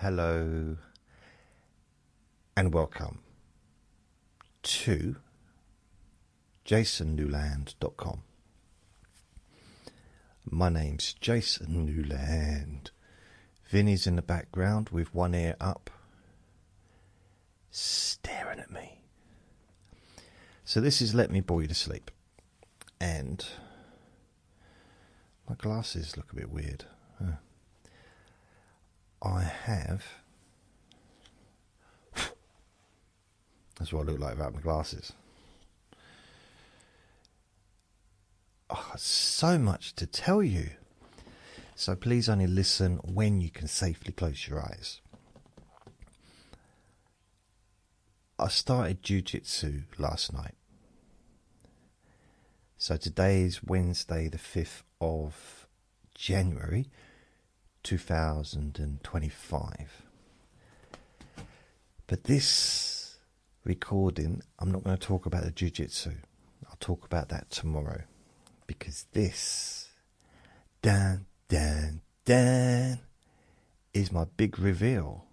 Hello and welcome to jasonnewland.com. My name's Jason Newland. Vinny's in the background with one ear up, staring at me. So this is Let Me Bore You to Sleep. And my glasses look a bit weird. I have... That's what I look like without my glasses. Oh, so much to tell you. So please only listen when you can safely close your eyes. I started jiu-jitsu last night. So today is Wednesday the 5th of January 2025. But this recording, I'm not going to talk about the jiu-jitsu. I'll talk about that tomorrow. Because this, dan, is my big reveal.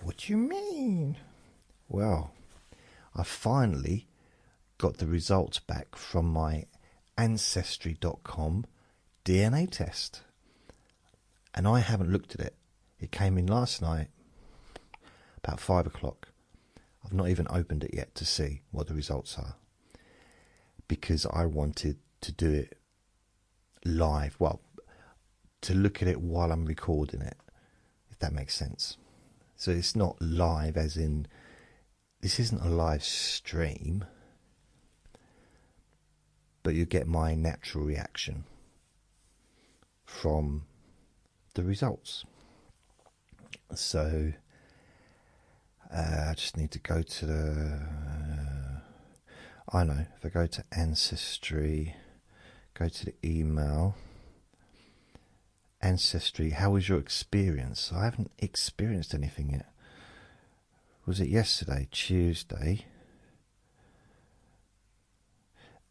What do you mean? Well, I finally got the results back from my Ancestry.com DNA test. And I haven't looked at it. It came in last night, about 5 o'clock. I've not even opened it yet to see what the results are. Because I wanted to do it live. Well, to look at it while I'm recording it, if that makes sense. So it's not live as in, this isn't a live stream, but you get my natural reaction from the results. So I just need to go to the... I know, if I go to Ancestry, go to the email, Ancestry, how was your experience? I haven't experienced anything yet. Was it yesterday? Tuesday?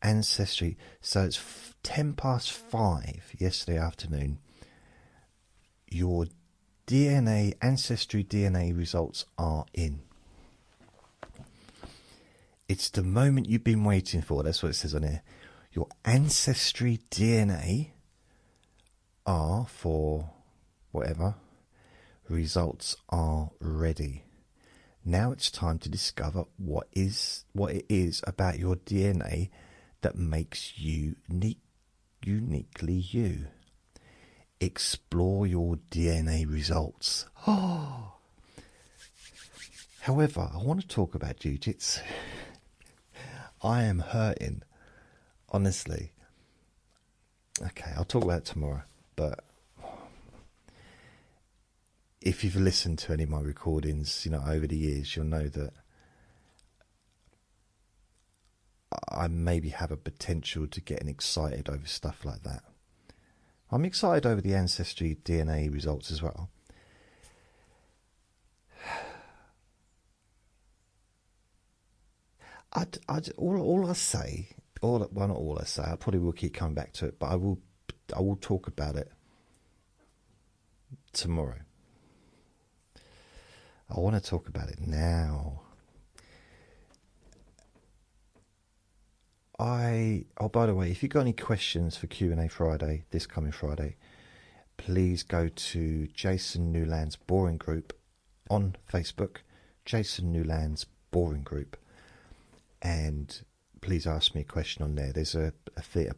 Ancestry, so it's 10 past 5 yesterday afternoon. Your DNA, Ancestry DNA results are in. It's the moment you've been waiting for. That's what it says on here. Your Ancestry DNA are for whatever. Results are ready. Now it's time to discover what it is about your DNA that makes you uniquely you. Explore your DNA results. Oh. However, I want to talk about jiu-jitsu. I am hurting, honestly. Okay, I'll talk about it tomorrow, but if you've listened to any of my recordings, over the years, you'll know that I maybe have a potential to getting excited over stuff like that. I'm excited over the Ancestry DNA results as well. All I say, not all I say, I probably will keep coming back to it, but I will talk about it tomorrow. I want to talk about it now. By the way, if you've got any questions for Q&A Friday, this coming Friday, please go to Jason Newland's Boring Group on Facebook, Jason Newland's Boring Group, and please ask me a question on there. There's a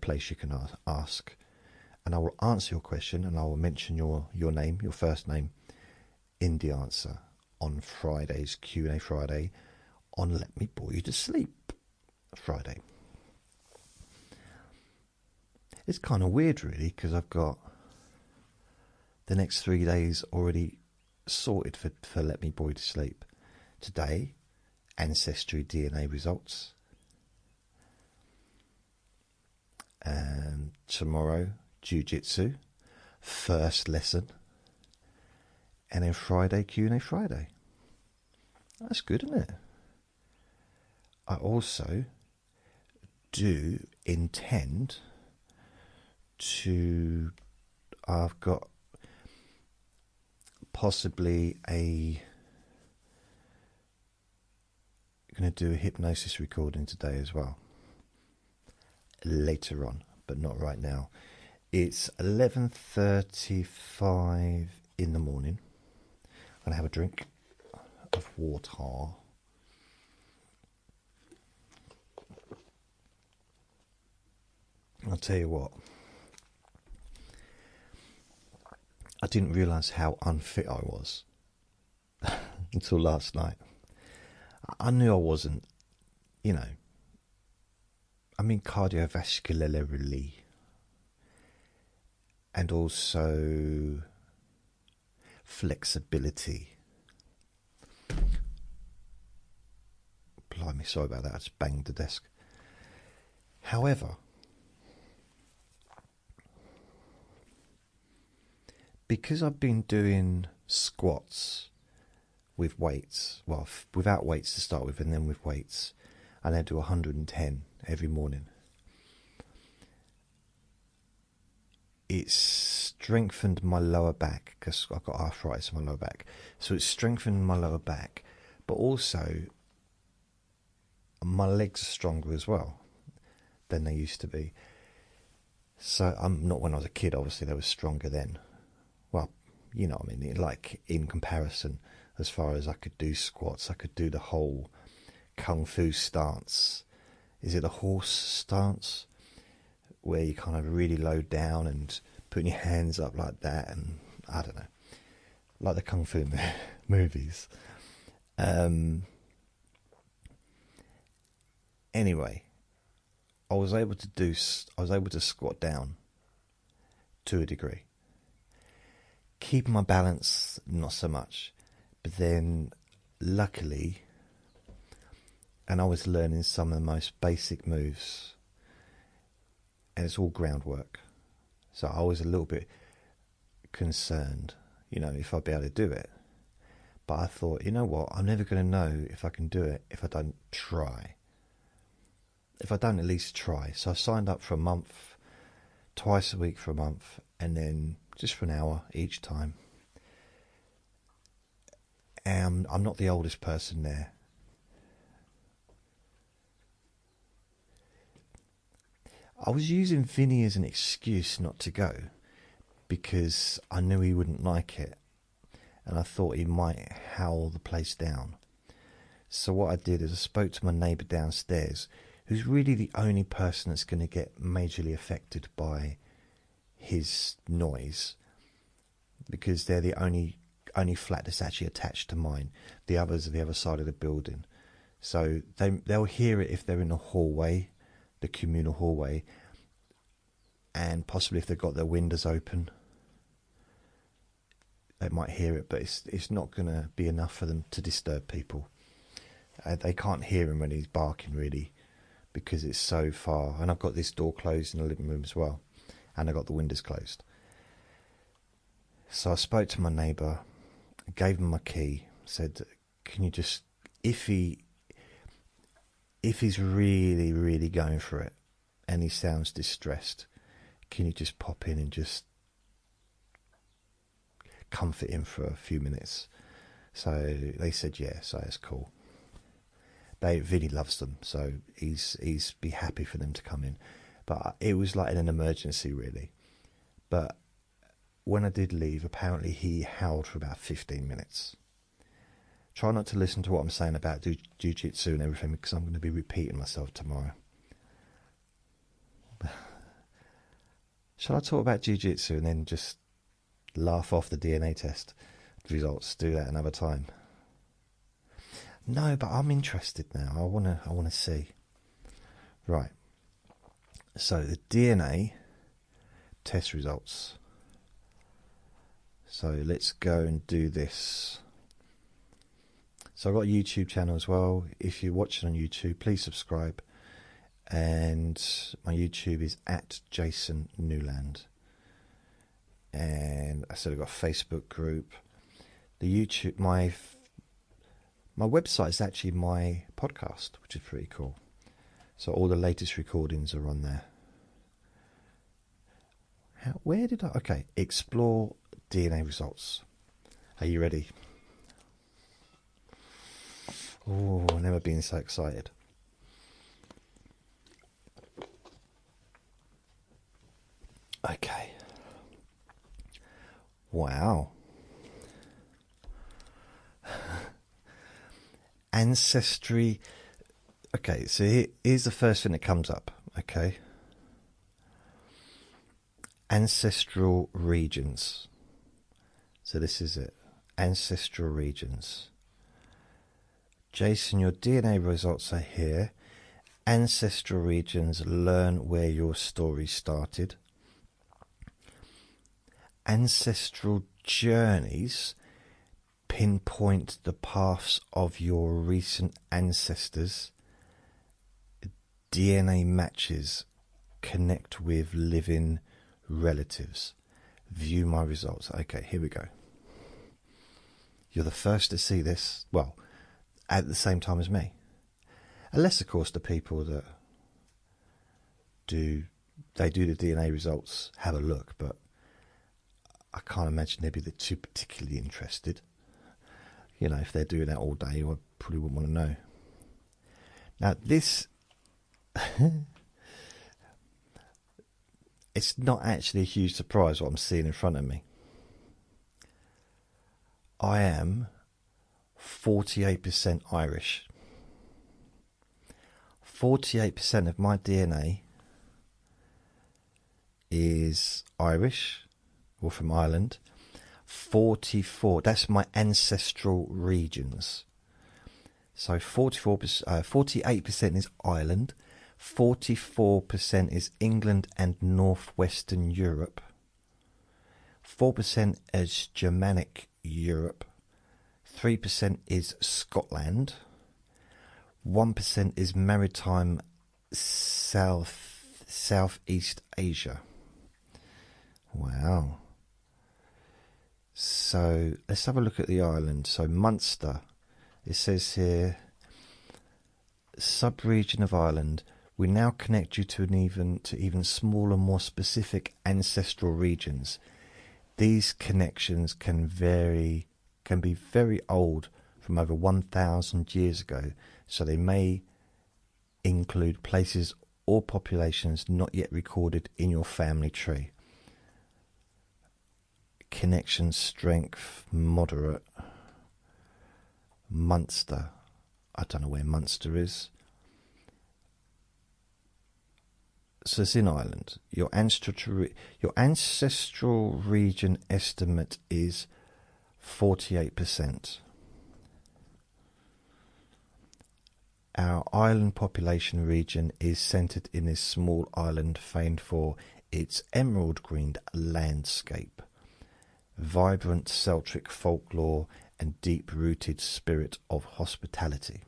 place you can ask, and I will answer your question, and I will mention your name, your first name, in the answer on Friday's Q&A Friday on Let Me Bore You to Sleep Friday. It's kind of weird, really, because I've got the next 3 days already sorted for Let Me Bore You to Sleep. Today, Ancestry DNA results. And tomorrow, Jiu-Jitsu, first lesson. And then Friday, Q&A Friday. That's good, isn't it? I also do intend to... I've got possibly going to do a hypnosis recording today as well. Later on, but not right now. It's 11:35 in the morning. I'm going to have a drink of water. I'll tell you what, I didn't realise how unfit I was until last night. I knew I wasn't, you know, I mean cardiovascularly, and also flexibility. Blimey, sorry about that, I just banged the desk. However, because I've been doing squats with weights, well, without weights to start with, and then with weights, and I do 110 every morning, it's strengthened my lower back, because I've got arthritis in my lower back. So it's strengthened my lower back, but also my legs are stronger as well than they used to be. So I'm not, when I was a kid, obviously they were stronger then. Well, you know what I mean, like in comparison, as far as I could do squats, I could do the whole kung fu stance. Is it a horse stance? Where you kind of really low down and putting your hands up like that, and I don't know, like the kung fu movies. Anyway, I was able to squat down to a degree. Keep my balance, not so much. But then, luckily, and I was learning some of the most basic moves, and it's all groundwork. So I was a little bit concerned, you know, if I'd be able to do it. But I thought, you know what, I'm never going to know if I can do it if I don't try. If I don't at least try. So I signed up for a month, twice a week for a month, and then just for an hour each time. And I'm not the oldest person there. I was using Vinny as an excuse not to go, because I knew he wouldn't like it, and I thought he might howl the place down. So what I did is I spoke to my neighbour downstairs, who's really the only person that's going to get majorly affected by his noise, because they're the only flat that's actually attached to mine. The others are the other side of the building, so they'll hear it if they're in the hallway, the communal hallway, and possibly if they've got their windows open, they might hear it, but it's not going to be enough for them to disturb people. They can't hear him when he's barking, really, because it's so far. And I've got this door closed in the living room as well, and I've got the windows closed. So I spoke to my neighbour, gave him my key, said, can you just, if he's really, really going for it and he sounds distressed, can you just pop in and just comfort him for a few minutes? So they said yeah, so that's cool. Vinny loves them, so he's be happy for them to come in. But it was like an emergency, really. But when I did leave, apparently he howled for about 15 minutes. Try not to listen to what I'm saying about jiu-jitsu and everything, because I'm going to be repeating myself tomorrow. Shall I talk about jiu-jitsu and then just laugh off the DNA test results? Do that another time. No, but I'm interested now. I wanna see. Right. So the DNA test results. So let's go and do this. So I've got a YouTube channel as well. If you're watching on YouTube, please subscribe. And my YouTube is at Jason Newland. And I said I've got a Facebook group. The YouTube, my website is actually my podcast, which is pretty cool. So all the latest recordings are on there. Okay, explore DNA results. Are you ready? Oh, I've never been so excited. Okay. Wow. Ancestry. Okay, so here's the first thing that comes up. Okay. Ancestral regions. So this is it. Ancestral regions. Jason, your DNA results are here. Ancestral regions, learn where your story started. Ancestral journeys pinpoint the paths of your recent ancestors. DNA matches connect with living relatives. View my results. Okay, here we go. You're the first to see this, well, at the same time as me. Unless, of course, the people that do the DNA results have a look, but I can't imagine they'd be too particularly interested. You know, if they're doing that all day, I probably wouldn't want to know. Now, this... it's not actually a huge surprise what I'm seeing in front of me. I am 48% Irish. 48% of my DNA is Irish, or from Ireland. 44, that's my ancestral regions. So 48% is Ireland, 44% is England and northwestern Europe, 4% is Germanic Europe, 3% is Scotland, 1% is maritime Southeast Asia. Wow. So let's have a look at the island. So Munster, it says here, sub-region of Ireland. We now connect you to even smaller, more specific ancestral regions. These connections can be very old, from over 1,000 years ago, so they may include places or populations not yet recorded in your family tree. Connection strength moderate. Munster, I don't know where Munster is. So it's in Ireland. Your ancestral region estimate is 48%. Our island population region is centered in this small island famed for its emerald green landscape, vibrant Celtic folklore, and deep-rooted spirit of hospitality.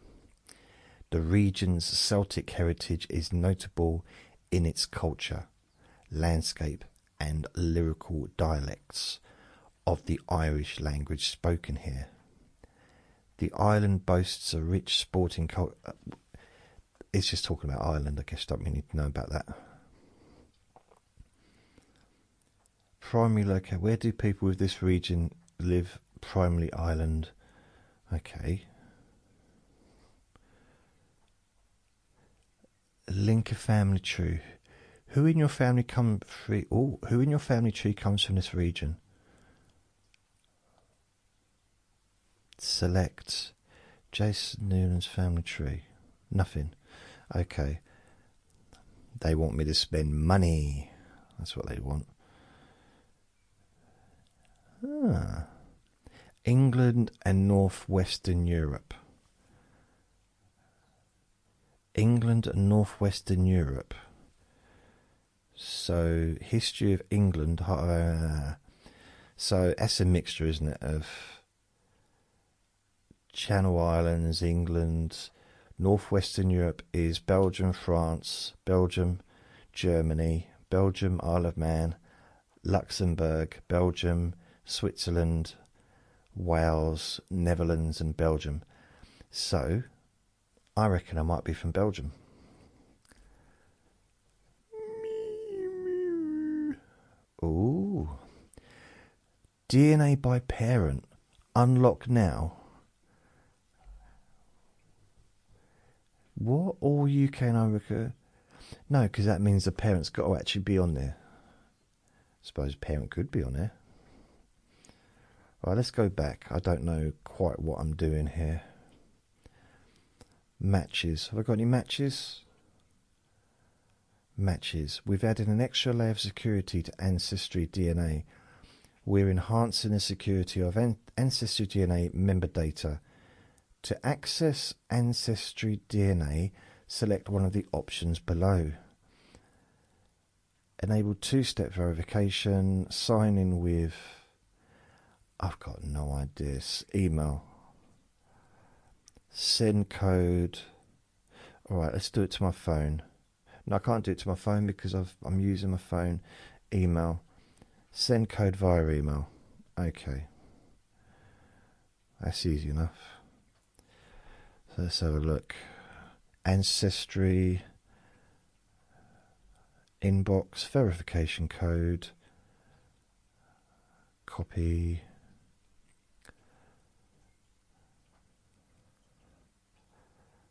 The region's Celtic heritage is notable in its culture, landscape, and lyrical dialects of the Irish language spoken here. The island boasts a rich sporting culture. It's just talking about Ireland, I guess. Don't really need to know about that. Primary locale. Where do people with this region live? Primarily Ireland. Okay. Link a family tree. Who in your family who in your family tree comes from this region? Select Jason Newland's family tree. Nothing. Okay. They want me to spend money. That's what they want. England and northwestern Europe. England and northwestern Europe. So, history of England. So, that's a mixture, isn't it, of Channel Islands, England. Northwestern Europe is Belgium, France, Belgium, Germany, Belgium, Isle of Man, Luxembourg, Belgium, Switzerland, Wales, Netherlands, and Belgium. So, I reckon I might be from Belgium. Ooh. DNA by parent. Unlock now. What? All UK and America? No, because that means the parent's got to actually be on there. I suppose parent could be on there. Right, let's go back. I don't know quite what I'm doing here. Matches. Have I got any matches? Matches. We've added an extra layer of security to Ancestry DNA. We're enhancing the security of Ancestry DNA member data. To access Ancestry DNA, select one of the options below. Enable two-step verification, sign in with, I've got no idea, email, send code. Alright, let's do it to my phone. No, I can't do it to my phone because I'm using my phone. Email, send code via email. Okay, that's easy enough. So let's have a look. Ancestry inbox, verification code, copy.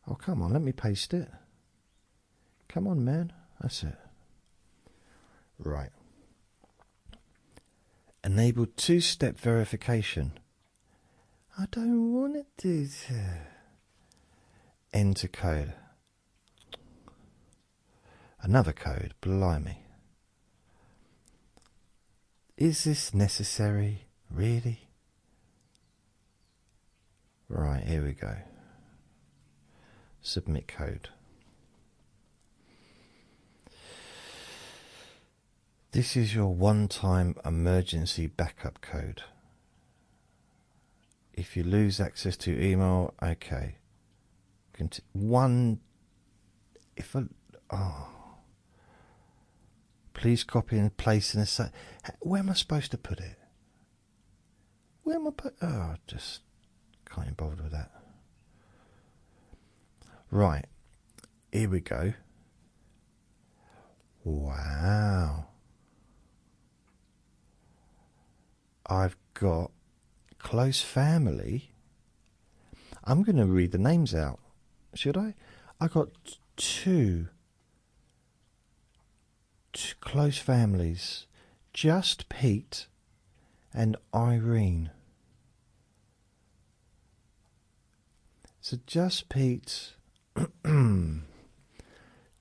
Oh, come on, let me paste it. Come on, man. That's it. Right. Enable two-step verification. I don't want to do that. Enter code. Another code. Blimey. Is this necessary? Really? Right, here we go. Submit code. This is your one-time emergency backup code. If you lose access to email, okay. Please copy and place in a set. Where am I supposed to put it? Where am I put? Oh, just can't be bothered with that. Right, here we go. Wow. I've got close family. I'm going to read the names out. Should I? I got two close families. Just Pete and Irene. So Just Pete.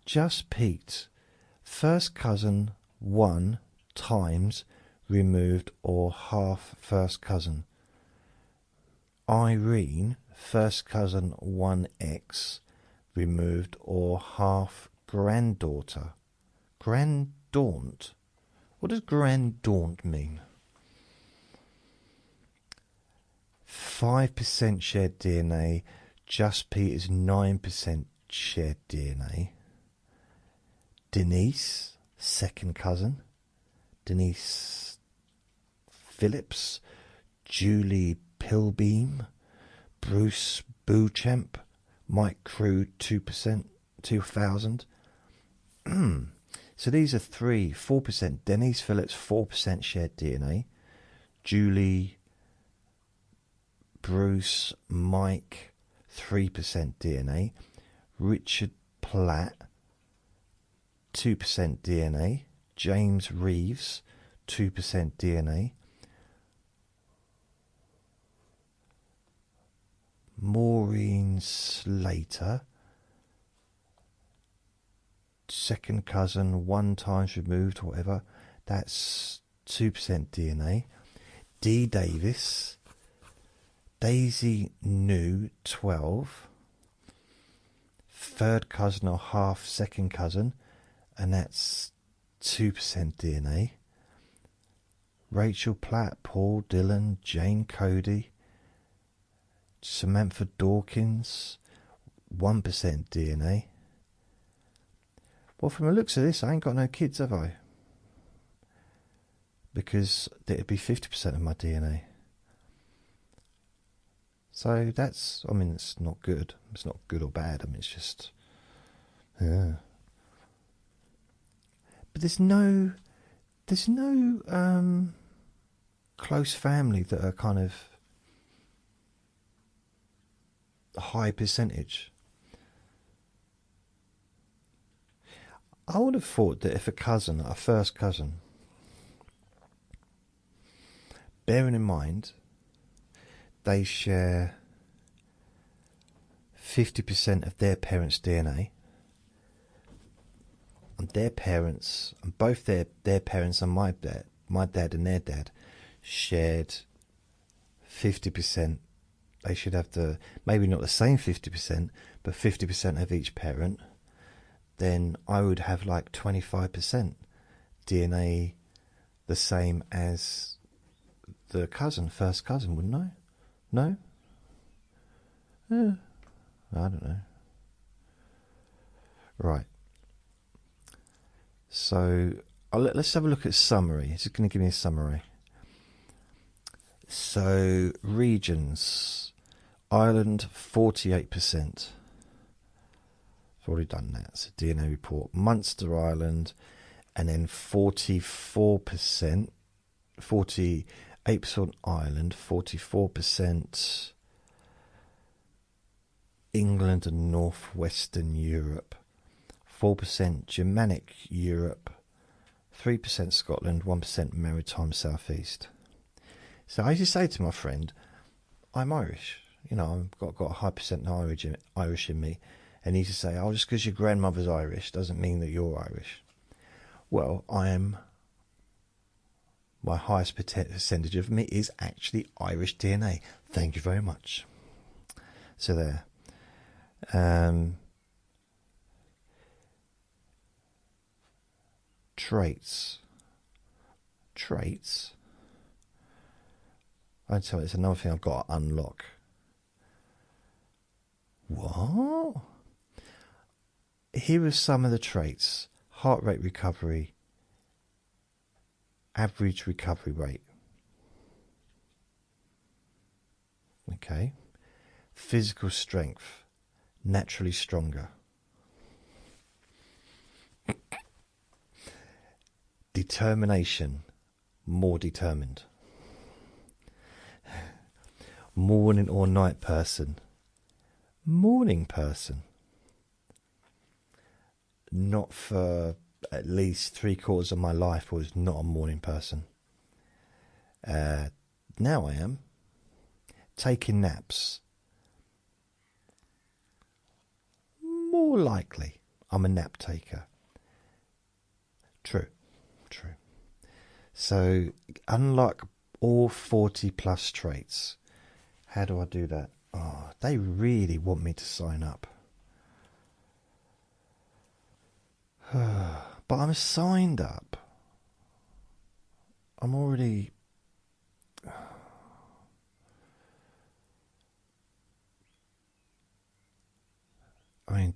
Just Pete. First cousin 1 times removed or half first cousin. Irene, first cousin 1x removed or half granddaughter. Granddaunt? What does granddaunt mean? 5% shared DNA. Just Pete is 9% shared DNA. Denise, second cousin. Denise Phillips, Julie Pilbeam, Bruce Beauchamp, Mike Crew 2%, 2000. So these are 4%. Denise Phillips, 4% shared DNA. Julie, Bruce, Mike, 3% DNA. Richard Platt, 2% DNA. James Reeves, 2% DNA. Maureen Slater, second cousin 1 times removed, whatever, that's 2% DNA. D. Davis, Daisy New, 12, third cousin or half second cousin, and that's 2% DNA. Rachel Platt, Paul Dillon, Jane Cody, Samantha Dawkins, 1% DNA. Well, from the looks of this, I ain't got no kids, have I? Because it'd be 50% of my DNA. So that's, I mean, it's not good. It's not good or bad. I mean, it's just, yeah. But there's no close family that are kind of high percentage. I would have thought that if a first cousin, bearing in mind they share 50% of their parents' DNA, and their parents, and both their parents and my dad and their dad shared 50%. They should have maybe not the same 50%, but 50% of each parent. Then I would have like 25% DNA the same as the first cousin, wouldn't I? No? I don't know. Right. So let's have a look at summary. It's just going to give me a summary. So regions, Ireland 48%. I've already done that. It's a DNA report. Munster, Ireland, and then 44%, 48% Ireland, 44% England and northwestern Europe, 4% Germanic Europe, 3% Scotland, 1% maritime southeast. So I used to say to my friend, I'm Irish. You know, I've got a high percent Irish in me. And he used to say, oh, just because your grandmother's Irish doesn't mean that you're Irish. Well, my highest percentage of me is actually Irish DNA. Thank you very much. So there. Traits. I'd tell you, it's another thing I've got to unlock. What? Here are some of the traits: heart rate recovery, average recovery rate. Okay. Physical strength, naturally stronger. Determination, more determined. Morning or night person, morning person. Not for at least 3/4 of my life was not a morning person. Now I am. Taking naps. More likely I'm a nap taker. True. So unlike all 40 plus traits, how do I do that? Oh, they really want me to sign up. But I'm signed up. I'm already... I mean,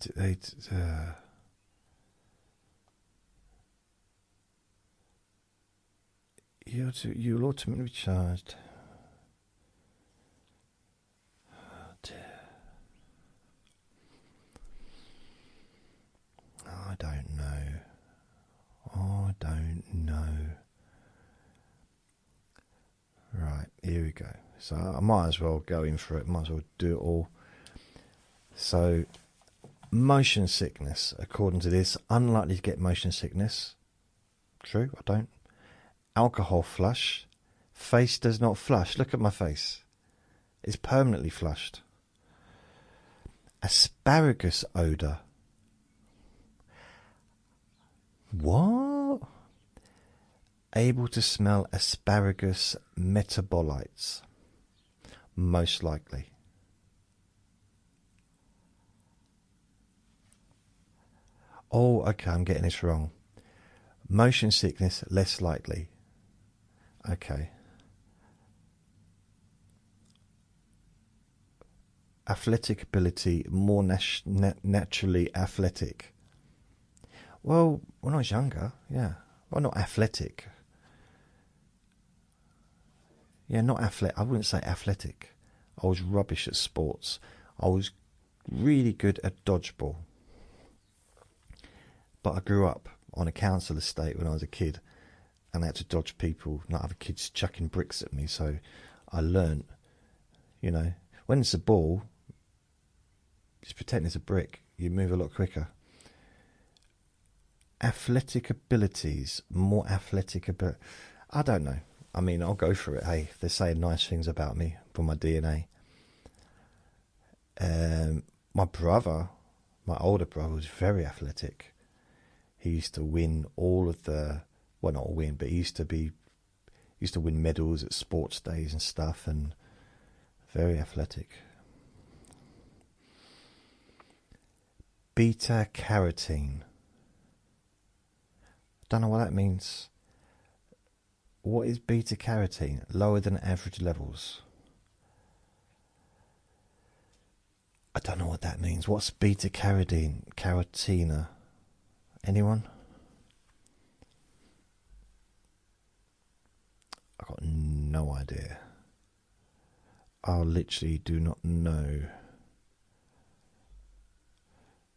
you'll ultimately be charged. Oh dear. I don't know. Right, here we go. So I might as well go in for it. Might as well do it all. So motion sickness, according to this, unlikely to get motion sickness. True, I don't. Alcohol flush. Face does not flush. Look at my face. It's permanently flushed. Asparagus odour. What? Able to smell asparagus metabolites. Most likely. Oh, okay, I'm getting this wrong. Motion sickness, less likely. Okay. Athletic ability, more naturally athletic. Well, when I was younger, yeah. Well, not athletic. Yeah, not athletic. I wouldn't say athletic. I was rubbish at sports. I was really good at dodgeball. But I grew up on a council estate when I was a kid, and I had to dodge people, not other kids chucking bricks at me. So I learnt, when it's a ball, Just pretend it's a brick. You move a lot quicker. Athletic abilities, more athletic ability. I don't know. I mean, I'll go for it. Hey, they're saying nice things about me from my DNA. My brother, my older brother, was very athletic. He used to win all of the, well, not win, but he used to win medals at sports days and stuff, and very athletic. Beta carotene. Don't know what that means. What is beta carotene? Lower than average levels. I don't know what that means. What's beta carotene? Carotene? Anyone? I've got no idea. I literally do not know.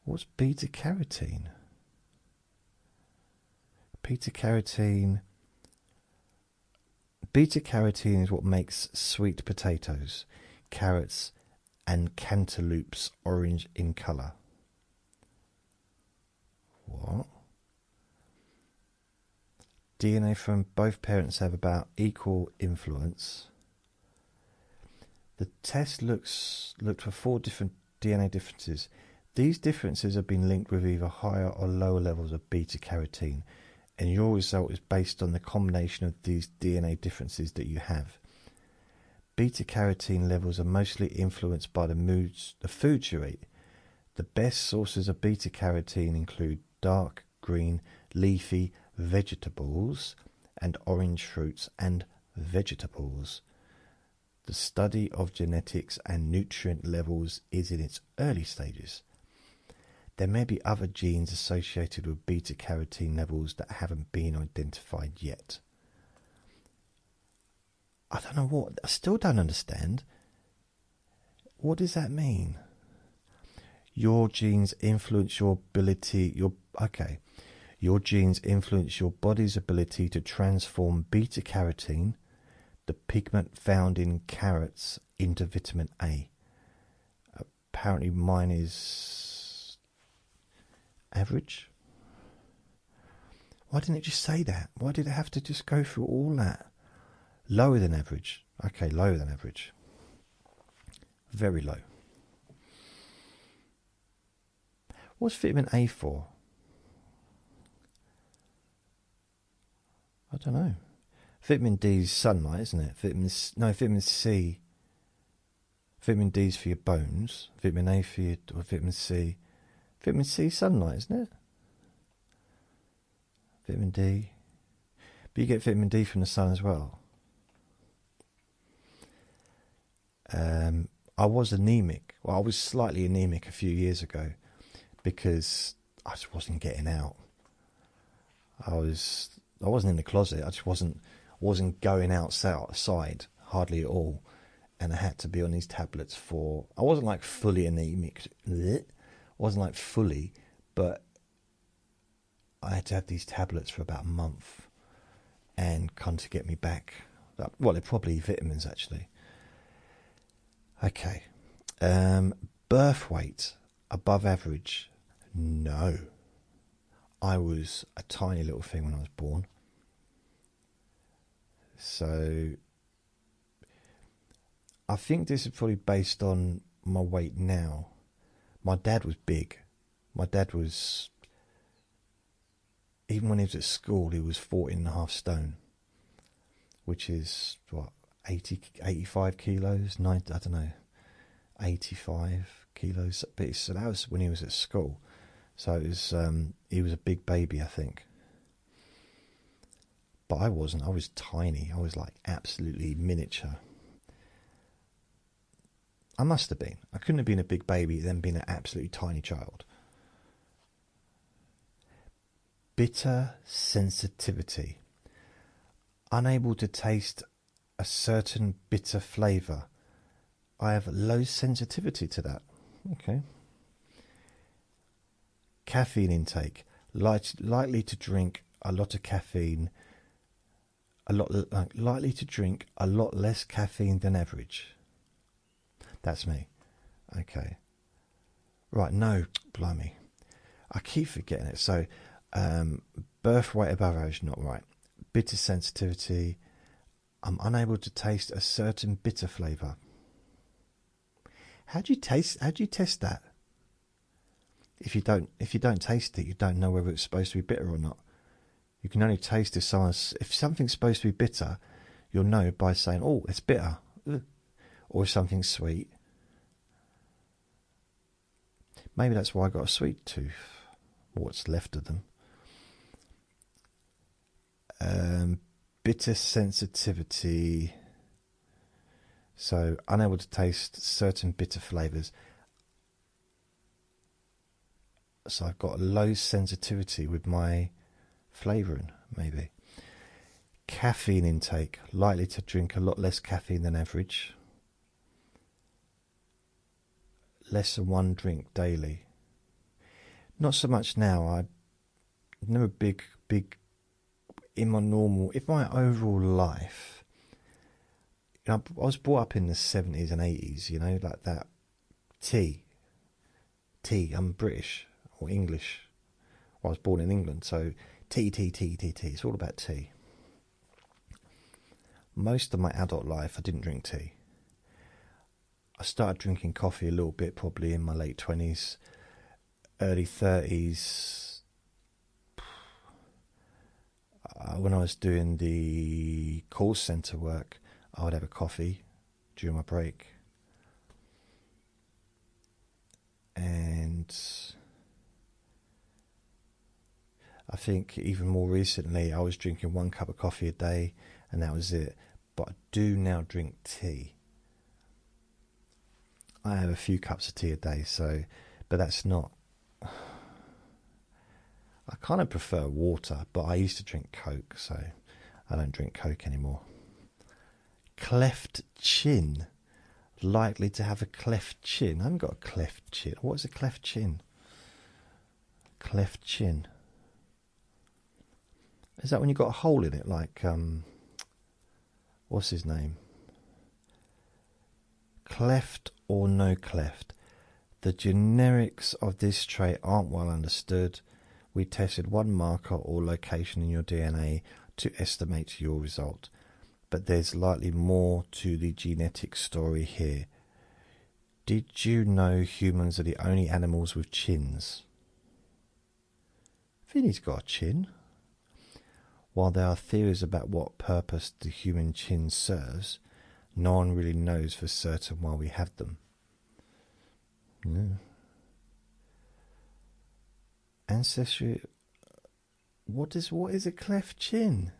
What's beta carotene? Beta carotene. Beta carotene is what makes sweet potatoes, carrots, and cantaloupes orange in colour. What? DNA from both parents have about equal influence. The test looked for 4 different DNA differences. These differences have been linked with either higher or lower levels of beta carotene, and your result is based on the combination of these DNA differences that you have. Beta carotene levels are mostly influenced by the foods you eat. The best sources of beta carotene include dark green leafy vegetables and orange fruits and vegetables. The study of genetics and nutrient levels is in its early stages. There may be other genes associated with beta carotene levels that haven't been identified yet. I don't know what. I still don't understand. What does that mean? Your genes influence your ability. Your genes influence your body's ability to transform beta carotene, the pigment found in carrots, into vitamin A. Apparently, mine is average. Why didn't it just say that? Why did it have to just go through all that? Lower than average. Okay, lower than average. Very low. What's vitamin A for? I don't know. Vitamin D is sunlight, isn't it? Vitamin C. Vitamin D is for your bones. Vitamin A for your, or vitamin C. Vitamin C is sunlight, isn't it? Vitamin D. But you get vitamin D from the sun as well. I was anemic. Well, I was slightly anemic a few years ago because I just wasn't getting out. I wasn't in the closet. I just wasn't going outside hardly at all, and I had to be on these tablets for. I wasn't like fully anemic. Wasn't like fully, but I had to have these tablets for about a month, and come to get me back. Well, they're probably vitamins actually. Okay. Birth weight above average? No. I was a tiny little thing when I was born. So I think this is probably based on my weight now. My dad was big. My dad was, even when he was at school, he was 14.5 stone, which is what, 85 kilos, 90, I don't know, 85 kilos. So that was when he was at school. So it was, he was a big baby, I think. But I wasn't. I was tiny. I was like absolutely miniature. I must have been. I couldn't have been a big baby then being an absolutely tiny child. Bitter sensitivity. Unable to taste a certain bitter flavour. I have low sensitivity to that. Okay. Caffeine intake. Likely to drink a lot of caffeine. Likely to drink a lot less caffeine than average. That's me. Okay. Right, no, blimey. I keep forgetting it. So, birth weight above average, not right. Bitter sensitivity. I'm unable to taste a certain bitter flavour. How do you test that? If you don't taste it, you don't know whether it's supposed to be bitter or not. You can only taste if something's supposed to be bitter, you'll know by saying, "Oh, it's bitter," or if something's sweet. Maybe that's why I got a sweet tooth, or what's left of them. Bitter sensitivity. So unable to taste certain bitter flavours. So I've got a low sensitivity with my flavouring, maybe. Caffeine intake. Likely to drink a lot less caffeine than average. Less than 1 drink daily. Not so much now. I'm never big in my overall life. You know, I was brought up in the 70s and 80s, you know, like that. Tea. I'm British or English. Well, I was born in England, so tea. It's all about tea. Most of my adult life, I didn't drink tea. I started drinking coffee a little bit, probably in my late 20s, early 30s. When I was doing the call centre work, I would have a coffee during my break. And I think even more recently, I was drinking 1 cup of coffee a day, and that was it. But I do now drink tea. I have a few cups of tea a day, but that's not. I kind of prefer water, but I used to drink Coke, so I don't drink Coke anymore. Cleft chin. Likely to have a cleft chin. I haven't got a cleft chin. What is a cleft chin? Cleft chin. Is that when you've got a hole in it, like, what's his name? Cleft or no cleft? The generics of this trait aren't well understood. We tested 1 marker or location in your DNA to estimate your result, but there's likely more to the genetic story here. Did you know humans are the only animals with chins? Vinny's got a chin. While there are theories about what purpose the human chin serves, no one really knows for certain why we have them. No. Ancestry. What is a cleft chin?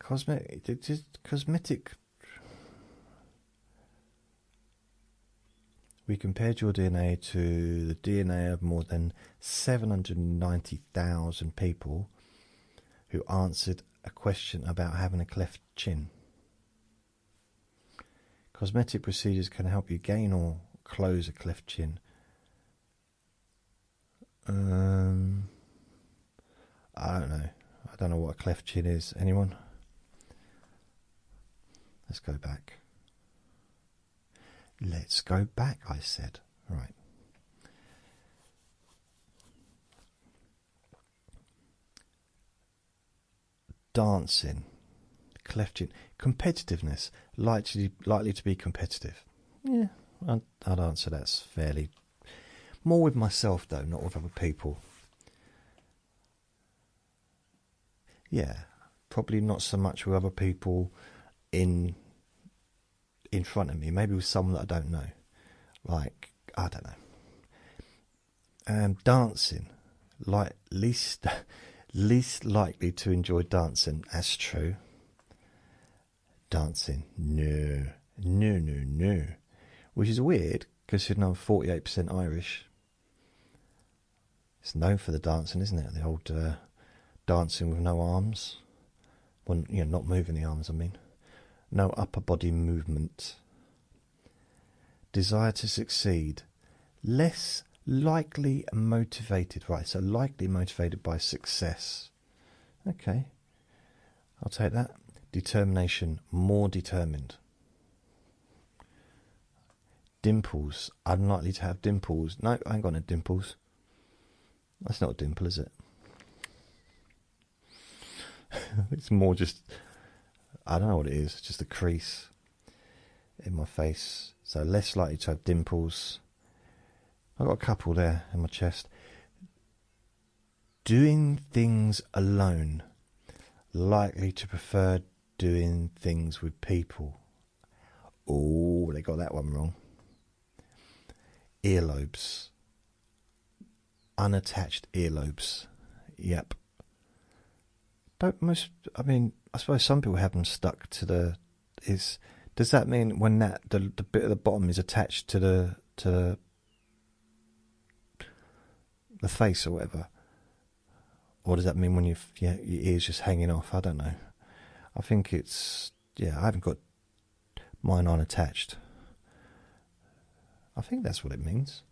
Cosmetic. We compared your DNA to the DNA of more than 790,000 people who answered a question about having a cleft chin. Cosmetic procedures can help you gain or close a cleft chin. I don't know. I don't know what a cleft chin is. Anyone? Let's go back. Let's go back, I said. Right. Dancing. Cleft chin. Competitiveness. Likely to be competitive. Yeah, I'd answer that's fairly. More with myself, though, not with other people. Yeah, probably not so much with other people in front of me. Maybe with someone that I don't know. Like, I don't know. Dancing. Like, least likely to enjoy dancing. That's true. Dancing. No. Which is weird, considering I'm 48% Irish. It's known for the dancing, isn't it? The old dancing with no arms. Well, you know, not moving the arms, I mean. No upper body movement. Desire to succeed. Less likely motivated. Right, so likely motivated by success. Okay. I'll take that. Determination. More determined. Dimples. Unlikely to have dimples. No, I ain't got no dimples. That's not a dimple, is it? It's more just, I don't know what it is, just a crease in my face. So less likely to have dimples. I've got a couple there in my chest. Doing things alone. Likely to prefer doing things with people. Oh, they got that one wrong. Earlobes. Unattached earlobes. Yep. I suppose some people have them stuck to the. Does that mean when the bit at the bottom is attached to the face or whatever, or does that mean when your ear's just hanging off? I don't know. I think it's I haven't got mine unattached. I think that's what it means.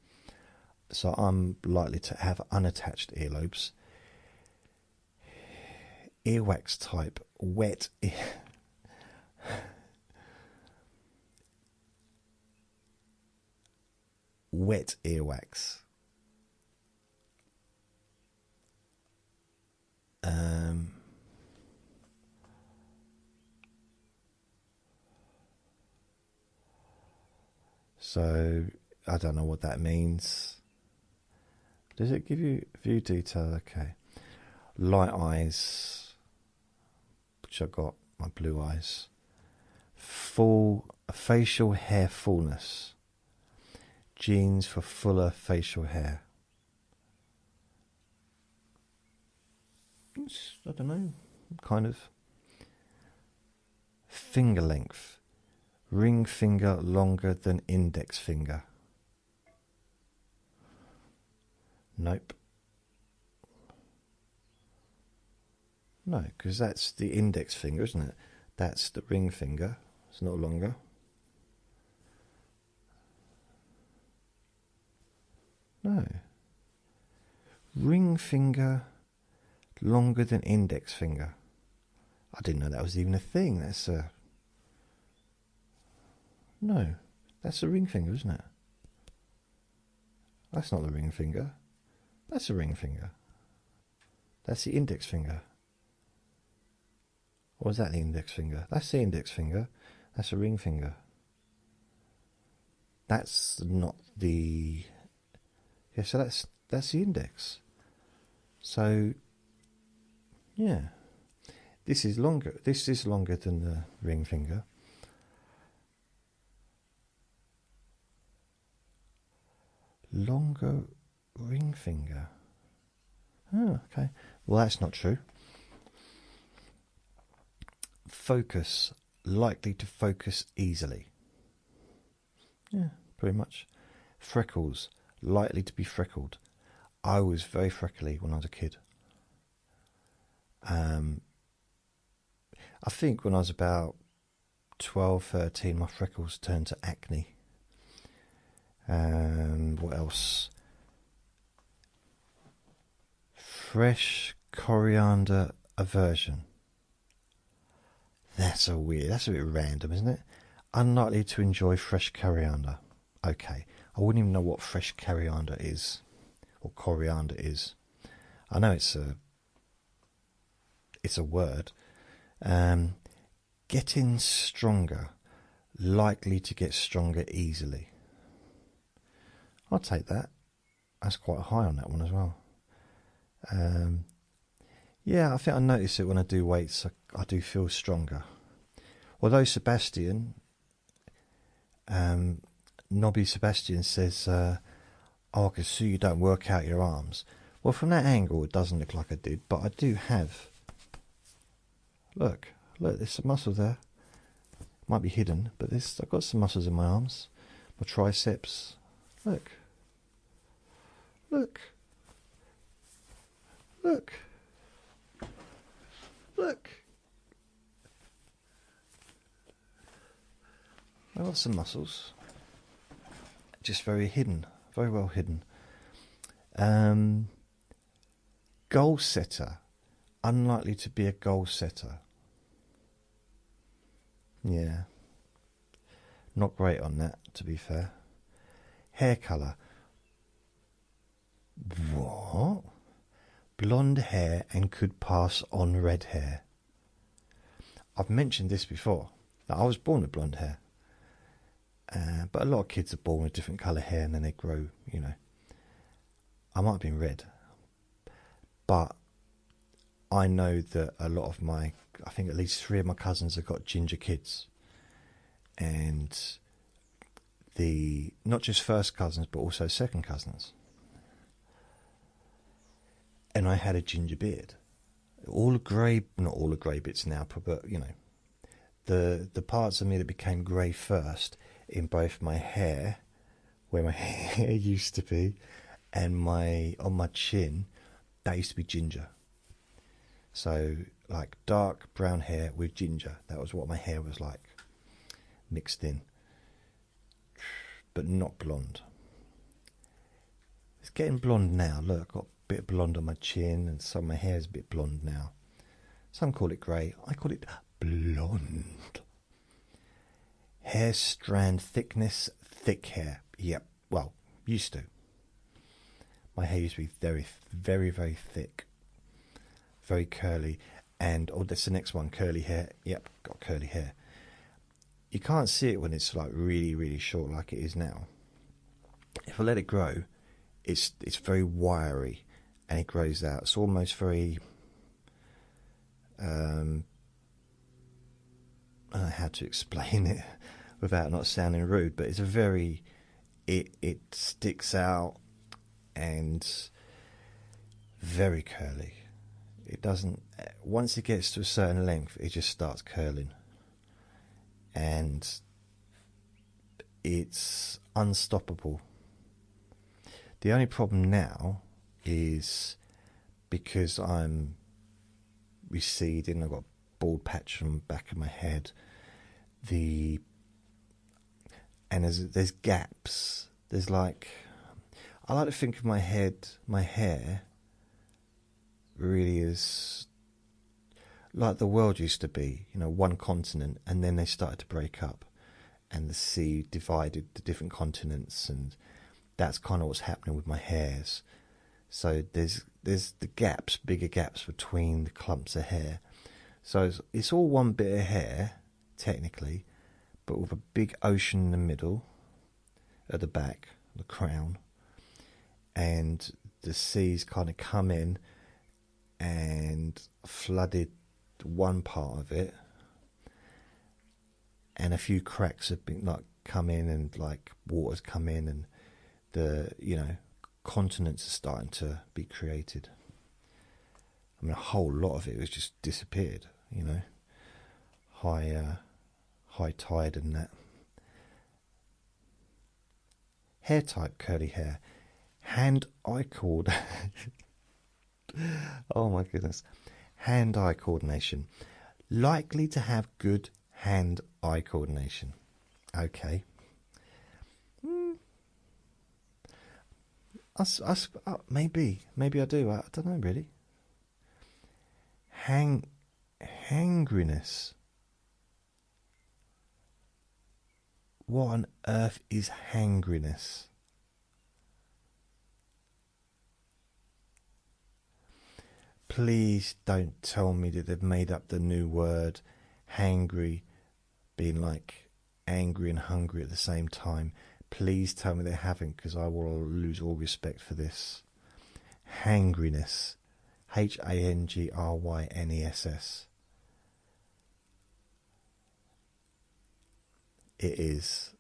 So I'm likely to have unattached earlobes. Earwax type, wet wet earwax. So I don't know what that means. Does it give you view detail? Okay. Light eyes, which I've got, my blue eyes. Full facial hair fullness. Genes for fuller facial hair. I don't know, kind of. Finger length. Ring finger longer than index finger. Nope. No, because that's the index finger, isn't it? That's the ring finger. It's not longer. No. Ring finger longer than index finger. I didn't know that was even a thing. That's a... No, that's a ring finger, isn't it? That's not the ring finger. That's a ring finger. That's the index finger. Or is that the index finger? That's the index finger. That's a ring finger. That's not the... Yeah, so that's the index. So, yeah. This is longer. This is longer than the ring finger. Longer ring finger. Oh, okay. Well, that's not true. Focus. Likely to focus easily. Yeah, pretty much. Freckles. Likely to be freckled. I was very freckly when I was a kid. I think when I was about 12, 13, my freckles turned to acne. What else? Fresh coriander aversion. That's a bit random, isn't it? Unlikely to enjoy fresh coriander. Okay, I wouldn't even know what fresh coriander is, or coriander is. I know it's a word. Getting stronger. Likely to get stronger easily. I'll take that. That's quite high on that one as well. Yeah, I think I notice it when I do weights. I do feel stronger. Although Sebastian, Nobby Sebastian says, I can see you don't work out your arms. Well, from that angle, it doesn't look like I did, but I do have. Look, there's some muscle there. Might be hidden, but I've got some muscles in my arms, my triceps. Look. Look. Look. Look. I've got some muscles. Just very hidden. Very well hidden. Goal setter. Unlikely to be a goal setter. Yeah. Not great on that, to be fair. Hair colour. What? Blonde hair and could pass on red hair. I've mentioned this before. That I was born with blonde hair. But a lot of kids are born with different colour hair and then they grow, you know. I might have been red. But I know that a lot of I think at least 3 of my cousins have got ginger kids. And not just first cousins, but also second cousins. And I had a ginger beard. All the grey, not all the grey bits now, but you know, the parts of me that became grey first in both my hair, where my hair used to be, and on my chin, that used to be ginger. So like dark brown hair with ginger. That was what my hair was like, mixed in, but not blonde. It's getting blonde now. Look, I've got a bit of blonde on my chin, and some of my hair is a bit blonde now. Some call it grey. I call it blonde. Hair strand thickness, thick hair. Yep. Well, used to. My hair used to be very, very, very thick, very curly, and that's the next one. Curly hair. Yep, got curly hair. You can't see it when it's like really, really short, like it is now. If I let it grow, it's very wiry, and it grows out. It's almost very. I don't know how to explain it without not sounding rude, but it's a very. It sticks out, and very curly. It doesn't. Once it gets to a certain length, it just starts curling. And it's unstoppable. The only problem now is because I'm receding, I've got a bald patch on the back of my head, and there's gaps. There's like, I like to think of my hair really is like the world used to be, you know, one continent, and then they started to break up, and the sea divided the different continents, and that's kind of what's happening with my hairs. So there's the gaps, bigger gaps between the clumps of hair. So it's all one bit of hair, technically, but with a big ocean in the middle, at the back, the crown, and the sea's kind of come in and flooded one part of it, and a few cracks have been like come in, and like water's come in, and the continents are starting to be created. I mean, a whole lot of it was just disappeared, you know, high tide and that. Hair type, curly hair. Hand-eye coordination. Oh my goodness. Hand-eye coordination. Likely to have good hand-eye coordination. Okay. Maybe I do. I don't know really. Hangriness. What on earth is hangriness? Please don't tell me that they've made up the new word hangry, being like angry and hungry at the same time. Please tell me they haven't, because I will lose all respect for this. Hangriness. Hangryness. It is.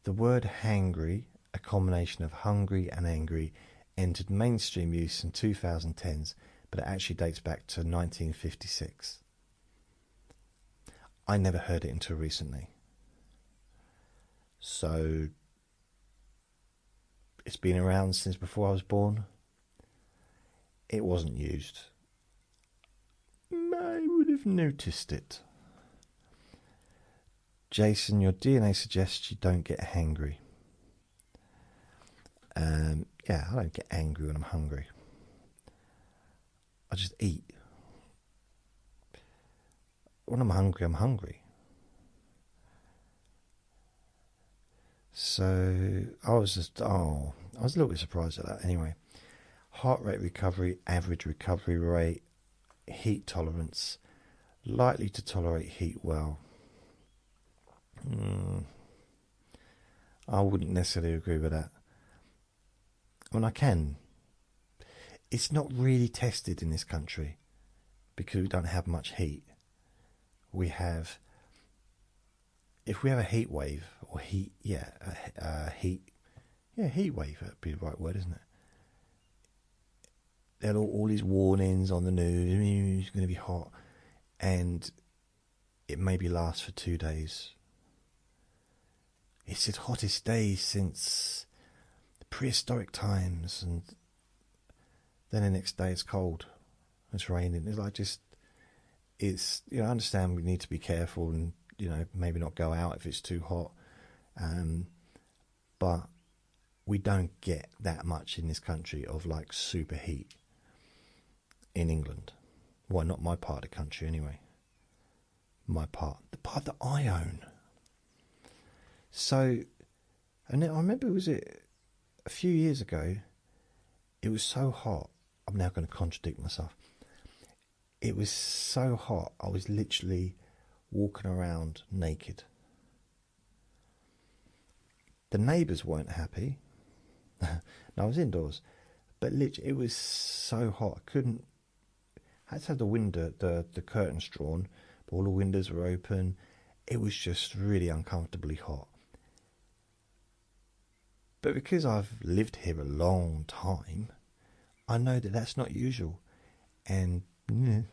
The word hangry, a combination of hungry and angry, entered mainstream use in 2010s, but it actually dates back to 1956. I never heard it until recently. So it's been around since before I was born. It wasn't used. I would have noticed it. Jason, your DNA suggests you don't get hangry. Yeah, I don't get angry when I'm hungry. I just eat. When I'm hungry, I'm hungry. So I was I was a little bit surprised at that. Anyway, heart rate recovery, average recovery rate, heat tolerance, likely to tolerate heat well. I wouldn't necessarily agree with that. When I can, it's not really tested in this country because we don't have much heat. We have, if we have a heat wave or heat, heat wave, that'd be the right word, isn't it? There are all these warnings on the news, it's going to be hot, and it maybe lasts for 2 days. It's the hottest day since the prehistoric times, and then the next day it's cold, it's raining. It's like it's, I understand we need to be careful and, maybe not go out if it's too hot, but we don't get that much in this country of like super heat in England. Well, not my part of the country anyway. The part that I own. So, and I remember, was it a few years ago, it was so hot, I'm now going to contradict myself. It was so hot, I was literally walking around naked. The neighbours weren't happy. No, I was indoors, but literally it was so hot, I had to have the curtains drawn, but all the windows were open. It was just really uncomfortably hot. But because I've lived here a long time, I know that that's not usual. And, it's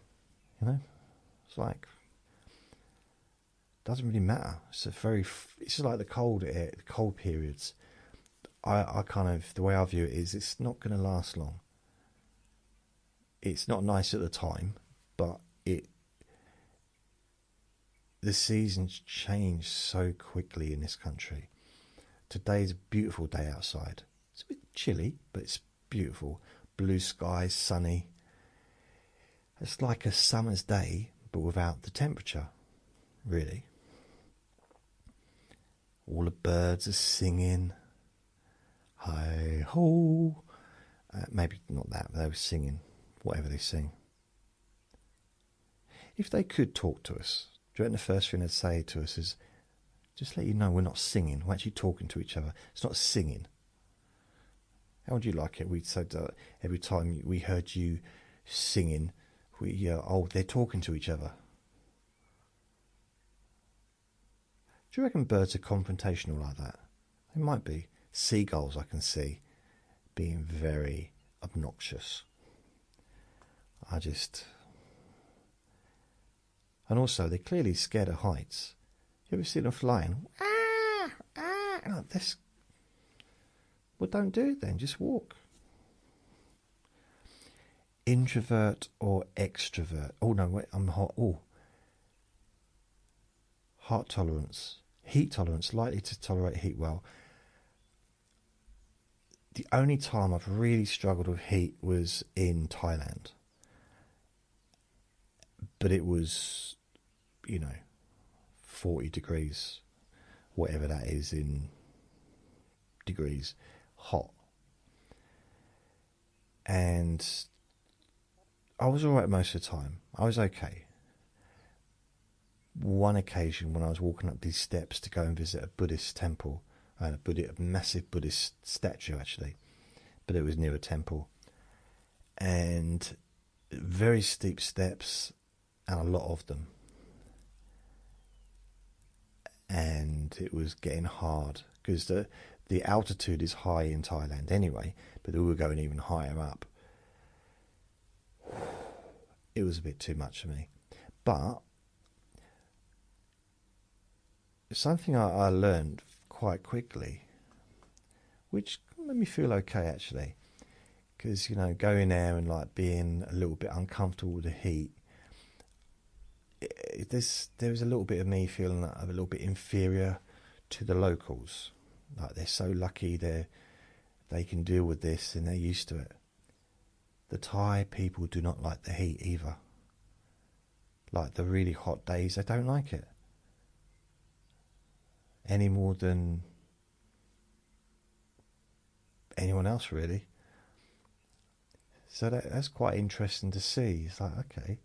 like, doesn't really matter. It's just like the cold periods. I kind of, the way I view it is, it's not going to last long. It's not nice at the time, but the seasons change so quickly in this country. Today's a beautiful day outside. It's a bit chilly, but it's beautiful. Blue skies, sunny. It's like a summer's day, but without the temperature, really. All the birds are singing. Hi ho. Maybe not that, but they were singing whatever they sing. If they could talk to us, do you reckon the first thing they'd say to us is, just let you know we're not singing, we're actually talking to each other. It's not singing. How would you like it? We'd said every time we heard you singing, they're talking to each other. Do you reckon birds are confrontational like that? They might be. Seagulls I can see being very obnoxious. And also they're clearly scared of heights. You ever see them flying? Well, don't do it then, just walk. Introvert or extrovert? Oh no, wait, I'm hot. Oh. Heart tolerance. Heat tolerance, likely to tolerate heat well. The only time I've really struggled with heat was in Thailand. But it was, 40 degrees, whatever that is in degrees, hot. And I was alright most of the time. I was okay. One occasion when I was walking up these steps to go and visit a Buddhist temple, a massive Buddhist statue actually, but it was near a temple, and very steep steps and a lot of them, and it was getting hard because the altitude is high in Thailand anyway, but we were going even higher up. It was a bit too much for me, but something I learned quite quickly, which made me feel okay actually, because going there and like being a little bit uncomfortable with the heat, there was a little bit of me feeling a little bit inferior to the locals. Like they're so lucky they can deal with this and they're used to it. The Thai people do not like the heat either. Like the really hot days, they don't like it any more than anyone else really. So that's quite interesting to see. It's like, okay,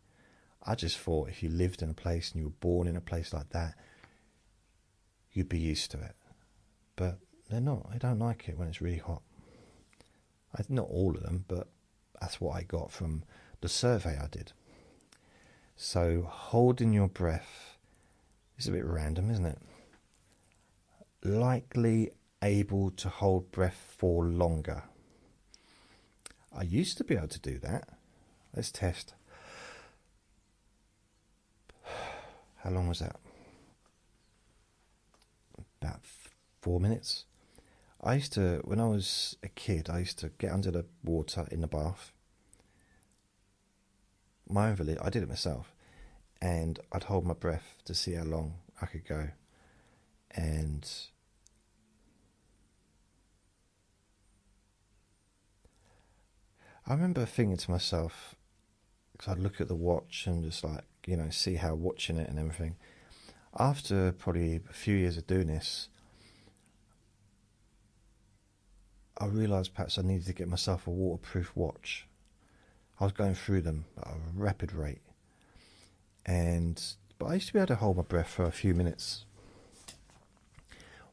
I just thought if you lived in a place and you were born in a place like that, you'd be used to it. But they're not. They don't like it when it's really hot. Not all of them, but that's what I got from the survey I did. So holding your breath is a bit random, isn't it? Likely able to hold breath for longer. I used to be able to do that. Let's test. How long was that? About 4 minutes. I used to, when I was a kid, I used to get under the water in the bath. My own village, I did it myself. And I'd hold my breath to see how long I could go. And I remember thinking to myself, because I'd look at the watch and just like, see how watching it and everything. After probably a few years of doing this, I realised perhaps I needed to get myself a waterproof watch. I was going through them at a rapid rate. But I used to be able to hold my breath for a few minutes.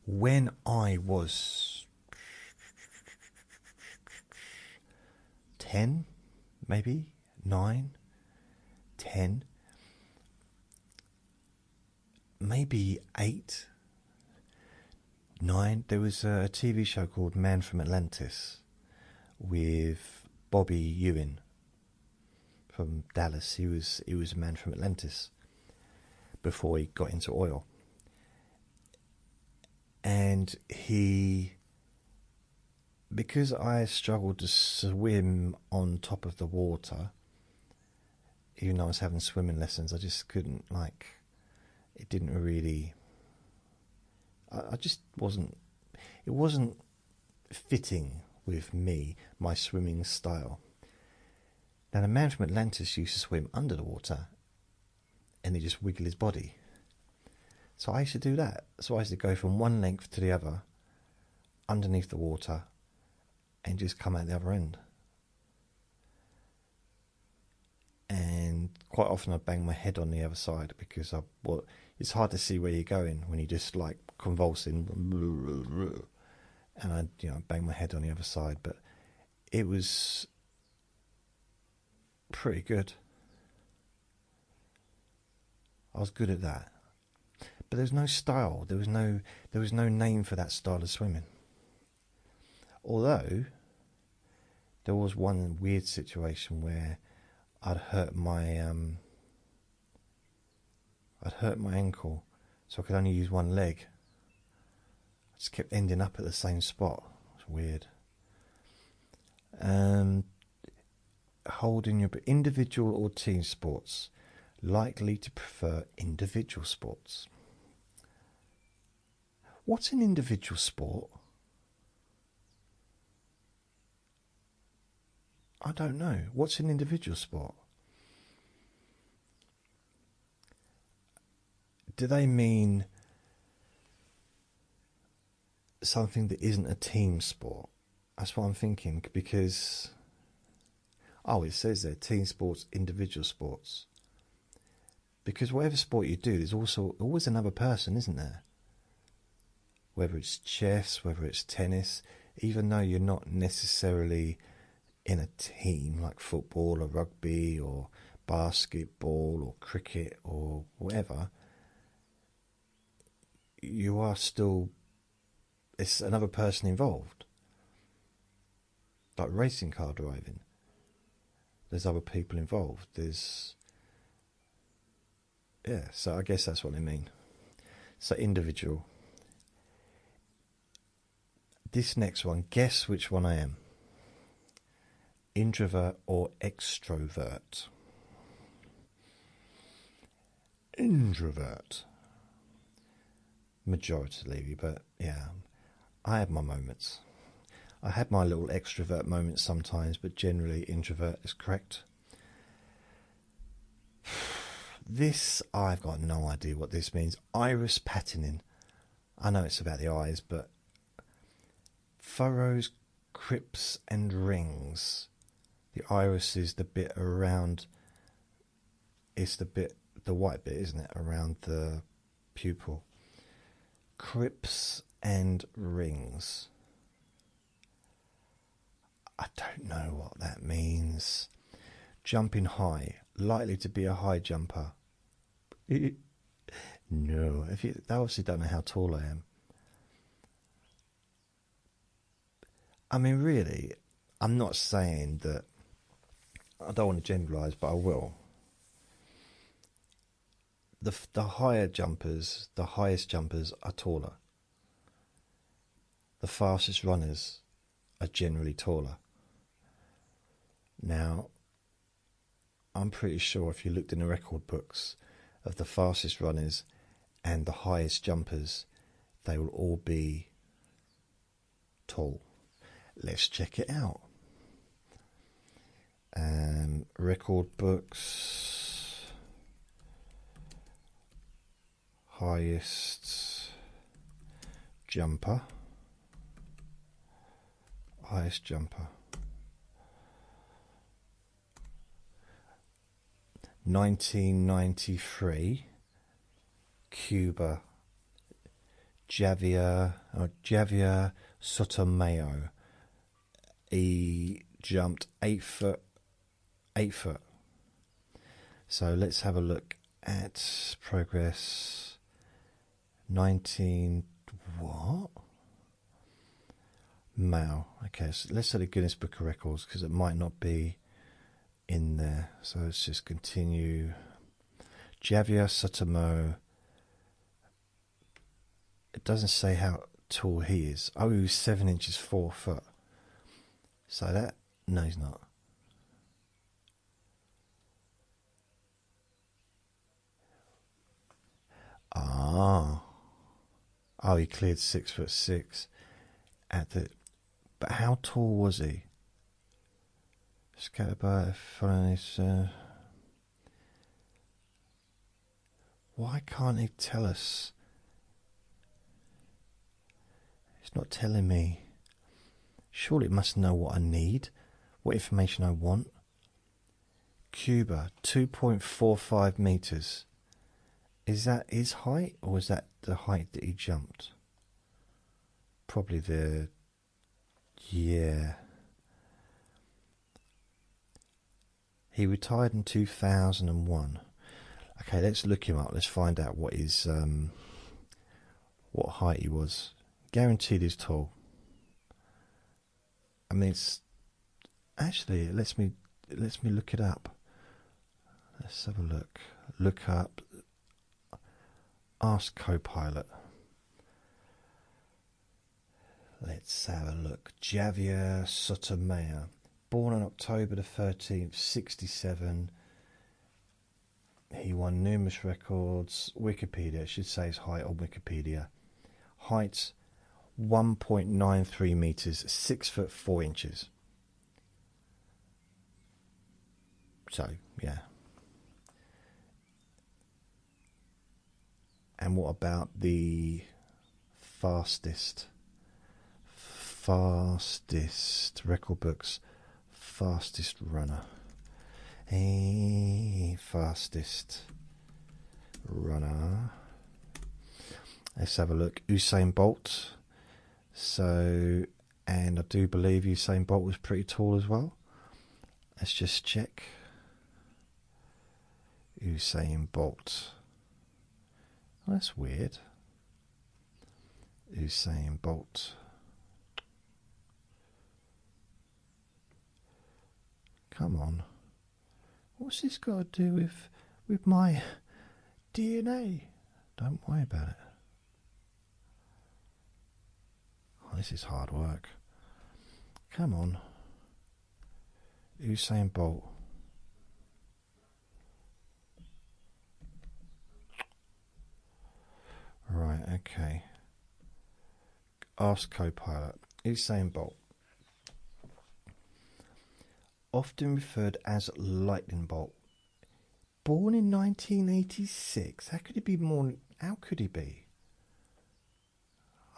When I was 10, maybe 9, 10, maybe 8, 9, there was a TV show called Man from Atlantis with Bobby Ewing from Dallas. He was a man from Atlantis before he got into oil. And because I struggled to swim on top of the water, even though I was having swimming lessons, I just couldn't, it didn't really, I just wasn't, it wasn't fitting with me, my swimming style. Now, the man from Atlantis used to swim under the water and he just wiggle his body. So I used to do that. So I used to go from one length to the other underneath the water and just come out the other end. And quite often I bang my head on the other side because it's hard to see where you're going when you're just like convulsing, and I bang my head on the other side. But it was pretty good. I was good at that. But there's no style. There was no name for that style of swimming. Although there was one weird situation where I'd hurt my ankle, so I could only use one leg. I just kept ending up at the same spot. It's weird. Holding your individual or team sports. Likely to prefer individual sports. What's an individual sport? I don't know. What's an individual sport? Do they mean something that isn't a team sport? That's what I'm thinking, because it says there, team sports, individual sports. Because whatever sport you do, there's also always another person, isn't there? Whether it's chess, whether it's tennis, even though you're not necessarily in a team like football or rugby or basketball or cricket or whatever, you are still, it's another person involved. Like racing car driving, there's other people involved. So I guess that's what they mean. So individual. This next one, guess which one I am. Introvert or extrovert? Introvert. Majority, but yeah, I have my moments. I had my little extrovert moments sometimes, but generally introvert is correct. This, I've got no idea what this means. Iris patterning. I know it's about the eyes, but furrows crypts and rings. The iris is the bit around, it's the white bit, isn't it, around the pupil. Crypts and rings. I don't know what that means. Jumping high, likely to be a high jumper. No, they obviously don't know how tall I am. I mean, really, I'm not saying that, I don't want to generalise, but I will. The higher jumpers, the highest jumpers are taller. The fastest runners are generally taller. Now, I'm pretty sure if you looked in the record books of the fastest runners and the highest jumpers, they will all be tall. Let's check it out. Record books, highest jumper, 1993, Cuba, Javier Sotomayor. He jumped 8 foot. So let's have a look at progress. 19 what? Male. Okay, so let's say the Guinness Book of Records because it might not be in there. So let's just continue. Javier Sotomayor. It doesn't say how tall he is. Oh, he was 7 inches 4 foot. So that, no, he's not. Oh, he cleared 6'6" at the. But how tall was he? Scattered by following his. Why can't he tell us? It's not telling me. Surely it must know what I need, what information I want. Cuba, 2.45 meters. Is that his height, or is that the height that he jumped? Probably the. Yeah. He retired in 2001. Okay, let's look him up. Let's find out what his what height he was. Guaranteed he's tall. I mean, it's actually it lets me look it up. Let's have a look. Look up. Ask Copilot. Let's have a look. Javier Sotomayor, born on October the 13th, 67. He won numerous records. Wikipedia, it should say his height on Wikipedia. Height 1.93 meters, 6 foot 4 inches. So, yeah. And what about the fastest record books? Fastest runner. Fastest runner. Let's have a look. Usain Bolt. So, and I do believe Usain Bolt was pretty tall as well. Let's just check. Usain Bolt. Oh, that's weird. Usain Bolt. Come on. What's this got to do with my DNA? Don't worry about it. Oh, this is hard work. Come on. Usain Bolt. Right, okay. Ask Copilot. Usain Bolt. Often referred as Lightning Bolt. Born in 1986. How could he be more? How could he be?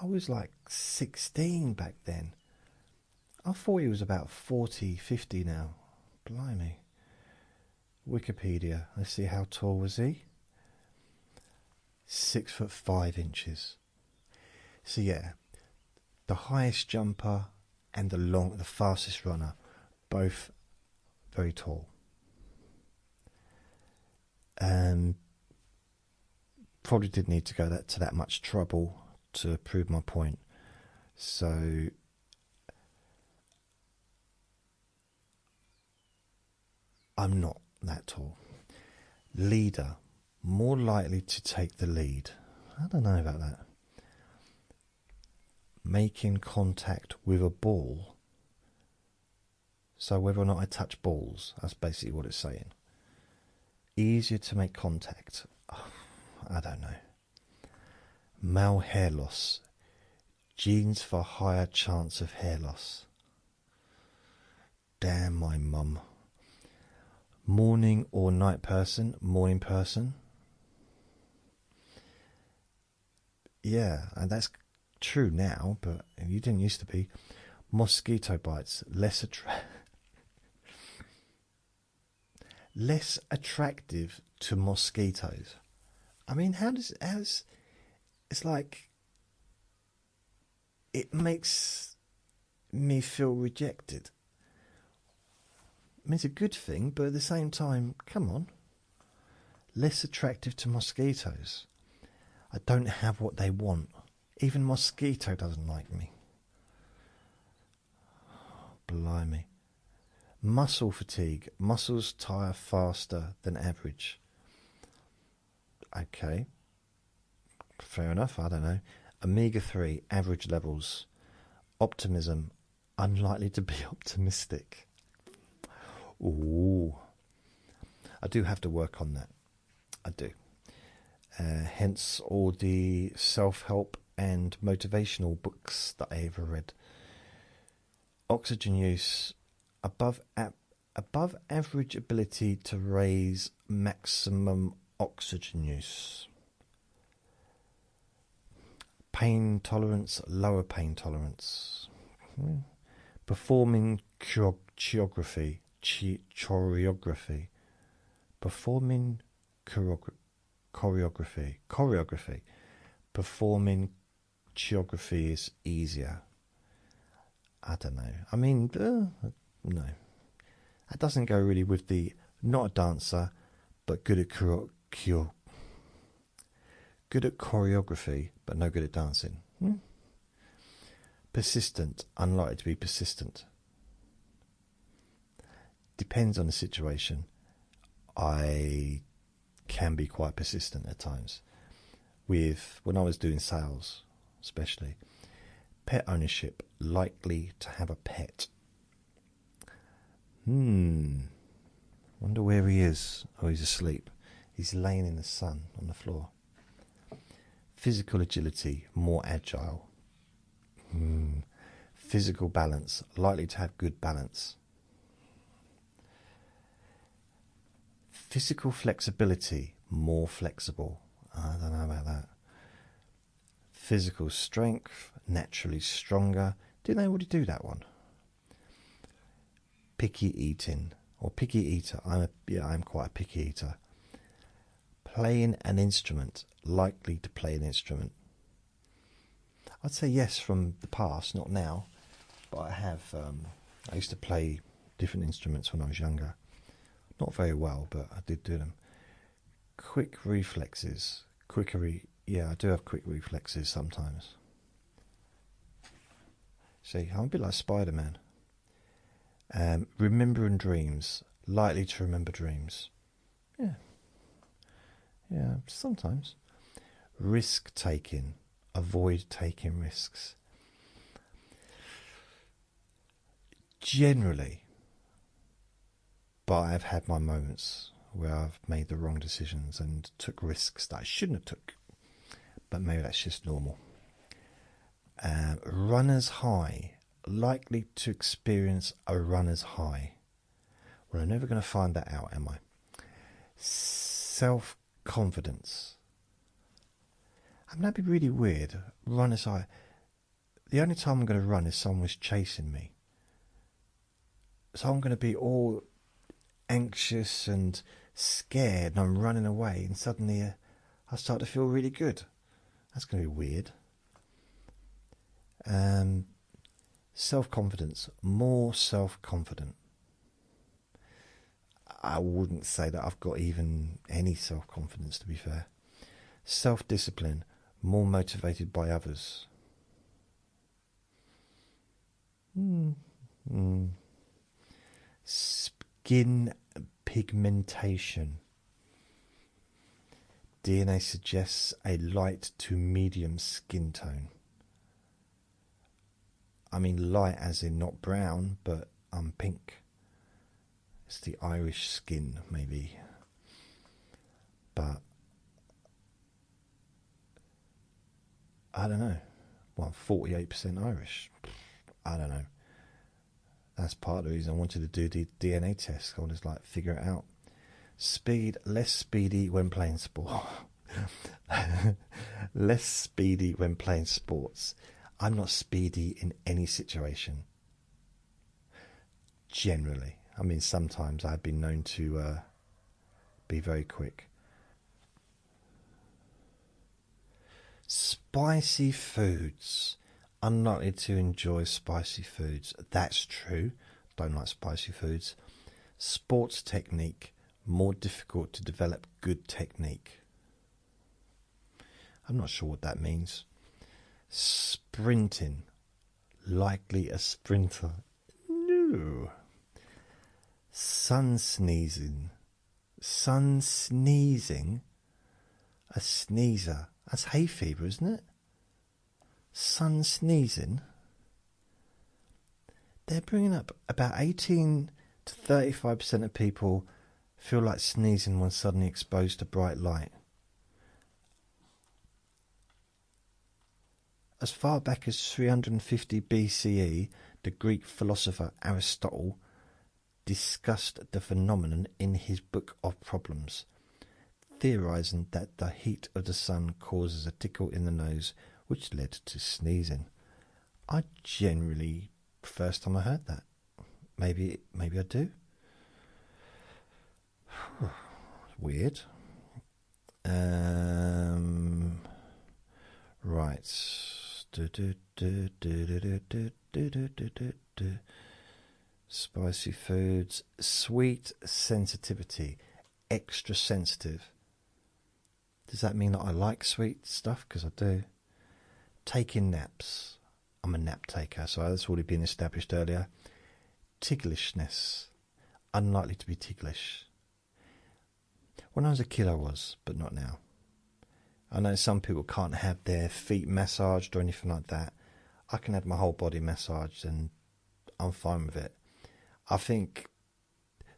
I was like 16 back then. I thought he was about 40, 50 now. Blimey. Wikipedia. Let's see, how tall was he? 6'5". So yeah, the highest jumper and the fastest runner, both very tall. Probably did need to go to that much trouble to prove my point. So I'm not that tall. Leader, more likely to take the lead. I don't know about that. Making contact with a ball. So whether or not I touch balls, that's basically what it's saying. Easier to make contact. Oh, I don't know. Male hair loss. Genes for higher chance of hair loss. Damn my mum. Morning or night person? Morning person. Yeah, and that's true now, but you didn't used to be. Mosquito bites. Less attractive to mosquitoes. I mean, it's like, it makes me feel rejected. I mean, it's a good thing, but at the same time, come on. Less attractive to mosquitoes. I don't have what they want. Even mosquito doesn't like me. Blimey. Muscle fatigue. Muscles tire faster than average. Okay. Fair enough, I don't know. Omega-3, average levels. Optimism. Unlikely to be optimistic. Ooh. I do have to work on that. I do. Hence all the self-help and motivational books that I ever read. Oxygen use. Above average ability to raise maximum oxygen use. Pain tolerance, lower pain tolerance. Performing choreography. Performing choreography. Performing choreography is easier. I don't know. I mean, no. That doesn't go really with the not a dancer, but good at choreography, but no good at dancing. Persistent, unlikely to be persistent. Depends on the situation. I can be quite persistent at times. When I was doing sales, especially. Pet ownership, likely to have a pet. Wonder where he is. Oh, he's asleep. He's laying in the sun on the floor. Physical agility, more agile. Physical balance, likely to have good balance. Physical flexibility, more flexible. I don't know about that. Physical strength, naturally stronger. Didn't I already do that one? Picky eating, or picky eater. I'm quite a picky eater. Playing an instrument, likely to play an instrument. I'd say yes from the past, not now, but I have. I used to play different instruments when I was younger. Not very well, but I did do them. Quick reflexes. Yeah, I do have quick reflexes sometimes. See, I'm a bit like Spider-Man. Remembering dreams. Likely to remember dreams. Yeah, sometimes. Risk taking. Avoid taking risks. Generally. But I've had my moments where I've made the wrong decisions and took risks that I shouldn't have took. But maybe that's just normal. Runner's high. Likely to experience a runner's high. Well, I'm never going to find that out, am I? Self-confidence. I mean, that'd be really weird. Runner's high. The only time I'm going to run is someone's chasing me. So I'm going to be all anxious and scared, and I'm running away, and suddenly I start to feel really good. That's going to be weird. Self-confidence, more self-confident. I wouldn't say that I've got even any self-confidence, to be fair. Self-discipline, more motivated by others. Skin pigmentation. DNA suggests a light to medium skin tone. I mean light as in not brown, but I'm pink. It's the Irish skin, maybe. But I don't know. Well, 48% Irish. I don't know. That's part of the reason I wanted to do the DNA test. I wanted to like figure it out. Speed, less speedy when playing sport. Less speedy when playing sports. I'm not speedy in any situation. Generally. I mean, sometimes I've been known to be very quick. Spicy foods. Unlikely to enjoy spicy foods. That's true. Don't like spicy foods. Sports technique. More difficult to develop good technique. I'm not sure what that means. Sprinting. Likely a sprinter. No. Sun sneezing. Sun sneezing. A sneezer. That's hay fever, isn't it? Sun sneezing. They're bringing up about 18 to 35% of people feel like sneezing when suddenly exposed to bright light. As far back as 350 BCE, the Greek philosopher Aristotle discussed the phenomenon in his Book of Problems, theorizing that the heat of the sun causes a tickle in the nose, which led to sneezing. I generally, first time I heard that. Maybe I do. Weird. Right. Spicy foods. Sweet sensitivity. Extra sensitive. Does that mean that I like sweet stuff? Because I do. Taking naps. I'm a nap taker, so that's already been established earlier. Ticklishness. Unlikely to be ticklish. When I was a kid I was, but not now. I know some people can't have their feet massaged or anything like that. I can have my whole body massaged and I'm fine with it. I think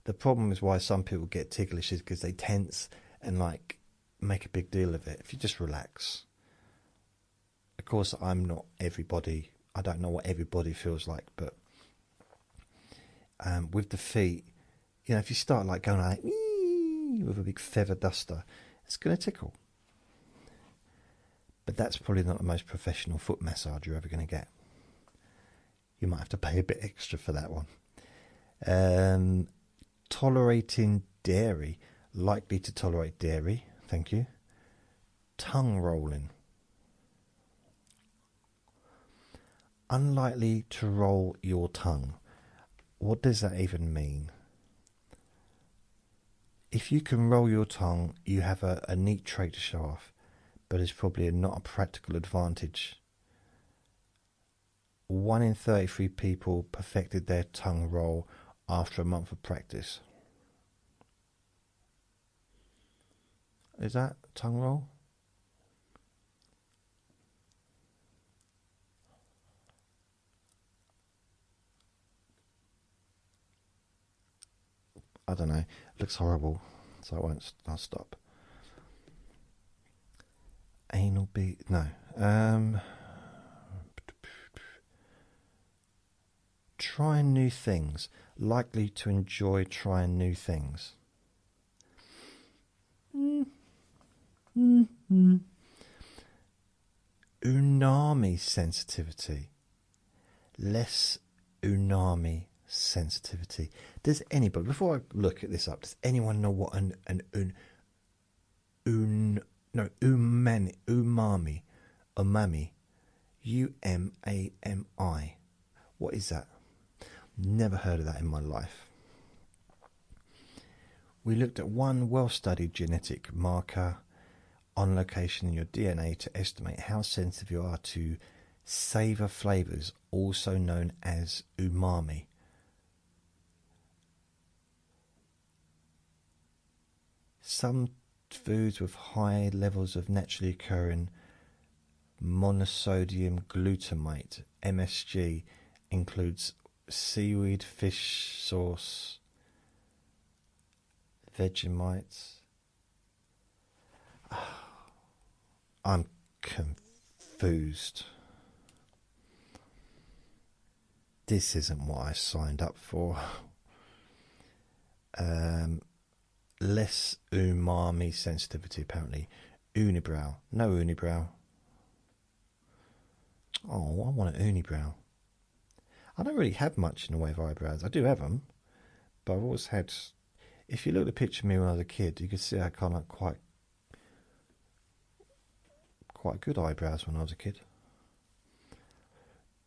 the problem is why some people get ticklish is because they tense and like make a big deal of it. If you just relax. Of course, I'm not everybody. I don't know what everybody feels like, but with the feet, you know, if you start like going like with a big feather duster, it's going to tickle. But that's probably not the most professional foot massage you're ever going to get. You might have to pay a bit extra for that one. Tolerating dairy. Likely to tolerate dairy. Thank you. Tongue rolling. Unlikely to roll your tongue. What does that even mean? If you can roll your tongue, you have a neat trait to show off, but it's probably not a practical advantage. 1 in 33 people perfected their tongue roll after a month of practice. Is that tongue roll? I don't know. It looks horrible, so I'll stop. Anal bead? No. Trying new things. Likely to enjoy trying new things. Umami sensitivity. Less umami sensitivity. Does anybody, before I look at this up, does anyone know what umami, umami, what is that? Never heard of that in my life. We looked at one well-studied genetic marker on location in your DNA to estimate how sensitive you are to savor flavors, also known as umami. Some foods with high levels of naturally occurring monosodium glutamate, MSG, includes seaweed, fish sauce, Vegemites. I'm confused. This isn't what I signed up for. Less umami sensitivity, apparently. Unibrow. No unibrow. Oh, I want an unibrow. I don't really have much in the way of eyebrows. I do have them, but I've always had... If you look at a picture of me when I was a kid, you could see I kind of quite good eyebrows when I was a kid.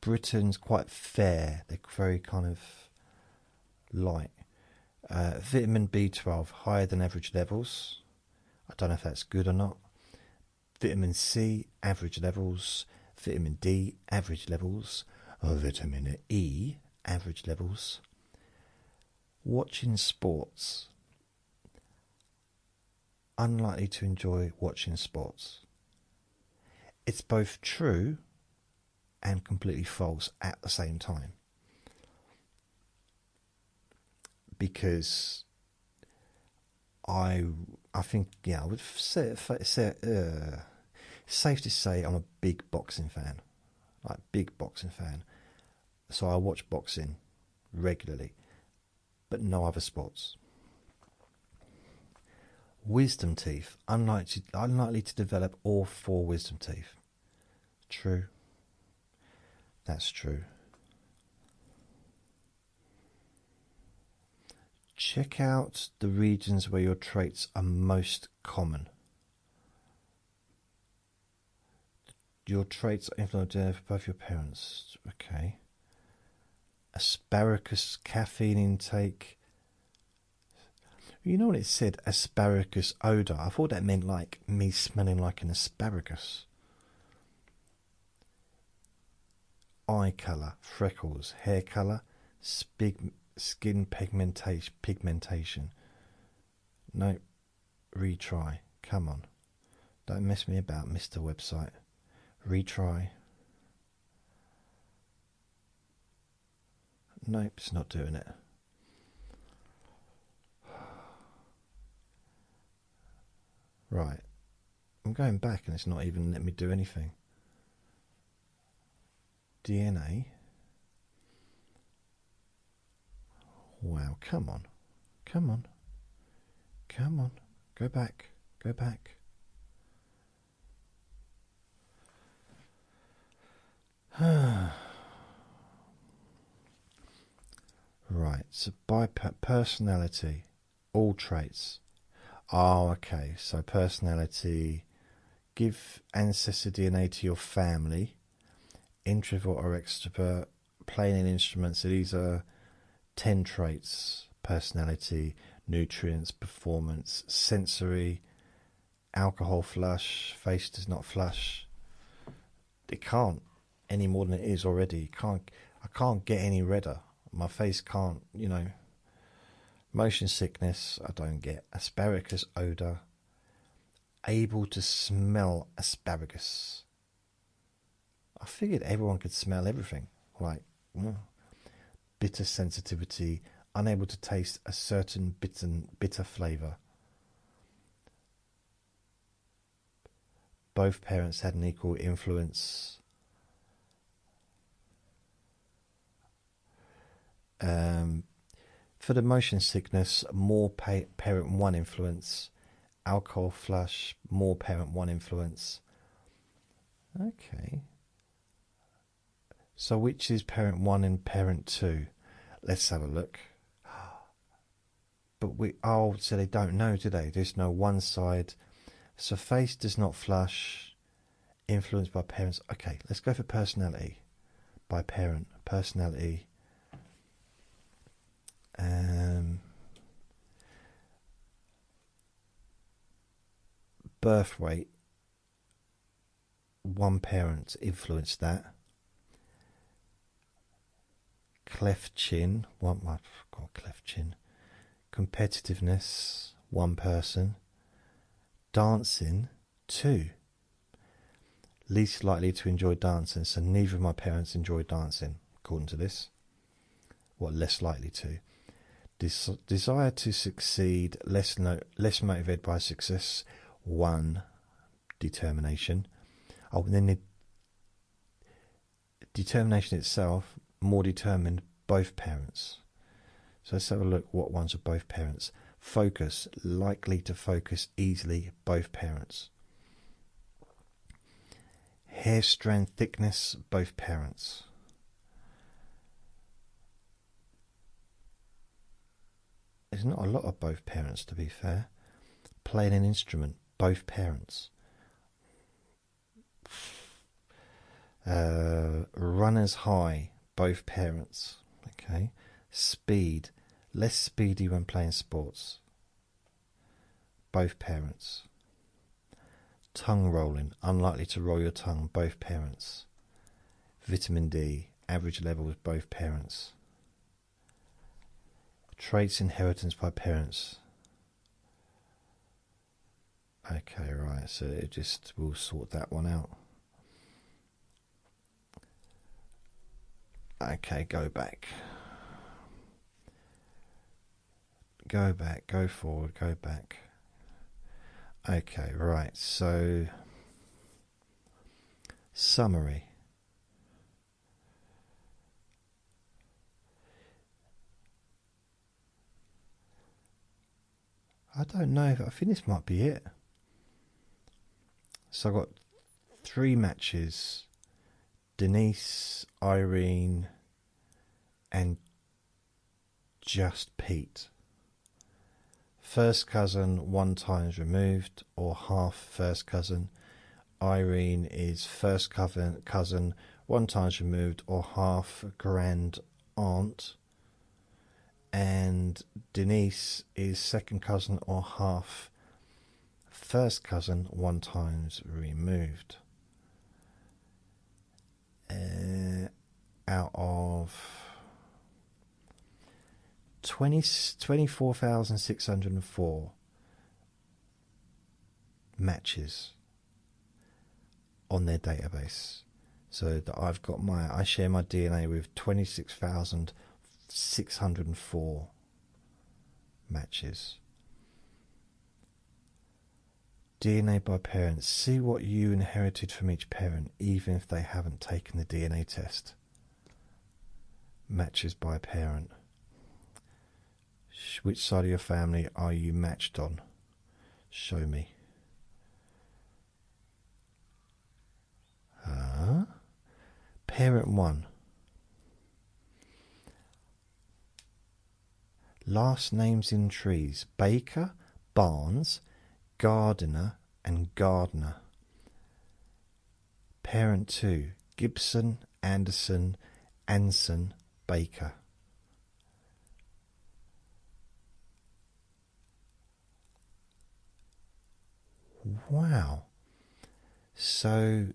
Britain's quite fair. They're very kind of light. Vitamin B12, higher than average levels. I don't know if that's good or not. Vitamin C, average levels. Vitamin D, average levels. Vitamin E, average levels. Watching sports. Unlikely to enjoy watching sports. It's both true and completely false at the same time. Because I think, yeah, I would say safe to say I'm a big boxing fan. Like, big boxing fan. So I watch boxing regularly, but no other sports. Wisdom teeth, unlikely to develop all 4 wisdom teeth. True. That's true. Check out the regions where your traits are most common. Your traits are influenced by both your parents. Okay. Asparagus caffeine intake. You know what it said? Asparagus odour. I thought that meant like me smelling like an asparagus. Eye colour, freckles, hair colour, skin pigmentation. No, retry. Come on. Don't mess me about, Mr. Website. Retry. Nope, it's not doing it. Right. I'm going back and it's not even letting me do anything. DNA. Wow, come on. Come on. Come on. Go back. Go back. Right, so by personality, all traits. Oh, okay, so personality, give ancestor DNA to your family, introvert or extrovert, playing an instrument, so these are 10 traits: personality, nutrients, performance, sensory, alcohol flush, face does not flush. It can't any more than it is already. I can't get any redder. My face can't, motion sickness, I don't get. Asparagus odour, able to smell asparagus. I figured everyone could smell everything. Like, bitter sensitivity, unable to taste a certain bitter flavour. Both parents had an equal influence. For the motion sickness, more parent 1 influence. Alcohol flush, more parent 1 influence. Okay. So which is parent 1 and parent 2? Let's have a look. But so they don't know, do they? There's no one side. So face does not flush. Influenced by parents. Okay, let's go for personality. By parent. Personality. Birth weight. One parent influenced that. Cleft chin. I've got cleft chin. Competitiveness. One person. Dancing. Two. Least likely to enjoy dancing. So neither of my parents enjoy dancing, according to this. What, less likely to? Desire to succeed. Less motivated by success. One. Determination. Oh, and then the determination itself, more determined, both parents. So let's have a look what ones are both parents. Focus, likely to focus easily, both parents. Hair strand thickness, both parents. There's not a lot of both parents, to be fair. Playing an instrument, both parents. Runners high, both parents. Okay. Speed, less speedy when playing sports, both parents. Tongue rolling, unlikely to roll your tongue, both parents. Vitamin D, average levels, both parents. Traits inheritance by parents. Okay, right, so we'll sort that one out. Okay, go back. Go back, go forward, go back. Okay, right, so summary. I don't know, I think this might be it. So I've got 3 matches. Denise, Irene, and just Pete. First cousin 1 times removed, or half first cousin. Irene is first cousin 1 times removed, or half grand aunt. And Denise is second cousin, or half first cousin 1 times removed. Out of 24,604 matches on their database. So that I share my DNA with 26,604 matches. DNA by parents. See what you inherited from each parent, even if they haven't taken the DNA test. Matches by parent. Which side of your family are you matched on? Show me. Parent 1. Last names in trees: Baker, Barnes, Gardiner, and Gardner. Parent 2. Gibson, Anderson, Anson, Baker. Wow. So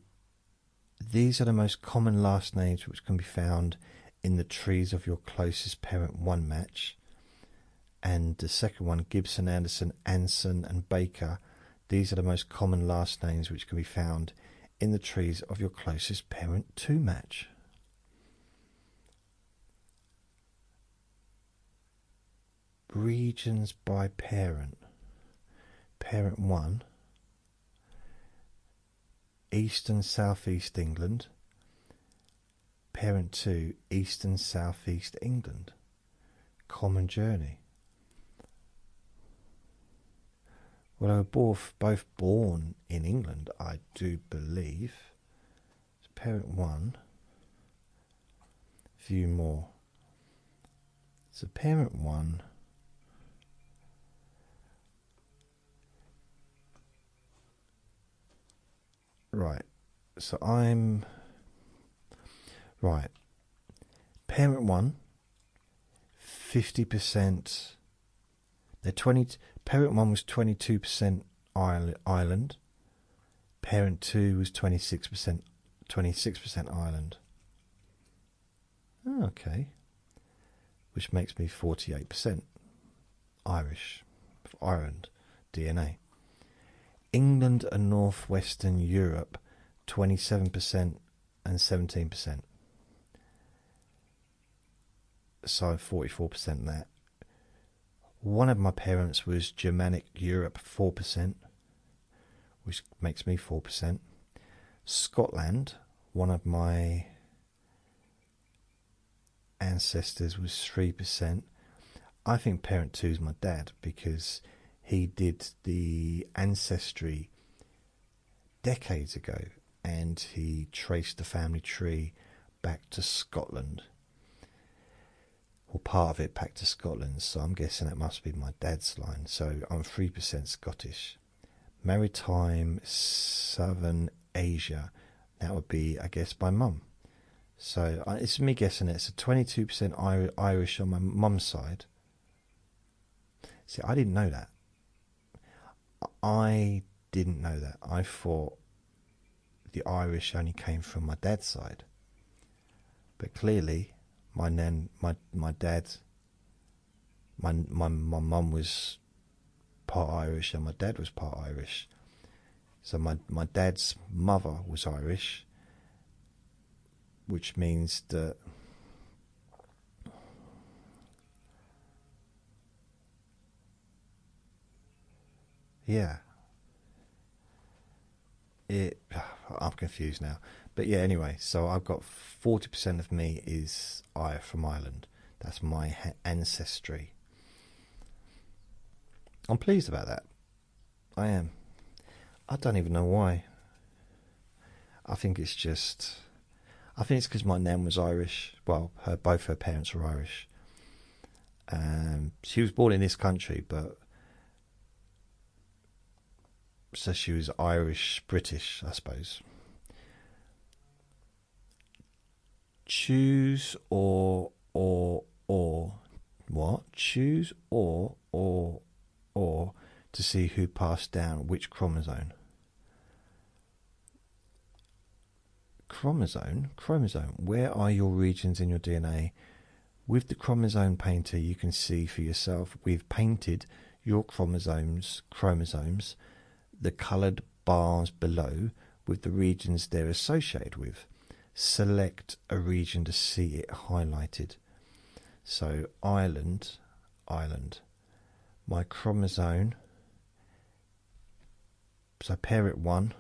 these are the most common last names which can be found in the trees of your closest parent 1 match. And the second one, Gibson, Anderson, Anson, and Baker, these are the most common last names which can be found in the trees of your closest parent 2 match. Regions by parent. Parent 1, East and South East England. Parent 2, East and South East England. Common journey. Well, they were both born in England, I do believe. It's parent 1. A few more. So parent one. Right. So I'm right. Parent one, 50%. They're 20. Parent one was 22% Ireland. Parent two was 26%. 26% Ireland. Oh, okay. Which makes me 48% Irish, Ireland DNA. England and Northwestern Europe, 27% and 17%. So 44% that. One of my parents was Germanic Europe, 4%, which makes me 4%. Scotland, one of my ancestors was 3%. I think parent 2 is my dad because he did the Ancestry decades ago and he traced the family tree back to Scotland, or part of it back to Scotland, so I'm guessing that must be my dad's line. So I'm 3% Scottish. Maritime Southern Asia, that would be, I guess, my mum. So it's me guessing it. So 22% Irish on my mum's side. See, I didn't know that. I didn't know that. I thought the Irish only came from my dad's side. But clearly, my dad, my mum was part Irish and my dad was part Irish. So my dad's mother was Irish, which means that yeah, I'm confused now. But yeah, anyway, so I've got 40% of me is from Ireland. That's my ancestry. I'm pleased about that. I am. I don't even know why. I think it's because my nan was Irish. Well, both her parents were Irish. She was born in this country, but so she was Irish British, I suppose. Choose or what? Choose or to see who passed down which chromosome. Chromosome. Where are your regions in your DNA? With the chromosome painter, you can see for yourself. We've painted your chromosomes, the coloured bars below with the regions they're associated with. Select a region to see it highlighted. So Ireland. My chromosome. So parent 1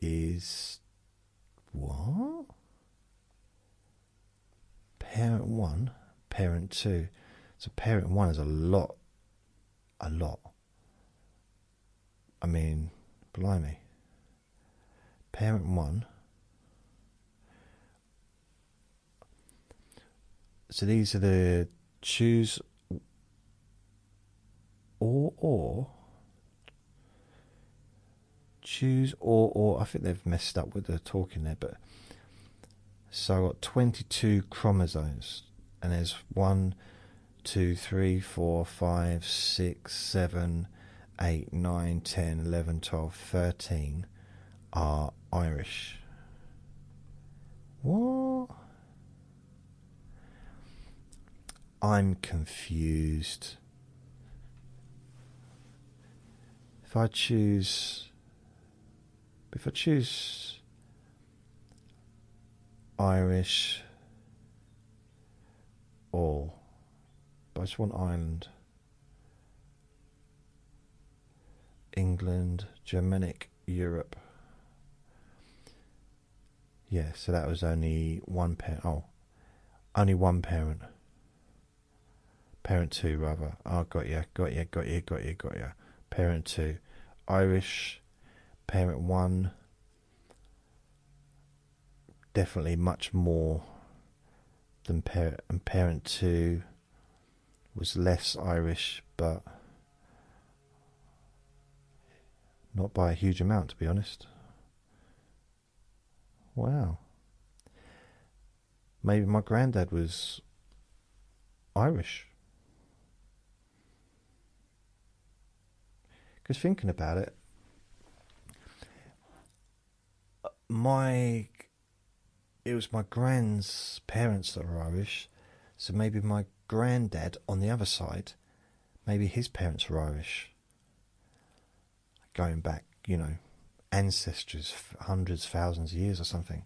is what? Parent 1, parent 2. So parent 1 is a lot. I mean, blimey. Parent 1. So these are the choose or. Choose or. I think they've messed up with the talking there, but so I've got 22 chromosomes, and there's 1, 2, 3, 4, 5, 6, 7, 8, 9, 10, 11, 12, 13 are Irish. What? I'm confused. If I choose Irish all, but I just want Ireland, England, Germanic Europe. Yeah, so that was only one parent. Oh, only one parent. Parent 2 rather. Oh, got you. Parent 2. Irish. Parent 1. Definitely much more and parent 2 was less Irish, but not by a huge amount, to be honest. Wow. Maybe my granddad was Irish. Because thinking about it, it was my grand's parents that were Irish, so maybe my granddad on the other side, maybe his parents were Irish. Going back, ancestors, hundreds, thousands of years or something.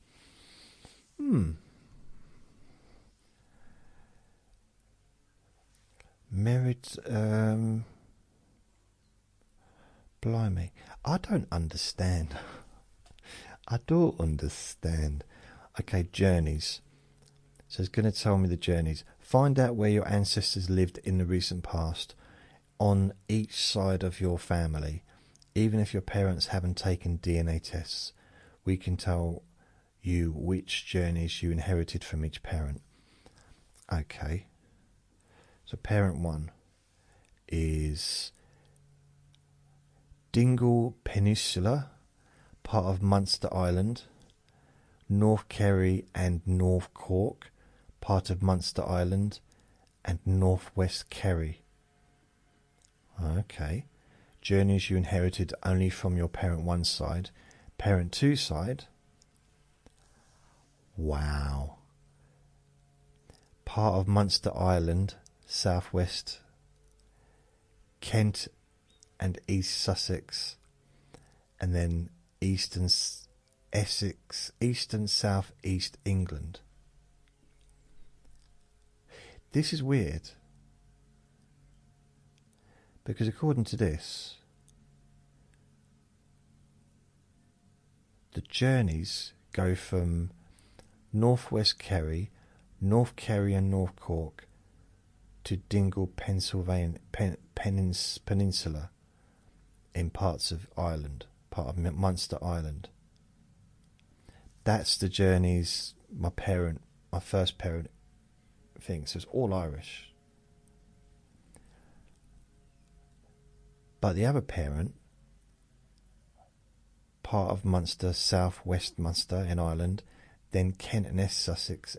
Married, blimey. I don't understand. I don't understand. Okay, journeys. So it's going to tell me the journeys. Find out where your ancestors lived in the recent past on each side of your family. Even if your parents haven't taken DNA tests, we can tell you which journeys you inherited from each parent. Okay. So parent 1 is Dingle Peninsula, part of Munster Island. North Kerry and North Cork, part of Munster Island, and Northwest Kerry. Okay. Journeys you inherited only from your parent 1 side. Parent 2 side. Wow. Part of Munster Island, southwest Kent and East Sussex, and then eastern Essex, east and south east England. This is weird, because according to this, the journeys go from Northwest Kerry, North Kerry and North Cork to Dingle, Pennsylvania Peninsula in parts of Ireland, part of Munster Island. That's the journeys my first parent thinks. So it's all Irish. But the other parent, part of Munster, southwest Munster in Ireland, then Kent and East Sussex,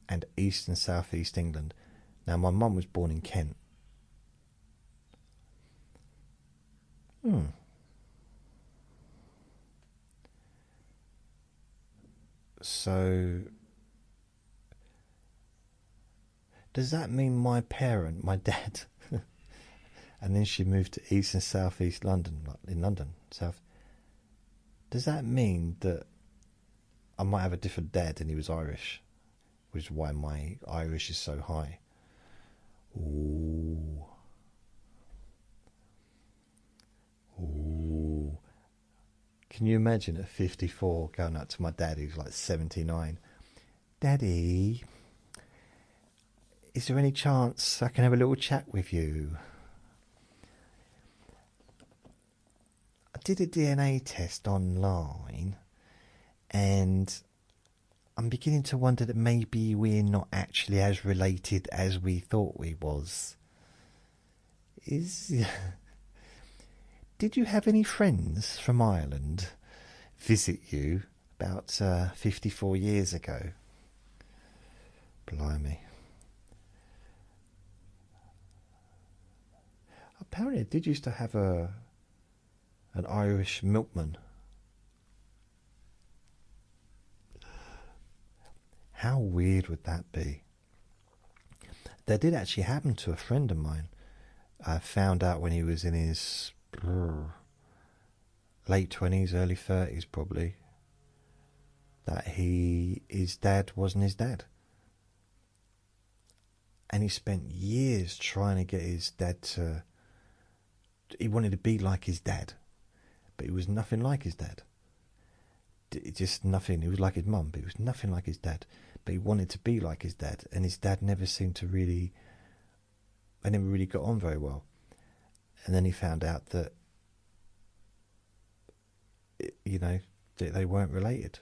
and east and southeast England. Now, my mum was born in Kent. So, does that mean my dad, and then she moved to east and southeast London, like in London, south? Does that mean that I might have a different dad and he was Irish, which is why my Irish is so high? Ooh. Ooh. Can you imagine at 54 going up to my dad who's like 79? Daddy, is there any chance I can have a little chat with you? I did a DNA test online and I'm beginning to wonder that maybe we're not actually as related as we thought we was. Did you have any friends from Ireland visit you about 54 years ago? Blimey. Apparently I did used to have an Irish milkman. How weird would that be? That did actually happen to a friend of mine. I found out when he was in his late 20s, early 30s probably, that his dad wasn't his dad. And he spent years trying to get his dad to... He wanted to be like his dad, but he was nothing like his dad. Just nothing. He was like his mum, but he was nothing like his dad. But he wanted to be like his dad, and his dad never seemed to really... They never really got on very well. And then he found out that, that they weren't related.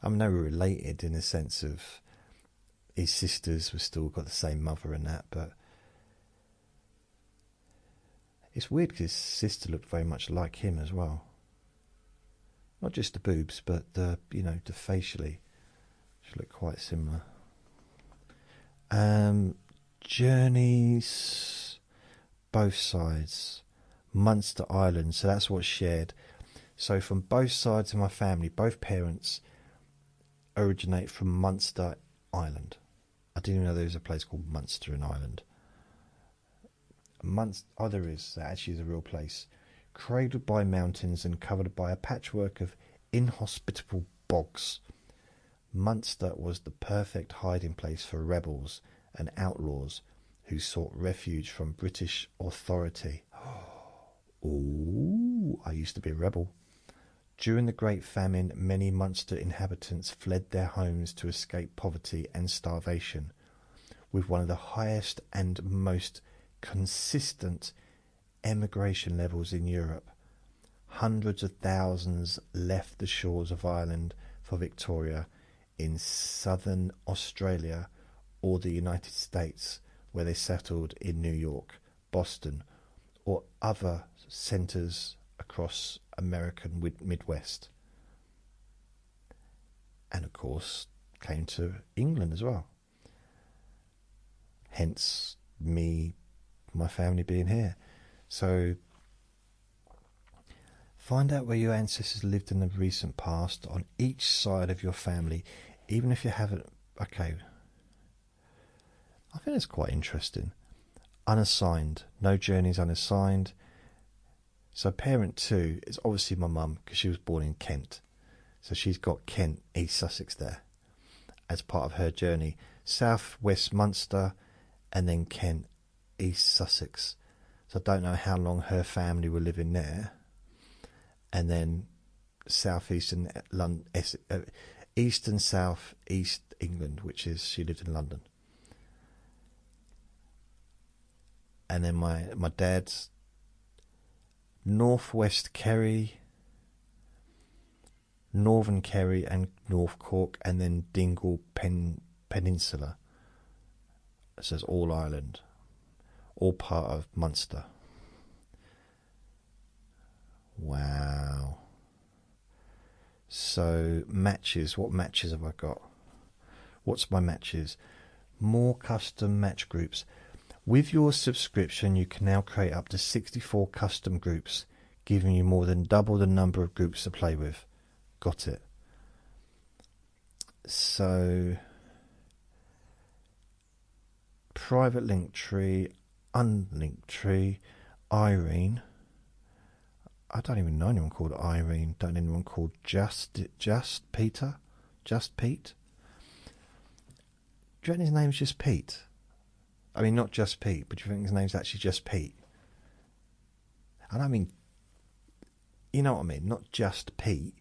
I mean, they were related in the sense of his sisters were still got the same mother and that, but it's weird because his sister looked very much like him as well. Not just the boobs, but the the facially, she looked quite similar. Journeys, both sides, Munster Island. So that's what's shared. So from both sides of my family, both parents originate from Munster Island. I didn't even know there was a place called Munster in Ireland. Oh, there is. That actually is a real place. Cradled by mountains and covered by a patchwork of inhospitable bogs, Munster was the perfect hiding place for rebels and outlaws who sought refuge from British authority. Oh, I used to be a rebel. During the Great Famine, many Munster inhabitants fled their homes to escape poverty and starvation. With one of the highest and most consistent emigration levels in Europe, hundreds of thousands left the shores of Ireland for Victoria in southern Australia or the United States, where they settled in New York, Boston, or other centres across American Midwest. And of course came to England as well. Hence my family being here. So find out where your ancestors lived in the recent past on each side of your family, even if you haven't. Okay, I think it's quite interesting. Unassigned, no journeys unassigned. So parent 2 is obviously my mum, because she was born in Kent. So she's got Kent, East Sussex there as part of her journey. South West Munster and then Kent, East Sussex. So I don't know how long her family were living there. And then southeastern London, east and south east England, which is she lived in London. And then my dad's northwest Kerry, northern Kerry and North Cork, and then Dingle Peninsula. It says all Ireland, all part of Munster. Wow. So matches, what matches have I got? What's my matches? More custom match groups. With your subscription, you can now create up to 64 custom groups, giving you more than double the number of groups to play with. Got it. So, private link tree, unlinked tree, Irene. I don't even know anyone called Irene. Don't know anyone called Just Peter? Just Pete? Do you reckon his name's just Pete? I mean, not just Pete, but do you think his name's actually just Pete? And I mean, you know what I mean? Not just Pete,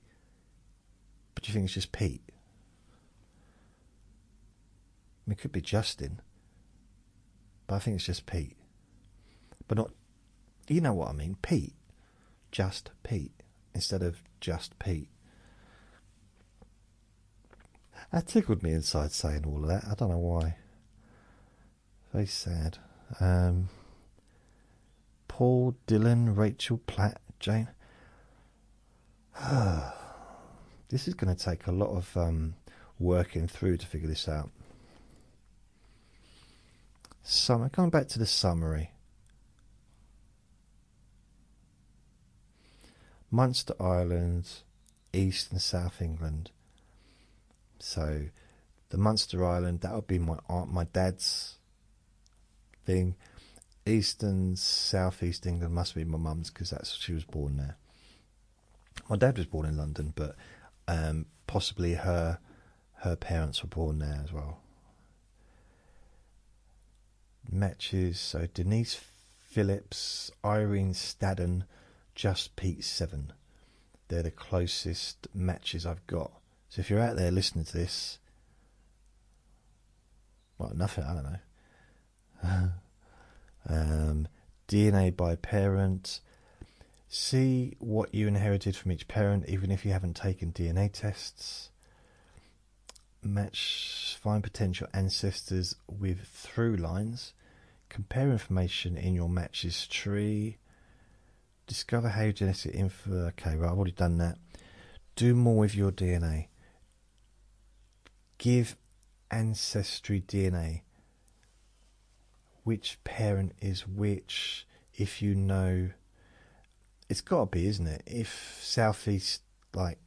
but do you think it's just Pete? I mean, it could be Justin, but I think it's just Pete. But not, you know what I mean? Pete. Just Pete instead of just Pete. That tickled me inside saying all of that. I don't know why. Very sad. Paul, Dylan, Rachel, Platt, Jane. This is going to take a lot of working through to figure this out. So, coming back to the summary. Munster Island, East and South England. So, the Munster Island, that would be my dad's thing. East and South East England must be my mum's, because she was born there. My dad was born in London, but possibly her parents were born there as well. Matches, so Denise Phillips, Irene Stadden, Just Pete 7. They're the closest matches I've got. So if you're out there listening to this, well, nothing, I don't know. DNA by parent. See what you inherited from each parent, even if you haven't taken DNA tests. Match, find potential ancestors with through lines. Compare information in your matches tree. Discover how your genetic info. Okay, right, I've already done that. Do more with your DNA. Give Ancestry DNA. Which parent is which? If you know, it's got to be, isn't it? If southeast, like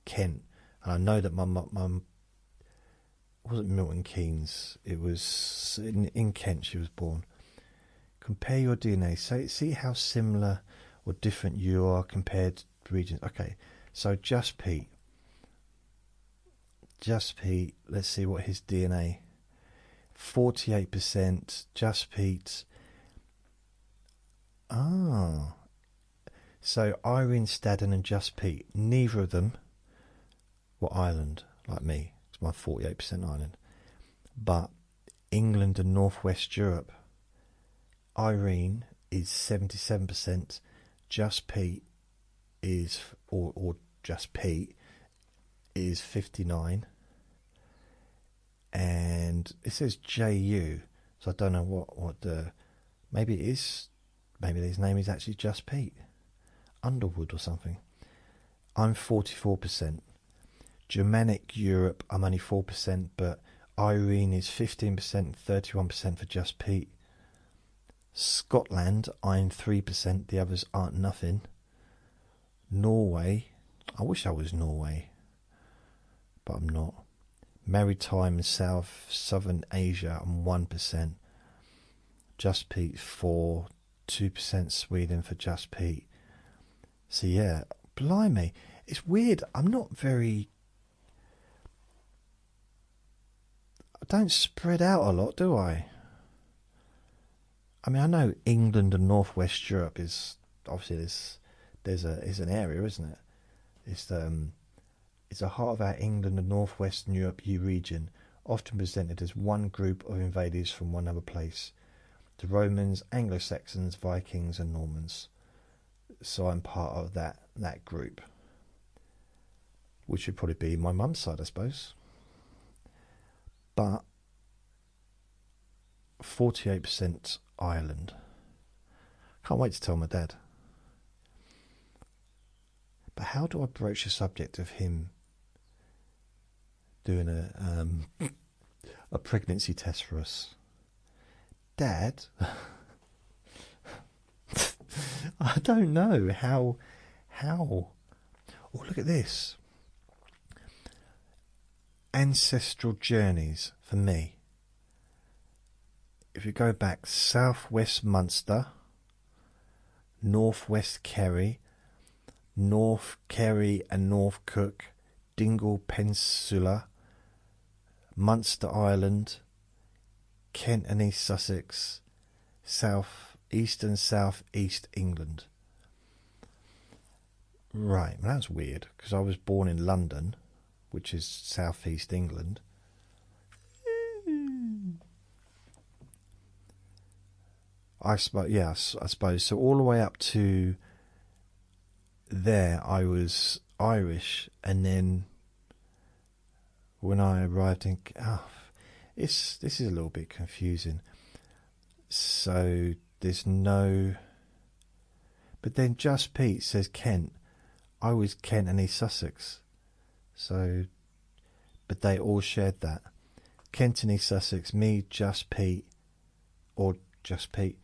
Kent, and I know that my mum wasn't Milton Keynes. It was in Kent she was born. Compare your DNA. See how similar or different you are compared to regions. Okay, so Just Pete. Let's see what his DNA. 48%. Just Pete. Ah. So Irene Stadden and Just Pete. Neither of them were Ireland, like me. It's my 48% Ireland. But England and Northwest Europe. Irene is 77%. Just Pete is, or Just Pete is 59%. And it says JU, so I don't know what the, maybe it is, maybe his name is actually Just Pete Underwood or something. I'm 44%. Germanic Europe, I'm only 4%, but Irene is 15%, 31% for Just Pete. Scotland, I'm 3%, the others aren't nothing. Norway, I wish I was Norway, but I'm not. Maritime Southern Asia, I'm 1%. Just Pete 4%, 2% Sweden for Just Pete. So yeah, blimey, it's weird. I don't spread out a lot, do I? I mean, I know England and Northwest Europe is obviously is an area, isn't it? It's a heart of our England and Northwestern Europe region, often presented as one group of invaders from one other place. The Romans, Anglo-Saxons, Vikings and Normans. So I'm part of that group, which would probably be my mum's side, I suppose. But 48% Ireland. Can't wait to tell my dad. But how do I broach the subject of him doing a pregnancy test for us? Dad, I don't know how. Oh, look at this. Ancestral journeys for me. If you go back, southwest Munster, northwest Kerry, North Kerry and North Cook, Dingle Peninsula, Munster Island, Kent and East Sussex, south east and south east England. Right, well, that's weird because I was born in London, which is south east England. I suppose so. All the way up to there, I was Irish, and then when I arrived in, this is a little bit confusing. So there's no, but then Just Pete says Kent. I was Kent and East Sussex, so, but they all shared that. Kent and East Sussex, me, Just Pete, or Just Pete,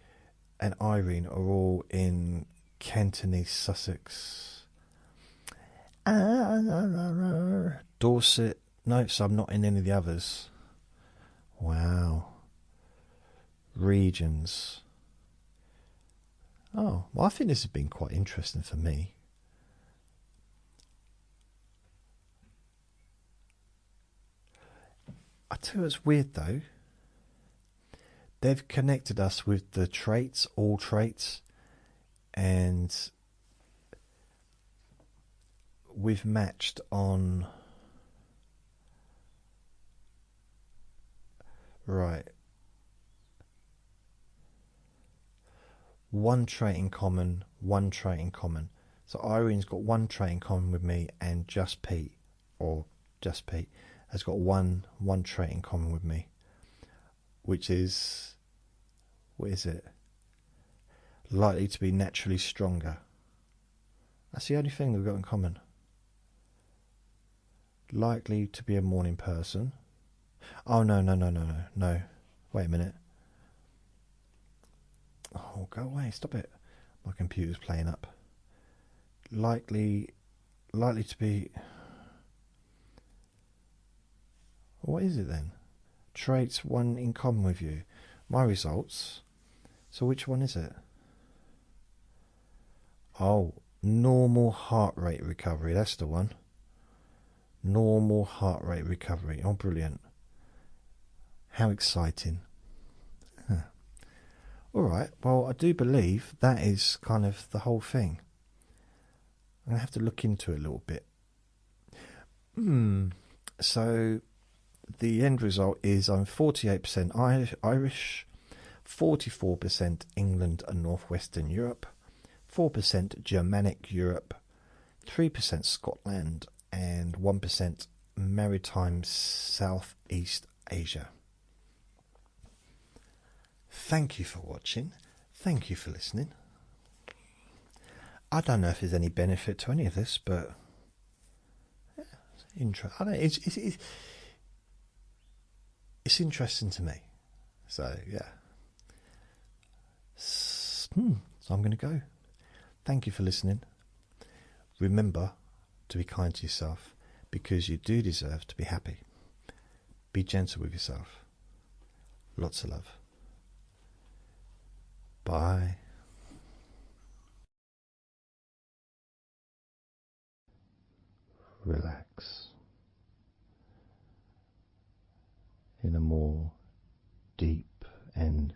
and Irene are all in Kent and East Sussex. Dorset, no, so I'm not in any of the others. Wow. Regions. Oh, well, I think this has been quite interesting for me. I tell you what's weird though. They've connected us with the traits, all traits, and we've matched on. Right. One trait in common, one trait in common. So Irene's got one trait in common with me and Just Pete, or Just Pete. has got one trait in common with me, which is, what is it? Likely to be naturally stronger. That's the only thing they've got in common. Likely to be a morning person. Oh, no. Wait a minute. Oh, go away. Stop it. My computer's playing up. Likely to be... What is it then? Traits one in common with you. My results. So which one is it? Oh, normal heart rate recovery. That's the one. Normal heart rate recovery. Oh, brilliant. How exciting. Huh. All right. Well, I do believe that is kind of the whole thing. I'm going to have to look into it a little bit. So the end result is I'm 48% Irish, 44% England and Northwestern Europe, 4% Germanic Europe, 3% Scotland, and 1% Maritime Southeast Asia. Thank you for watching. Thank you for listening. I don't know if there's any benefit to any of this, but it's interesting to me. So yeah. So I'm going to go. Thank you for listening. Remember to be kind to yourself, because you do deserve to be happy. Be gentle with yourself. Lots of love. Bye. Relax in a more deep and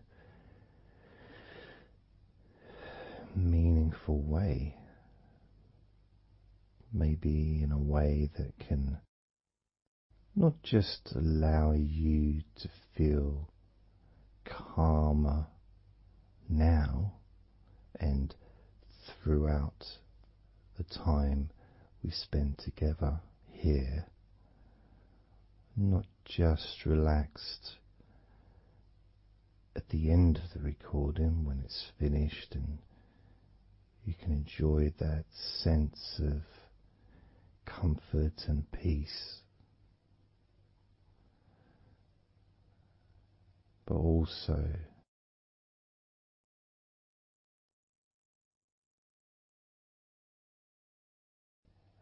meaningful way. Maybe in a way that can not just allow you to feel calmer now and throughout the time we spend together here, not just relaxed at the end of the recording when it's finished and you can enjoy that sense of comfort and peace, but also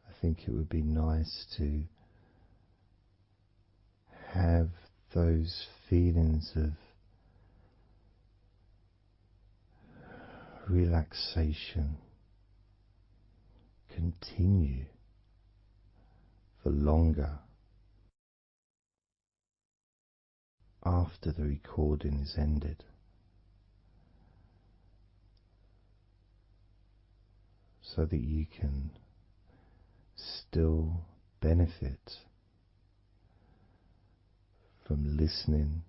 I think it would be nice to have those feelings of relaxation continue for longer after the recording is ended, so that you can still benefit from listening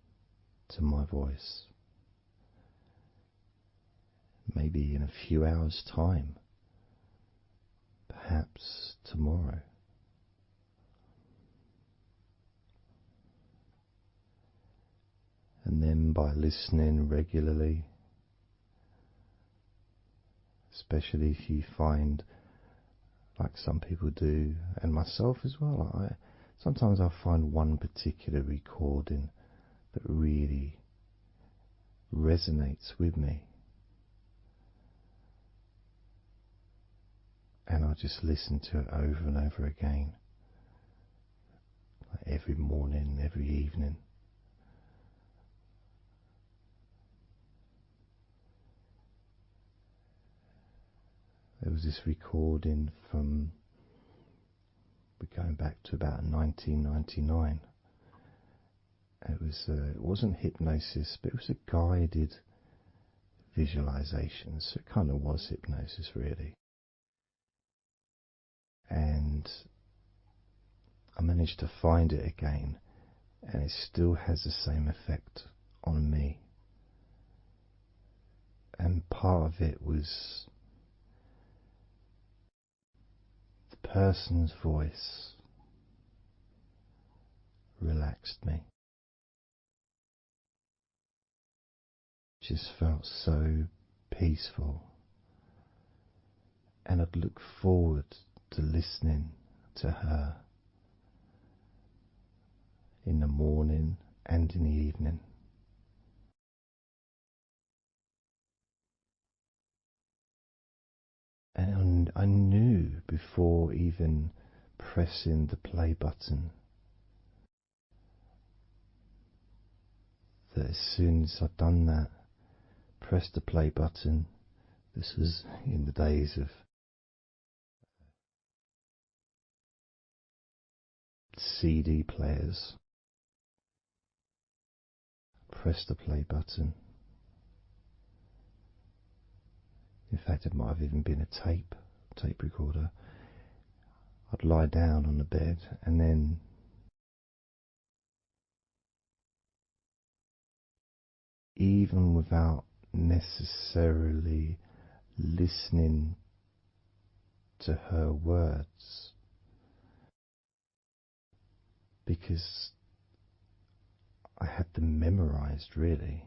to my voice, maybe in a few hours' time, perhaps tomorrow. And then by listening regularly, especially if you find, like some people do, and myself as well, sometimes I find one particular recording that really resonates with me, and I just listen to it over and over again, like every morning, every evening. There was this recording from, we're going back to about 1999. It wasn't hypnosis, but it was a guided visualization, so it kind of was hypnosis really. And I managed to find it again, and it still has the same effect on me. And part of it was the person's voice relaxed me. Just felt so peaceful, and I'd look forward to listening to her in the morning and in the evening. And I knew before even pressing the play button that as soon as I'd done that, pressed the play button, this was in the days of CD players, pressed the play button. In fact, it might have even been a tape recorder. I'd lie down on the bed, and then even without necessarily listening to her words, because I had them memorized, really.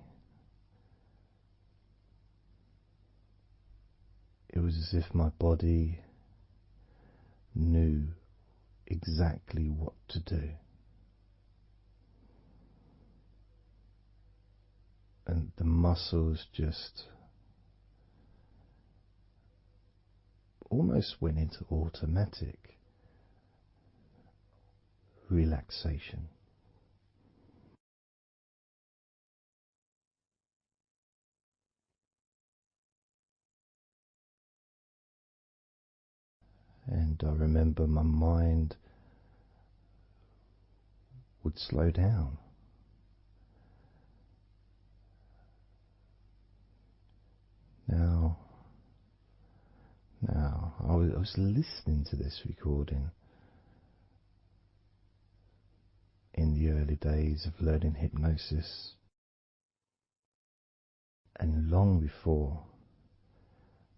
It was as if my body knew exactly what to do. And the muscles just almost went into automatic relaxation. And I remember my mind would slow down. Now, I was listening to this recording in the early days of learning hypnosis, and long before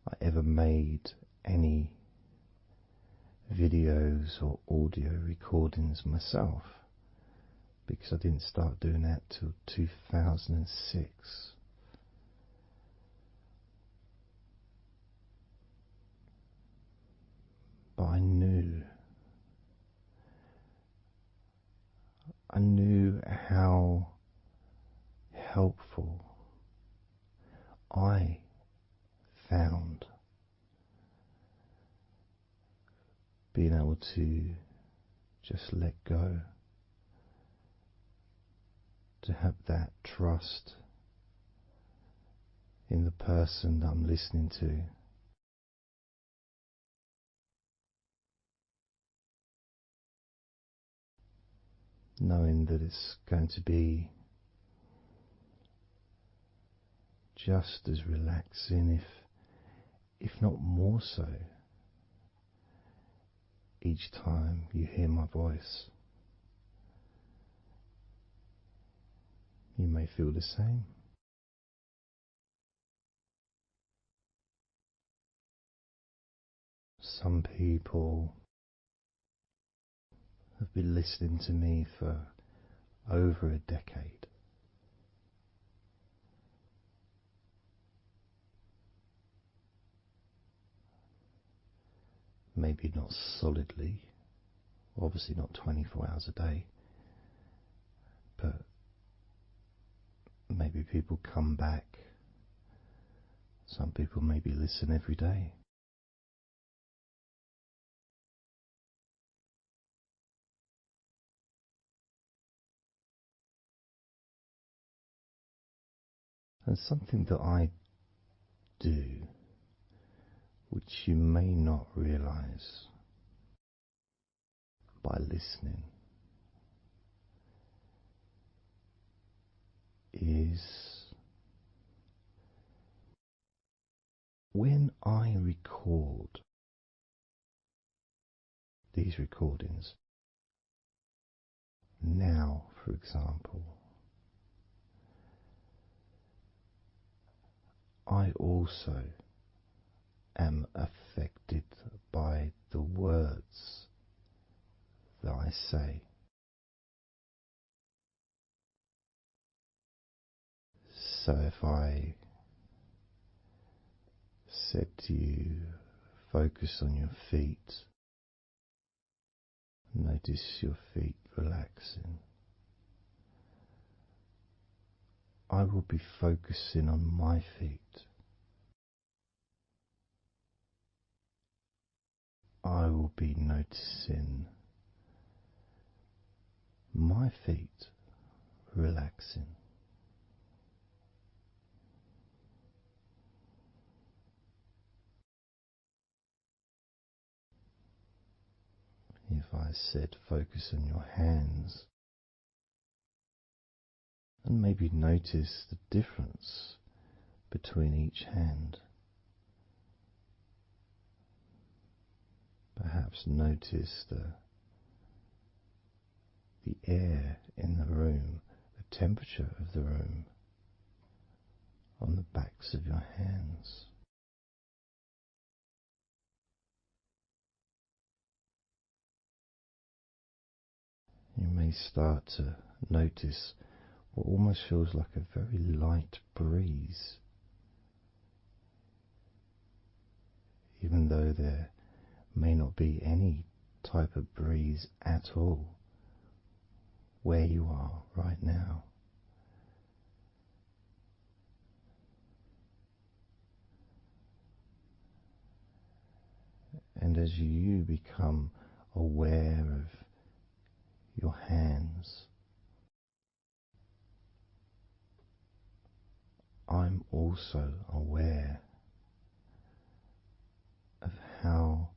I ever made any videos or audio recordings myself, because I didn't start doing that till 2006. But I knew how helpful I found being able to just let go, to have that trust in the person that I'm listening to. Knowing that it's going to be just as relaxing, if not more so, each time you hear my voice. You may feel the same. Some people have been listening to me for over a decade. Maybe not solidly, obviously not 24 hours a day, but maybe people come back. Some people maybe listen every day. And something that I do, which you may not realize by listening, is when I record these recordings, now for example, I also am affected by the words that I say. So if I said to you, focus on your feet, notice your feet relaxing, I will be focusing on my feet. I will be noticing my feet relaxing. If I said focus on your hands, and maybe notice the difference between each hand. Perhaps notice the air in the room, the temperature of the room on the backs of your hands. You may start to notice what almost feels like a very light breeze, even though there may not be any type of breeze at all where you are right now. And as you become aware of your hands, I'm also aware of how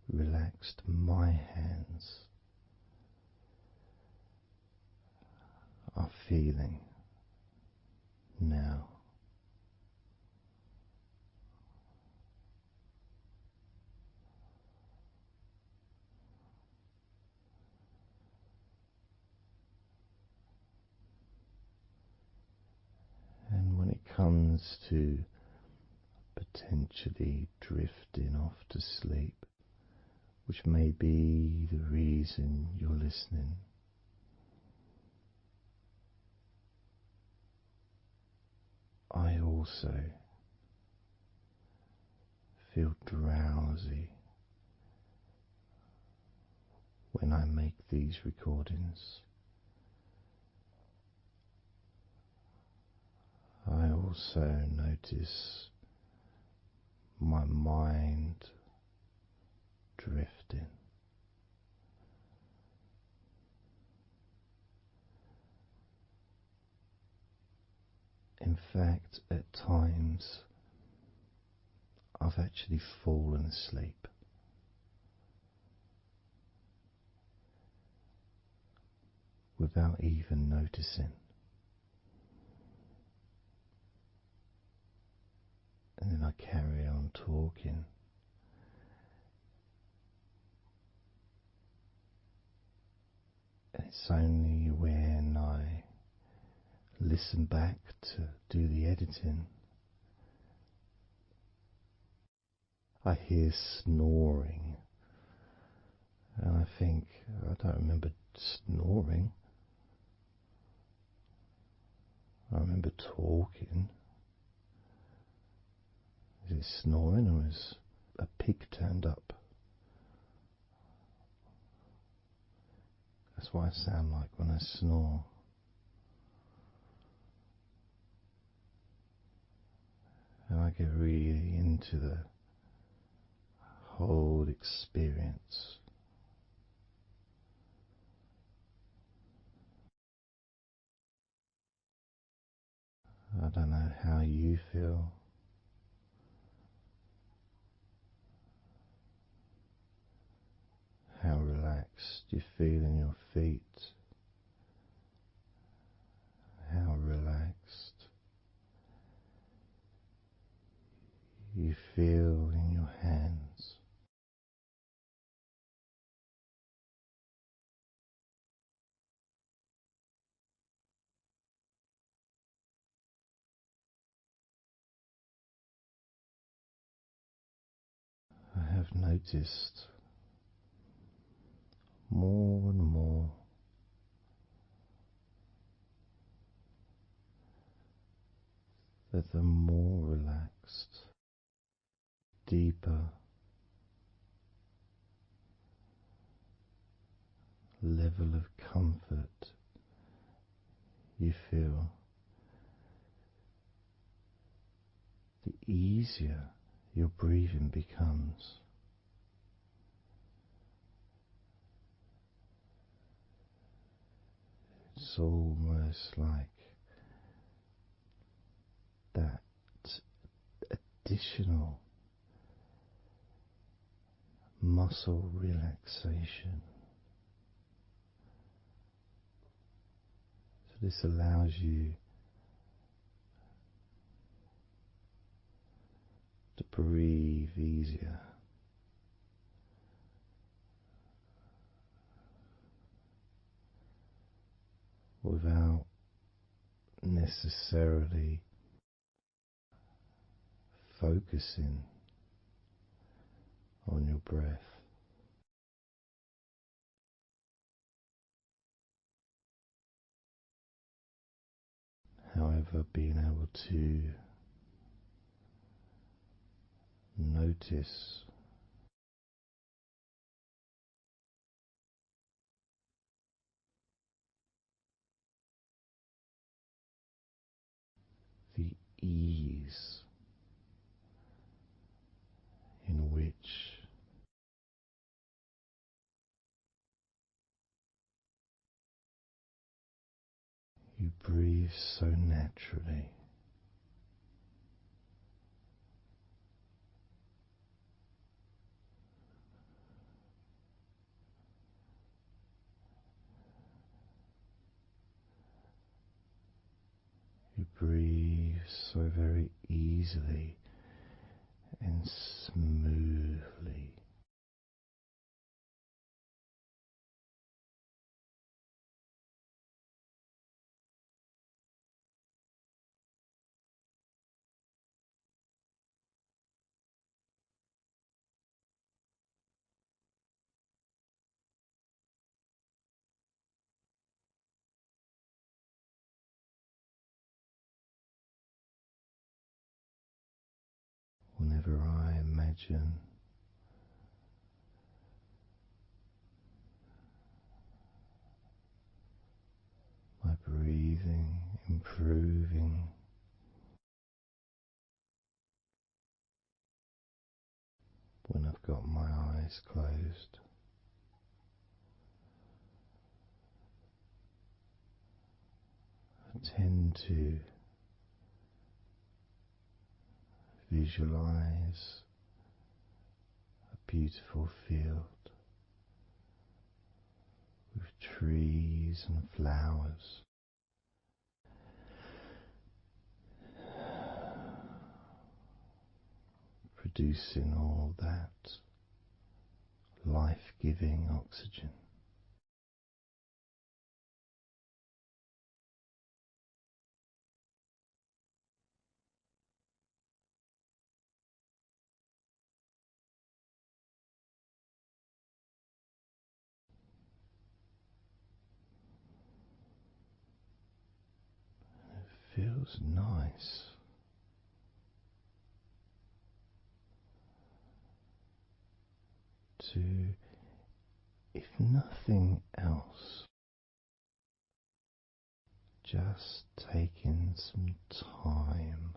relaxed my hands are feeling now. And when it comes to potentially drifting off to sleep, which may be the reason you're listening, I also feel drowsy when I make these recordings. I also notice my mind drifting. In fact, at times I've actually fallen asleep without even noticing. And then I carry on talking. And it's only when I listen back to do the editing I hear snoring. And I think, I don't remember snoring. I remember talking. Is it snoring or is a pig turned up? That's what I sound like when I snore. And I get really into the whole experience. I don't know how you feel. How relaxed you feel in your feet. How relaxed you feel in your hands. I have noticed more and more the more relaxed, deeper level of comfort you feel, the easier your breathing becomes. It's almost like that additional muscle relaxation. So this allows you to breathe easier, without necessarily focusing on your breath. However, being able to notice the ease in which you breathe so naturally. You breathe so very easily and smoothly. Whenever I imagine my breathing improving, when I've got my eyes closed, I tend to visualize a beautiful field with trees and flowers, producing all that life-giving oxygen. It feels nice to, if nothing else, just taking some time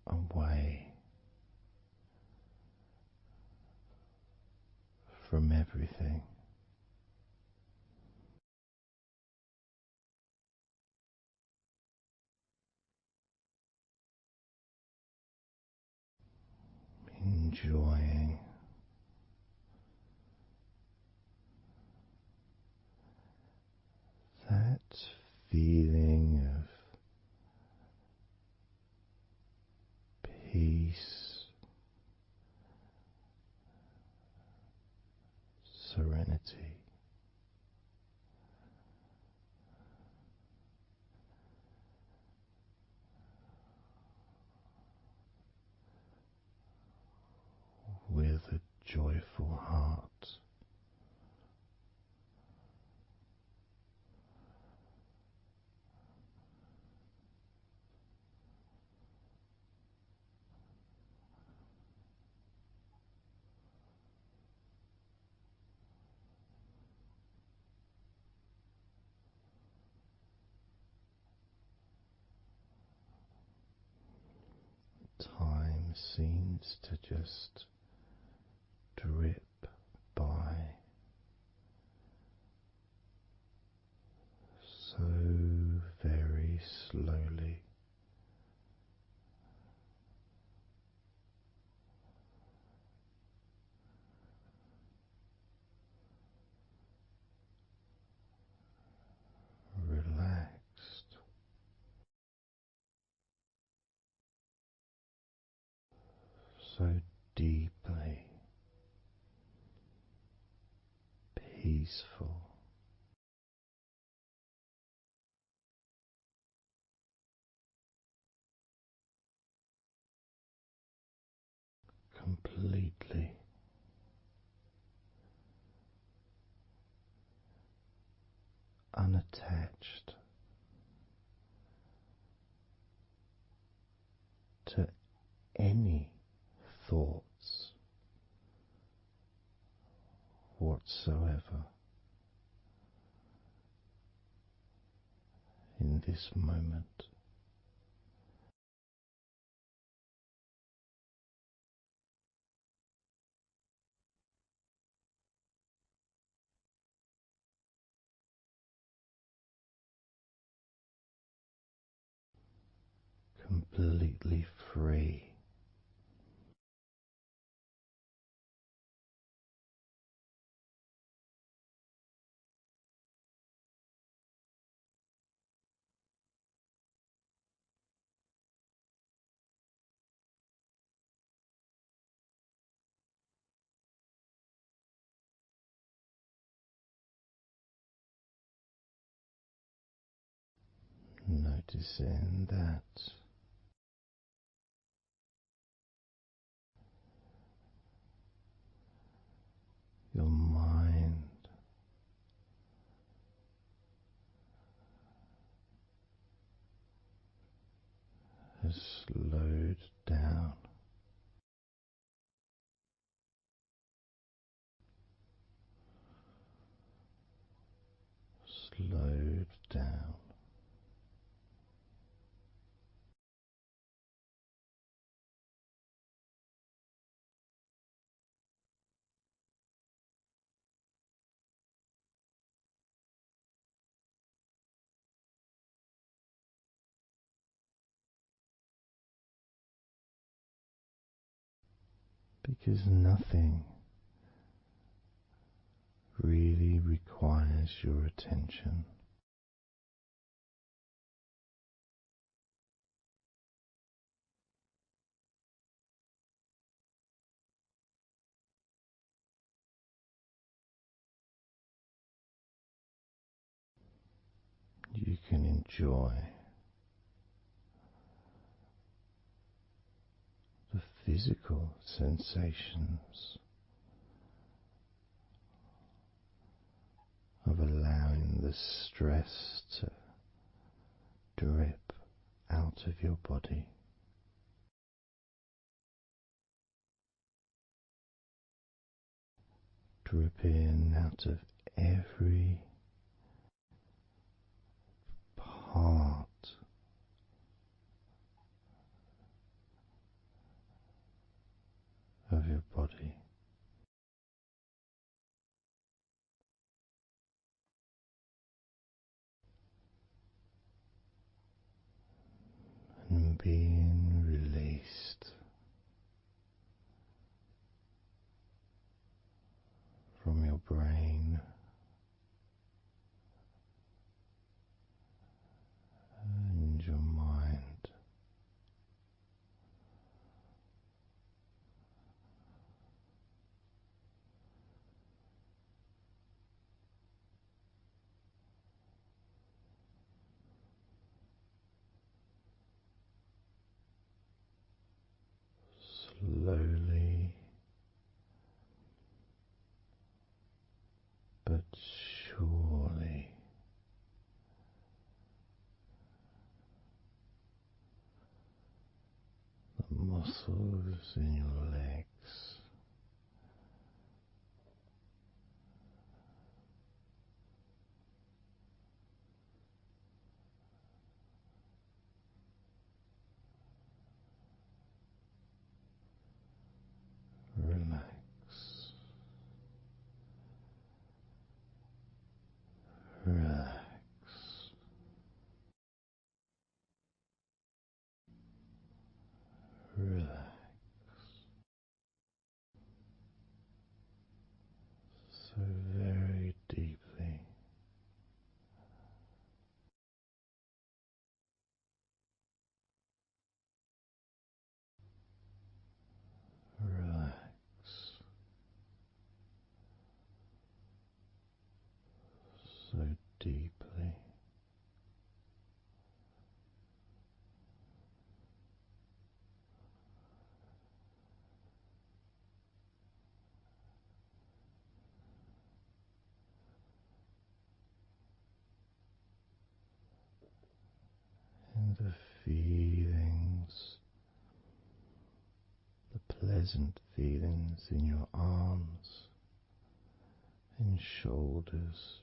away from everything. Enjoying that feeling of peace, serenity, with a joyful heart. Time seems to just drip by so very slowly. Relaxed, so deeply peaceful, completely unattached to any thoughts whatsoever in this moment. Completely free. Noticing that your mind has slowed down, slowed down, because nothing really requires your attention. You can enjoy the physical sensations of allowing the stress to drip out of your body, dripping out of every part of your body. And being released from your brain and your mind. Slowly but surely the muscles in your legs deeply. And the feelings, the pleasant feelings in your arms and shoulders.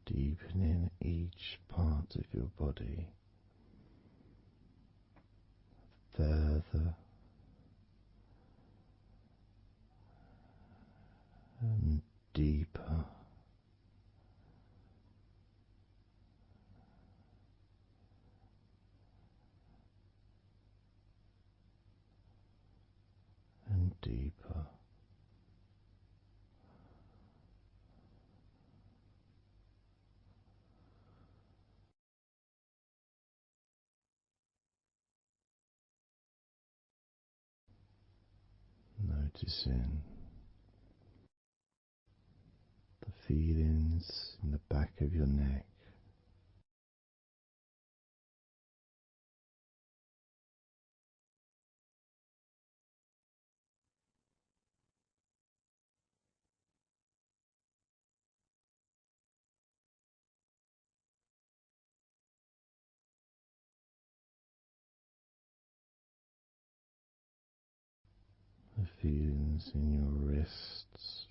Deepening each part of your body further and deeper, and deeper. Noticing the feelings in the back of your neck, the feelings in your wrists,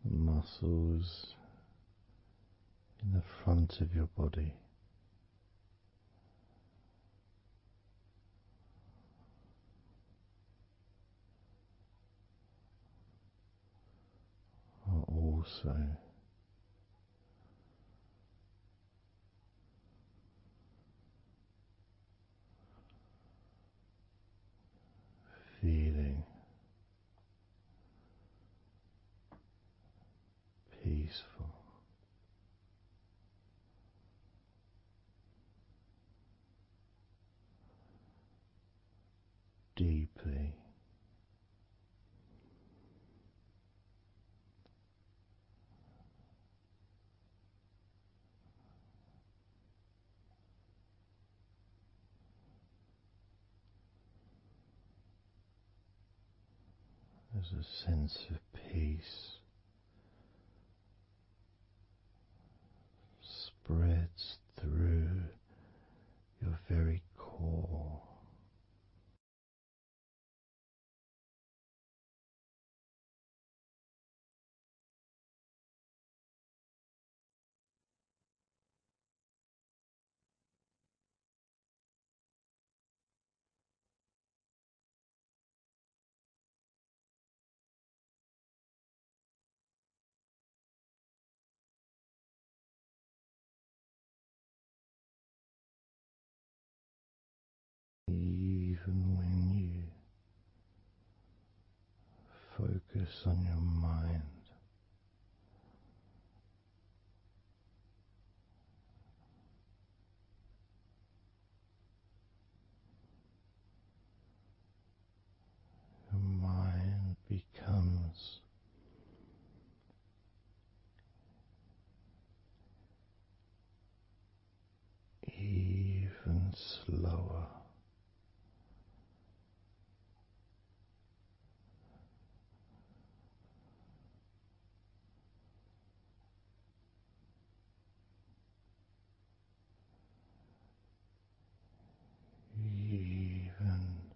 the muscles in the front of your body, are also feeling peaceful. Deeply as a sense of peace spreads through your very core. Even when you focus on your mind, your mind becomes even slower, even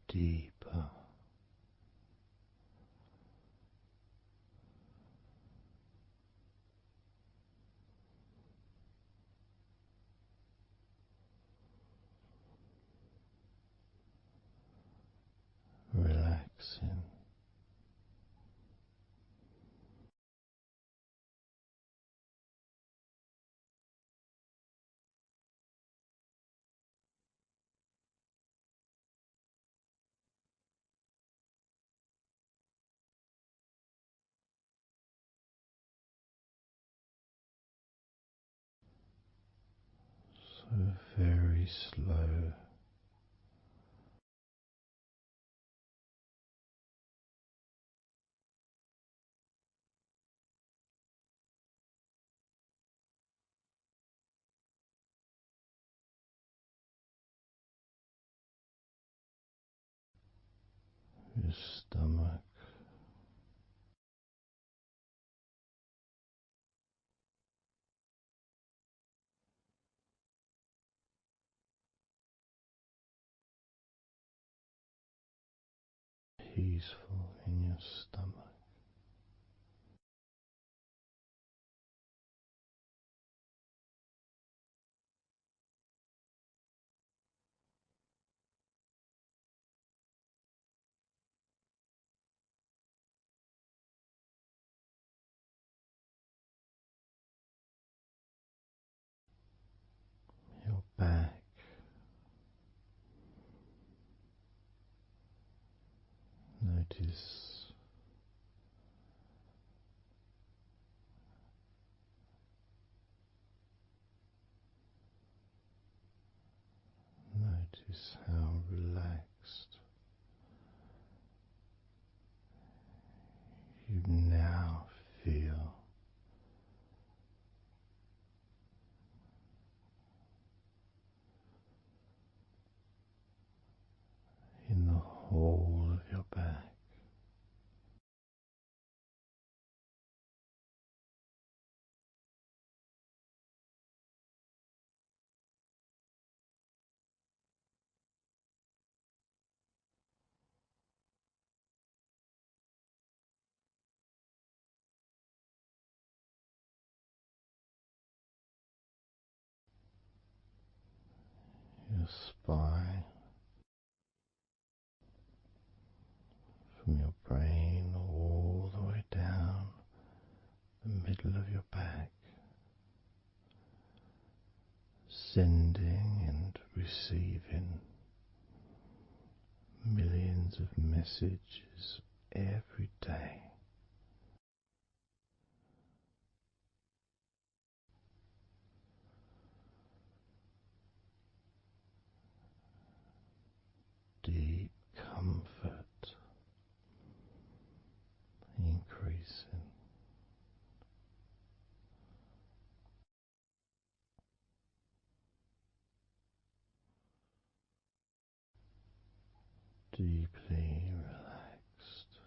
deeper. very slow. Your stomach peaceful in your stomach. Your back, notice how relaxed you now feel in the whole of your back. Your spine, from your brain all the way down the middle of your back, sending and receiving millions of messages every day. Deep comfort increasing. Deeply relaxed.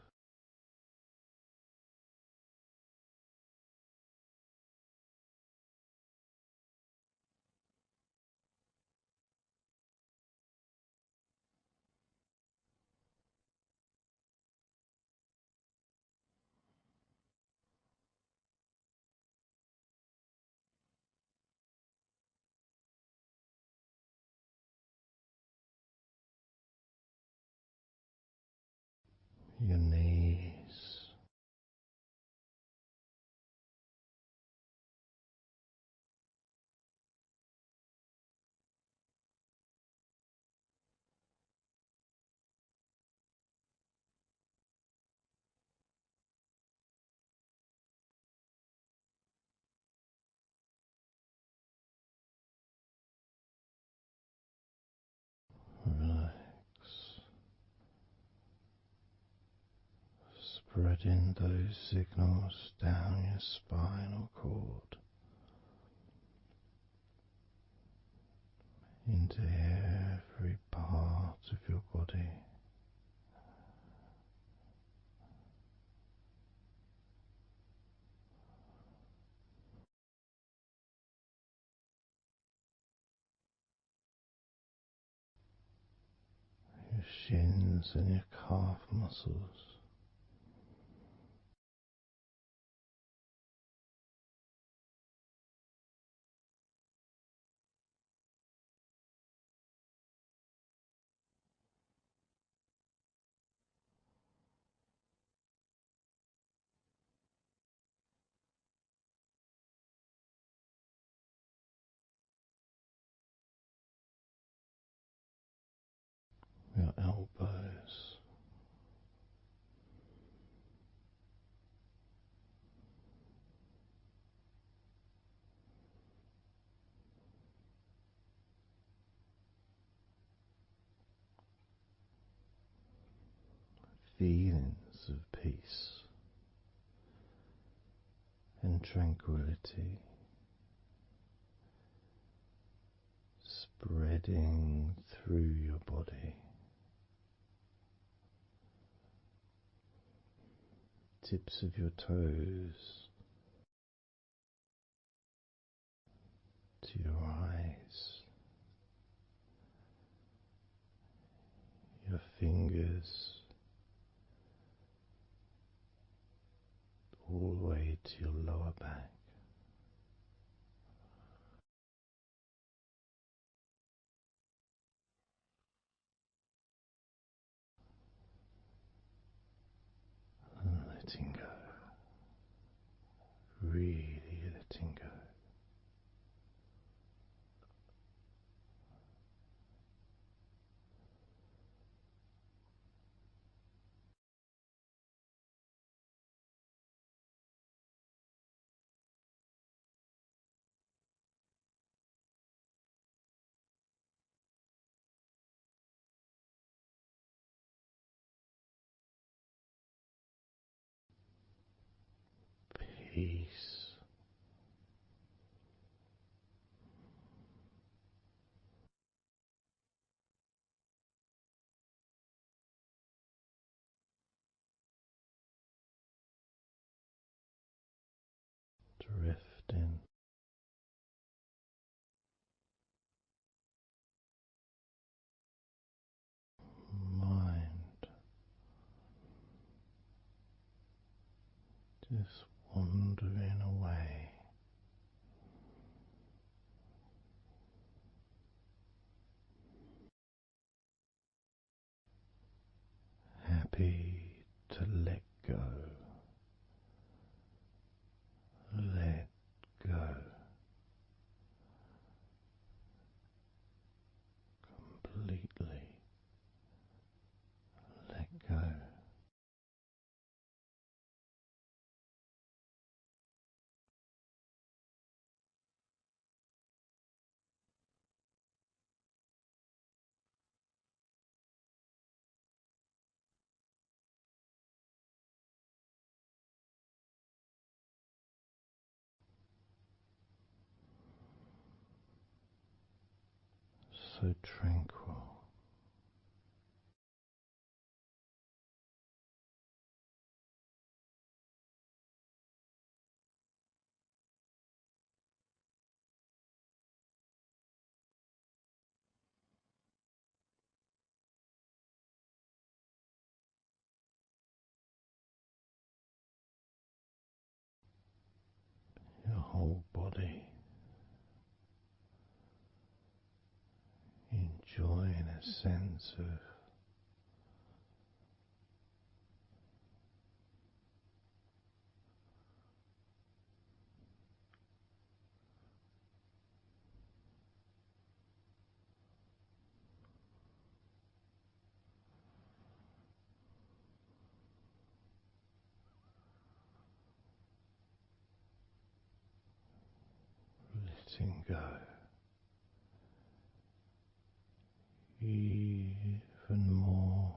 Your knees, relax, spreading those signals down your spinal cord into every part of your body. Your shins and your calf muscles, your elbows, feelings of peace and tranquility spreading through your body, tips of your toes to your eyes, your fingers all the way to your lower back. And letting go, really letting go. Peace. Drifting, mind just wandering away, happy to let go, let go, completely let go. So tranquil. Your whole body enjoying a sense of letting go even more.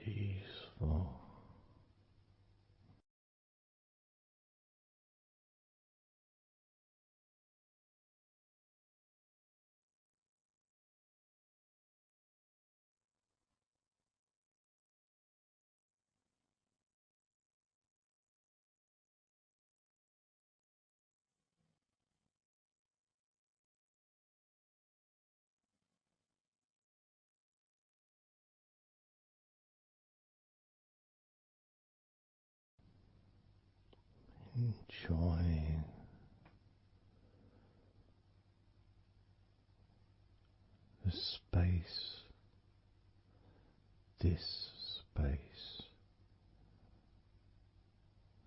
Peaceful. enjoying the space, this space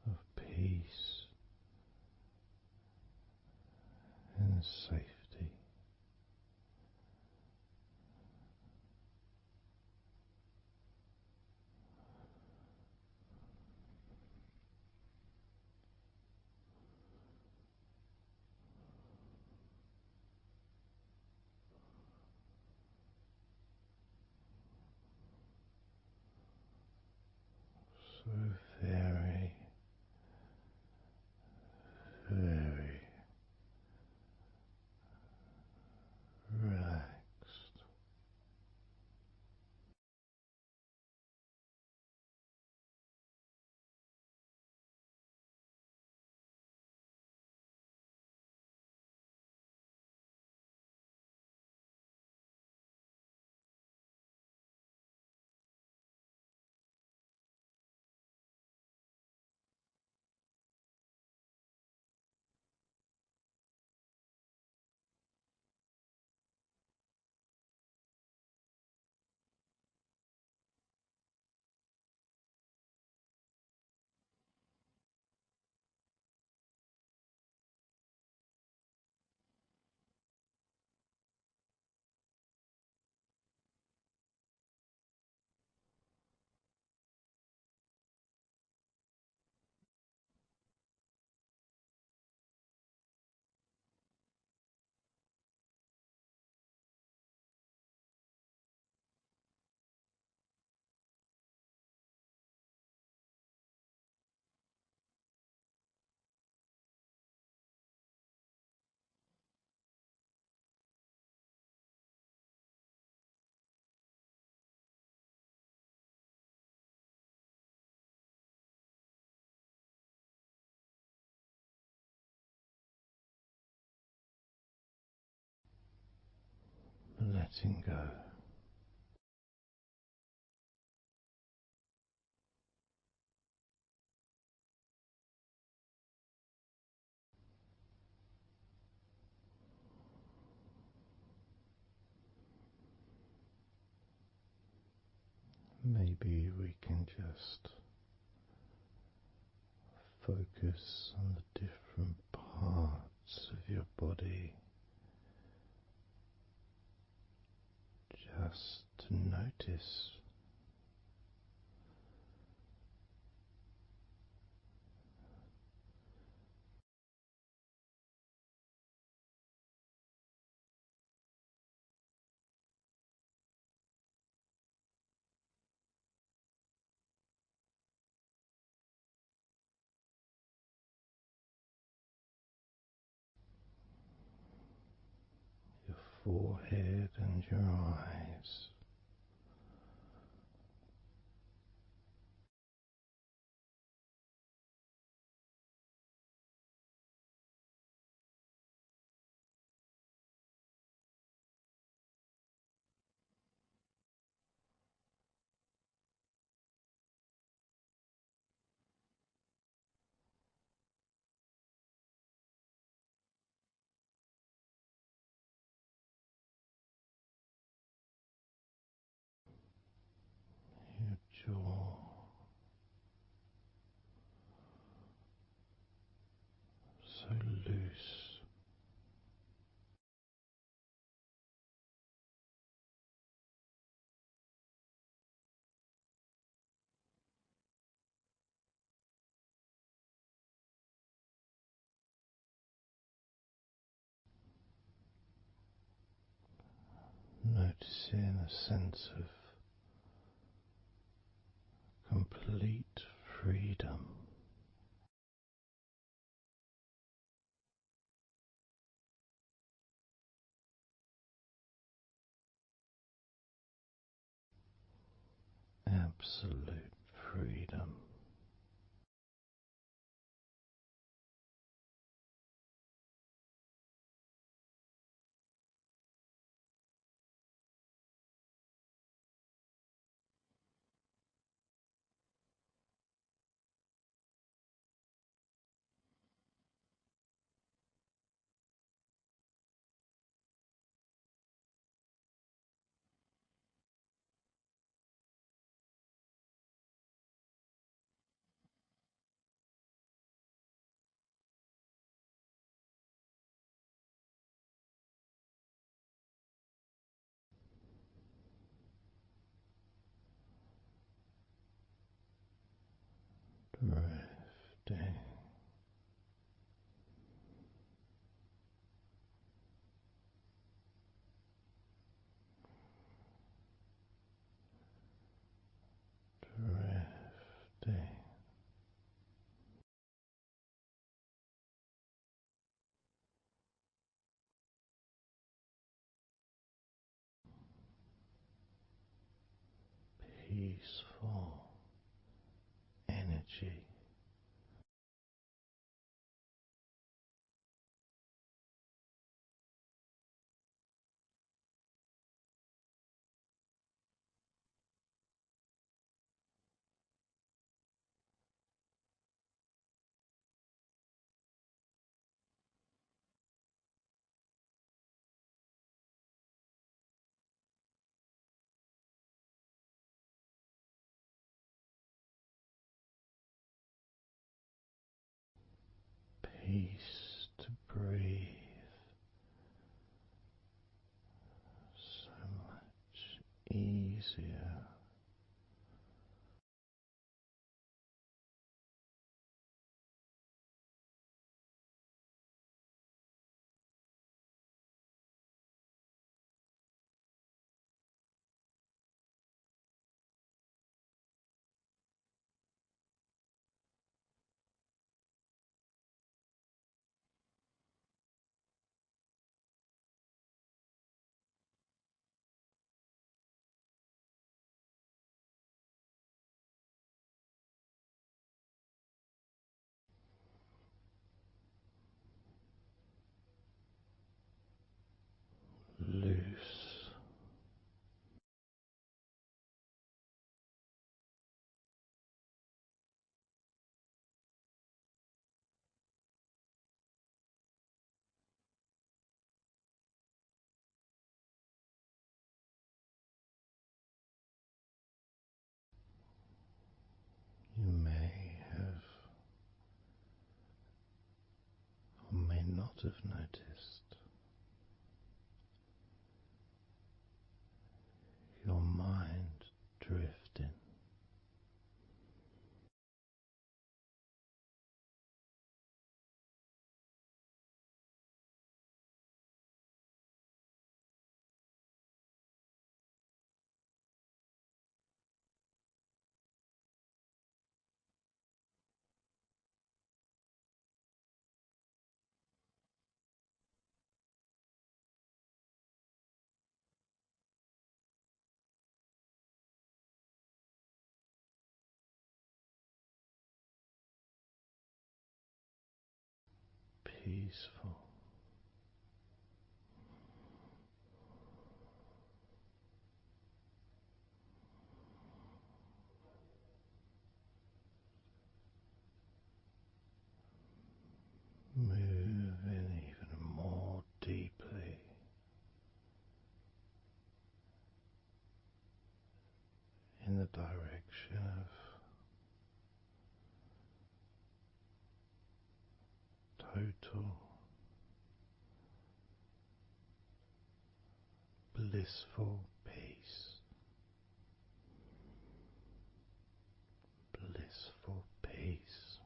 of peace and safety. So very, very relaxed. Letting go. Maybe we can just focus on the different parts of your body, just to notice your forehead and your eyes. Your jaw, so loose. Noticing a sense of complete freedom. Absolute freedom. drifting, peaceful energy. Peace to breathe, so much easier. Loose. You may have or may not have noticed your mind drifting. Peaceful. Moving even more deeply in the direction of total blissful peace. Blissful peace.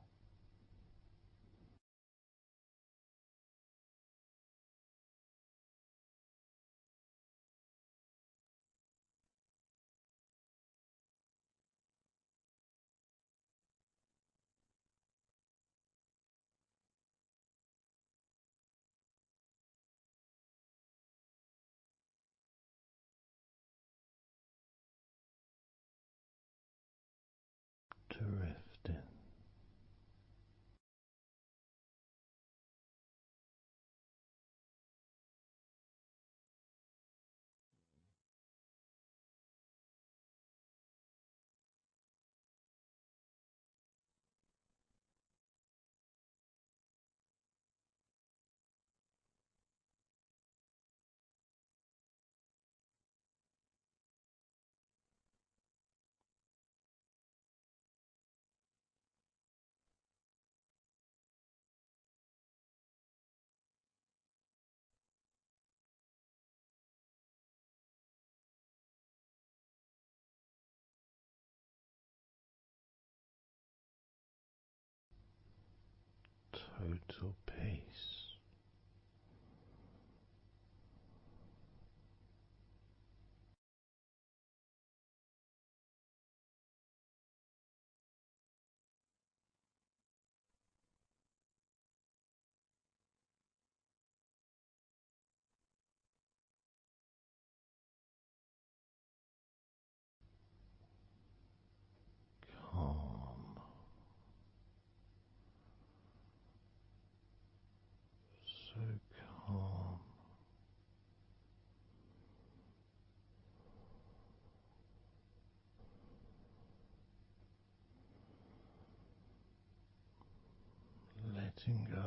total peace. Calm, so calm, letting go.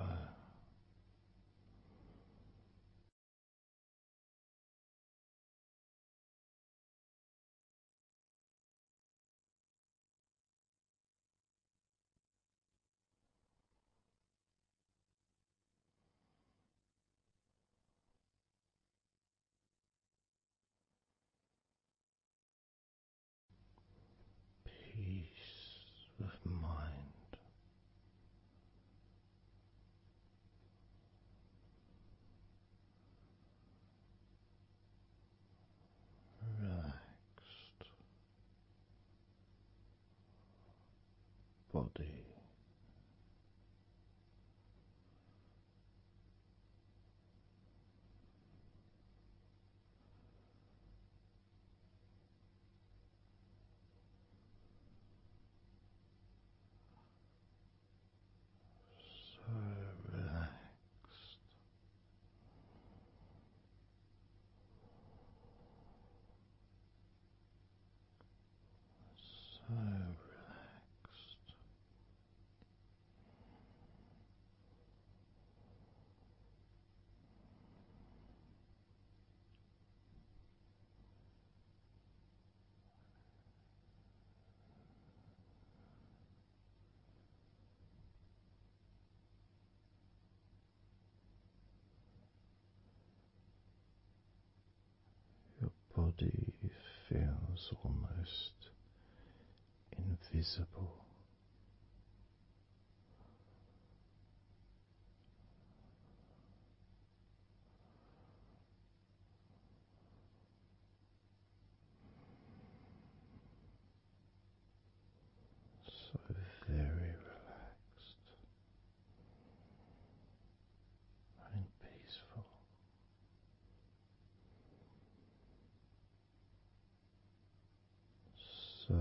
Peace of mind, relaxed body, so relaxed, so relaxed. Your body feels almost invisible. So very relaxed and peaceful. So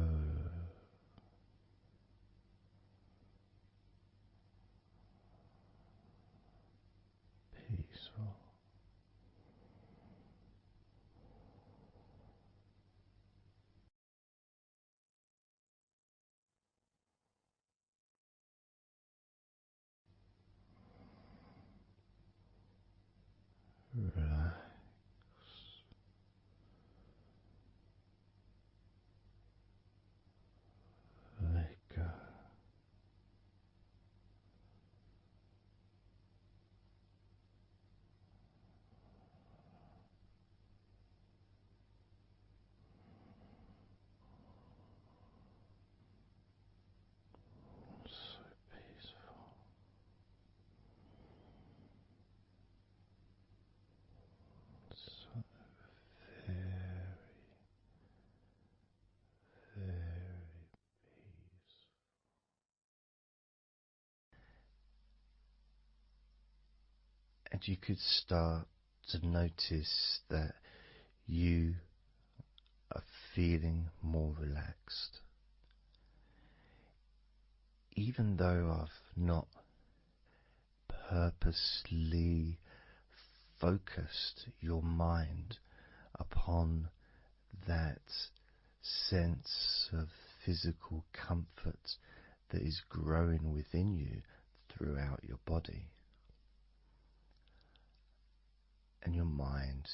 peaceful. Relax. Let go. So peaceful. So very, very peaceful. And you could start to notice that you are feeling more relaxed. Even though I've not purposely focused your mind upon that sense of physical comfort that is growing within you throughout your body, and your mind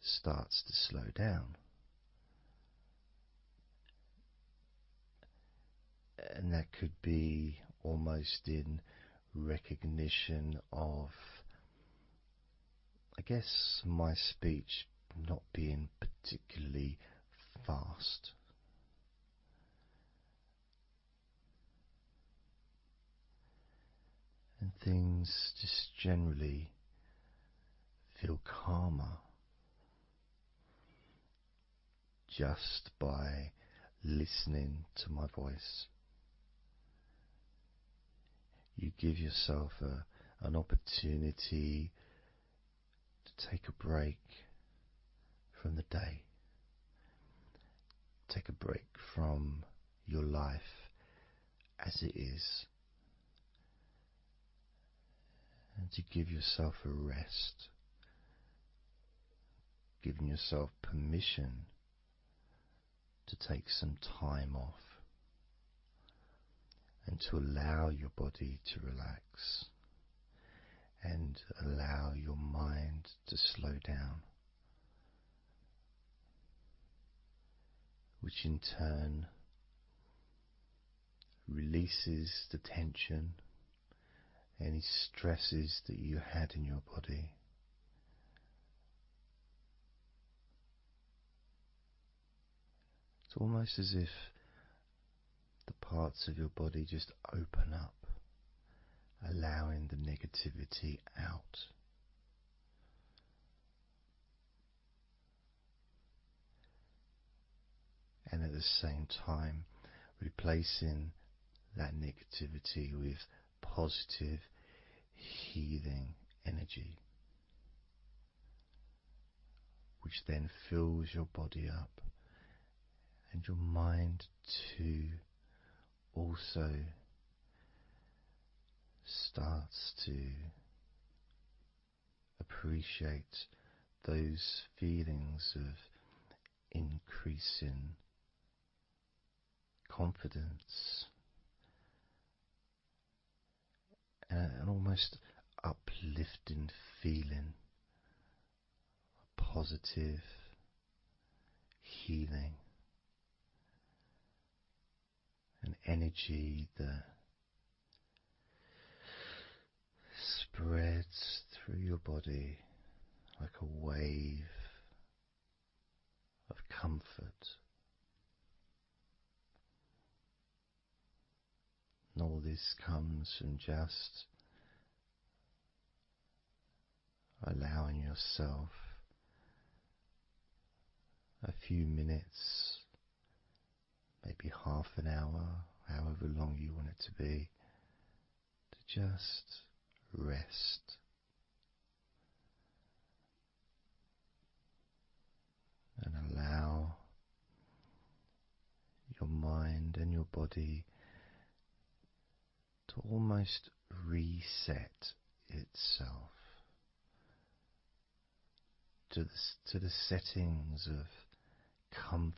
starts to slow down. And that could be almost in recognition of, I guess, my speech not being particularly fast. and things just generally feel calmer just by listening to my voice. You give yourself an opportunity to take a break from the day, take a break from your life as it is, and to give yourself a rest, giving yourself permission to take some time off and to allow your body to relax and allow your mind to slow down, which in turn releases the tension, any stresses that you had in your body. It's almost as if the parts of your body just open up, allowing the negativity out. And at the same time, replacing that negativity with positive, healing energy, which then fills your body up and your mind too also starts to appreciate those feelings of increasing confidence and an almost uplifting feeling, positive healing, an energy that spreads through your body like a wave of comfort. And all this comes from just allowing yourself a few minutes, maybe half an hour, however long you want it to be, to just rest. And allow your mind and your body to almost reset itself to the settings of comfort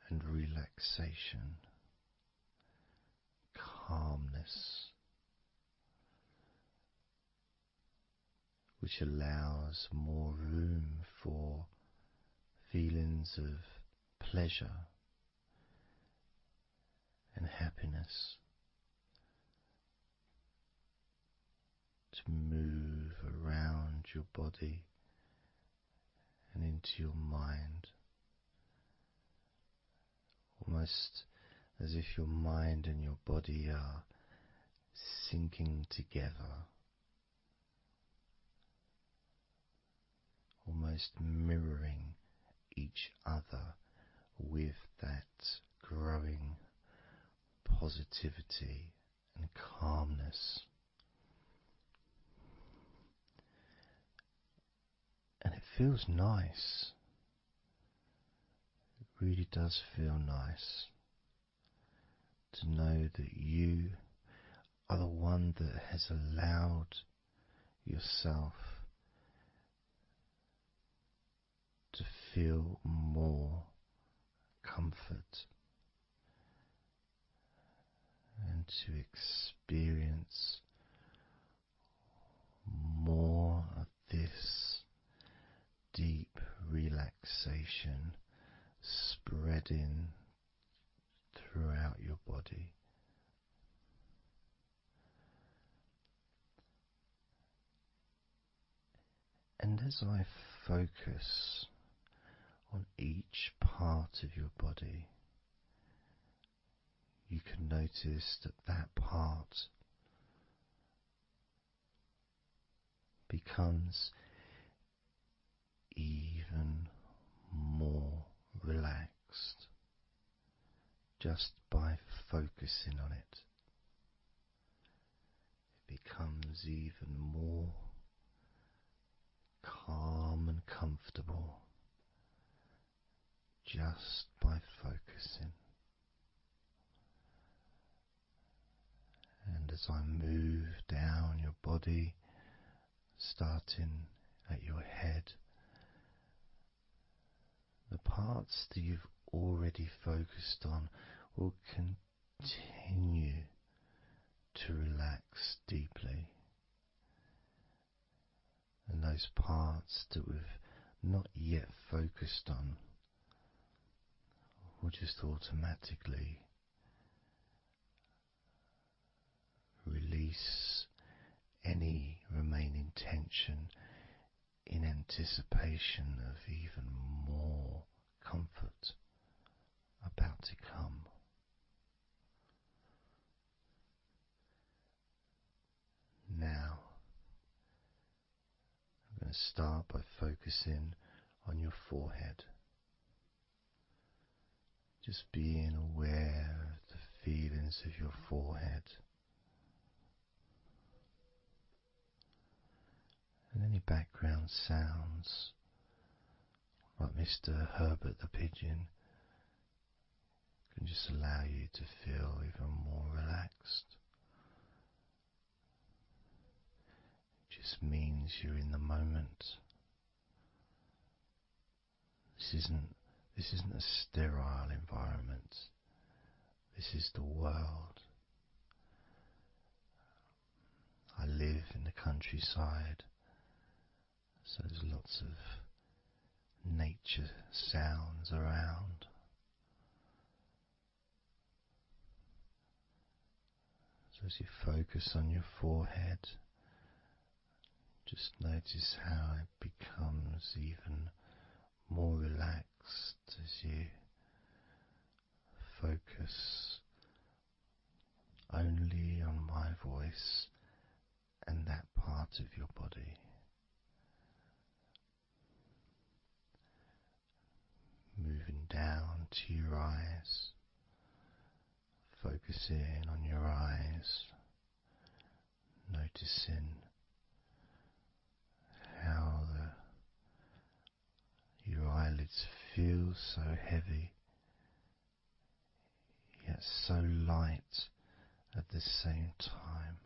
and relaxation, calmness, which allows more room for feelings of pleasure and happiness to move around your body and into your mind, almost as if your mind and your body are sinking together, almost mirroring each other with that growing positivity and calmness. And it feels nice. It really does feel nice to know that you are the one that has allowed yourself to feel more comfort and to experience more of this deep relaxation spreading throughout your body. And as I focus on each part of your body, you can notice that that part becomes even more relaxed just by focusing on it. It becomes even more calm and comfortable just by focusing. And as I move down your body, starting at your head, the parts that you've already focused on will continue to relax deeply. And those parts that we've not yet focused on will just automatically release any remaining tension in anticipation of even more comfort about to come. Now, I'm going to start by focusing on your forehead. Just being aware of the feelings of your forehead. And any background sounds, like Mr. Herbert the pigeon, can just allow you to feel even more relaxed. It just means you're in the moment. This isn't a sterile environment. This is the world. I live in the countryside, so there's lots of nature sounds around. So as you focus on your forehead, just notice how it becomes even more relaxed as you focus only on my voice and that part of your body. Moving down to your eyes, focusing on your eyes, noticing how your eyelids feel so heavy, yet so light at the same time.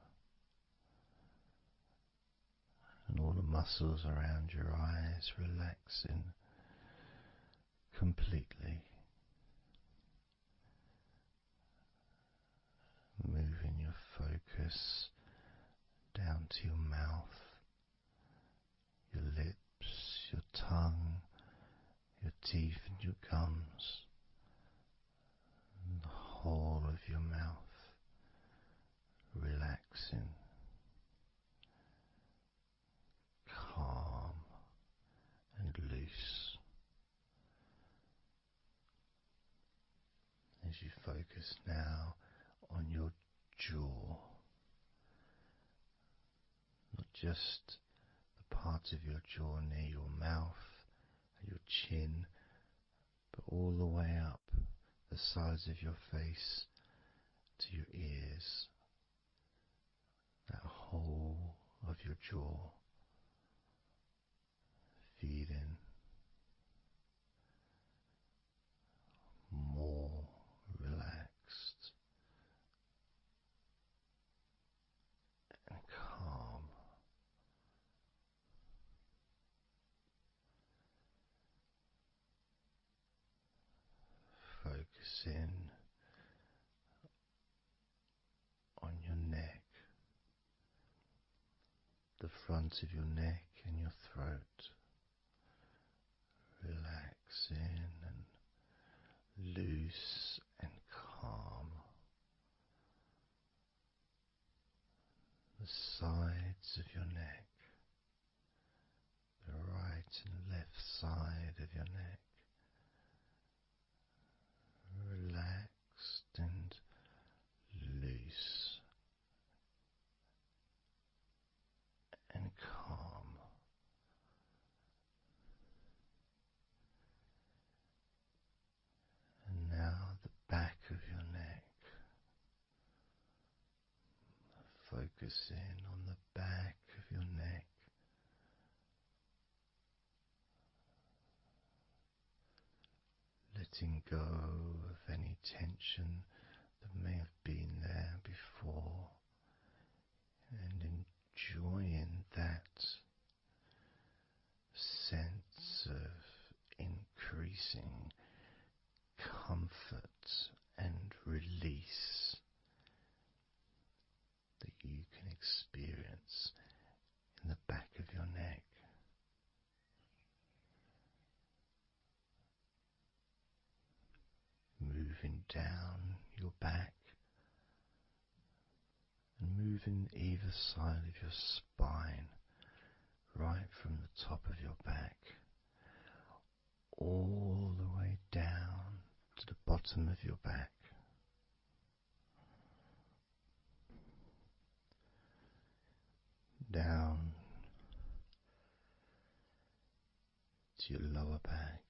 And all the muscles around your eyes relaxing completely. Moving your focus down to your mouth, your lips, your tongue, your teeth and your gums, and the whole of your mouth relaxing, calm and loose. As you focus now on your jaw, not just the part of your jaw near your mouth, your chin, but all the way up the sides of your face to your ears, that whole of your jaw, feeling more relaxed and calm. Focusing on your neck, the front of your neck and your throat, relaxing and loose and calm. The sides of your neck, the right and left side of your neck, relaxed and focusing on the back of your neck, letting go of any tension that may have been there before, and enjoying that sense of increasing comfort and release that you can experience in the back of your neck. Moving down your back and moving either side of your spine, right from the top of your back all the way down to the bottom of your back. Down to your lower back.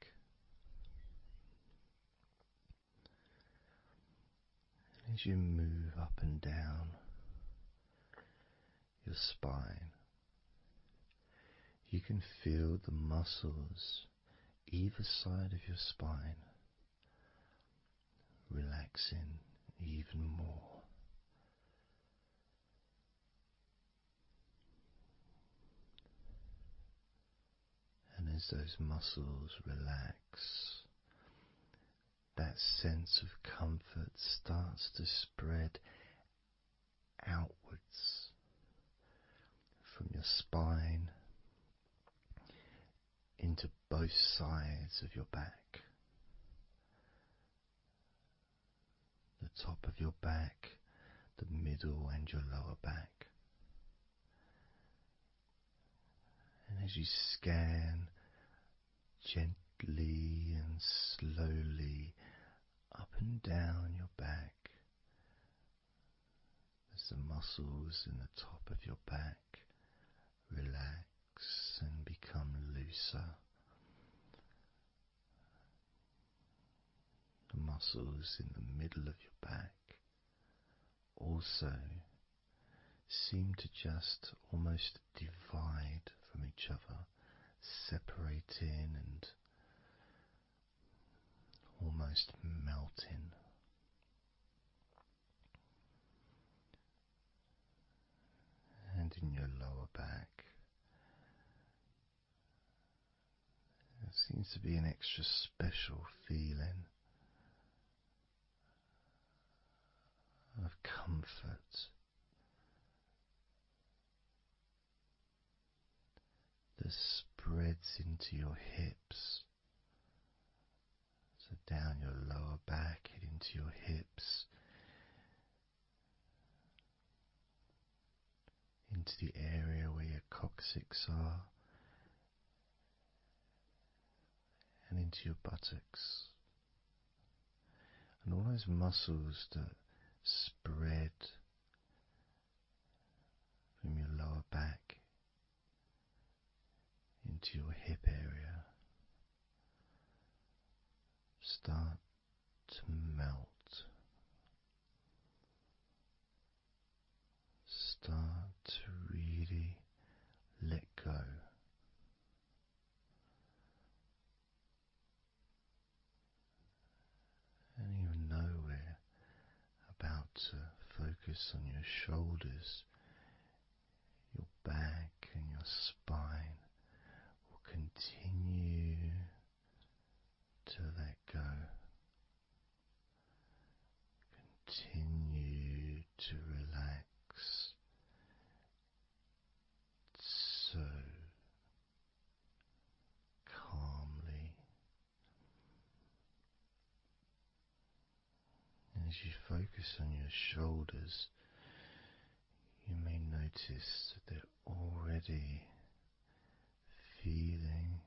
As you move up and down your spine, you can feel the muscles either side of your spine relaxing even more. And as those muscles relax, that sense of comfort starts to spread outwards from your spine into both sides of your back. The top of your back, the middle and your lower back. And as you scan gently and slowly up and down your back, as the muscles in the top of your back relax and become looser, the muscles in the middle of your back also seem to just almost divide from each other, separating and almost melting. And in your lower back, there seems to be an extra special feeling of comfort that spreads into your hips. So down your lower back and into your hips, into the area where your coccyx are, and into your buttocks. And all those muscles that spread from your lower back into your hip area start to melt, start to really let go. And even though we're about to focus on your shoulders, your back and your spine will continue to let go. Continue to relax so calmly. And as you focus on your shoulders, you may notice that they're already feeling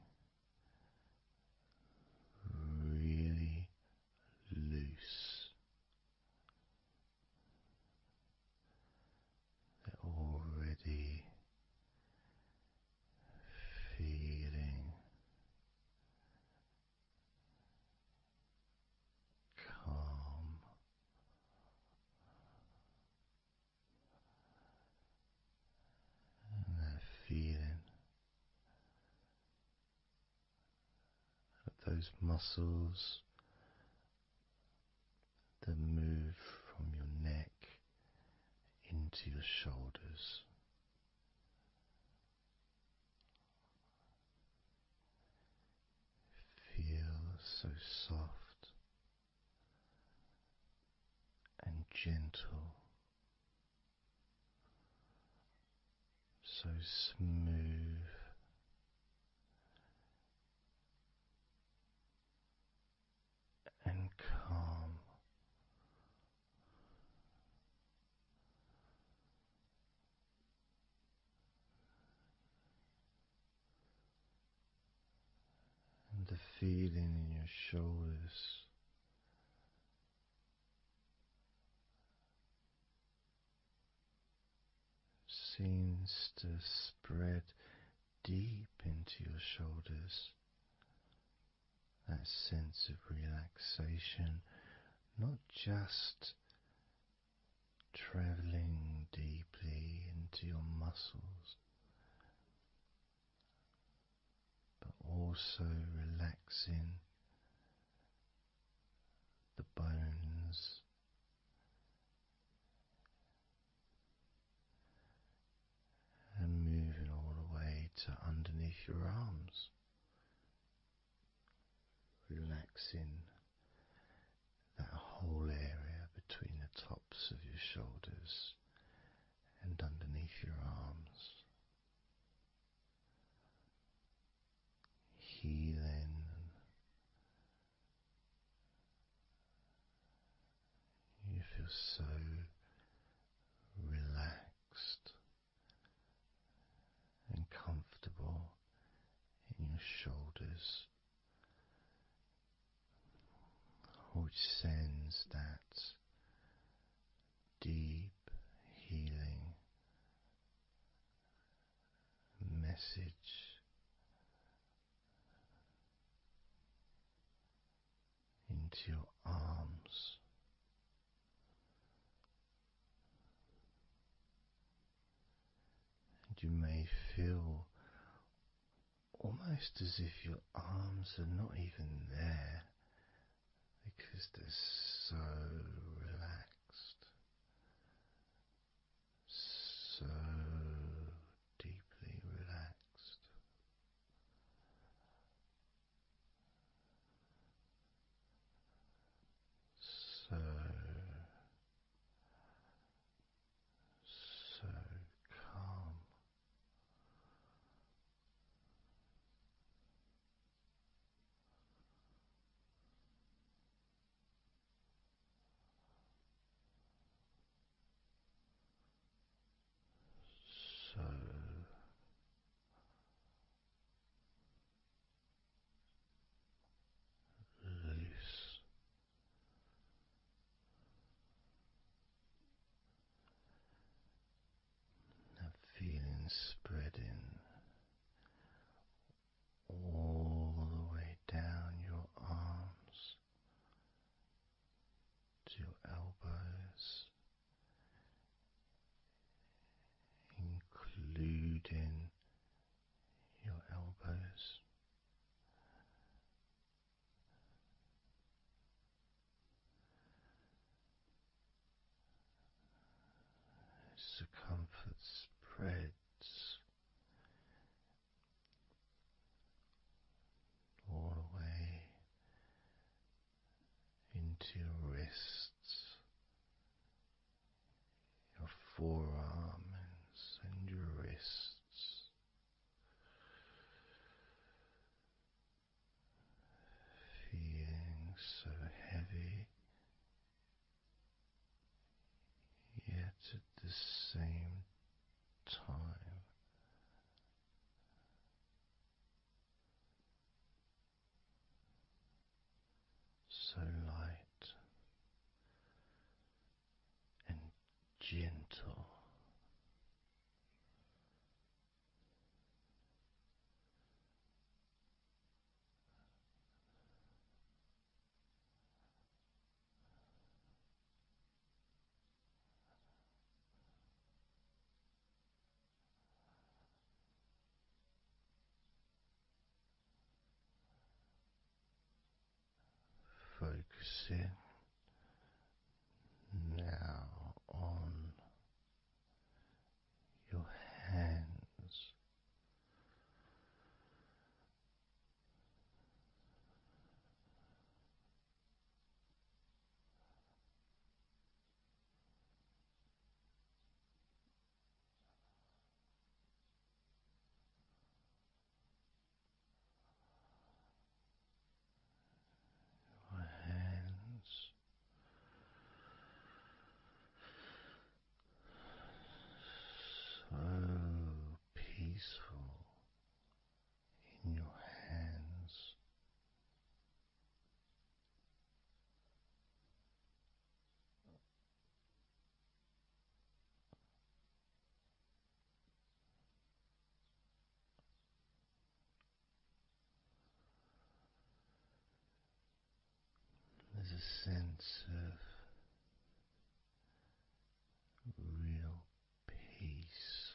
really loose. They're already feeling calm. those muscles that move from your neck into your shoulders. Feel so soft and gentle, so smooth and calm. And the feeling in your shoulders seems to spread deep into your shoulders. That sense of relaxation, not just traveling deeply into your muscles, but also relaxing the bones and moving all the way to underneath your arms, relaxing that whole area between the tops of your shoulders and underneath your arms, healing. You feel so relaxed and comfortable in your shoulders, which sends that deep healing message into your arms. And you may feel almost as if your arms are not even there because they're so relaxed, so deeply relaxed. So, so calm. So loose. That feeling spreading all the way down your arms to your elbows, including your elbows. Circumference spreads all the way into your wrists, your forearms and your wrists, feeling so heavy, yet at the same time so light and gentle. sense of real peace.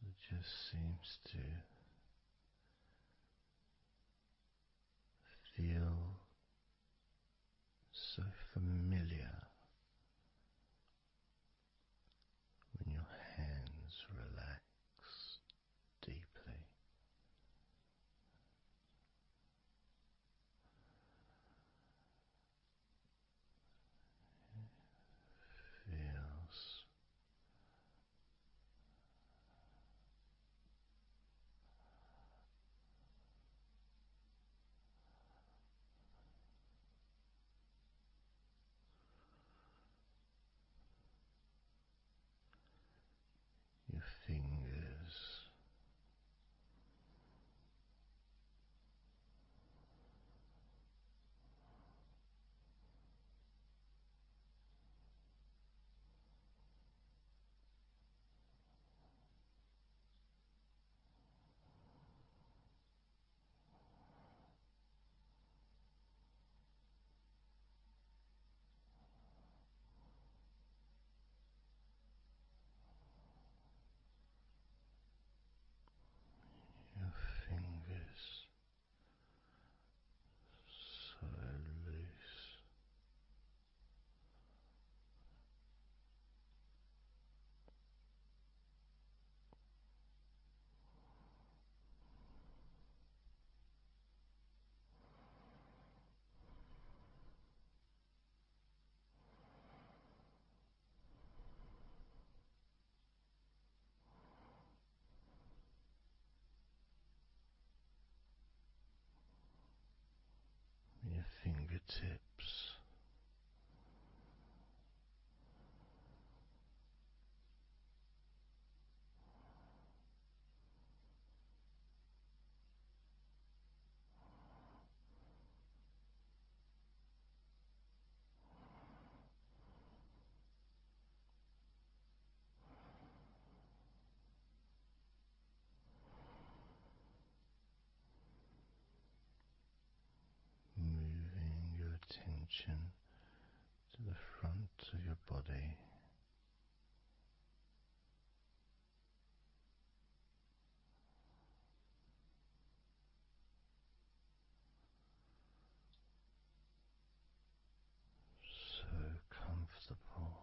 It just seems to feel so familiar when your hands relax deeply. Feels your fingers your fingers so loose. Your fingertips moving your attention to the front of your body. So comfortable.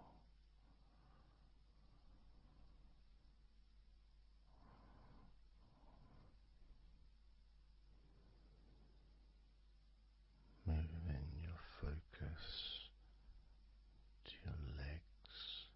Moving your focus to your legs,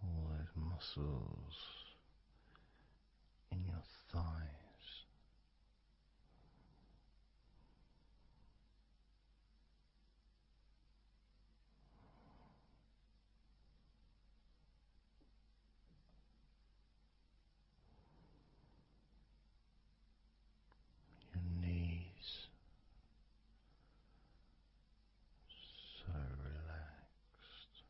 all those muscles in your thighs. Your knees, so relaxed.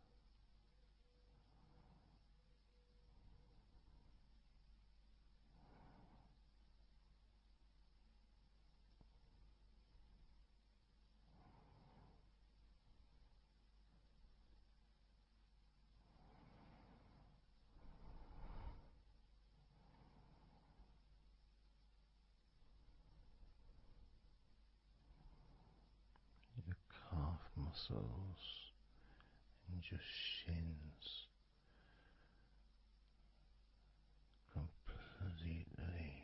muscles and your shins completely.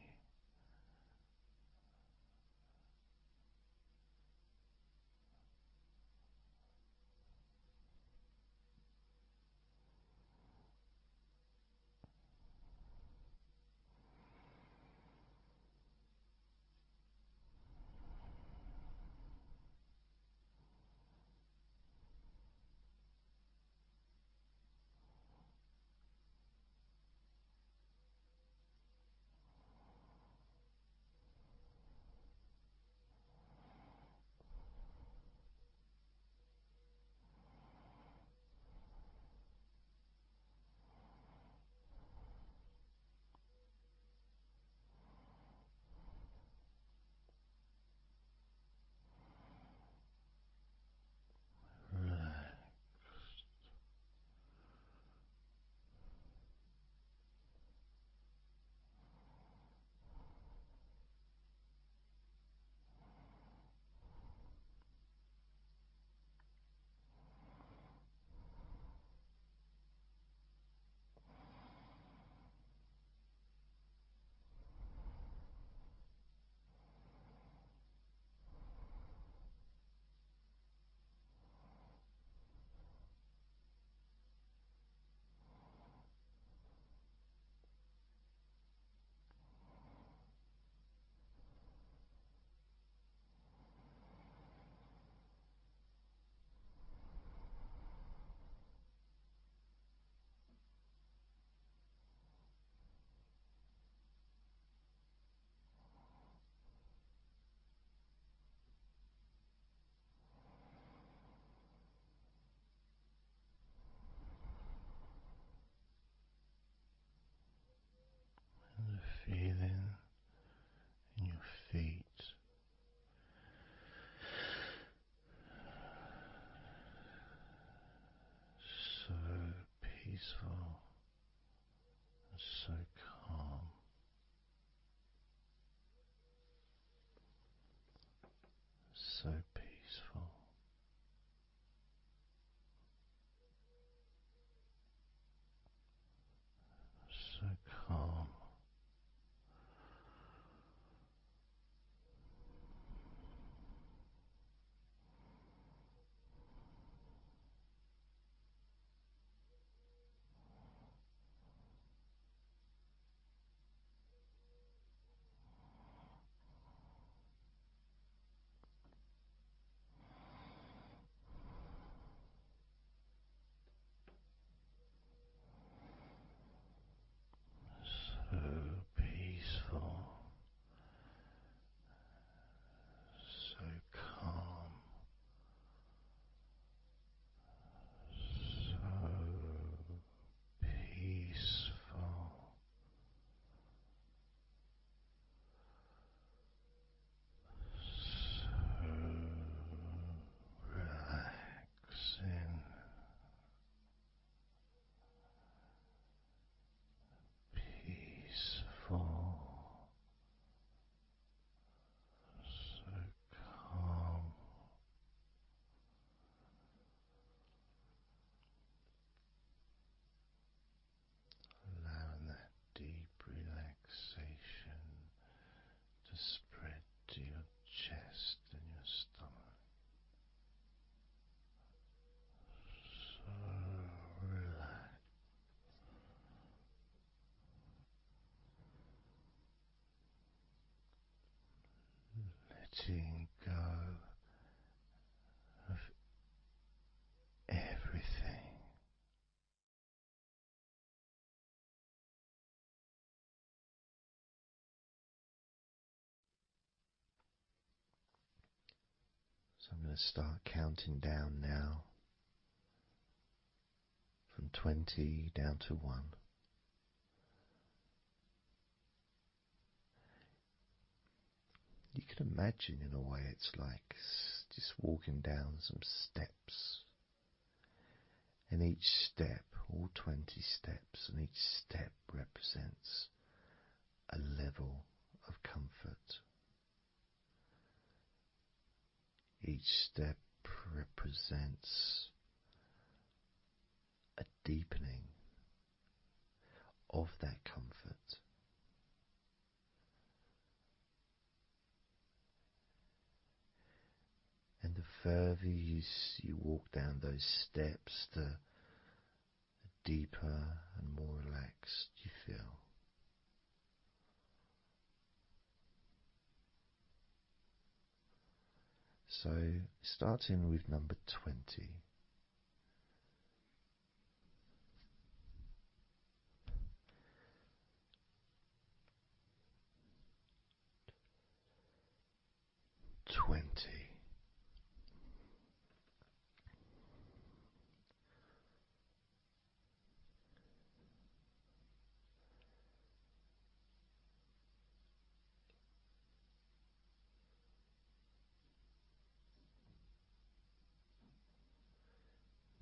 The feeling in your feet, so peaceful and so calm, so peaceful, so calm. So peaceful, so calm, so peaceful, so relaxing, peaceful, so calm. Allowing that deep relaxation to spread to your chest and your stomach. So relaxed. Letting go of everything. So I'm going to start counting down now from 20 down to 1. You can imagine, in a way, it's like just walking down some steps, and each step, all 20 steps, and each step represents a level of comfort. Each step represents a deepening of that comfort. And the further you walk down those steps, the deeper and more relaxed you feel. So, starting with number 20.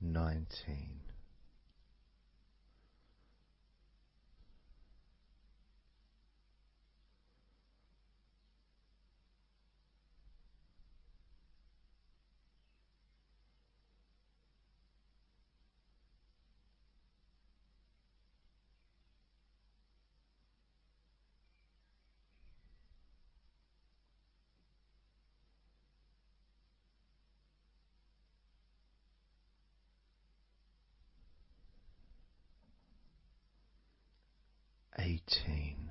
Nineteen. 18.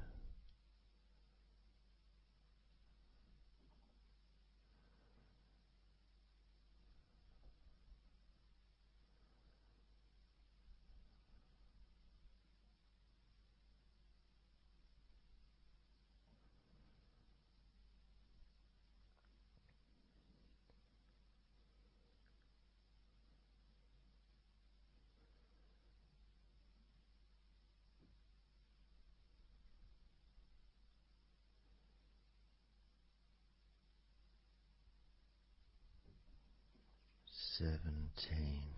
17.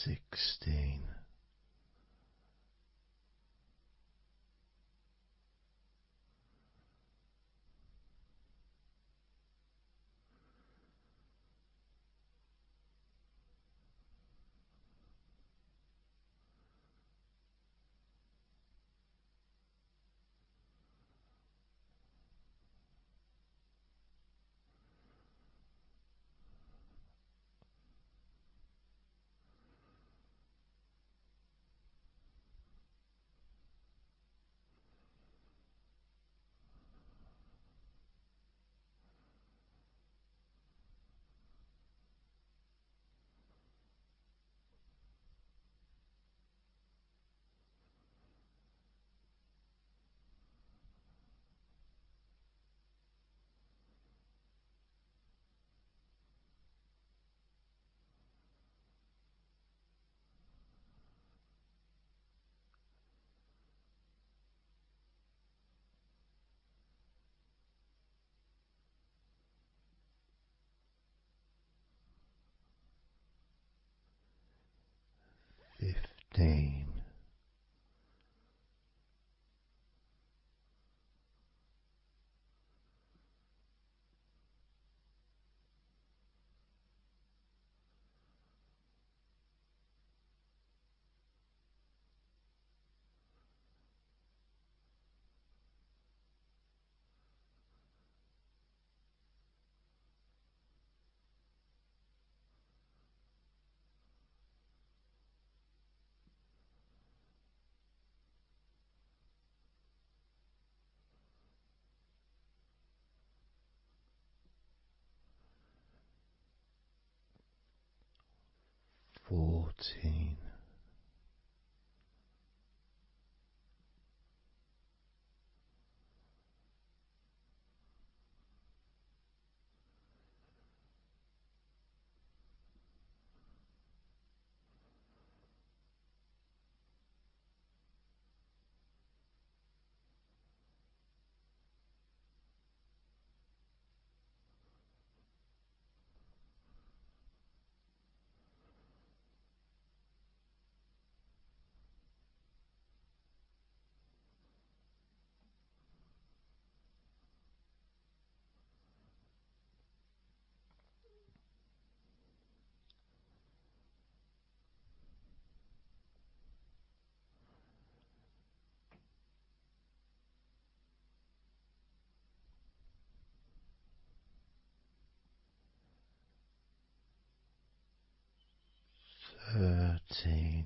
16. 15. 14. 13.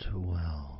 12.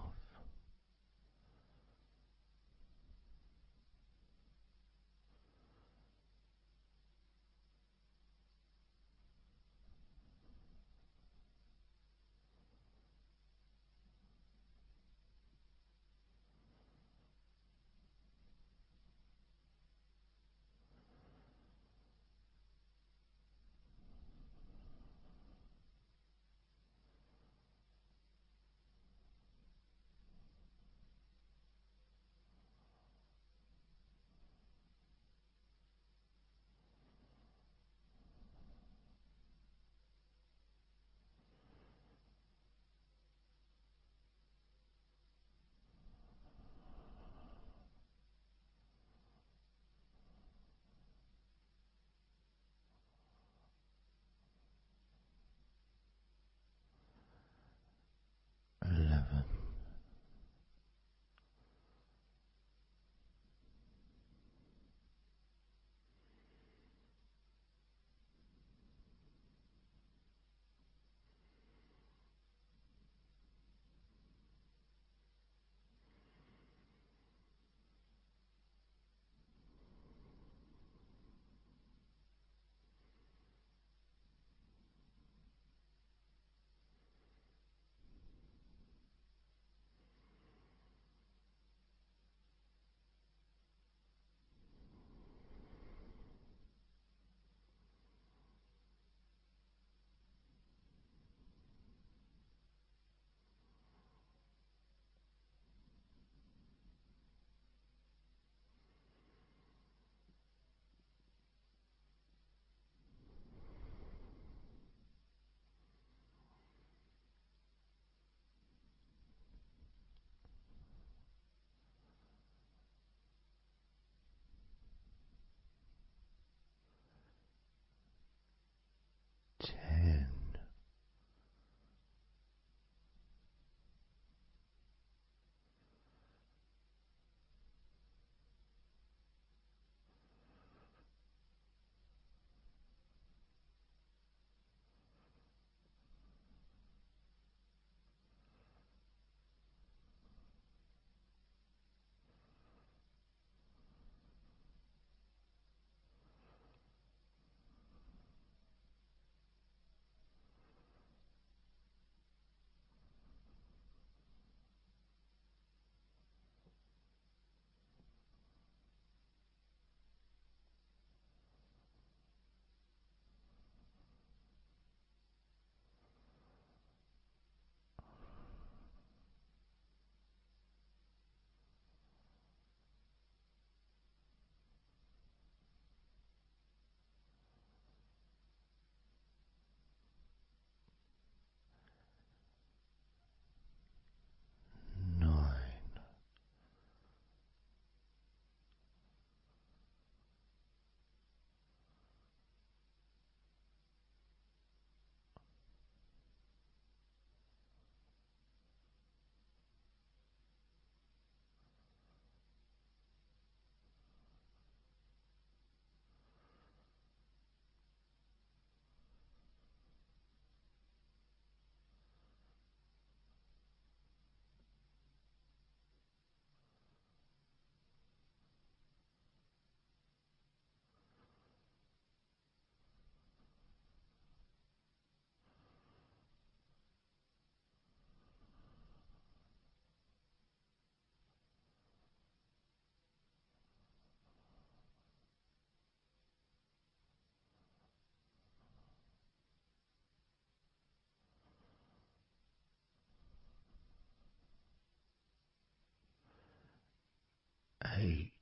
8.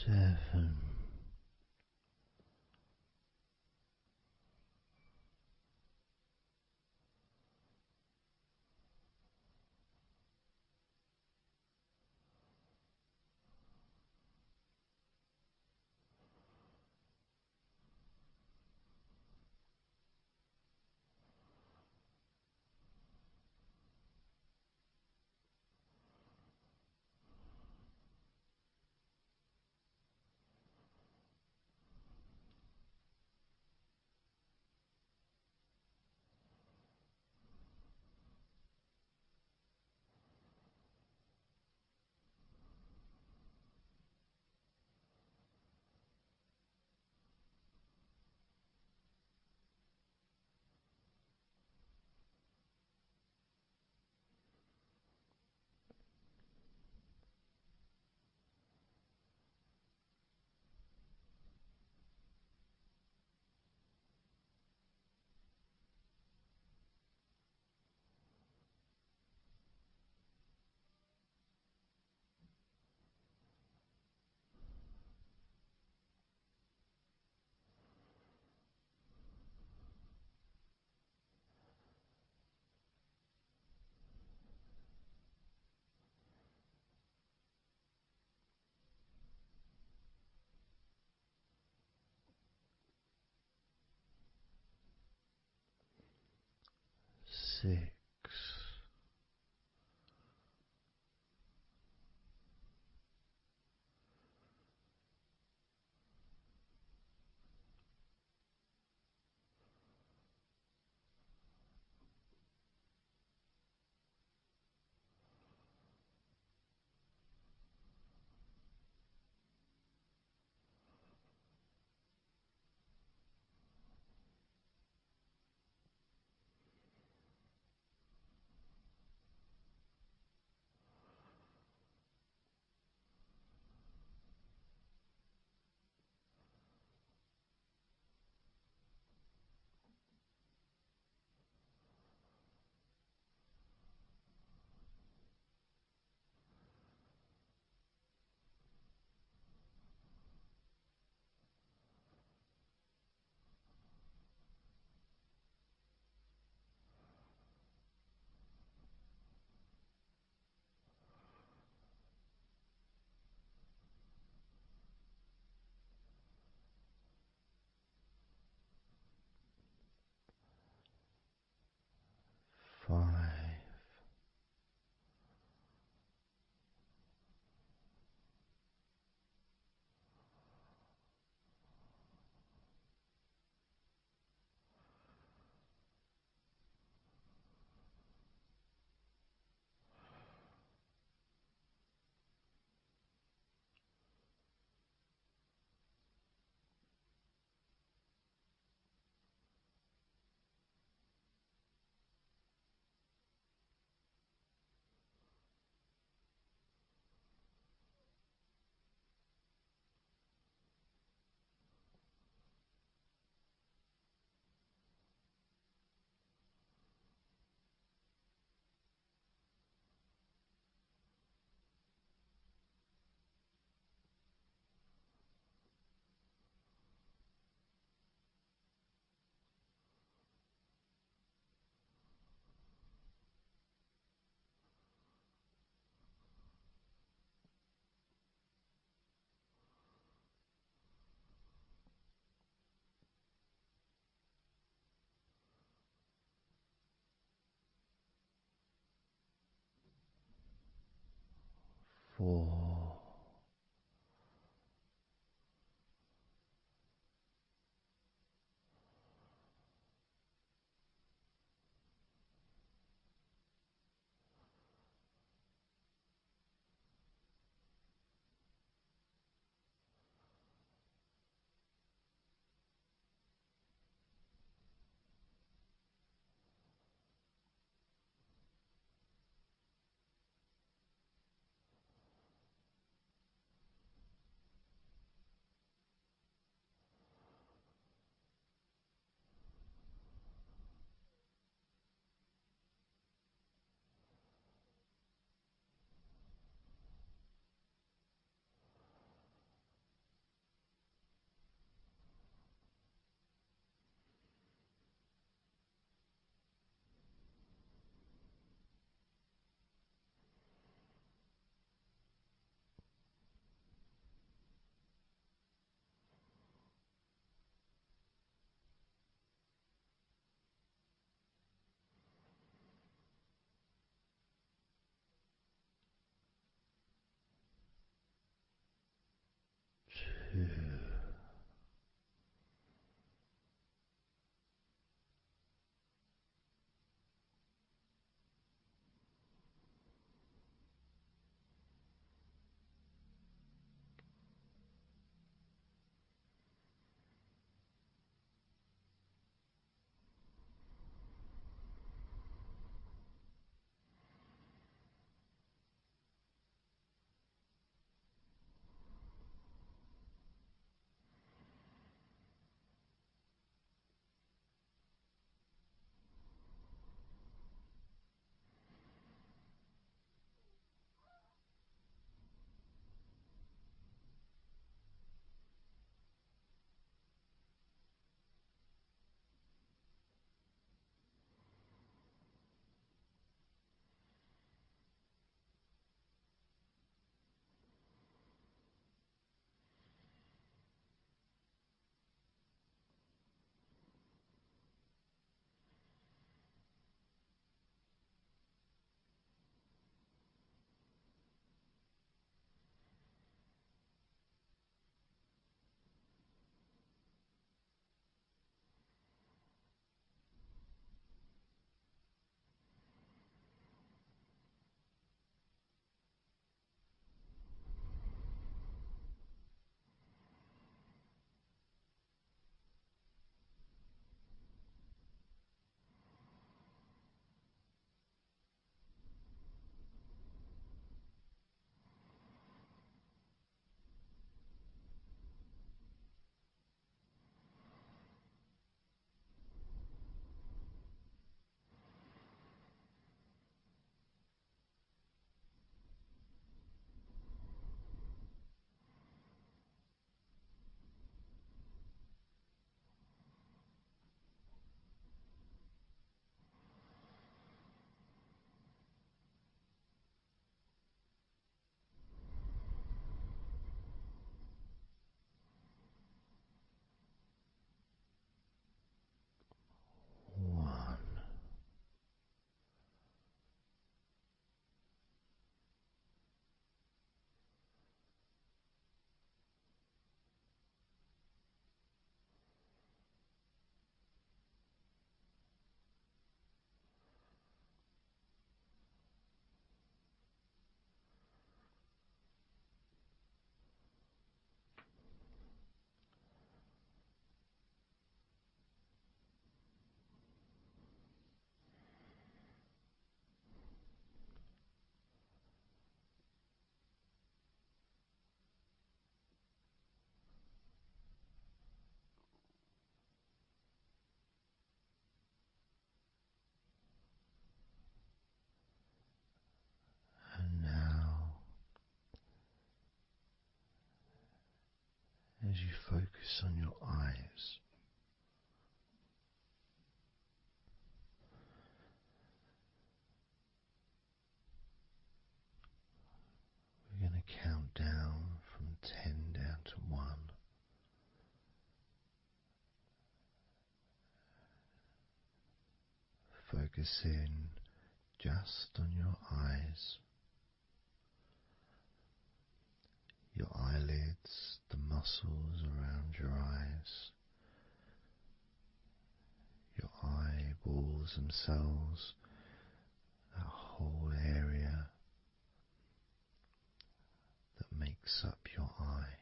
7. 6. 4. And now, as you focus on your eyes, we're going to count down from 10 down to 1. Focus in just on your eyes. muscles around your eyes, your eyeballs themselves, that whole area that makes up your eye.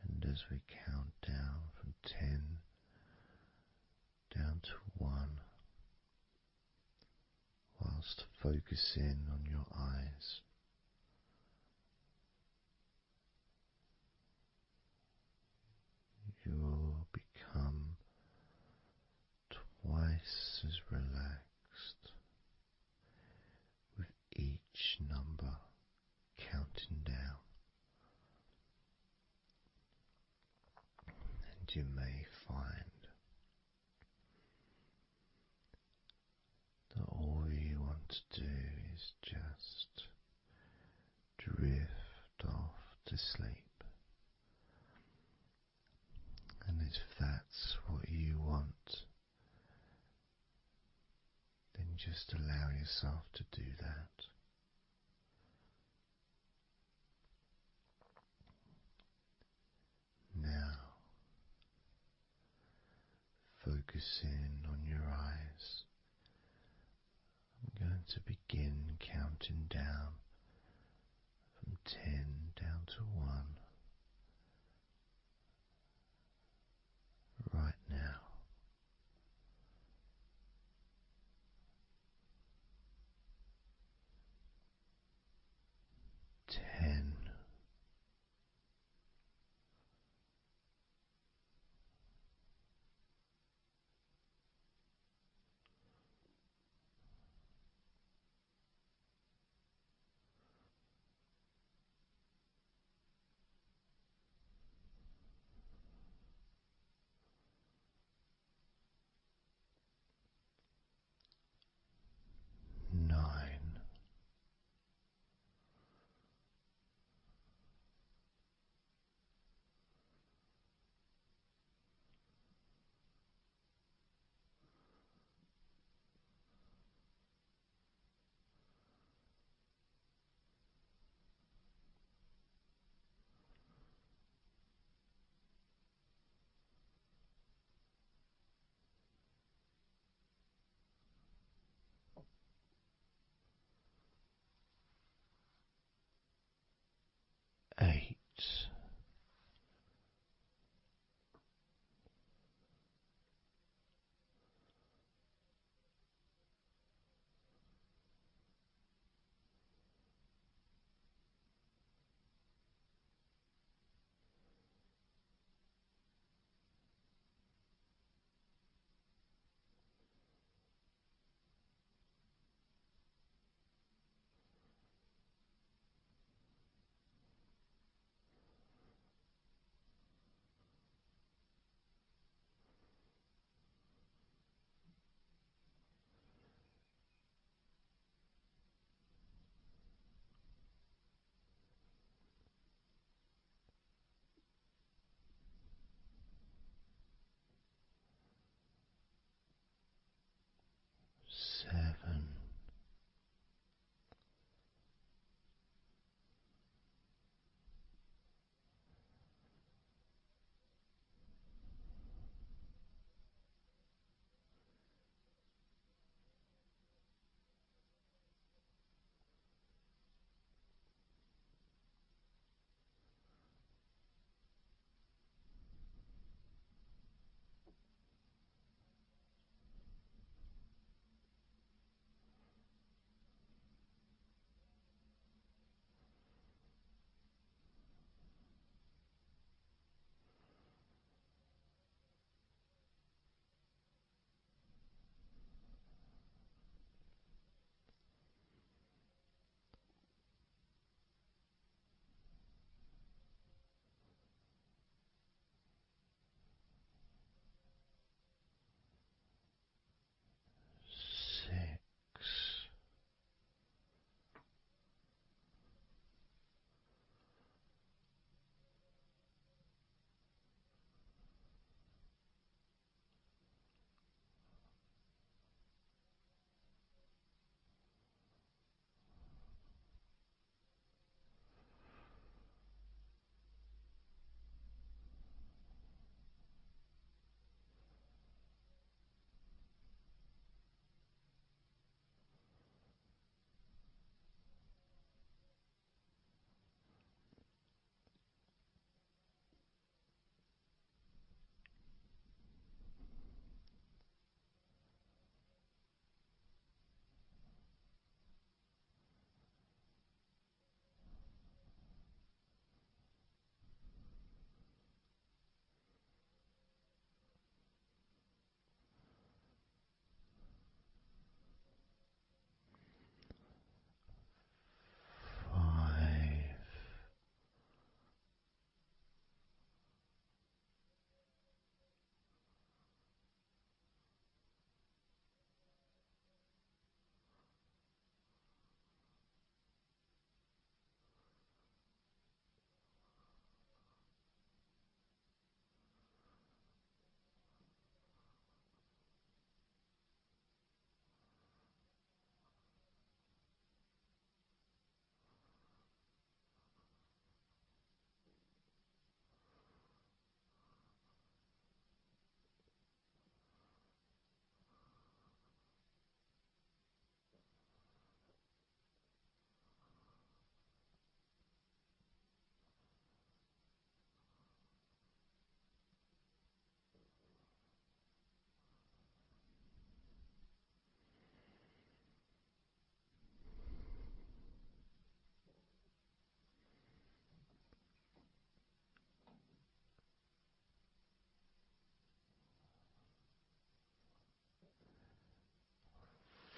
And as we count down from 10 down to 1, whilst focusing on your eyes, you will become twice as relaxed with each number counting down, and you may find that all you want to do is just drift off to sleep. And if that's what you want, then just allow yourself to do that. Now, focusing on your eyes, I'm going to begin counting down from 10 down to 1 right now. 10. 9.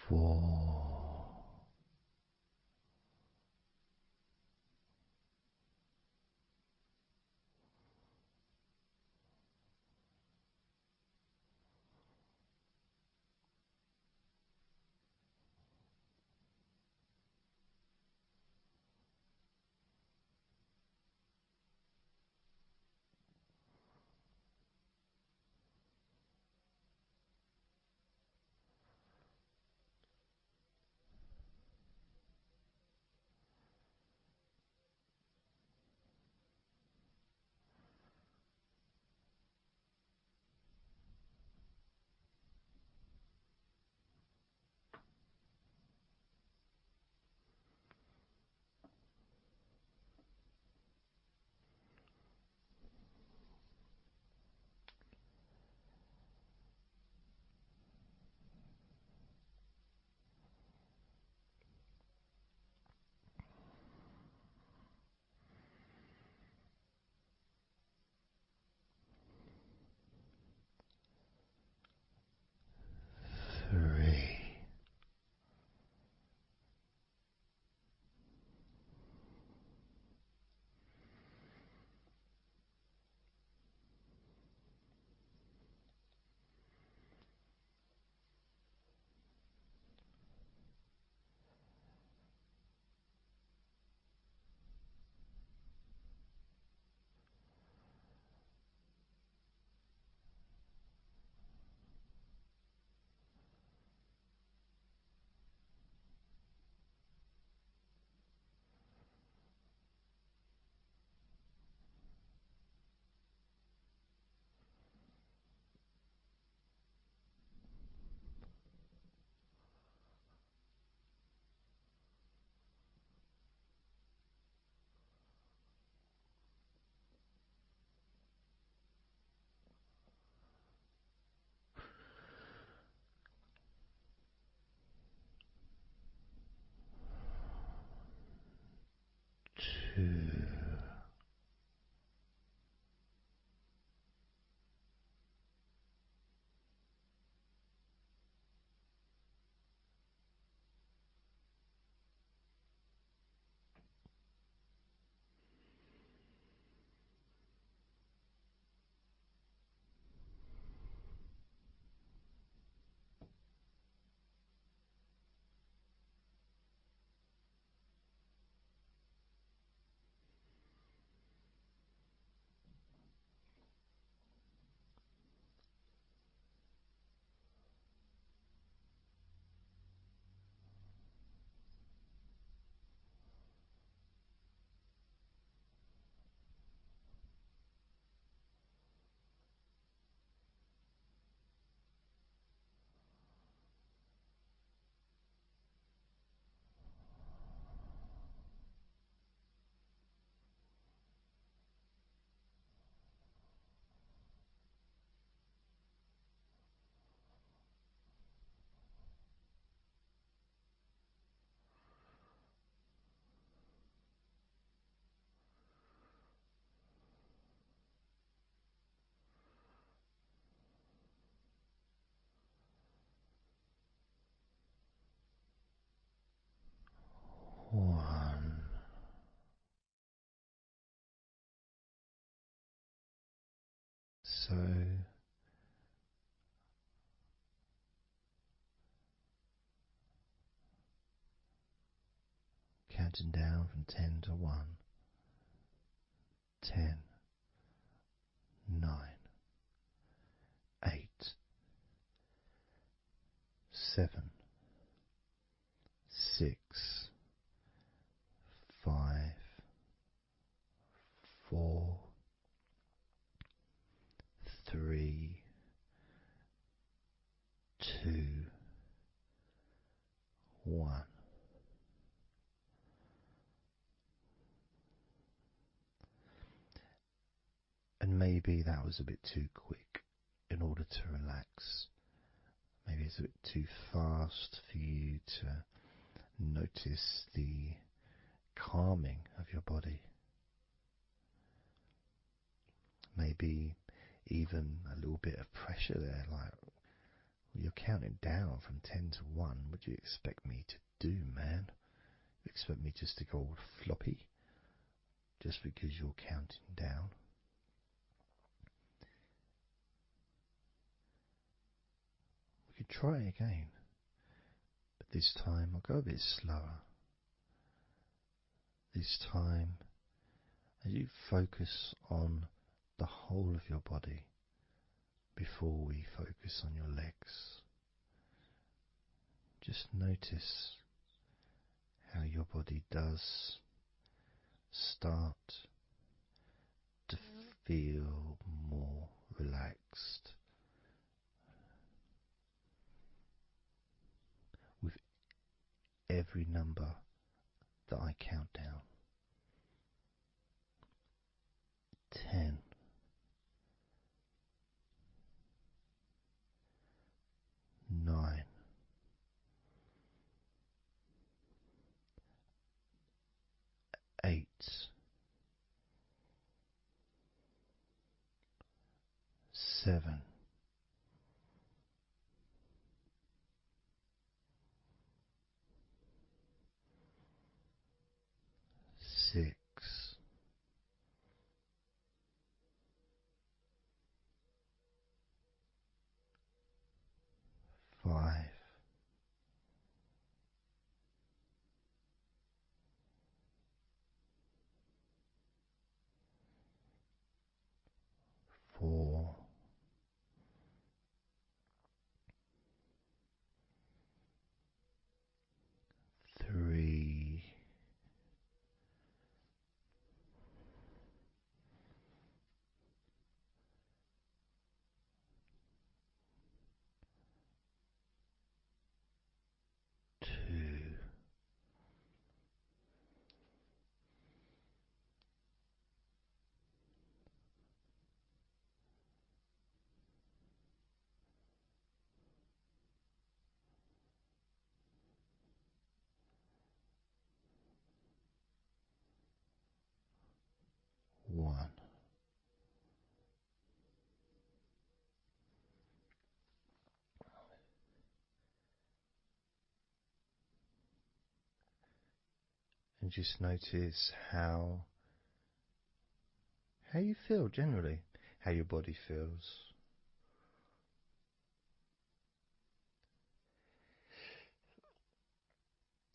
4. One. So counting down from 10 to 1. 10, 9, 8, 7, 6, 5, 4, 3, 2, 1. And maybe that was a bit too quick in order to relax. Maybe it's a bit too fast for you to notice the calming of your body. Maybe even a little bit of pressure there, like You're counting down from 10 to 1. What do you expect me to do, man? You expect me just to go all floppy just because you're counting down? We could try again, but this time I'll go a bit slower. This time, as you focus on the whole of your body before we focus on your legs, just notice how your body does start to feel more relaxed with every number that I count down. 10, 9, 8, 7, 6, 5, 4, 3, 2, 1. And just notice how you feel generally, how your body feels.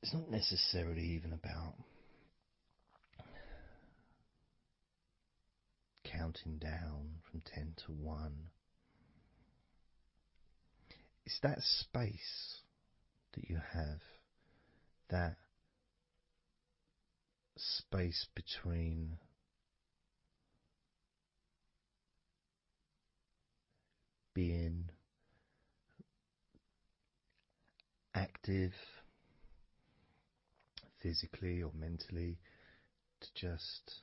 It's not necessarily even about counting down from 10 to 1. It's that space that you have, that space between being active physically or mentally to just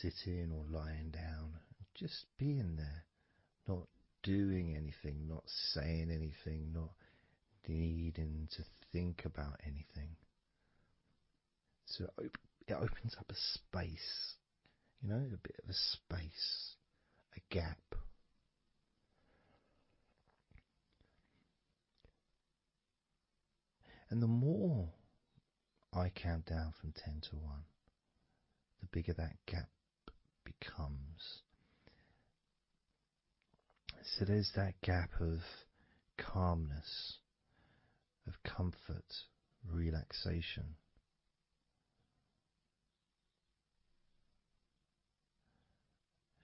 sitting or lying down, just being there, not doing anything, not saying anything, not needing to think about anything. So it opens up a space, a bit of a space, a gap. And the more I count down from 10 to 1, the bigger that gap becomes. So there's that gap of calmness, of comfort, relaxation.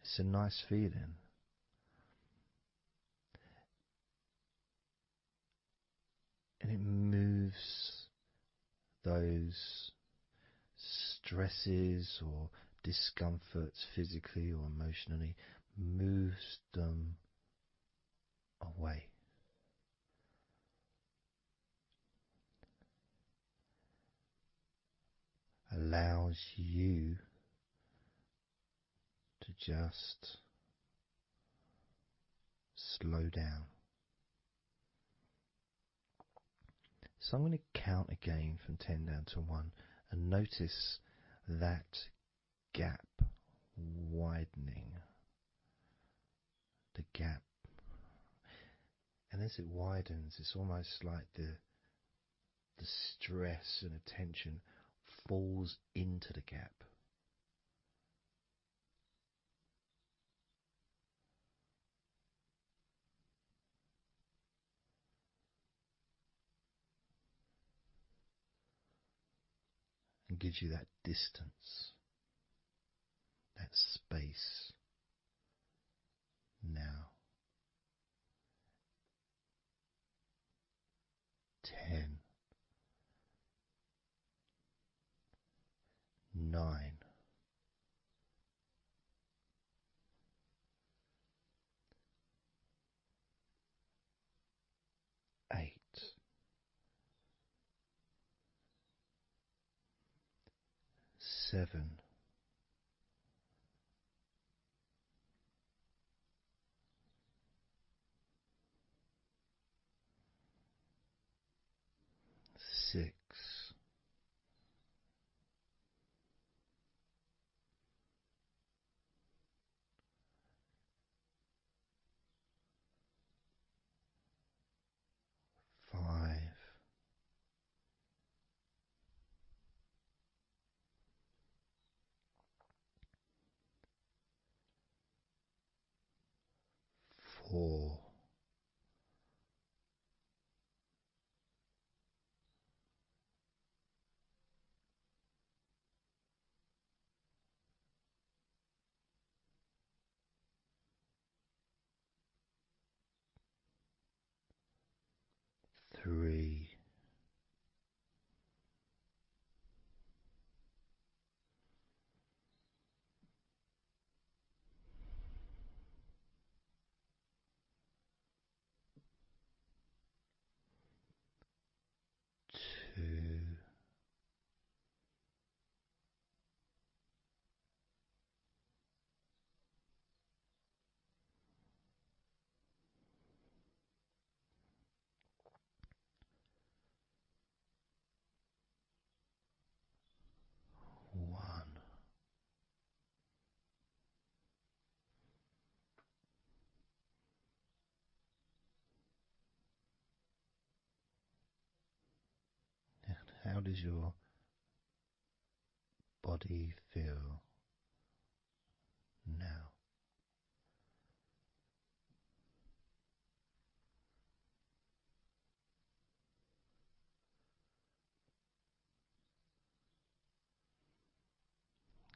It's a nice feeling. And it moves those stresses or discomforts physically or emotionally, moves them away. Allows you to just slow down. So I'm going to count again from 10 down to 1 and notice that gap widening. gap. And as it widens, it's almost like the stress and attention falls into the gap. And gives you that distance, that space. Now, 10, 9, 8, 7, 6, 5, 4, 3, 2, 1. How does your body feel now?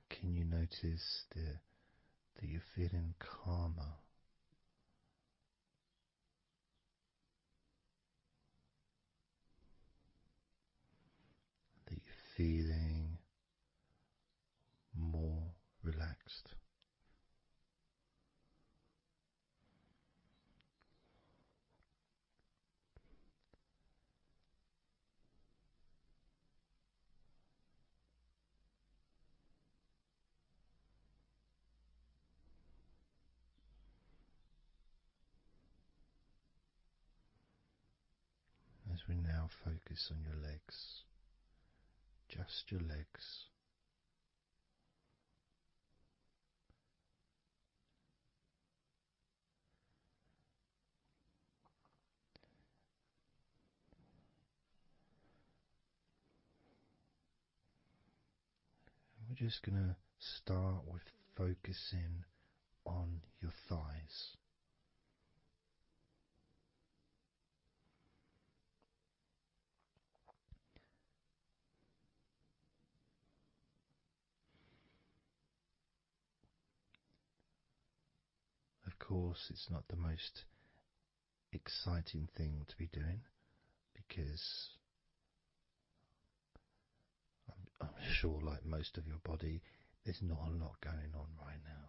Can you notice that you're feeling calmer? That you're feeling more relaxed? As we now focus on your legs, just your legs. We're just going to start with focusing on your thighs. Of course, it's not the most exciting thing to be doing because I'm sure, like most of your body, there's not a lot going on right now.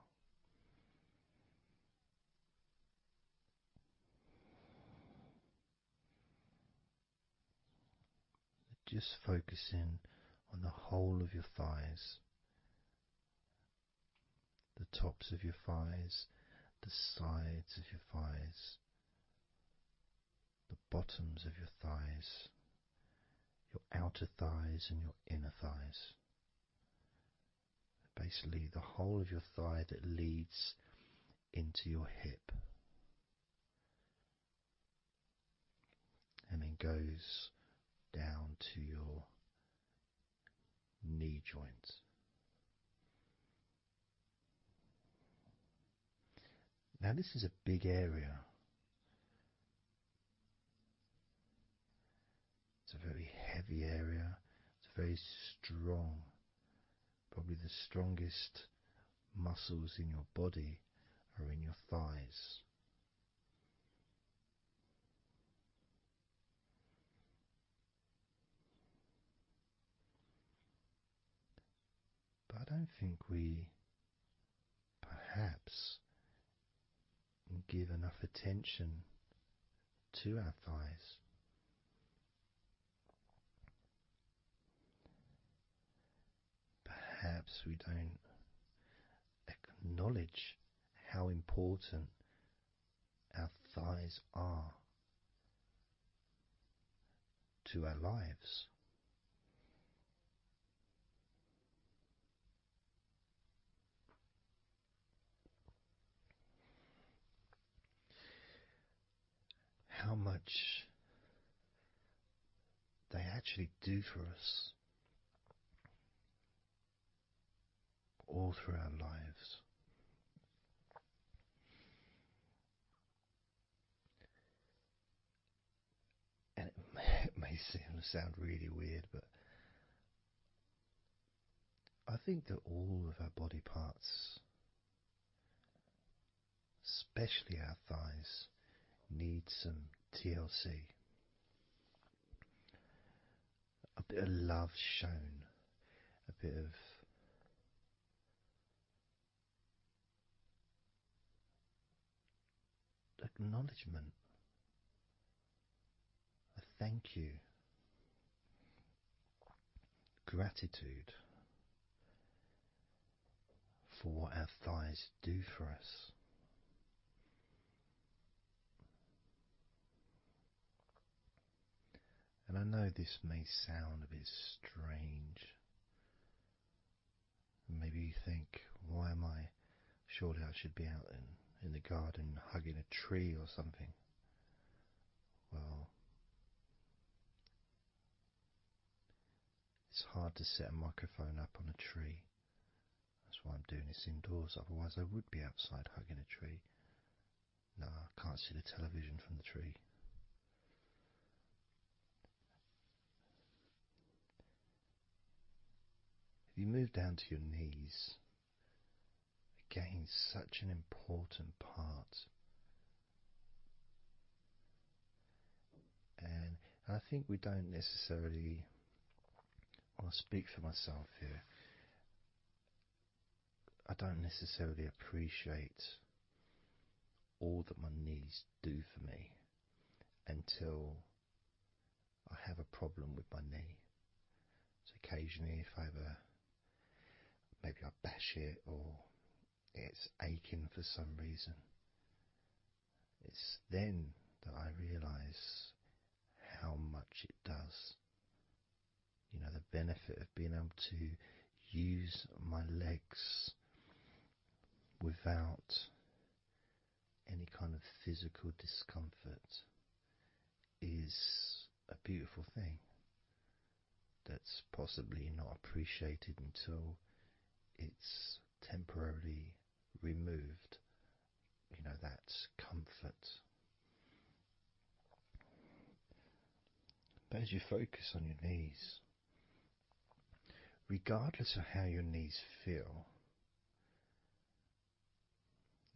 Just focusing on the whole of your thighs, the tops of your thighs, the sides of your thighs, the bottoms of your thighs, your outer thighs and your inner thighs. Basically, the whole of your thigh that leads into your hip. and then goes down to your knee joint. Now, this is a big area. It's a very heavy area. It's very strong. Probably the strongest muscles in your body are in your thighs. But I don't think we perhaps give enough attention to our thighs. Perhaps we don't acknowledge how important our thighs are to our lives. How much they actually do for us all through our lives. And it may sound really weird, but I think that all of our body parts, especially our thighs, need some TLC. A bit of love shown, a bit of acknowledgement, a thank you, gratitude for what our thighs do for us. And I know this may sound a bit strange. Maybe you think, why am I? Surely I should be out in the garden hugging a tree or something. Well, it's hard to set a microphone up on a tree. That's why I'm doing this indoors, otherwise I would be outside hugging a tree. No, I can't see the television from the tree. If you move down to your knees, again, such an important part. And I think we don't necessarily, I'll speak for myself here, I don't necessarily appreciate all that my knees do for me until I have a problem with my knee. So occasionally if I maybe I bash it or it's aching for some reason, it's then that I realise how much it does. You know, the benefit of being able to use my legs without any kind of physical discomfort is a beautiful thing that's possibly not appreciated until it's temporarily removed, you know, that comfort. But as you focus on your knees, regardless of how your knees feel,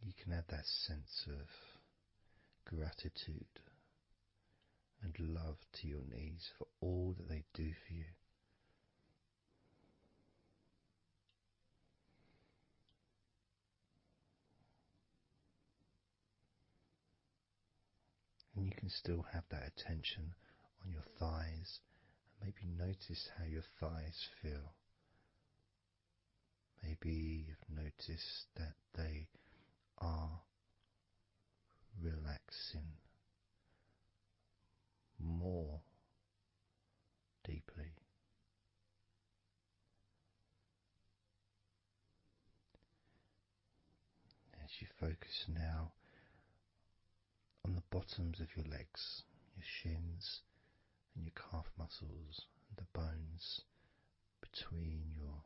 you can add that sense of gratitude and love to your knees for all that they do for you. And you can still have that attention on your thighs and maybe notice how your thighs feel. Maybe you've noticed that they are relaxing more deeply. As you focus now on the bottoms of your legs, your shins and your calf muscles, and the bones between your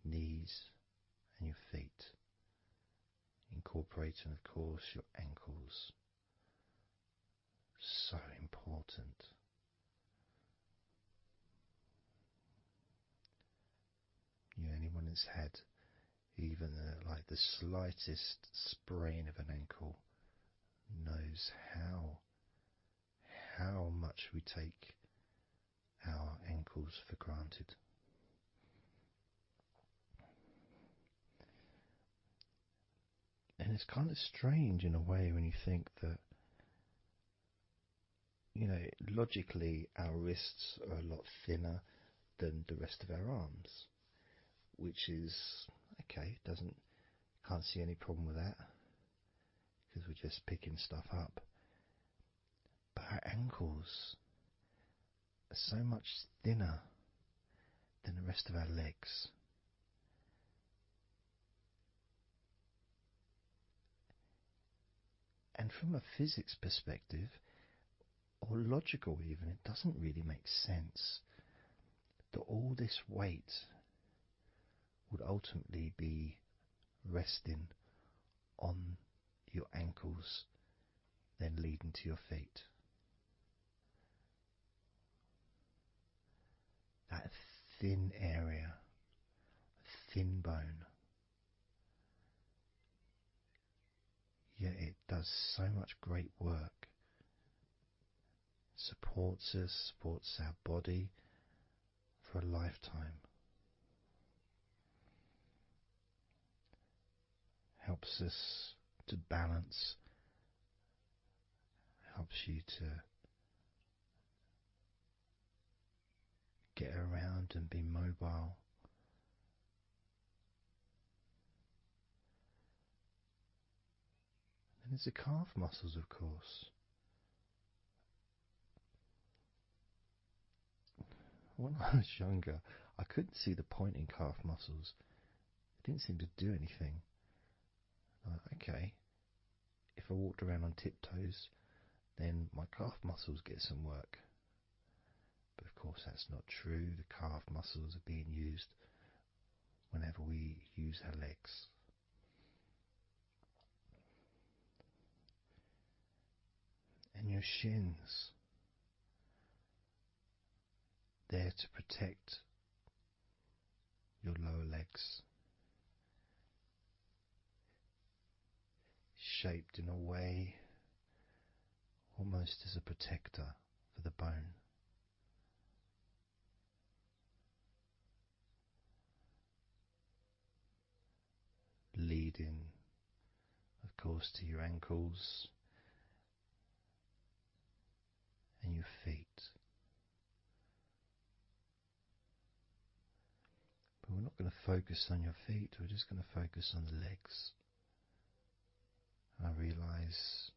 knees and your feet, incorporating, of course, your ankles. So important. Anyone that's had even like the slightest sprain of an ankle knows how much we take our ankles for granted. And it's kind of strange in a way when you think that, logically our wrists are a lot thinner than the rest of our arms, which is okay. Can't see any problem with that because we're just picking stuff up. But our ankles are so much thinner than the rest of our legs. And from a physics perspective, or logical even, it doesn't really make sense that all this weight would ultimately be resting on your ankles, then leading to your feet. That thin area, thin bone, yet it does so much great work. Supports us, supports our body for a lifetime. Helps us to balance, helps you to get around and be mobile. And there's the calf muscles, of course. When I was younger, I couldn't see the point in calf muscles. It didn't seem to do anything. Okay, if I walked around on tiptoes, then my calf muscles get some work. But of course that's not true. The calf muscles are being used whenever we use our legs. And your shins, there to protect your lower legs, shaped in a way almost as a protector for the bone. Leading, of course, to your ankles and your feet. But we're not going to focus on your feet, we're just going to focus on the legs. I realise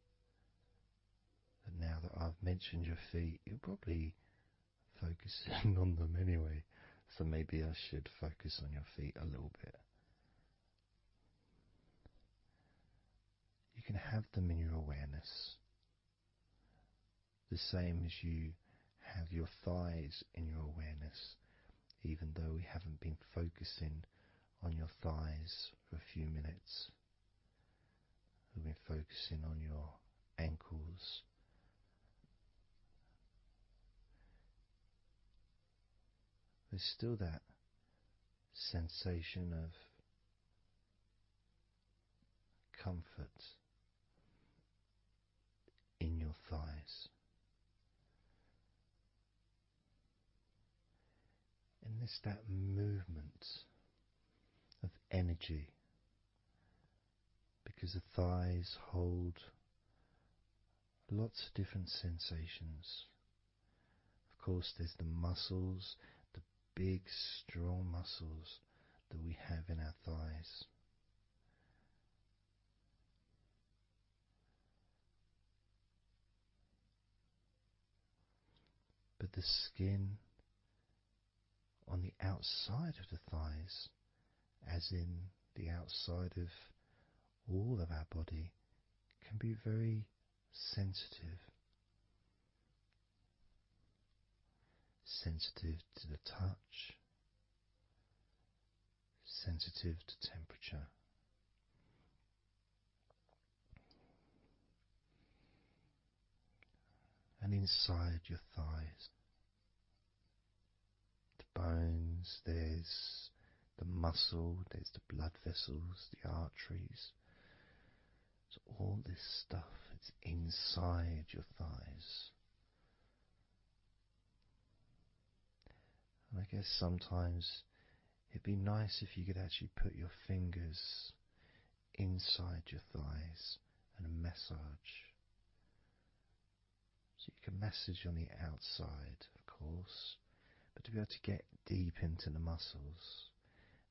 that now that I've mentioned your feet, you're probably focusing on them anyway, so maybe I should focus on your feet a little bit. You can have them in your awareness, the same as you have your thighs in your awareness, even though we haven't been focusing on your thighs for a few minutes. We've been focusing on your ankles, there's still that sensation of comfort in your thighs. And there's that movement of energy, because the thighs hold lots of different sensations. Of course, there's the muscles, the big, strong muscles that we have in our thighs. But the skin on the outside of the thighs, as in the outside of all of our body, can be very sensitive. sensitive to the touch, sensitive to temperature. And inside your thighs, the bones, there's the muscle, there's the blood vessels, the arteries. So all this stuff, it's inside your thighs. And I guess sometimes it'd be nice if you could actually put your fingers inside your thighs and massage. So you can massage on the outside, of course, but to be able to get deep into the muscles,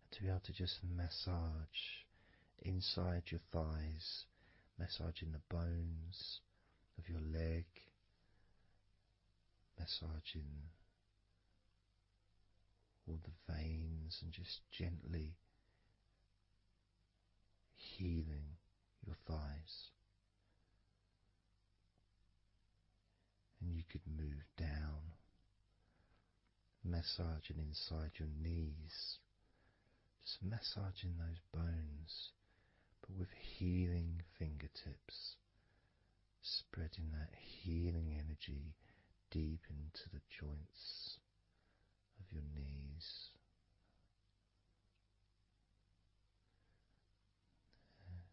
and to be able to just massage inside your thighs, massaging the bones of your leg, massaging all the veins, and just gently healing your thighs. And you could move down, massaging inside your knees, just massaging those bones, but with healing fingertips, spreading that healing energy deep into the joints of your knees.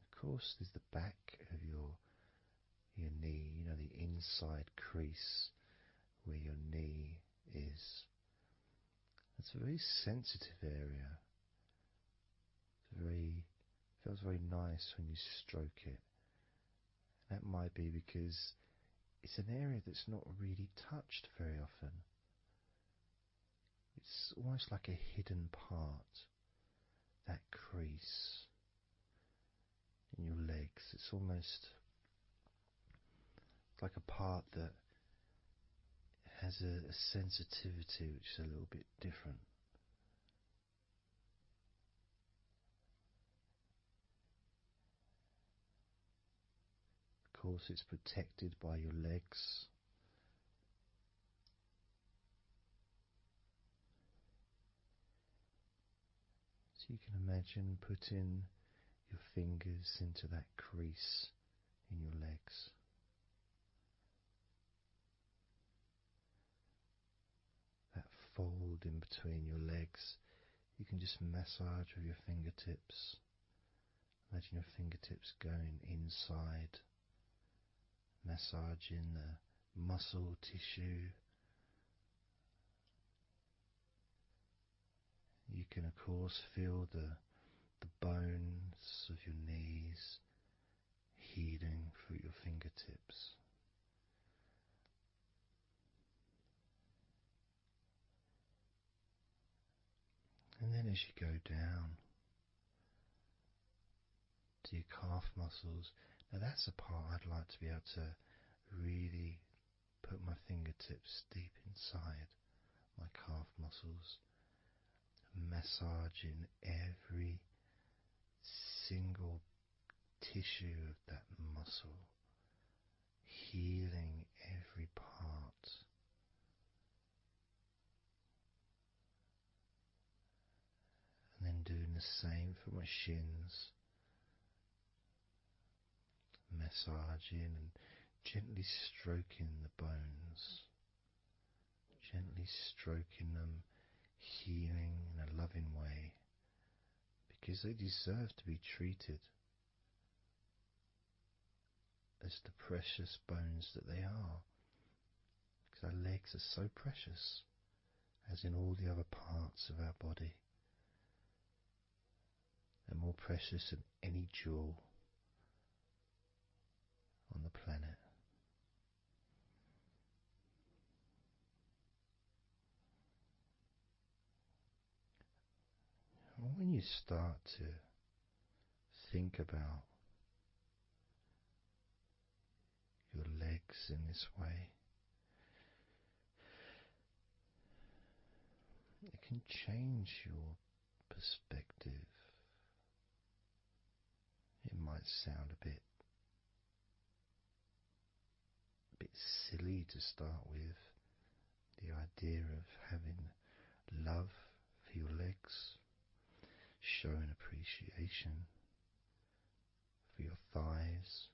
Of course, there's the back of your knee, you know, the inside crease where your knee is. It's a very sensitive area. Feels very nice when you stroke it. That might be because it's an area that's not really touched very often. It's almost like a hidden part, that crease in your legs. It's almost like a part that has a sensitivity which is a little bit different. Of course, it's protected by your legs. So you can imagine putting your fingers into that crease in your legs. That fold in between your legs, you can just massage with your fingertips. Imagine your fingertips going inside, massaging the muscle tissue. You can of course feel the bones of your knees healing through your fingertips. And then as you go down to your calf muscles, now that's a part I'd like to be able to really put my fingertips deep inside my calf muscles, massaging every single tissue of that muscle, healing every part. And then doing the same for my shins, massaging and gently stroking the bones, gently stroking them, healing in a loving way, because they deserve to be treated as the precious bones that they are, because our legs are so precious, as in all the other parts of our body. They're more precious than any jewel on the planet. And when you start to think about your legs in this way, it can change your perspective. It might sound a bit silly to start with, The idea of having love for your legs, showing appreciation for your thighs,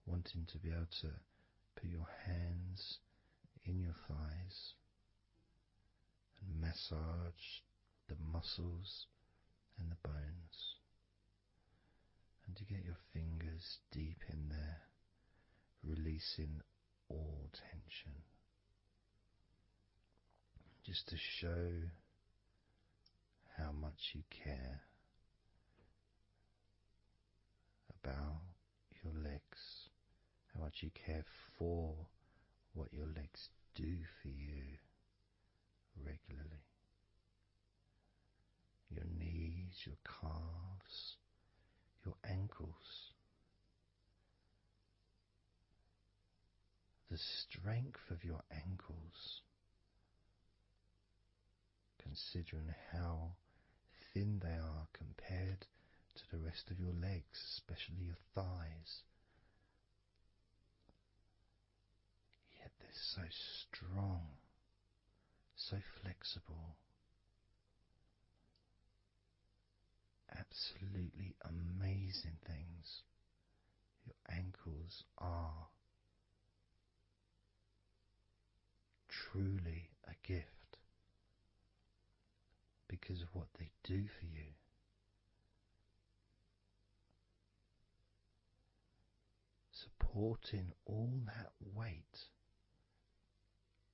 wanting to be able to put your hands in your thighs and massage the muscles and the bones, and to get your fingers deep in there, releasing all tension, just to show how much you care about your legs, how much you care for what your legs do for you regularly. Your knees, your calves, your ankles, the strength of your ankles, considering how thin they are compared to the rest of your legs, especially your thighs. Yet they're so strong, so flexible. Absolutely amazing things your ankles are. Truly a gift because of what they do for you. Supporting all that weight,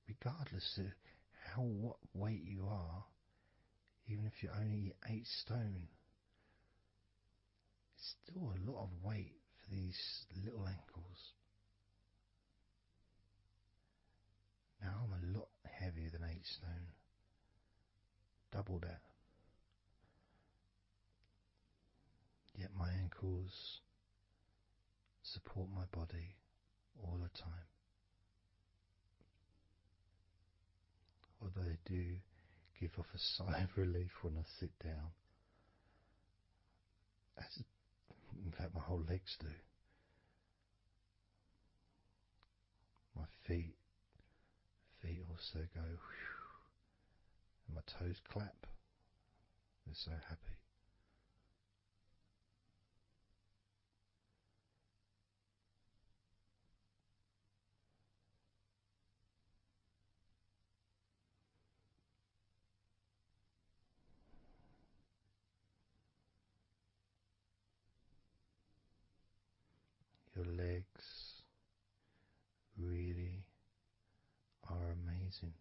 regardless of what weight you are, even if you're only 8 stone, it's still a lot of weight for these little ankles. Now I'm a lot heavier than 8 stone, double that. Yet my ankles support my body all the time. Although they do give off a sigh of relief when I sit down. As, in fact, my whole legs do. My feet also go whew, and my toes clap. They're so happy. Your legs really are amazing.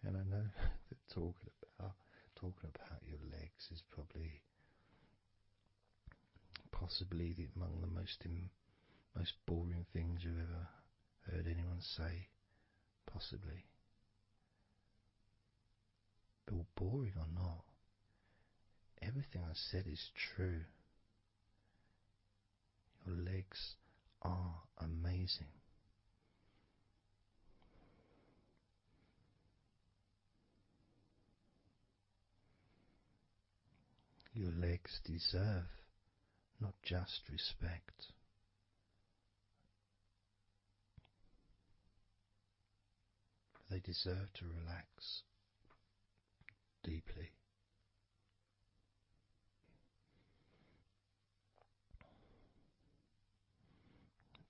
And I know that talking about your legs is probably possibly among the most boring things you've ever heard anyone say, possibly. But boring or not, everything I said is true. Your legs are amazing. Your legs deserve not just respect, but they deserve to relax deeply.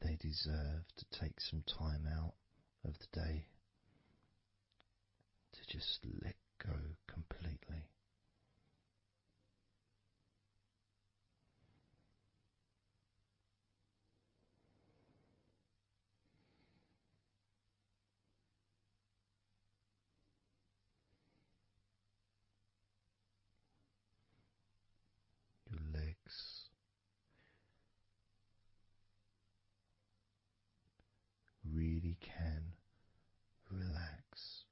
They deserve to take some time out of the day to just let go completely. Your legs really can relax.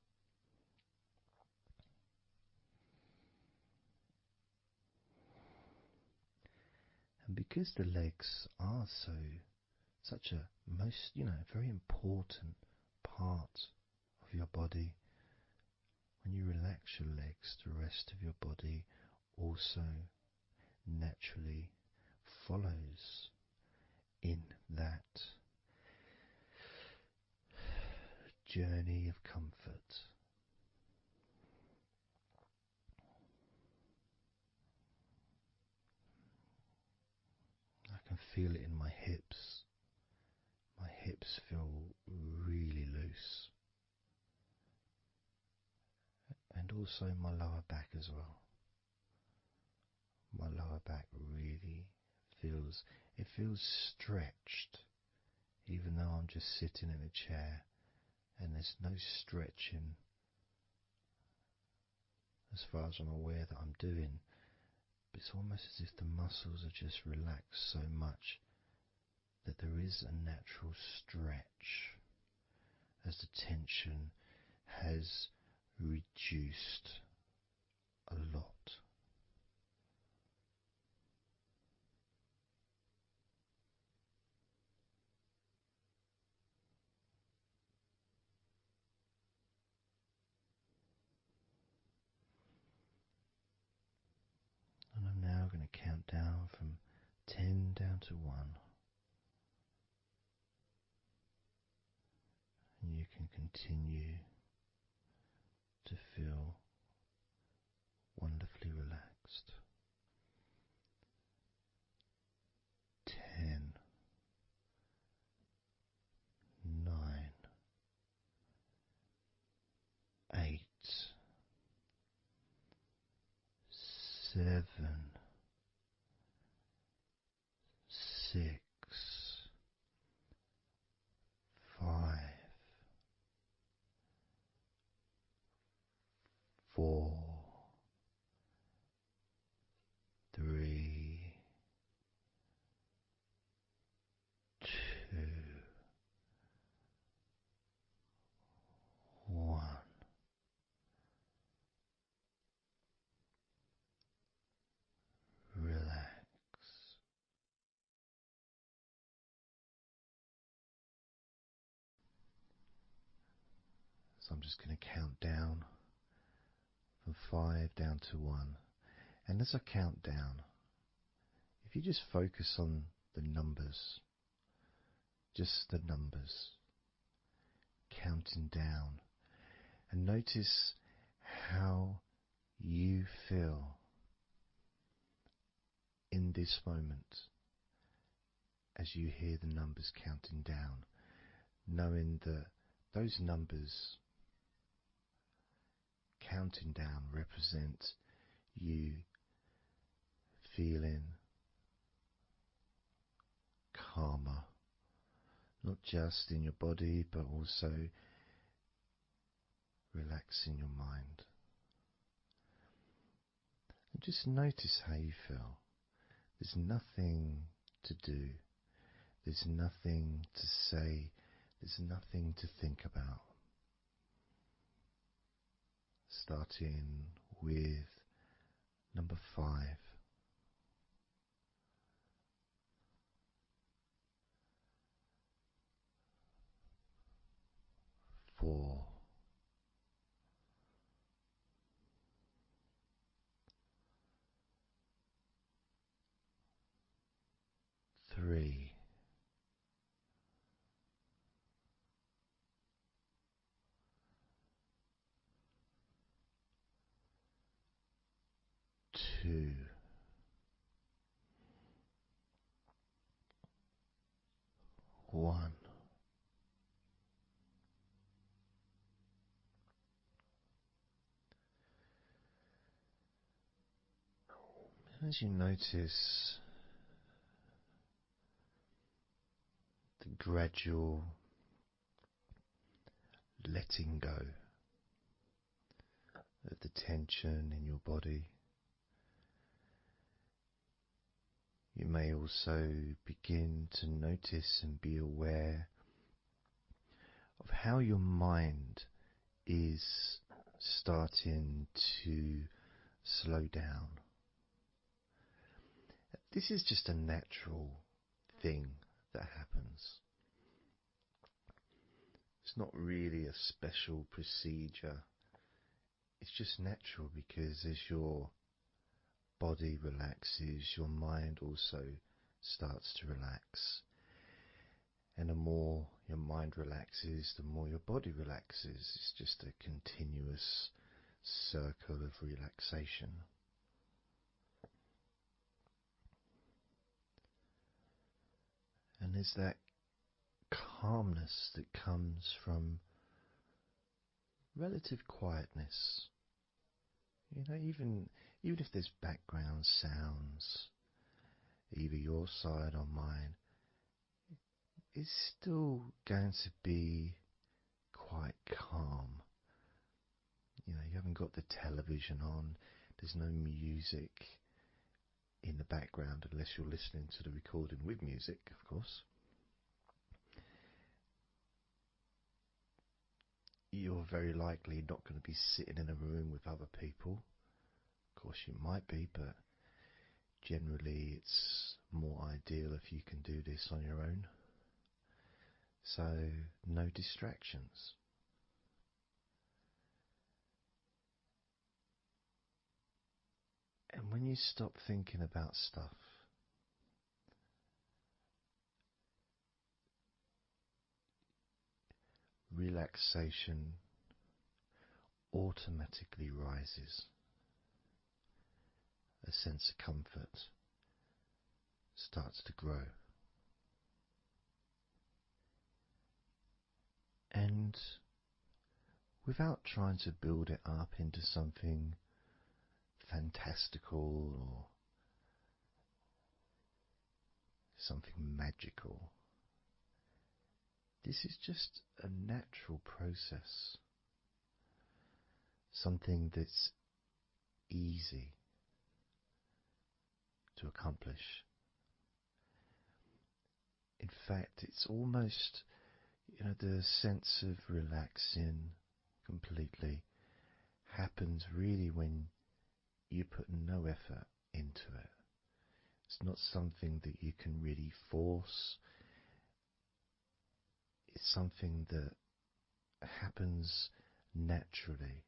And because the legs are such a very important part of your body, when you relax your legs, the rest of your body also naturally follows in that journey of comfort. I can feel it in my hips. My hips feel really loose. And also my lower back as well. My lower back really feels stretched, even though I'm just sitting in a chair and there's no stretching as far as I'm aware that I'm doing. But it's almost as if the muscles are just relaxed so much that there is a natural stretch as the tension has reduced a lot. And I'm now going to count down from 10 down to 1. And you can continue to feel wonderfully relaxed. 10, 9, 8, 7, 6, 5, 4, 3, 2, 1. Relax. So I'm just going to count down from 5 down to 1. And as I count down, if you just focus on the numbers, just the numbers, counting down, and notice how you feel in this moment as you hear the numbers counting down, knowing that those numbers counting down represent you feeling calmer, not just in your body but also relaxing your mind. And just notice how you feel. There's nothing to do, there's nothing to say, there's nothing to think about. Starting with number 5. 4. 3. 2. 1. As you notice the gradual letting go of the tension in your body, you may also begin to notice and be aware of how your mind is starting to slow down. This is just a natural thing that happens. It's not really a special procedure. It's just natural because as your body relaxes, your mind also starts to relax. And the more your mind relaxes, the more your body relaxes. It's just a continuous circle of relaxation. And there's that calmness that comes from relative quietness. Even if there's background sounds, either your side or mine, it's still going to be quite calm. You haven't got the television on, there's no music in the background unless you're listening to the recording with music, of course. You're very likely not going to be sitting in a room with other people. Of course you might be, but generally it's more ideal if you can do this on your own. So no distractions. And when you stop thinking about stuff, relaxation automatically rises. A sense of comfort starts to grow. And without trying to build it up into something fantastical or something magical, this is just a natural process. Something that's easy to accomplish. In fact, it's almost, the sense of relaxing completely happens really when you put no effort into it. It's not something that you can really force. It's something that happens naturally.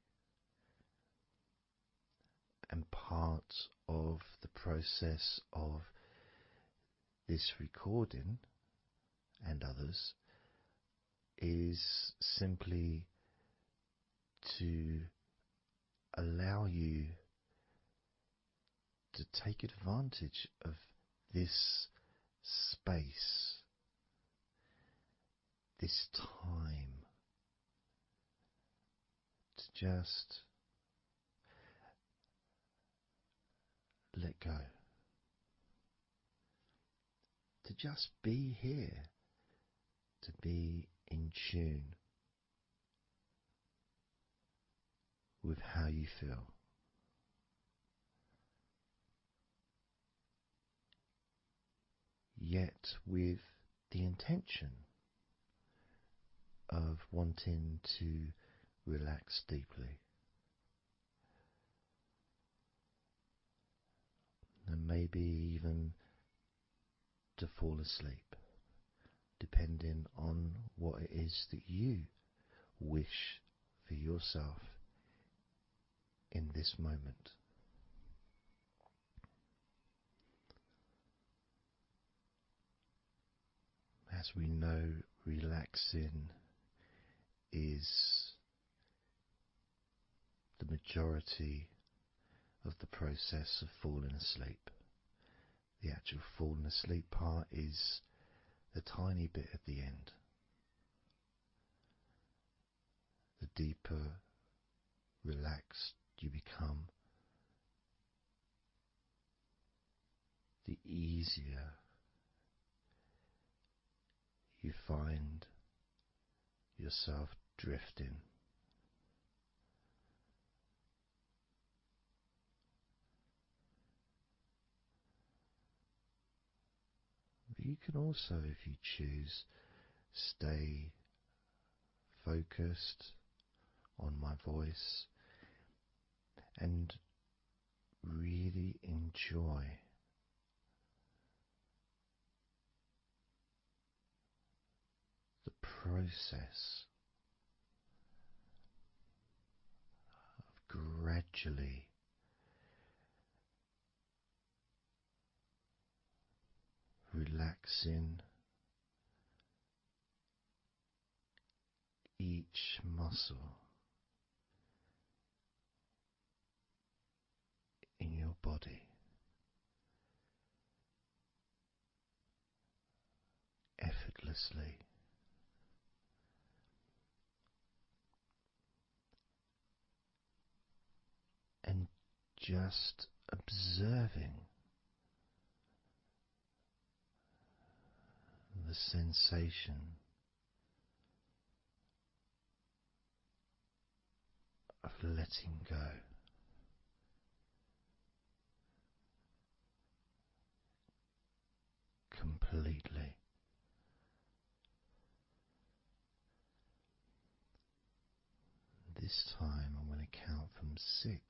And part of the process of this recording and others is simply to allow you to take advantage of this space, this time, to just let go, to just be here, to be in tune with how you feel. Yet with the intention of wanting to relax deeply. And maybe even to fall asleep, depending on what it is that you wish for yourself in this moment. As we know, relaxing is the majority of the process of falling asleep. The actual falling asleep part is the tiny bit at the end. The deeper relaxed you become, the easier you find yourself drifting. But you can also, if you choose, stay focused on my voice and really enjoy the process of gradually relaxing each muscle in your body effortlessly, and just observing the sensation of letting go. Completely. This time I'm going to count from 6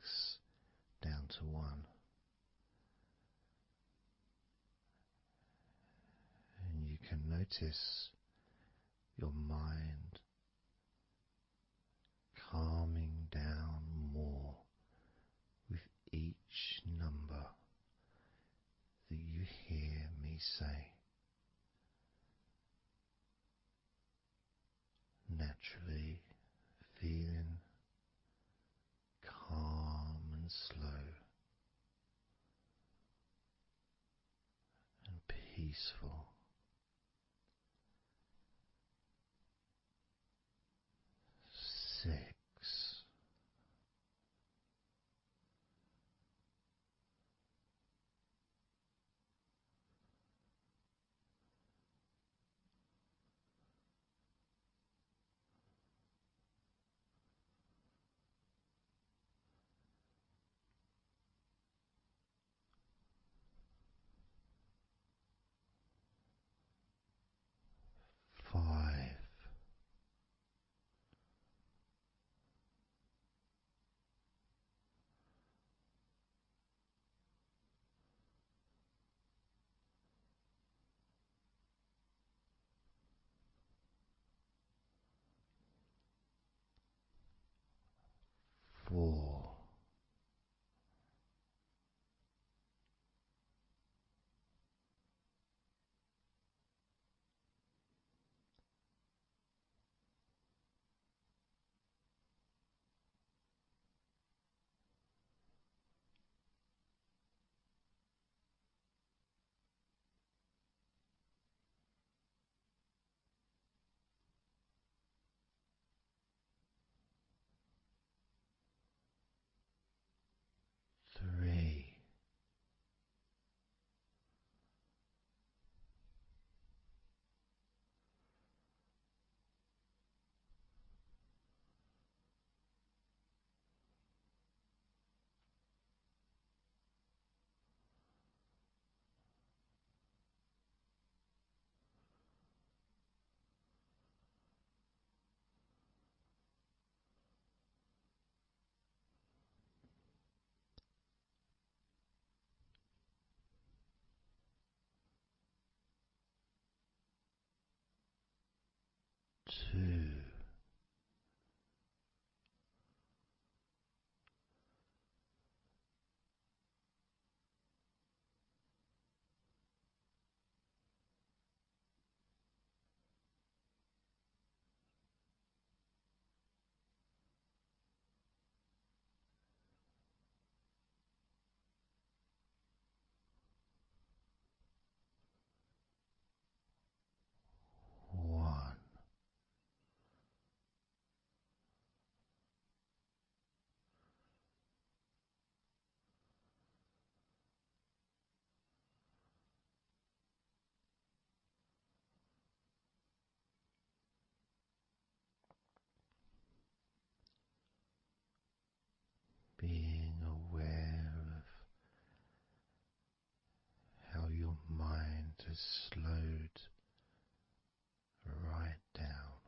down to 1, and you can notice your mind calming down more with each number that you hear me say. Naturally feeling calm and slow and peaceful. 6. 5. 4. 3. Two. 1. Being aware of how your mind has slowed right down,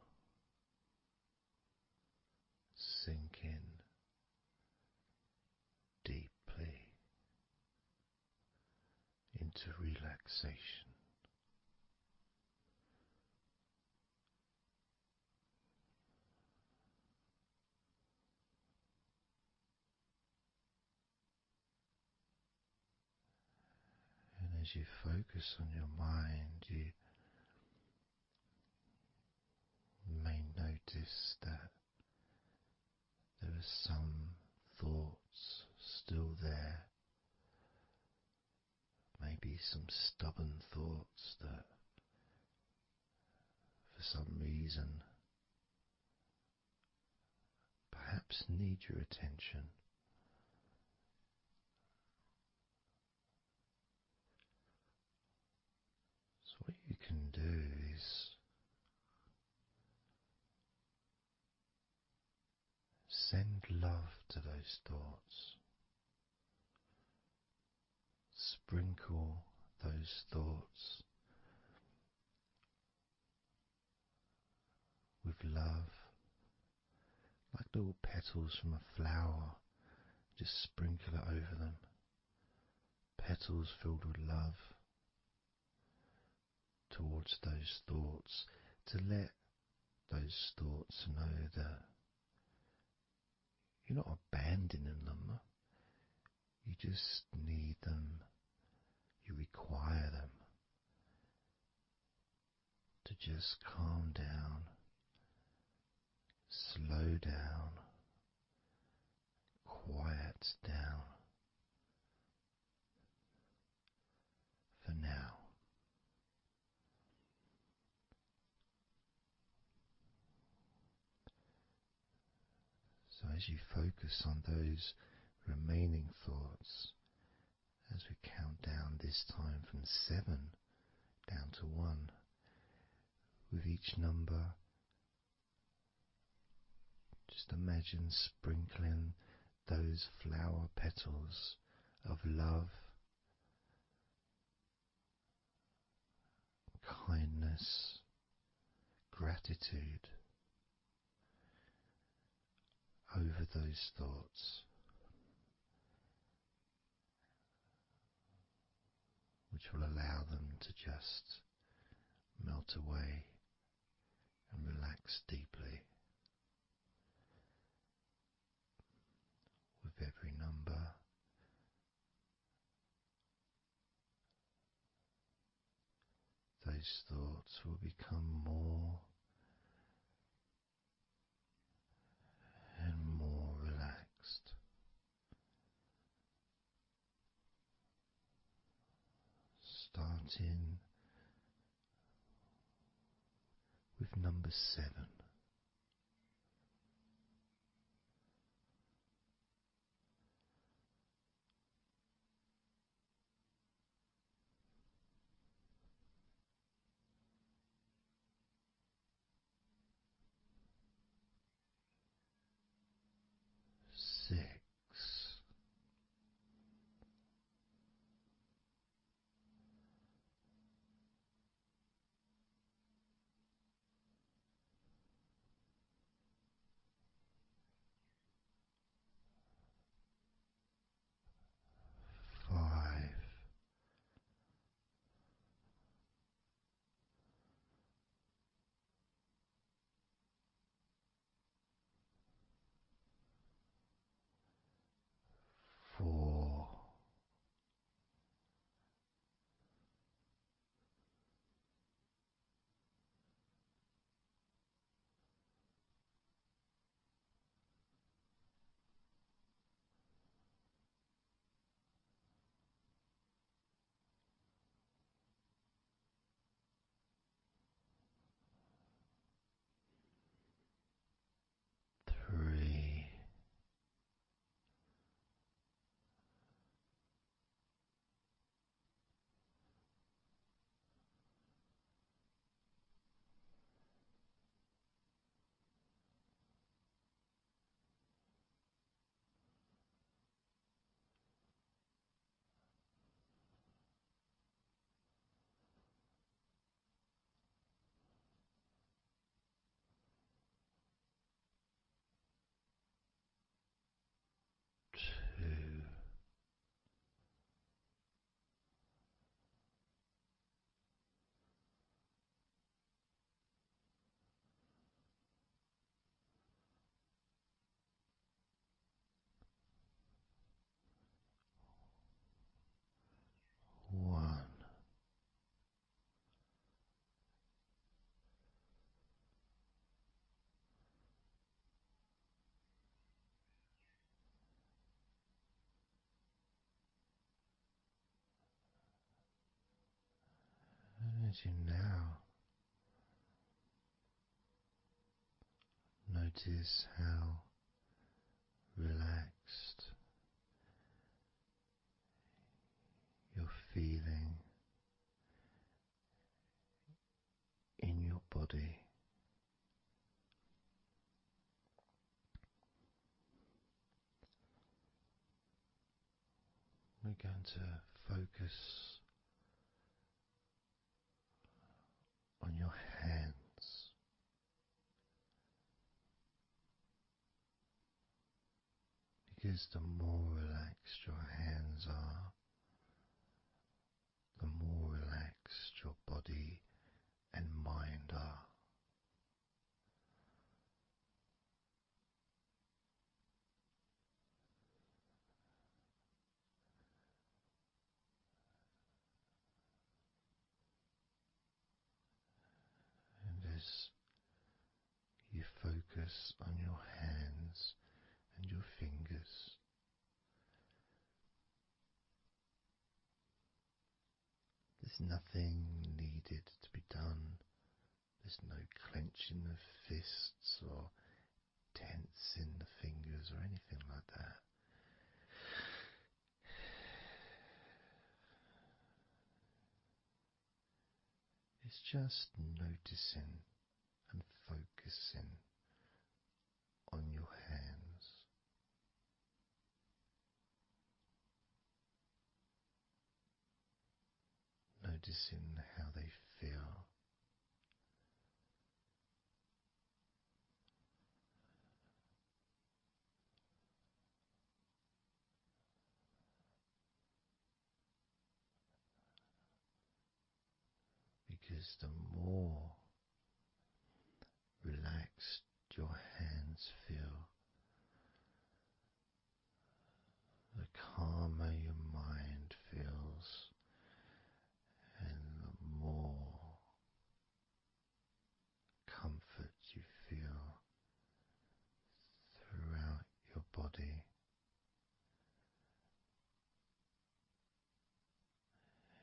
sinking deeply into relaxation. And as you focus on your mind, you maintain notice that there are some thoughts still there, maybe some stubborn thoughts that for some reason perhaps need your attention. So what you can do is send love to those thoughts. Sprinkle those thoughts with love, like little petals from a flower. Just sprinkle it over them. Petals filled with love towards those thoughts, to let those thoughts know that you're not abandoning them. You just need them. You require them to just calm down, slow down, quiet down for now. So as you focus on those remaining thoughts, as we count down this time from 7 down to 1, with each number, just imagine sprinkling those flower petals of love, kindness, gratitude over those thoughts, which will allow them to just melt away and relax deeply. With every number, those thoughts will become more and more relaxed. Starting with number 7. 6. 5. as you now notice how relaxed you're feeling in your body, we're going to focus on your hands. Because the more relaxed your hands are, the more relaxed your body and mind are. And as you focus on your hands and your fingers, there's nothing needed to be done. There's no clenching of fists or tensing the fingers or anything like that. It's just noticing and focusing on your hands. Noticing how they feel. Because the more relaxed your hands feel, the calmer your mind feels, and the more comfort you feel throughout your body.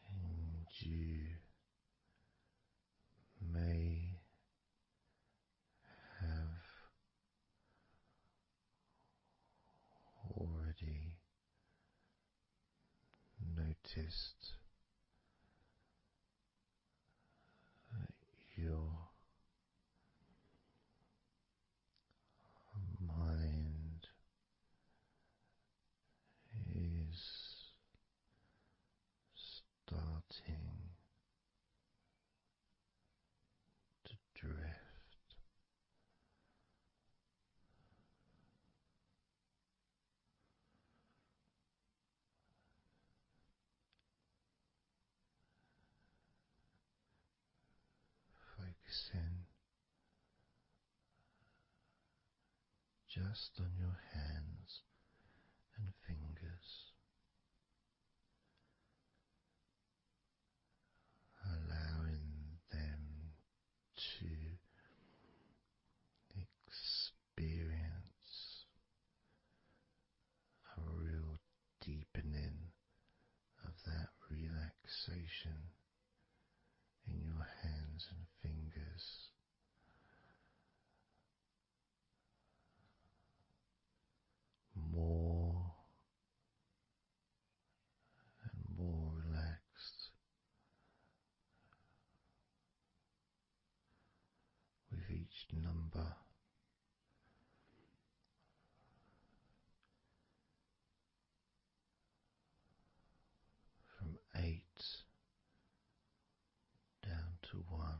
And you may have already noticed that your mind is starting to drift. Focusing just on your hands and fingers, allowing them to experience a real deepening of that relaxation in your hands and fingers. More and more relaxed with each number. From 8 down to 1.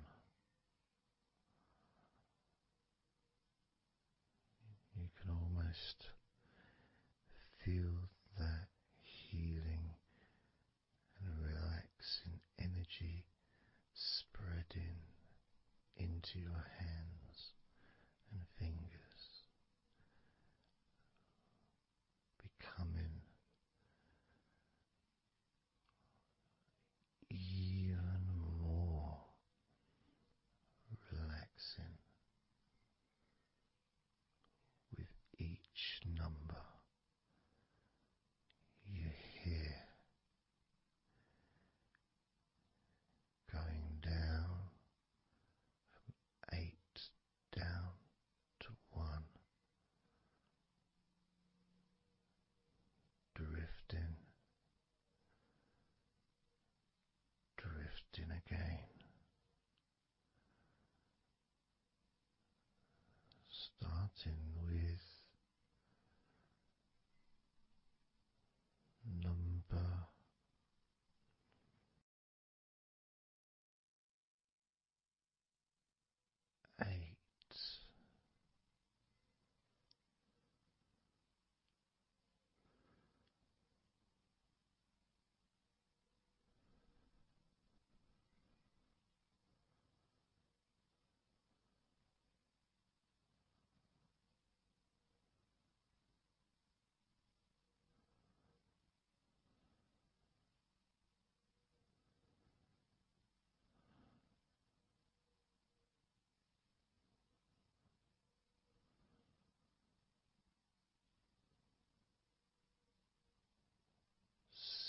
You can almost feel that healing and relaxing energy spreading into your hands and fingers, becoming even more relaxing with each number you hear going down with number 8.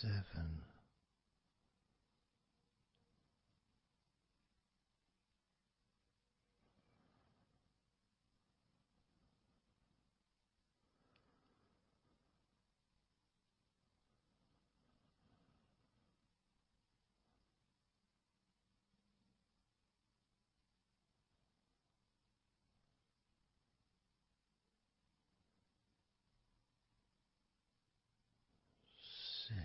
7. 6.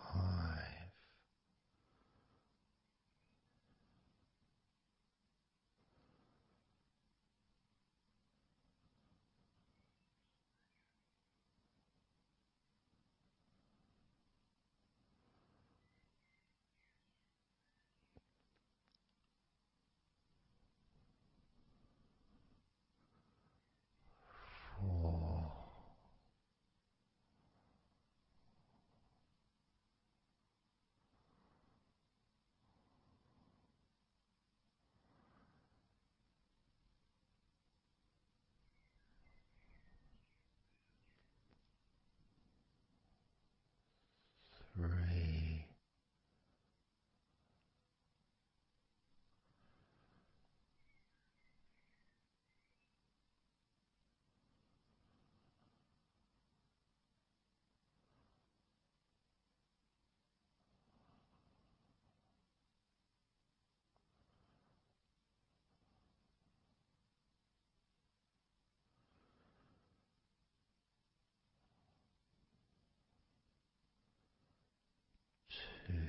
5. 4. 3. 2. 1.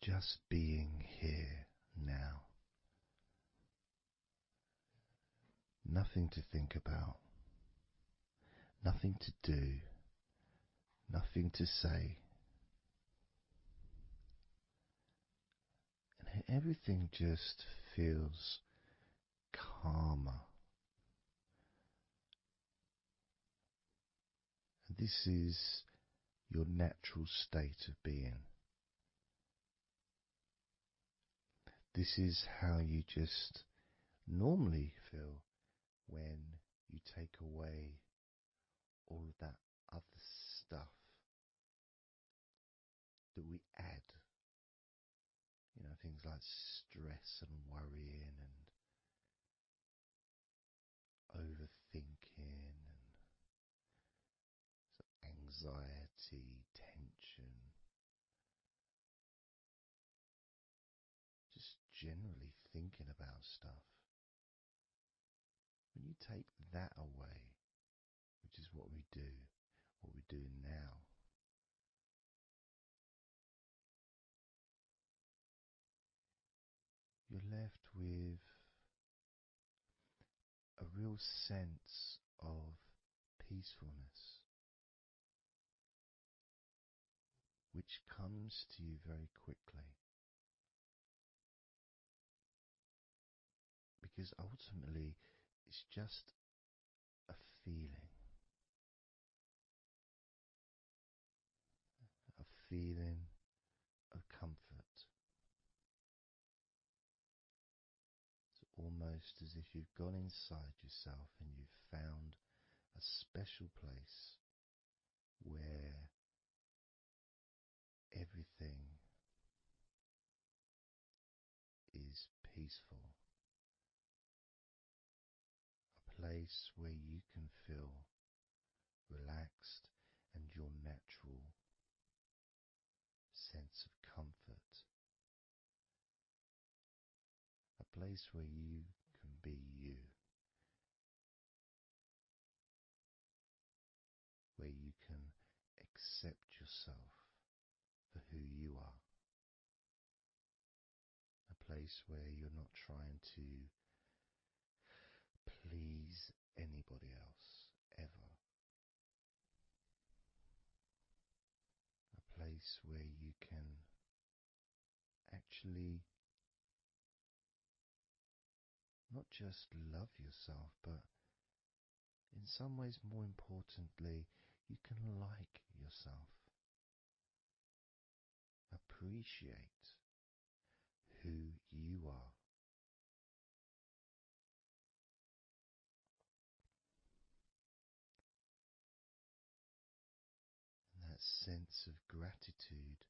Just being here now. Nothing to think about, nothing to do, nothing to say, and everything just feels calmer. And this is your natural state of being. This is how you just normally feel when you take away all of that other stuff that we add. You know, things like stress and worrying and overthinking and anxiety, tension. generally thinking about stuff. When you take that away, which is what we do, what we're doing now, you're left with a real sense of peacefulness, which comes to you very quickly. Because ultimately, it's just a feeling. A feeling of comfort. It's almost as if you've gone inside yourself and you've found a special place where everything is peaceful. A place where you can feel relaxed and your natural sense of comfort. A place where you can be you. Where you can accept yourself for who you are. A place where you're not trying to please anybody else, ever. A place where you can actually not just love yourself, but in some ways, more importantly, you can like yourself. Appreciate who you are. And that sense of gratitude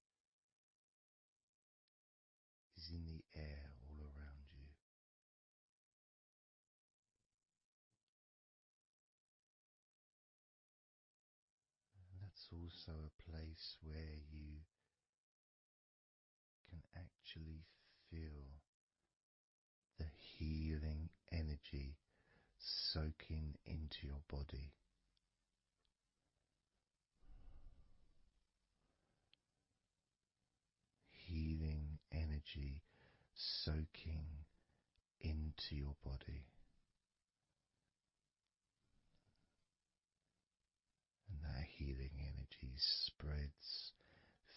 is in the air all around you. And that's also a place where you can actually feel the healing energy soaking into your body. Healing energy soaking into your body. And that healing energy spreads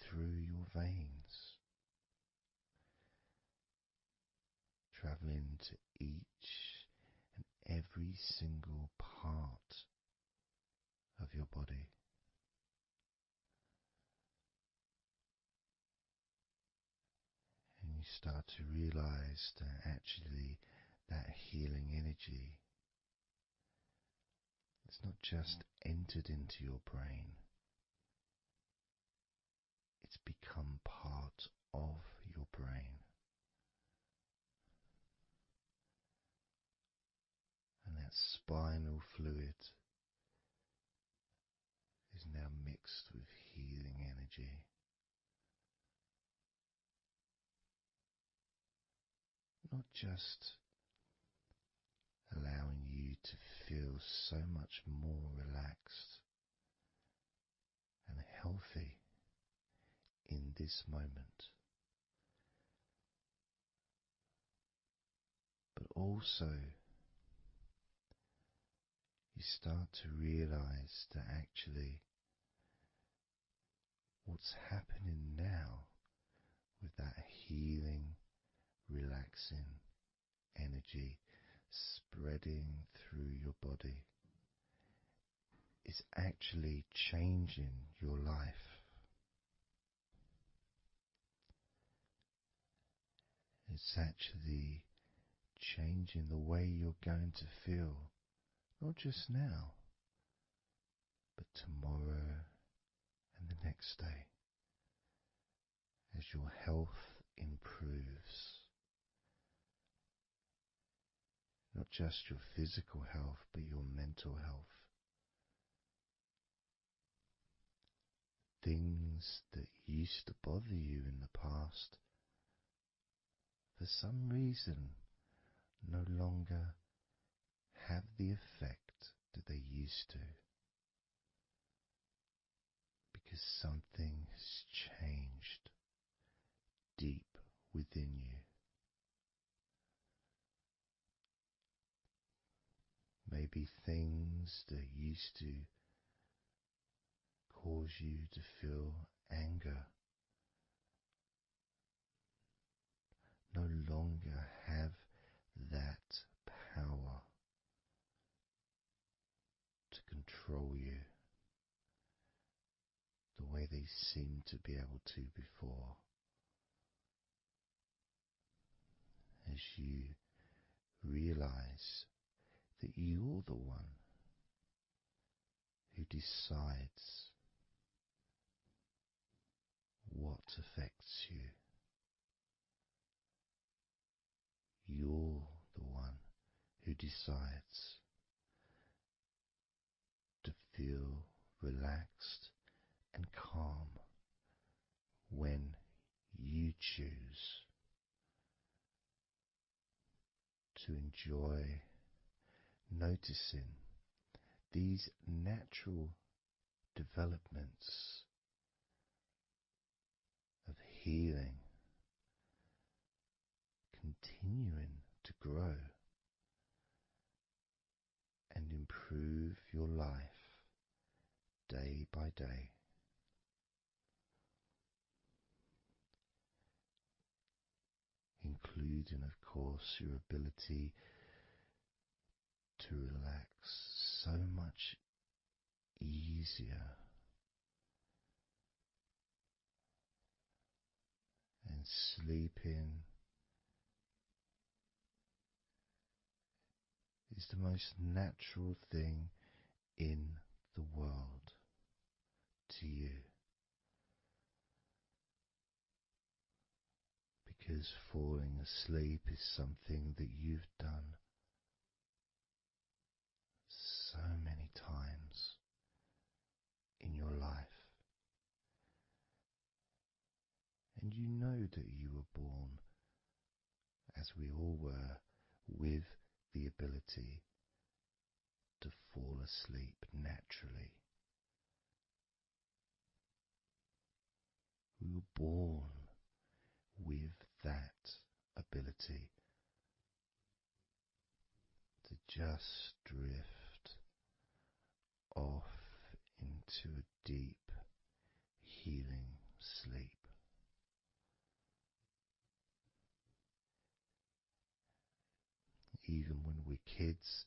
through your veins, traveling to each and every single part of your body. And you start to realize that actually that healing energy has not just entered into your brain, it's become part of your brain. And that spinal fluid is now mixed with healing energy. Not just allowing you to feel so much more relaxed and healthy in this moment, but also you start to realize that actually what's happening now with that healing, relaxing energy spreading through your body is actually changing your life. It's actually changing the way you're going to feel, not just now, but tomorrow and the next day, as your health improves. Not just your physical health, but your mental health. Things that used to bother you in the past for some reason no longer have the effect that they used to, because something has changed deep within you. Maybe things that used to cause you to feel anger no longer have that power to control you the way they seemed to be able to before. As you realize that you're the one who decides what affects you. You're the one who decides to feel relaxed and calm when you choose to enjoy noticing these natural developments of healing continuing to grow and improve your life day by day. Including, of course, your ability to relax so much easier and sleeping is the most natural thing in the world to you, because falling asleep is something that you've done so many times in your life, and you know that you were born, as we all were, with the ability to fall asleep naturally. We were born with that ability to just drift off into a deep, healing sleep. Even when we're kids,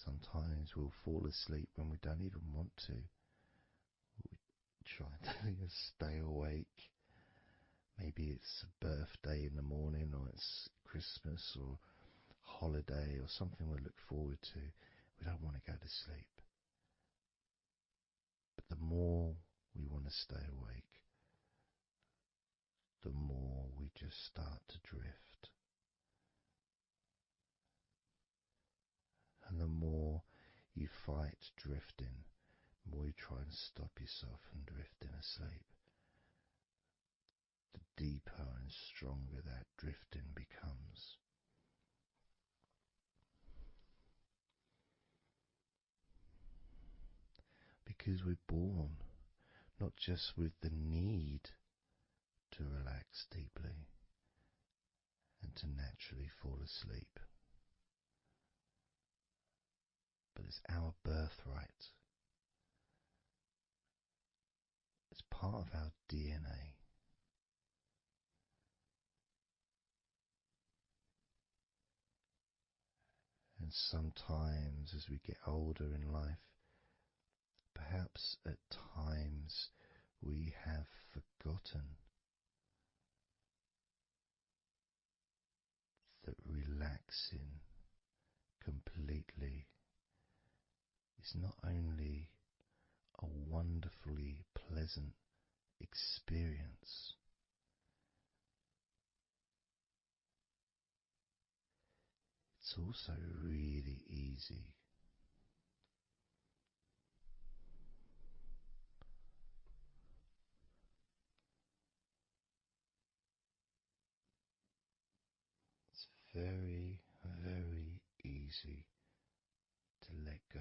sometimes we'll fall asleep when we don't even want to. We try to stay awake. Maybe it's a birthday in the morning, or it's Christmas or holiday or something we look forward to. We don't want to go to sleep. But the more we want to stay awake, the more we just start to drift. And the more you fight drifting, the more you try and stop yourself from drifting asleep, the deeper and stronger that drifting becomes. Because we're born not just with the need to relax deeply and to naturally fall asleep, but it's our birthright. It's part of our DNA. And sometimes as we get older in life, perhaps at times we have forgotten that relaxing completely is not only a wonderfully pleasant experience, it's also really easy. very, very easy to let go,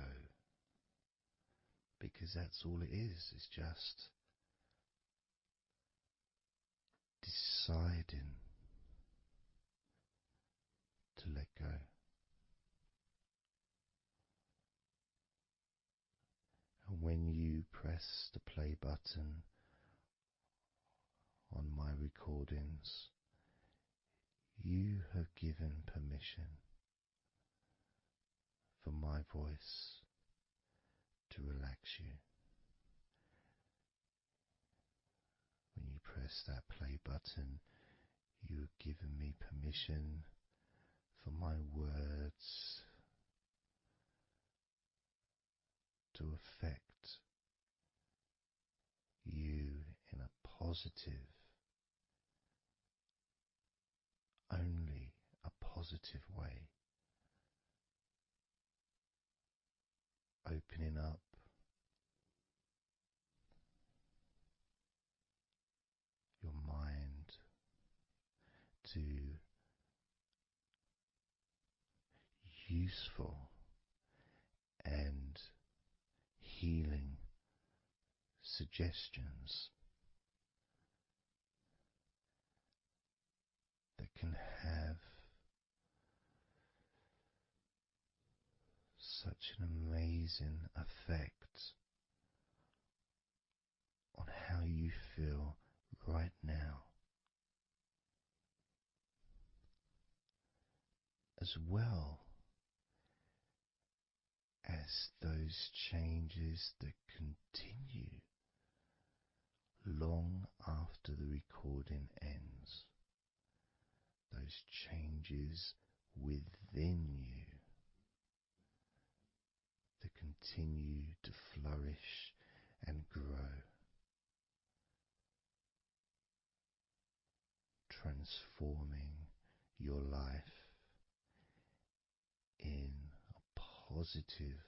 because that's all it is. It's just deciding to let go. And when you press the play button on my recordings, you have given permission for my voice to relax you. When you press that play button, you have given me permission for my words to affect you in a positive, only a positive way, opening up your mind to useful and healing suggestions that can have such an amazing effect on how you feel right now, as well as those changes that continue long after the recording ends, those changes within you that continue to flourish and grow, transforming your life in a positive,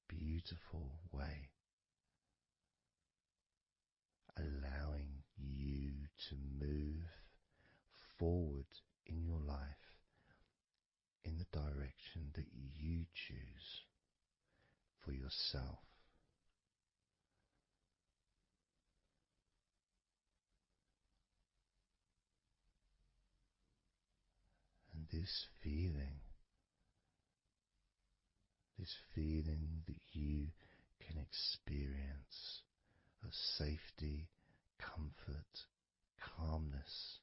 beautiful way, allowing you to move forward in your life in the direction that you choose for yourself. And this feeling that you can experience of safety, comfort, calmness,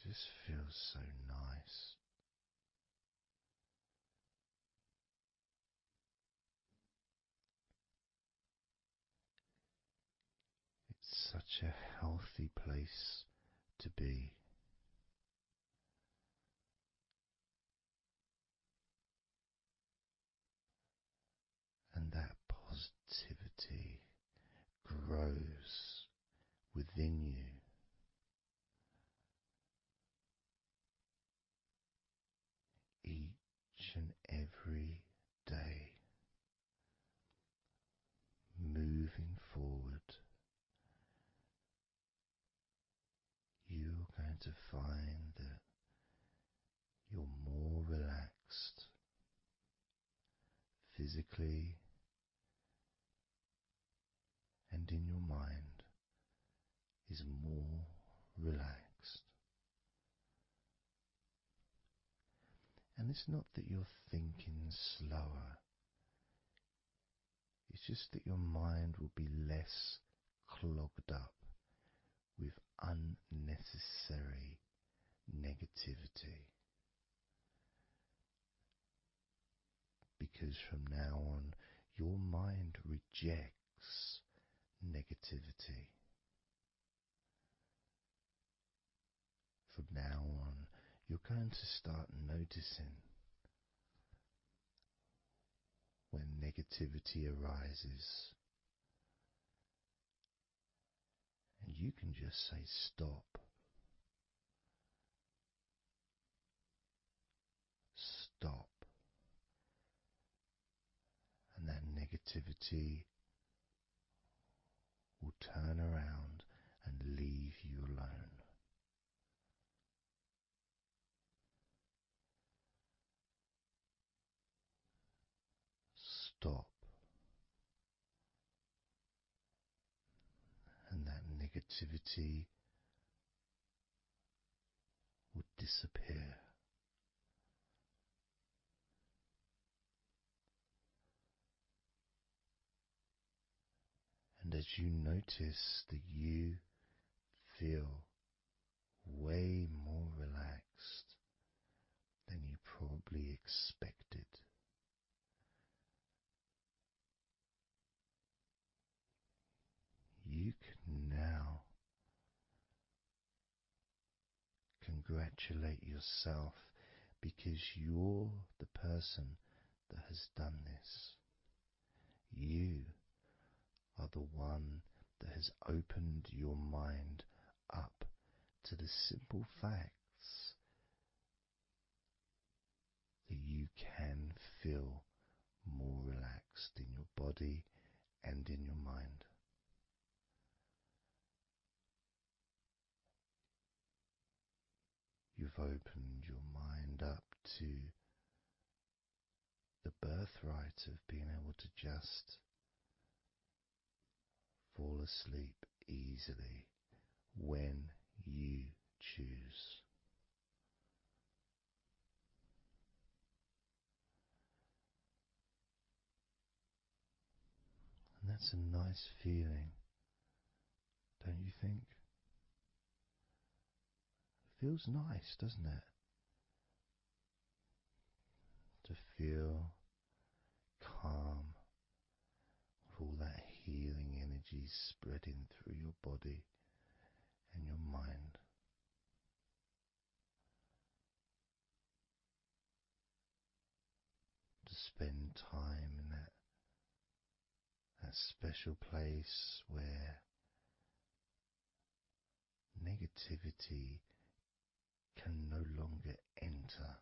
just feels so nice. It's such a healthy place to be. And that positivity grows within you. Each and every day, moving forward, you're going to find that you're more relaxed physically and in your mind is more relaxed. And it's not that you're thinking slower, it's just that your mind will be less clogged up with unnecessary negativity. Because from now on, your mind rejects negativity. From now on, you're going to start noticing when negativity arises, and you can just say stop. Stop. And that negativity turn around and leave you alone. Stop, and that negativity would disappear. And as you notice that you feel way more relaxed than you probably expected, you can now congratulate yourself because you're the person that has done this. You are the one that has opened your mind up to the simple facts that you can feel more relaxed in your body and in your mind. You've opened your mind up to the birthright of being able to just fall asleep easily when you choose. And that's a nice feeling, don't you think? It feels nice, doesn't it? To feel calm with all that healing energy spreading through your body and your mind. To spend time in that special place where negativity can no longer enter.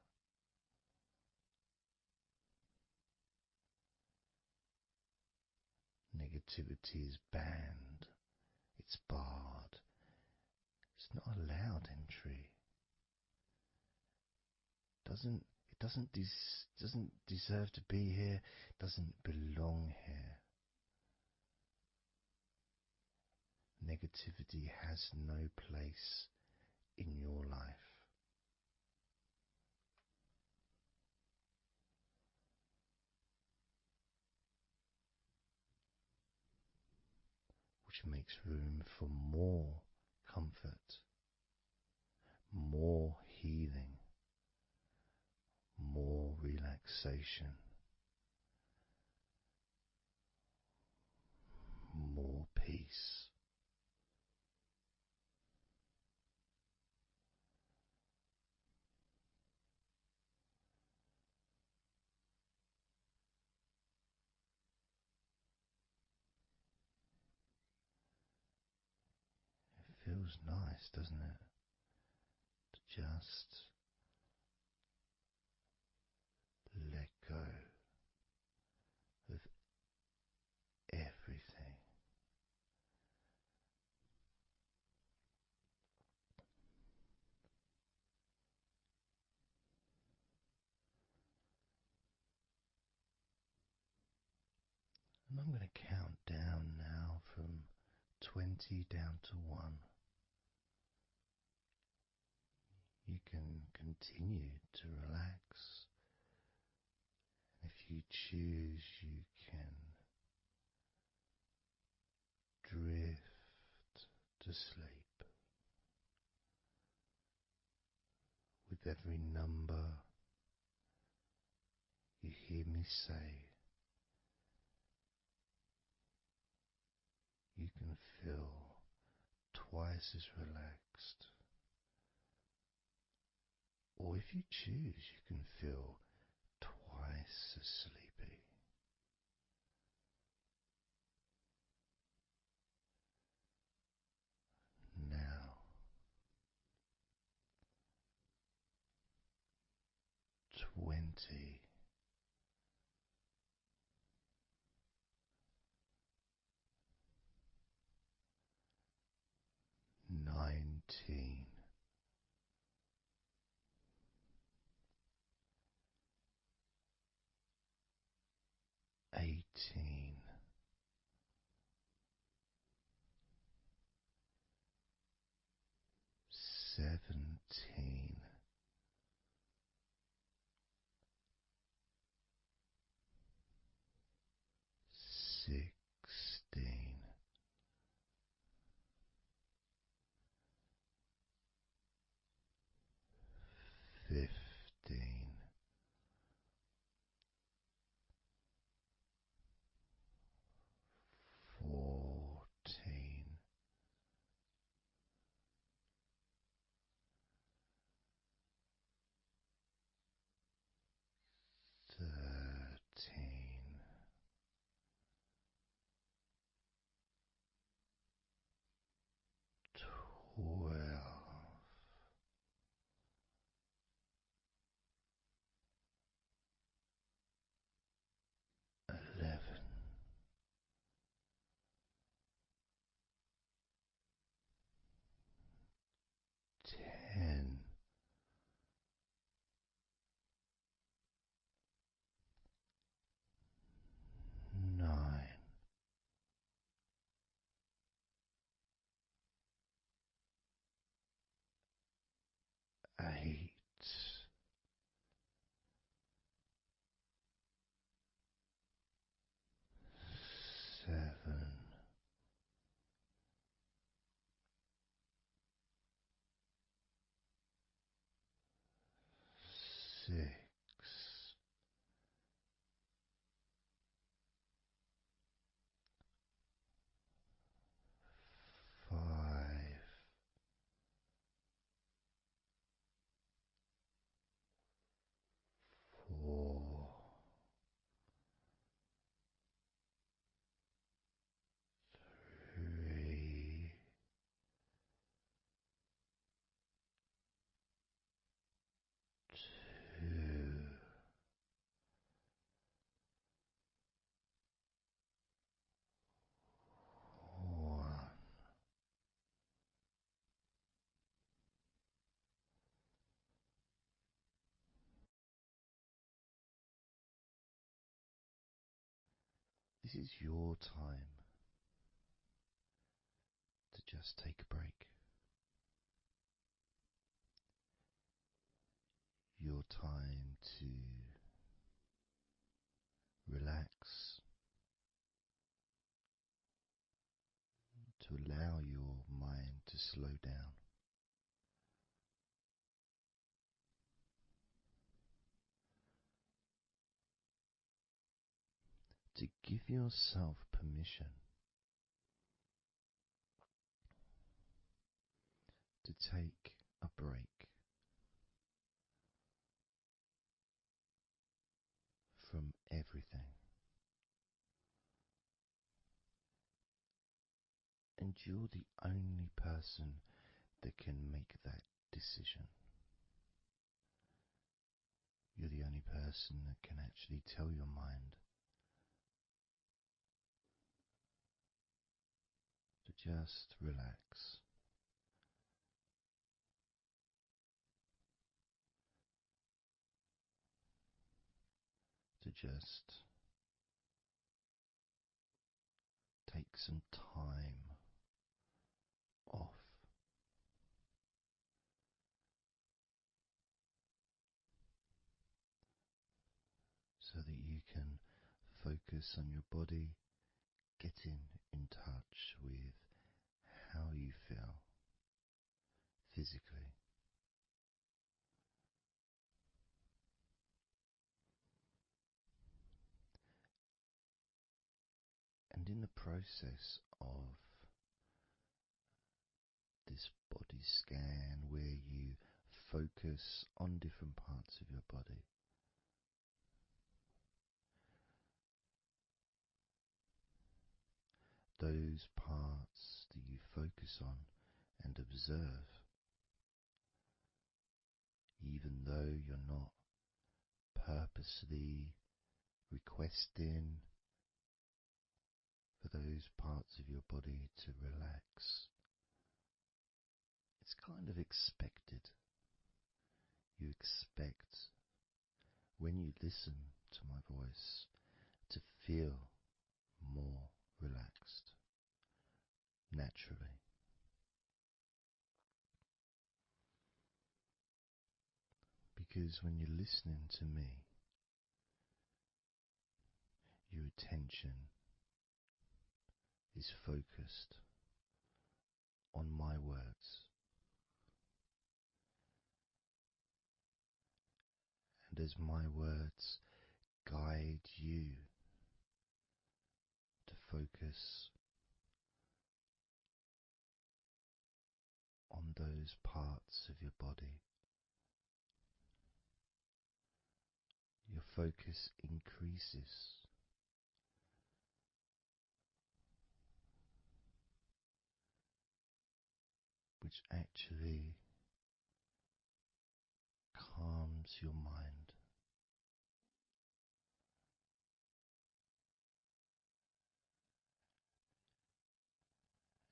Negativity is banned, it's barred, it's not allowed entry. It doesn't deserve to be here, doesn't belong here. Negativity has no place in your life. Which makes room for more comfort, more healing, more relaxation, more peace. It feels nice, doesn't it? To just let go of everything. And I'm going to count down now from 20 down to 1. You can continue to relax. And if you choose, you can drift to sleep. With every number you hear me say, you can feel twice as relaxed. Or if you choose, you can feel twice as sleepy. Now, 20. 17, 16, 15, 14, 13, 12, 11, 10, 9, 8, 7, 6, 5, 4, 3, 2, 1. This is your time to just take a break. Your time to relax, to allow your mind to slow down, to give yourself permission to take a break from everything. And you're the only person that can make that decision. You're the only person that can actually tell your mind to just relax. To just take some time off. So that you can focus on your body, getting in touch with how you feel physically. And in the process of this body scan, where you focus on different parts of your body, those parts that you focus on and observe, even though you're not purposely requesting for those parts of your body to relax, it's kind of expected. You expect, when you listen to my voice, to feel more relaxed naturally. Because when you're listening to me, your attention is focused on my words, and as my words guide you to focus on those parts of your body, your focus increases, which actually calms your mind.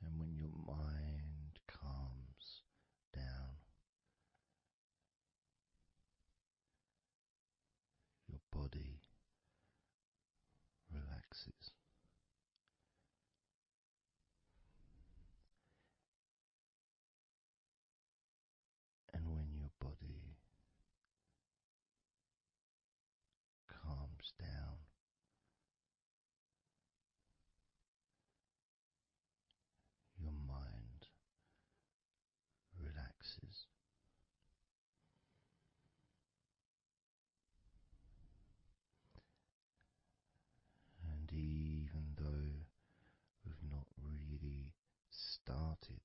And when your mind calms down, your body relaxes. And when your body calms down, your mind relaxes. And even though we've not really started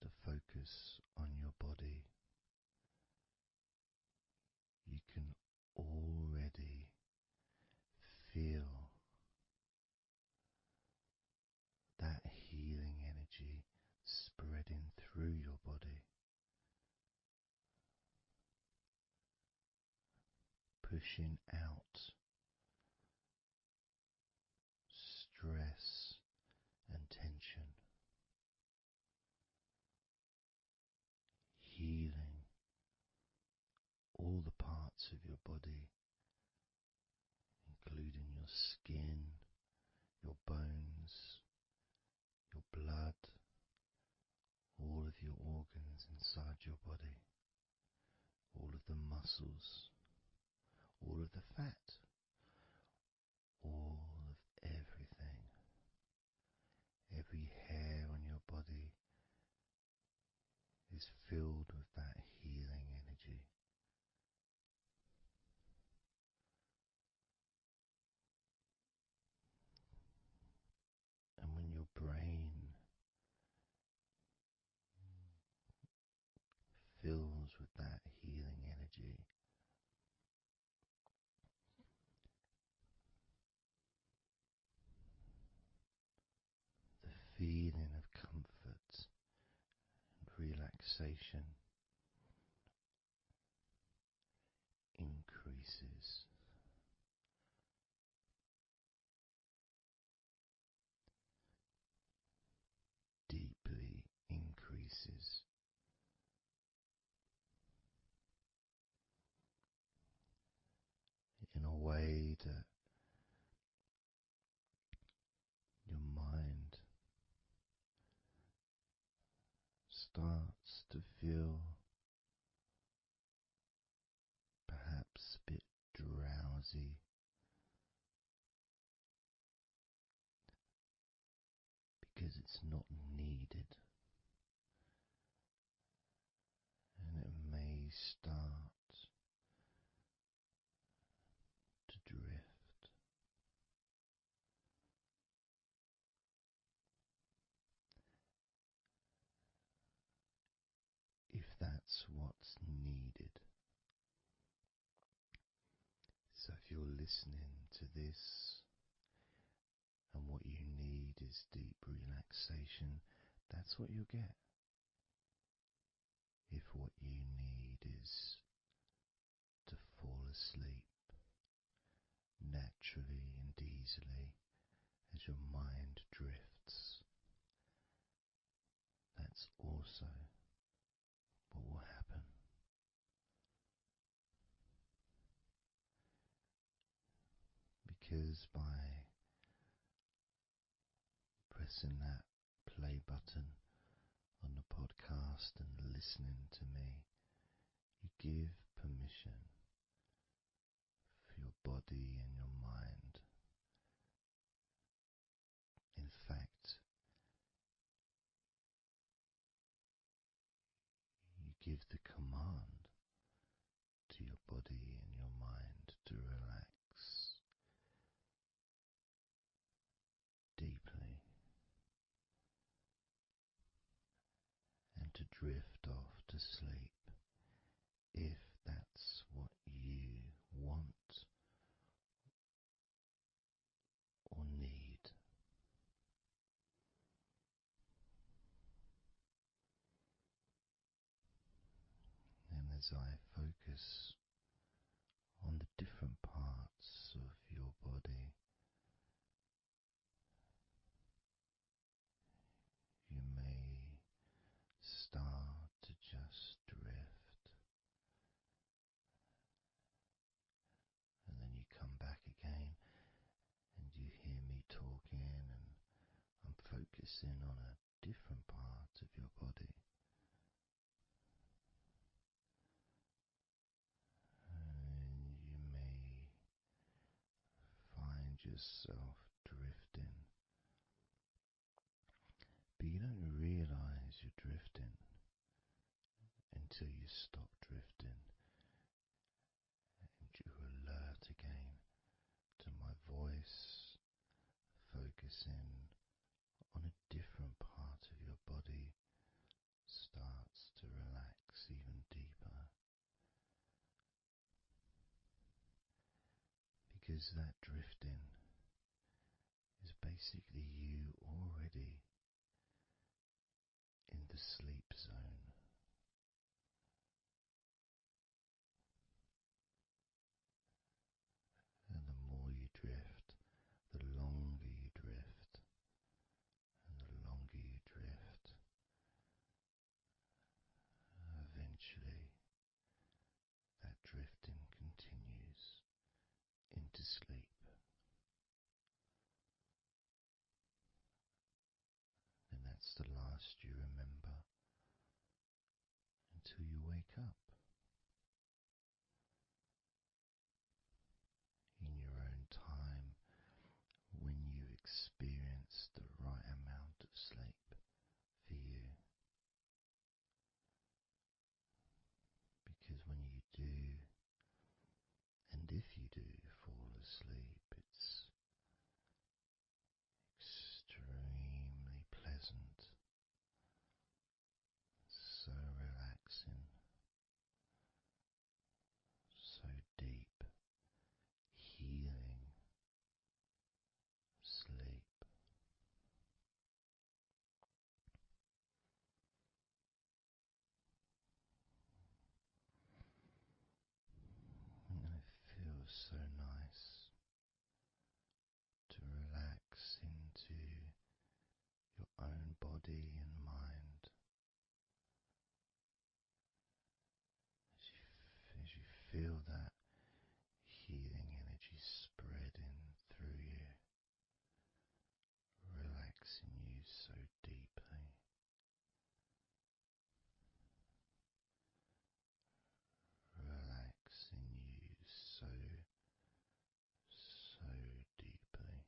to focus on your body, you can already feel that healing energy spreading through your body, pushing out stress and tension, healing all the parts of your body, including your skin, your bones, your blood, all of your organs inside your body, all of the muscles, all of the fat, all of everything. Every hair on your body is filled with that healing energy. And when your brain fills with that healing energy, the feeling of comfort and relaxation increases. Deeply increases. In a way that your mind starts to feel perhaps a bit drowsy, because it's not needed, and it may start to drift. If that's what's needed. So if you're listening to this and what you need is deep relaxation, that's what you'll get. If what you need is to fall asleep naturally and easily as your mind drifts, that's also what will happen. Because by pressing that play button on the podcast and listening to me, you give permission for your body and your mind. In fact, you give the command to your body and your mind to relax deeply and to drift off to sleep if that's what you want or need. And as I focus on the different parts of your body, you may start to just drift, and then you come back again and you hear me talking, and I'm focusing on a different part of your body. And you may find yourself drifting, but you don't realize you're drifting until you stop drifting and you're alert again to my voice, focusing on a different part of your body starts to relax even deeper, because that drifting is basically you already in the sleep zone. And the more you drift, the longer you drift, and the longer you drift, eventually that drifting continues into sleep. And that's the last you remember until you wake up in your own time, when you experience the right amount of sleep for you. Because when you do, and if you do fall asleep, it's extremely pleasant, so relaxing, so deep, healing sleep. And it feels so nice to relax into your own body and mind as you feel that healing energy spreading through you, relaxing you so deeply, relaxing you so deeply.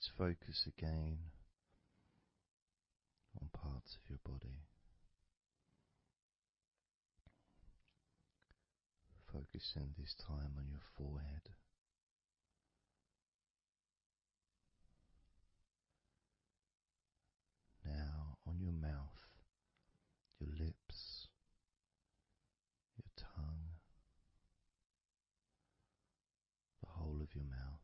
Let's focus again on parts of your body. Focusing this time on your forehead. Now on your mouth, your lips, your tongue, the whole of your mouth.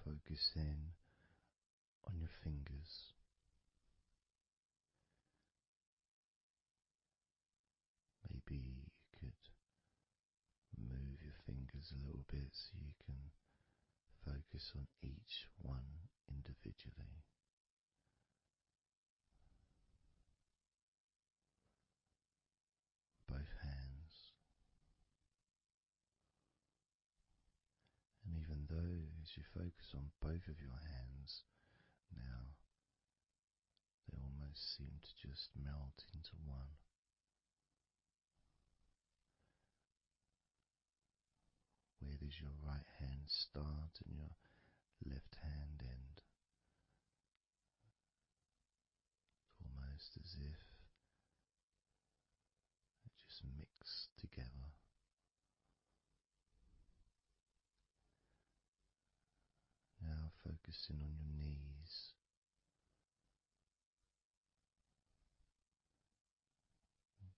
Focus in on your fingers. Maybe you could move your fingers a little bit so you can focus on each one individually. Both hands. And even though as you focus on both of your hands now, they almost seem to just melt into one. Where does your right hand start and your left hand end? It's almost as if it just mix together. Now focusing on your knees.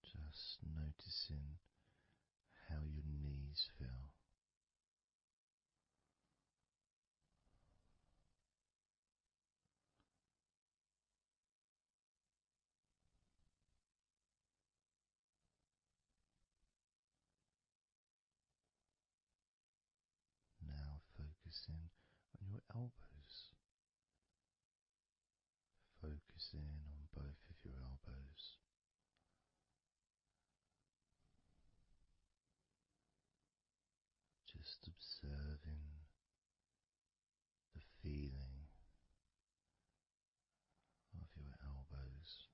Just noticing how your knees feel. Now focusing on your elbows. Focusing on both of your elbows. Just observing the feeling of your elbows.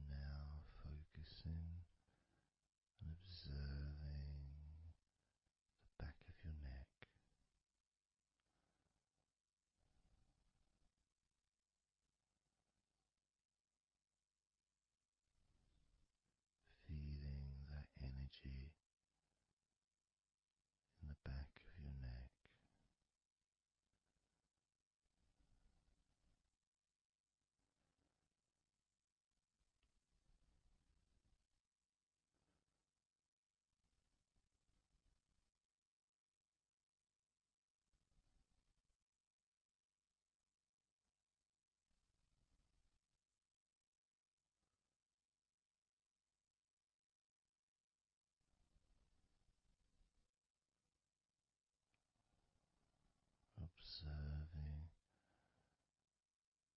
Now focusing and observing the back of your neck. Feeling that energy in the back of your neck. Observing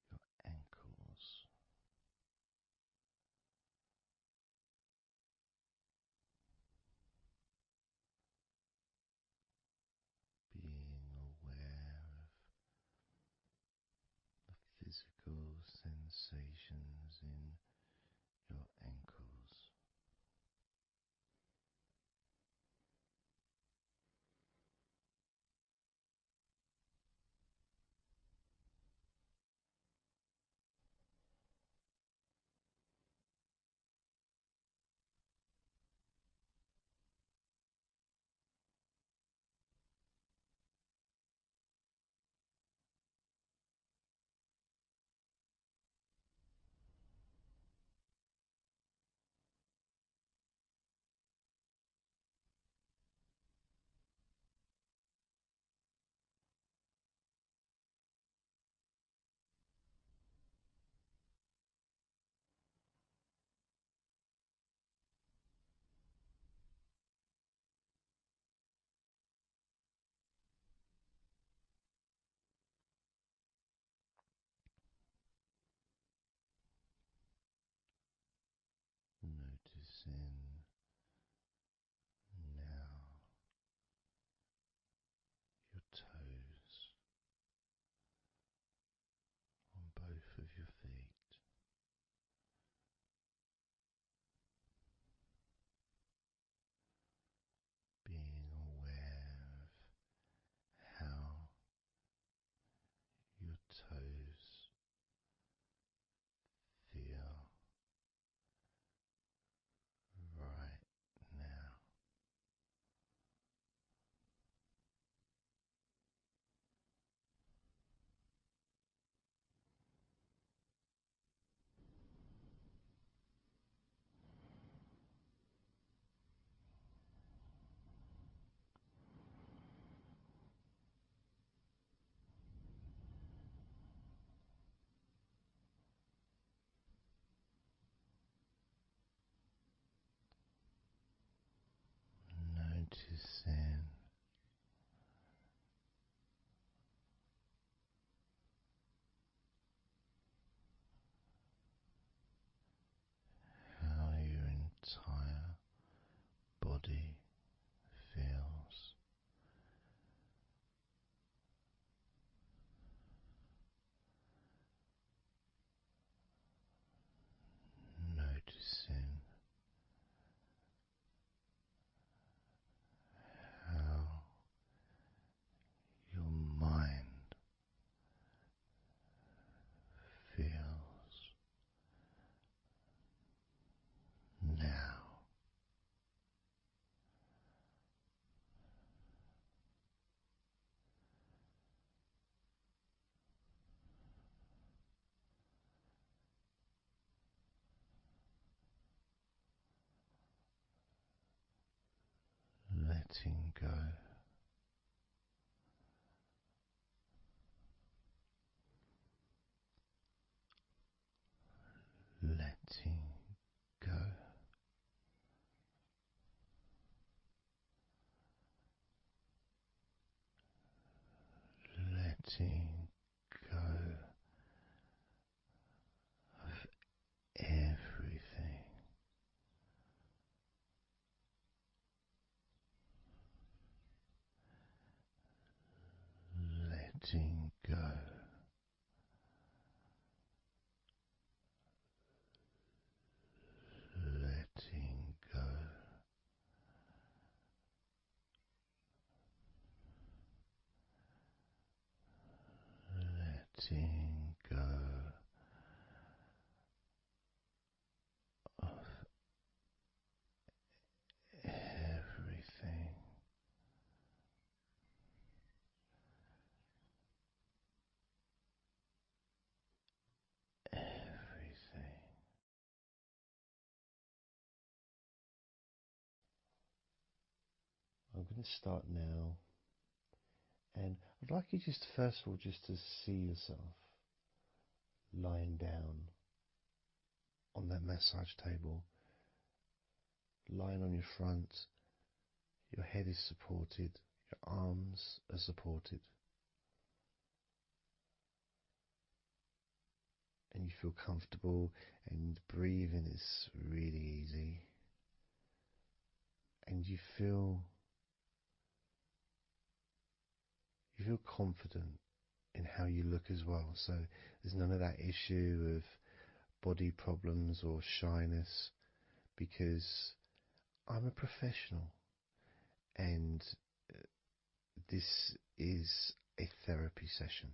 your ankles. Being aware of the physical sensations in your ankles. now your toes on both of your feet. Being aware of how your toes feel right now. Noticing how your entire body feels. Noticing how your mind feels now. Letting go. Letting go. Letting go of everything. Letting go. Letting go. Letting go of everything. Everything. I'm going to start now, and I'd like you just first of all just to see yourself lying down on that massage table, lying on your front, your head is supported, your arms are supported, and you feel comfortable, and breathing is really easy, and you feel confident in how you look as well. So there's none of that issue of body problems or shyness, because I'm a professional, and this is a therapy session,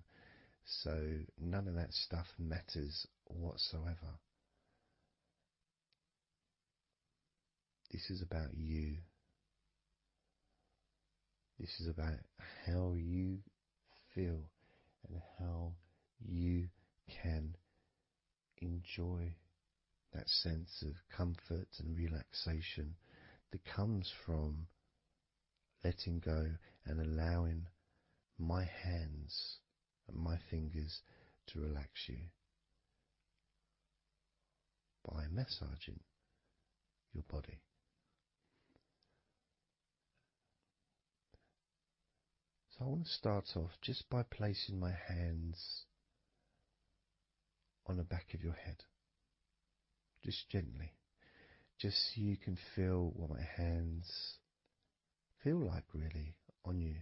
so none of that stuff matters whatsoever. This is about you. This is about how you feel and how you can enjoy that sense of comfort and relaxation that comes from letting go and allowing my hands and my fingers to relax you by massaging your body. So I want to start off just by placing my hands on the back of your head, just gently, just so you can feel what my hands feel like really on you.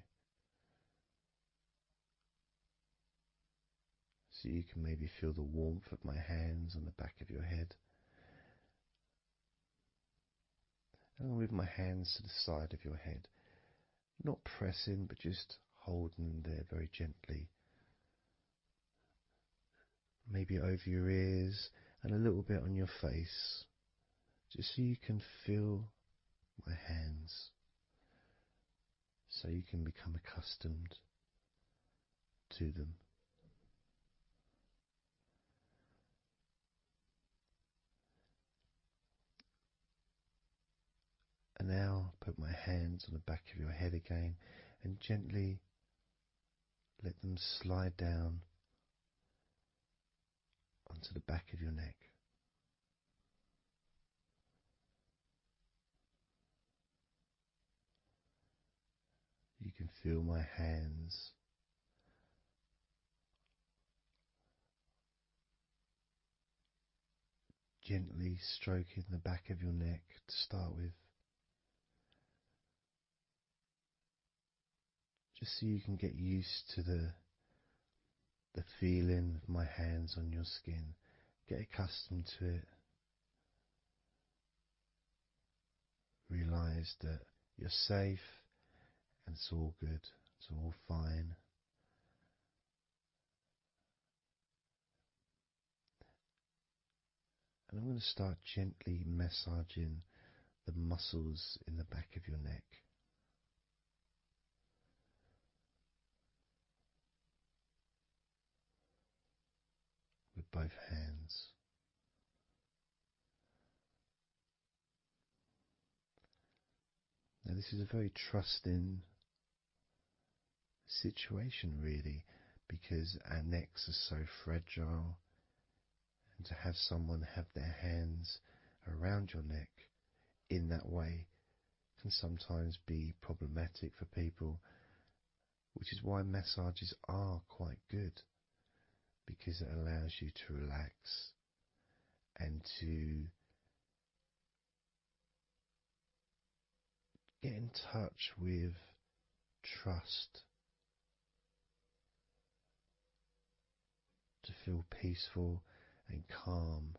So you can maybe feel the warmth of my hands on the back of your head. And I'll move my hands to the side of your head. Not pressing, but just holding there very gently. Maybe over your ears and a little bit on your face. Just so you can feel my hands. So you can become accustomed to them. And now put my hands on the back of your head again and gently let them slide down onto the back of your neck. You can feel my hands gently stroking the back of your neck to start with. Just so you can get used to the feeling of my hands on your skin. Get accustomed to it. Realize that you're safe and it's all good. It's all fine. And I'm going to start gently massaging the muscles in the back of your neck. With both hands. Now this is a very trusting situation really, because our necks are so fragile, and to have someone have their hands around your neck in that way can sometimes be problematic for people, which is why massages are quite good, because it allows you to relax and to get in touch with trust, to feel peaceful and calm.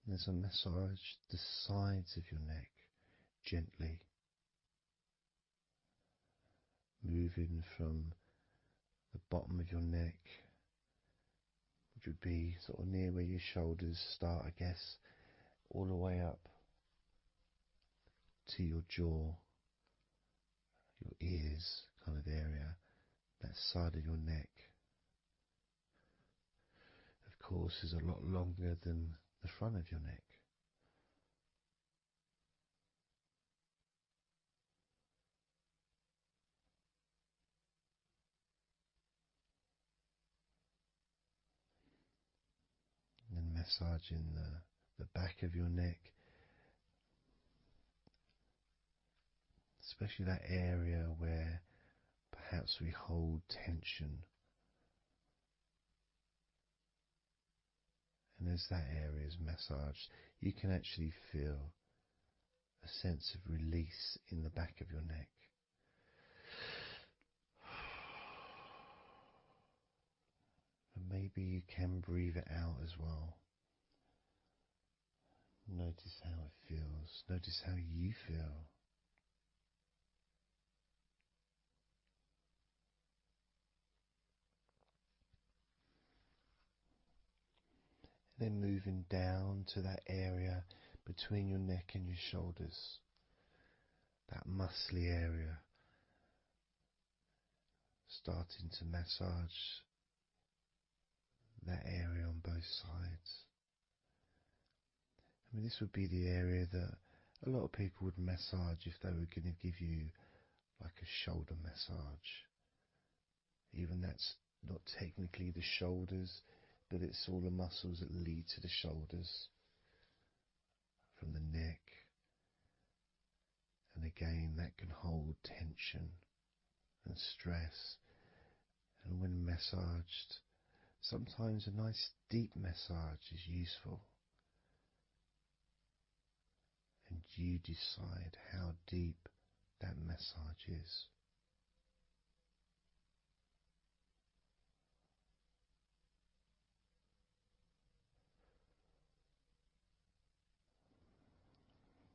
There's a massage the sides of your neck gently, moving from the bottom of your neck, which would be sort of near where your shoulders start, I guess, all the way up to your jaw, your ears kind of area, that side of your neck. Of course, is a lot longer than the front of your neck. And then massaging the back of your neck, especially that area where perhaps we hold tension. And as that area is massaged, you can actually feel a sense of release in the back of your neck. And maybe you can breathe it out as well. Notice how it feels. Notice how you feel. Then moving down to that area between your neck and your shoulders, that muscly area, starting to massage that area on both sides. I mean, this would be the area that a lot of people would massage if they were going to give you like a shoulder massage. Even that's not technically the shoulders, but it's all the muscles that lead to the shoulders, from the neck. And again, that can hold tension and stress And when massaged, sometimes a nice deep massage is useful, and you decide how deep that massage is.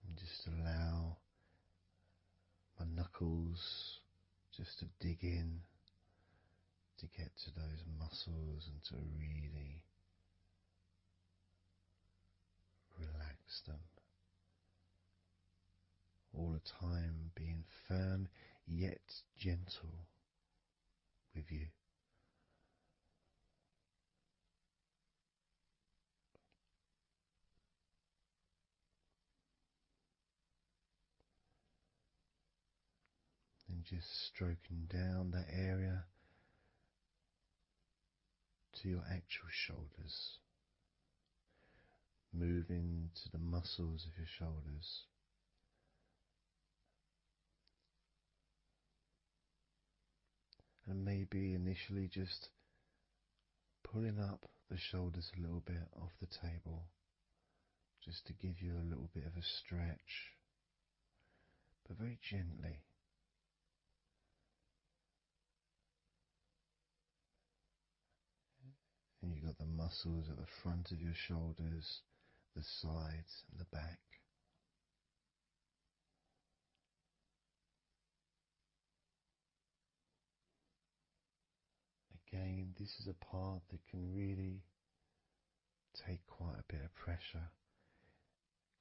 And just allow my knuckles just to dig in to get to those muscles and to really relax them. All the time being firm yet gentle with you. And just stroking down that area to your actual shoulders, moving to the muscles of your shoulders. And maybe initially just pulling up the shoulders a little bit off the table, just to give you a little bit of a stretch, but very gently. And you've got the muscles at the front of your shoulders, the sides and the back. Again, this is a part that can really take quite a bit of pressure,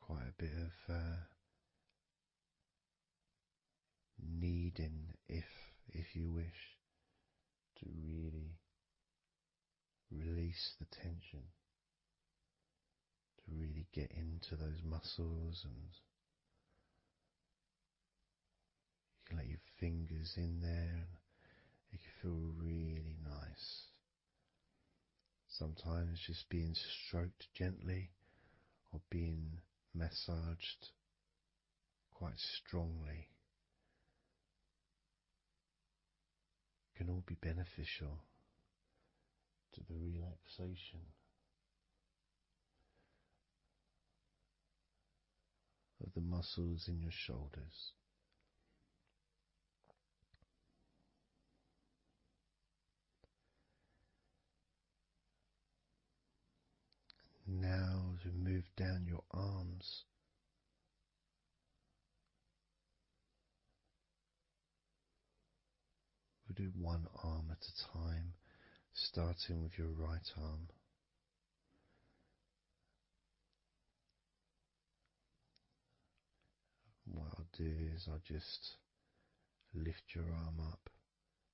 quite a bit of kneading, if you wish, to really release the tension, to really get into those muscles, and you can let your fingers in there and it can feel really nice. Sometimes just being stroked gently or being massaged quite strongly can all be beneficial to the relaxation of the muscles in your shoulders. Now, as we move down your arms, we'll do one arm at a time, starting with your right arm. What I'll do is I'll just lift your arm up,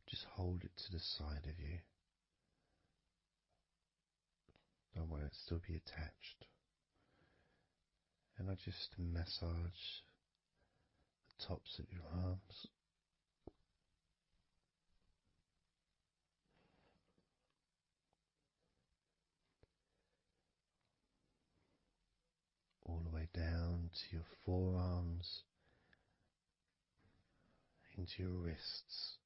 just hold it to the side of you. Don't worry, it'll still be attached. And I just massage the tops of your arms. All the way down to your forearms, into your wrists.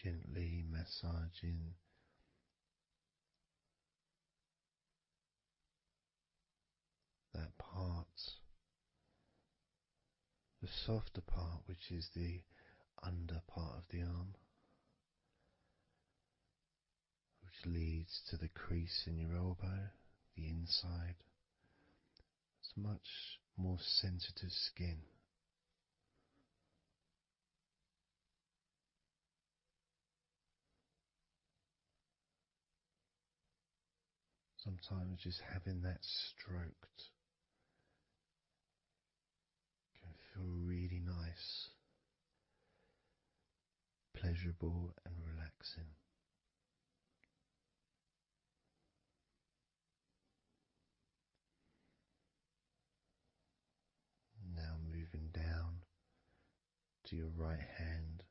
Gently massaging that part, the softer part, which is the under part of the arm, which leads to the crease in your elbow, the inside. It's much more sensitive skin. Sometimes just having that stroked can feel really nice, pleasurable and relaxing. Now moving down to your right hand.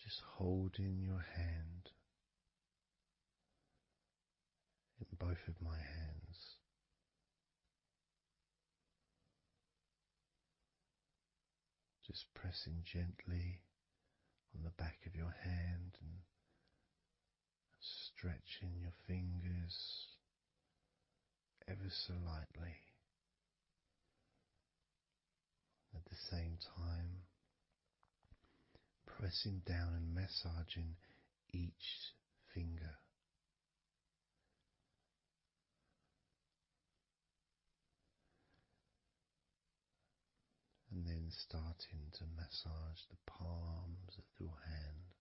Just holding your hand both of my hands. Just pressing gently on the back of your hand and stretching your fingers ever so lightly. At the same time, pressing down and massaging each finger. And then starting to massage the palms of your hand.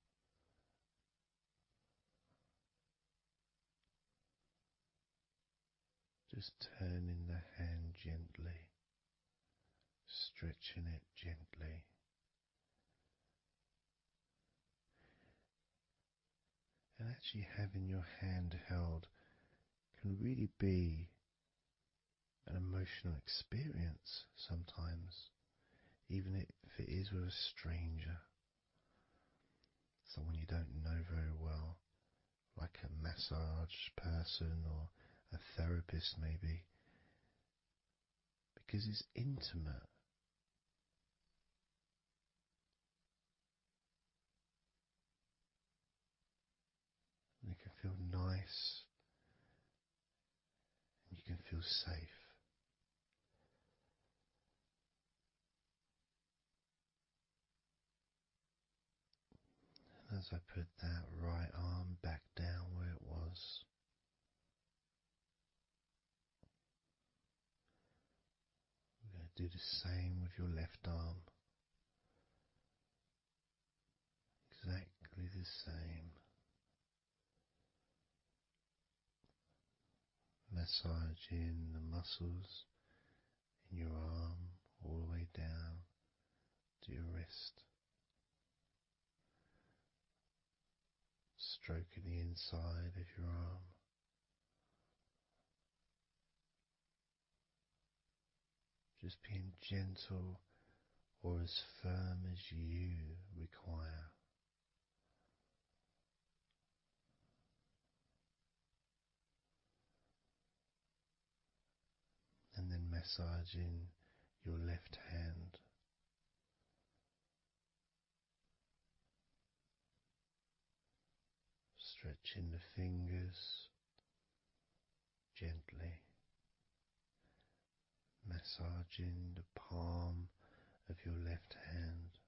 Just turning the hand gently, stretching it gently. And actually having your hand held can really be an emotional experience sometimes, even if it is with a stranger, someone you don't know very well, like a massage person or a therapist maybe, because it's intimate. And it can feel nice and you can feel safe. And as I put that right arm back down where it was, we're going to do the same with your left arm. Exactly the same. Massaging the muscles in your arm all the way down to your wrist. Stroking the inside of your arm. Just being gentle or as firm as you require. And then massaging your left hand. Stretching the fingers gently. Massaging the palm of your left hand.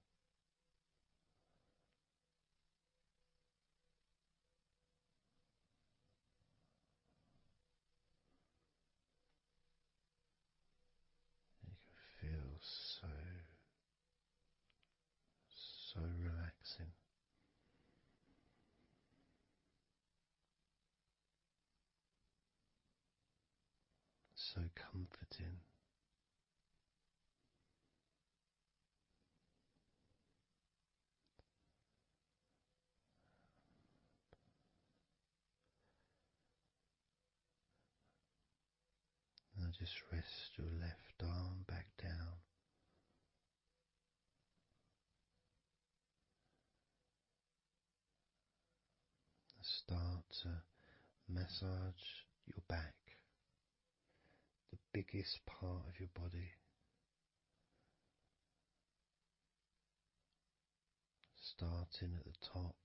You can feel so relaxing. So comforting. Now just rest your left arm back down. Start to massage your back, the biggest part of your body. Starting at the top,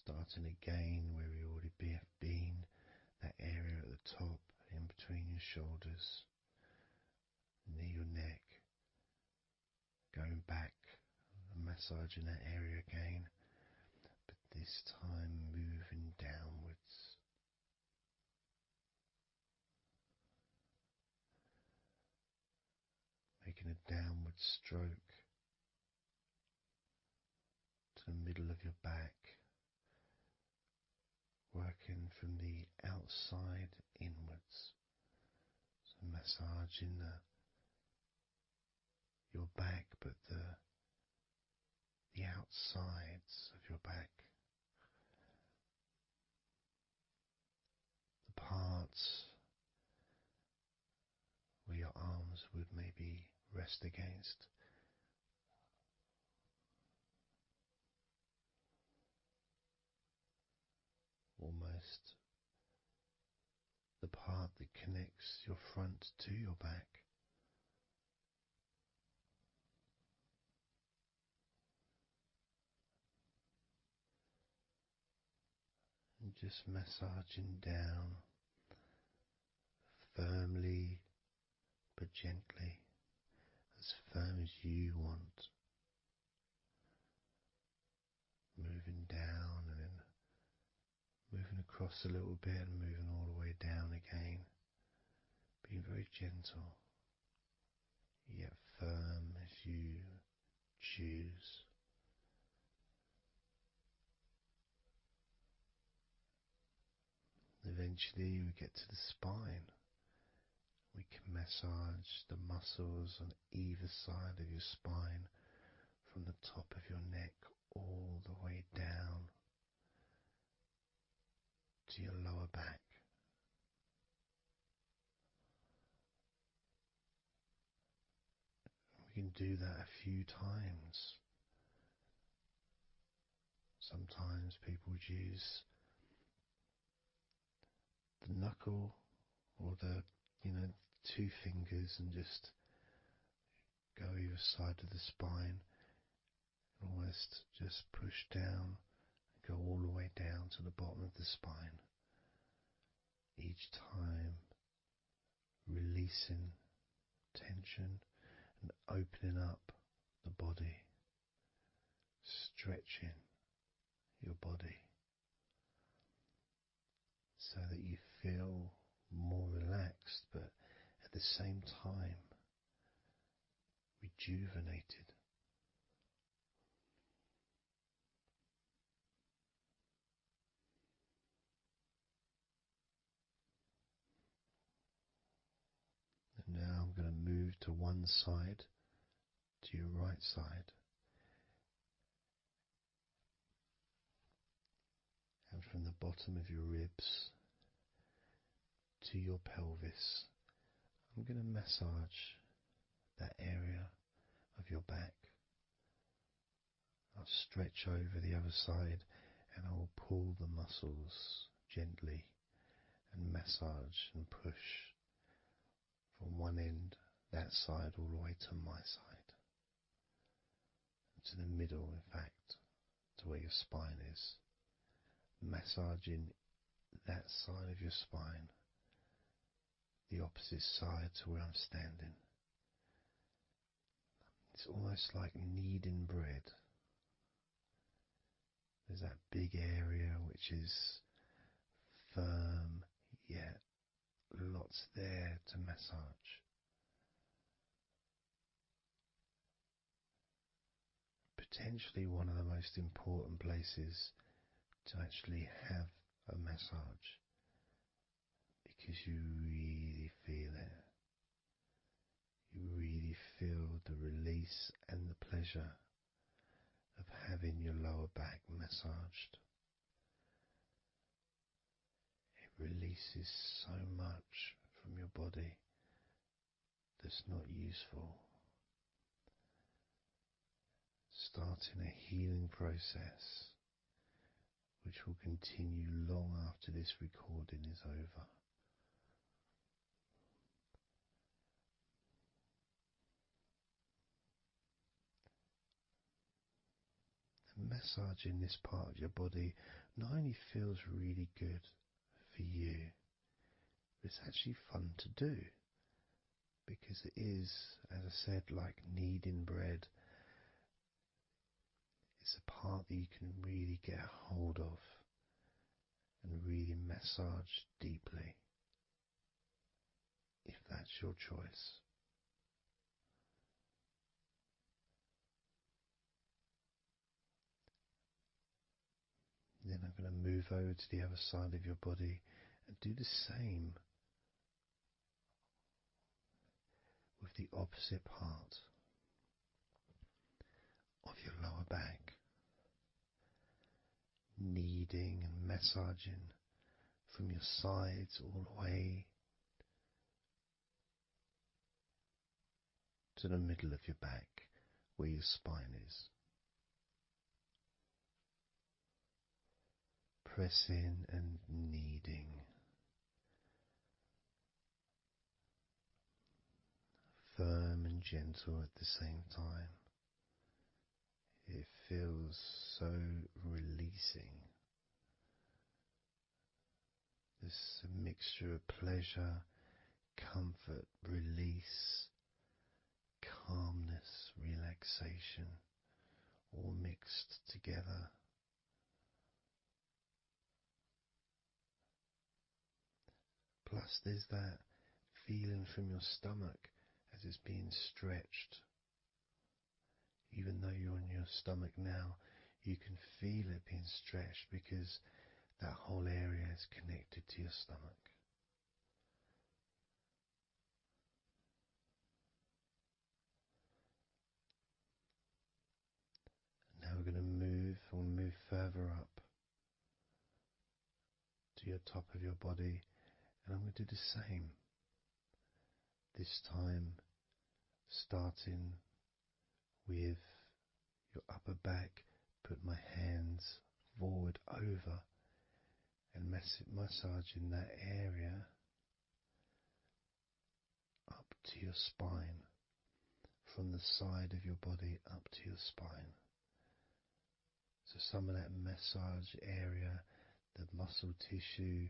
starting again where we already have been, that area at the top in between your shoulders, near your neck, going back and massaging that area again, but this time moving downwards. Making a downward stroke to the middle of your back, working from the outside inwards. So massaging your back, but the outsides of your back. The parts where your arms would maybe rest against. Almost connects your front to your back. And just massaging down firmly but gently, as firm as you want. Moving down and then moving across a little bit and moving all the way down again. Being very gentle, yet firm as you choose. Eventually we get to the spine. We can massage the muscles on either side of your spine from the top of your neck all the way down to your lower back. We can do that a few times. Sometimes people would use the knuckle or the, two fingers and just go either side of the spine and almost just push down and go all the way down to the bottom of the spine. Each time releasing tension and opening up the body, stretching your body so that you feel more relaxed, but at the same time rejuvenated. And now I'm going to move to one side, to your right side. And from the bottom of your ribs to your pelvis, I'm going to massage that area of your back. I'll stretch over the other side and I'll pull the muscles gently and massage and push from one end, that side, all the way to my side. To the middle, in fact, to where your spine is. Massaging that side of your spine, the opposite side to where I'm standing. It's almost like kneading bread. There's that big area which is firm, yet lots there to massage. Potentially one of the most important places to actually have a massage, because you really feel it. You really feel the release and the pleasure of having your lower back massaged. It releases so much from your body that's not useful, starting a healing process which will continue long after this recording is over. And massaging this part of your body not only feels really good for you, but it's actually fun to do, because it is, as I said, like kneading bread. It's a part that you can really get a hold of and really massage deeply, if that's your choice. Then I'm going to move over to the other side of your body and do the same with the opposite part of your lower back. Kneading and massaging from your sides all the way to the middle of your back where your spine is. Pressing and kneading. gentle at the same time. It feels so releasing. This a mixture of pleasure, comfort, release, calmness, relaxation, all mixed together. Plus there's that feeling from your stomach as it's being stretched. Even though you're on your stomach now, you can feel it being stretched because that whole area is connected to your stomach. Now we're going to move further up to your top of your body, and I'm going to do the same. This time starting with your upper back, put my hands forward over and massaging that area up to your spine, from the side of your body up to your spine. So some of that massage area, the muscle tissue,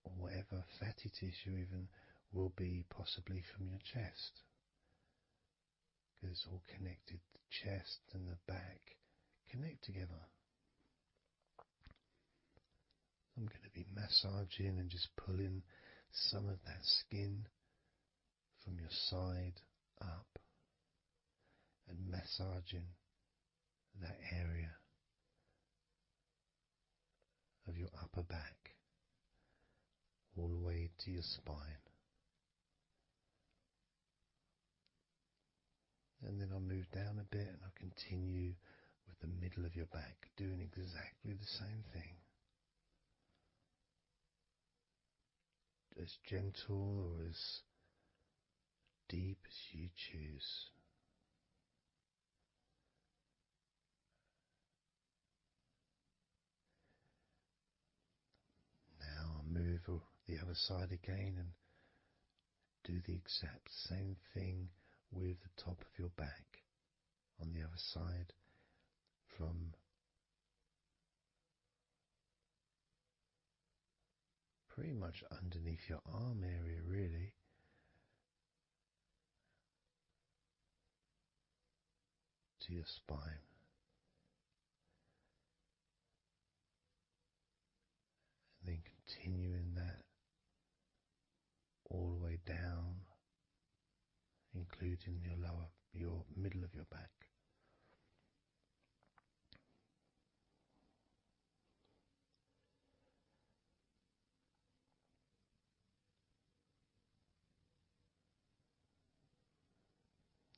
or whatever, fatty tissue even, will be possibly from your chest. Because it's all connected, the chest and the back connect together. I'm going to be massaging and just pulling some of that skin from your side up and massaging that area of your upper back all the way to your spine. And then I'll move down a bit and I'll continue with the middle of your back, doing exactly the same thing. As gentle or as deep as you choose. Now I'll move the other side again and do the exact same thing with the top of your back on the other side, from pretty much underneath your arm area really, to your spine. And then continuing that all the way down, including your middle of your back.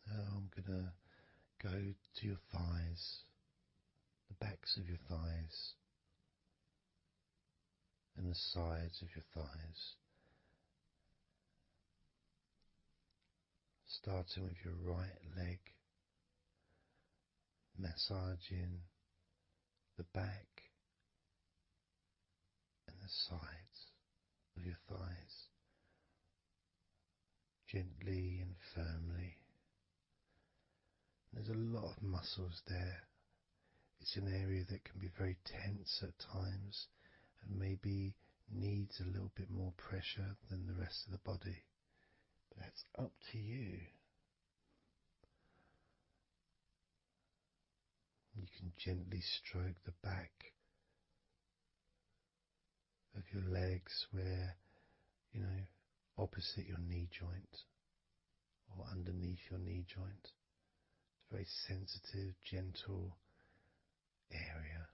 Now I'm going to go to your thighs, the backs of your thighs, and the sides of your thighs. Starting with your right leg, massaging the back and the sides of your thighs, gently and firmly. There's a lot of muscles there. It's an area that can be very tense at times and maybe needs a little bit more pressure than the rest of the body. But that's up to you. You can gently stroke the back of your legs where, opposite your knee joint or underneath your knee joint. It's a very sensitive, gentle area.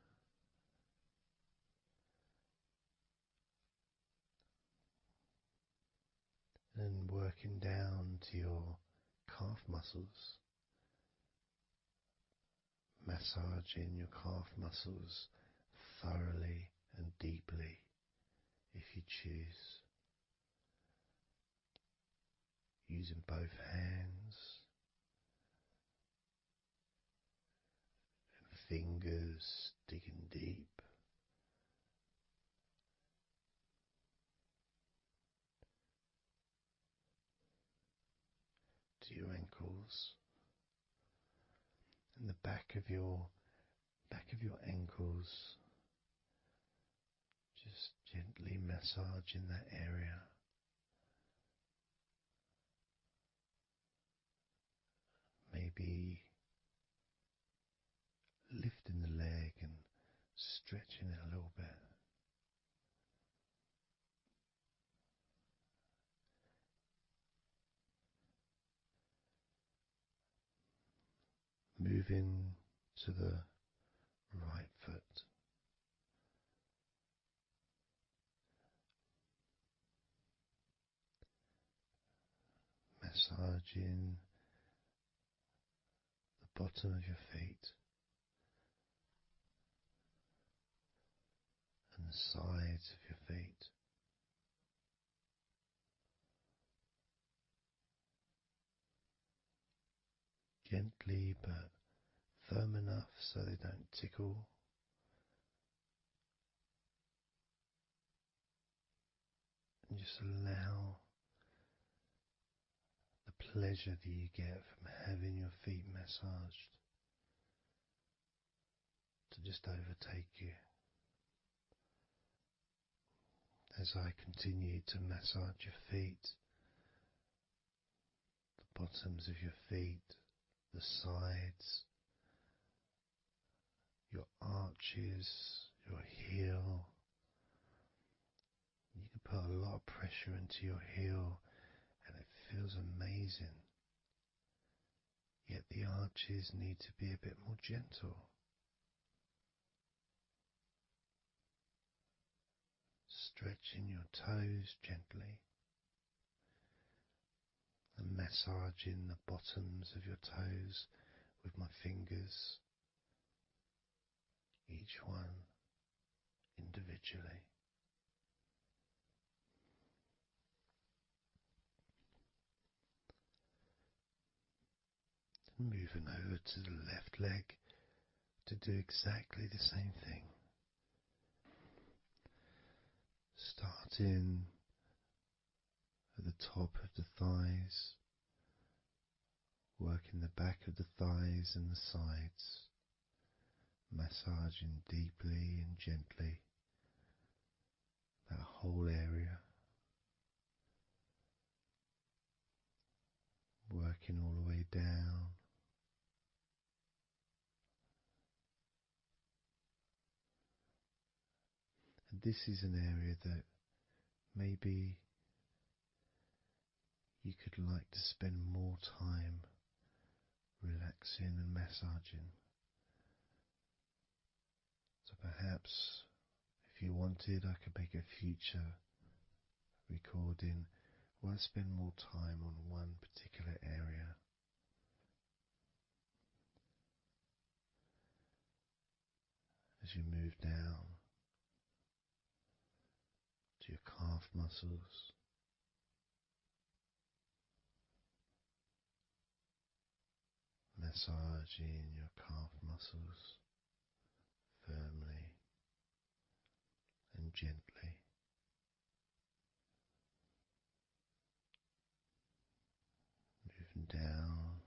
And working down to your calf muscles, massaging your calf muscles thoroughly and deeply if you choose, using both hands and fingers, digging deep. to your ankles and the back of your ankles, just gently massaging that area. Maybe lifting the leg and stretching it a little bit. Moving to the right foot. Massaging the bottom of your feet and the sides of your feet. Gently but firm enough so they don't tickle. And just allow the pleasure that you get from having your feet massaged to just overtake you. As I continue to massage your feet, the bottoms of your feet, the sides, your arches, your heel. You can put a lot of pressure into your heel and it feels amazing. Yet the arches need to be a bit more gentle. Stretching your toes gently and massaging the bottoms of your toes with my fingers, each one individually. Moving over to the left leg to do exactly the same thing. Starting at the top of the thighs, working the back of the thighs and the sides, massaging deeply and gently that whole area, working all the way down. And this is an area that maybe you could like to spend more time relaxing and massaging. So perhaps if you wanted, I could make a future recording where I spend more time on one particular area. As you move down to your calf muscles, massaging your calf muscles firmly and gently. Moving down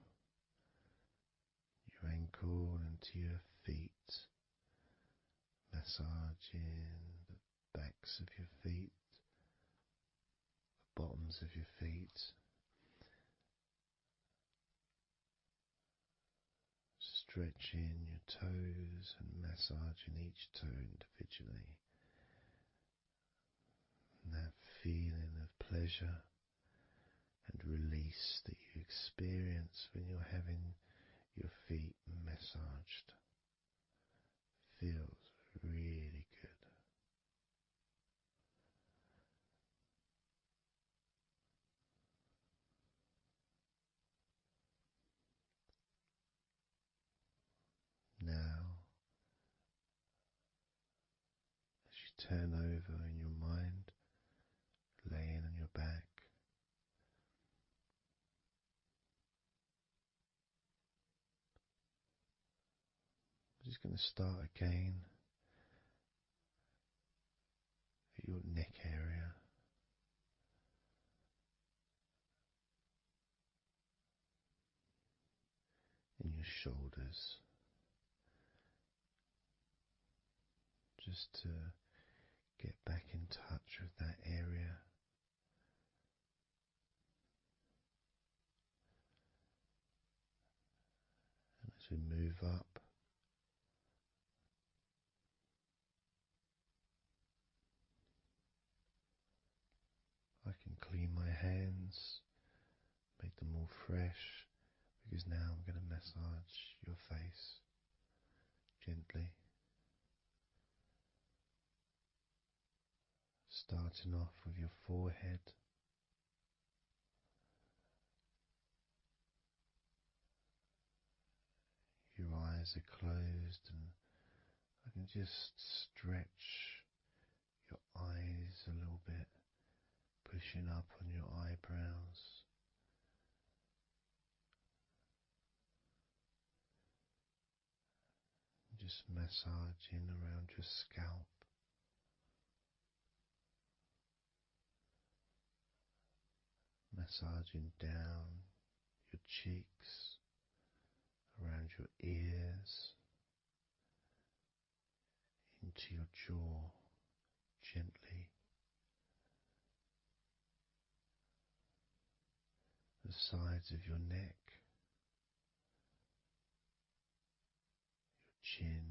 your ankle into your feet, massaging the backs of your feet, the bottoms of your feet, stretching your toes and massaging each toe individually. And that feeling of pleasure and release that you experience when you're having your feet massaged feels really good. Now, as you turn over in your mind, laying on your back, I'm just going to start again at your neck area. shoulders, just to get back in touch with that area. And as we move up, I can clean my hands, make them all fresh, because now I'm going to massage your face gently. Starting off with your forehead, your eyes are closed, and I can just stretch your eyes a little bit, pushing up on your eyebrows. Just massaging around your scalp. Massaging down your cheeks, around your ears, into your jaw, gently. The sides of your neck, your chin,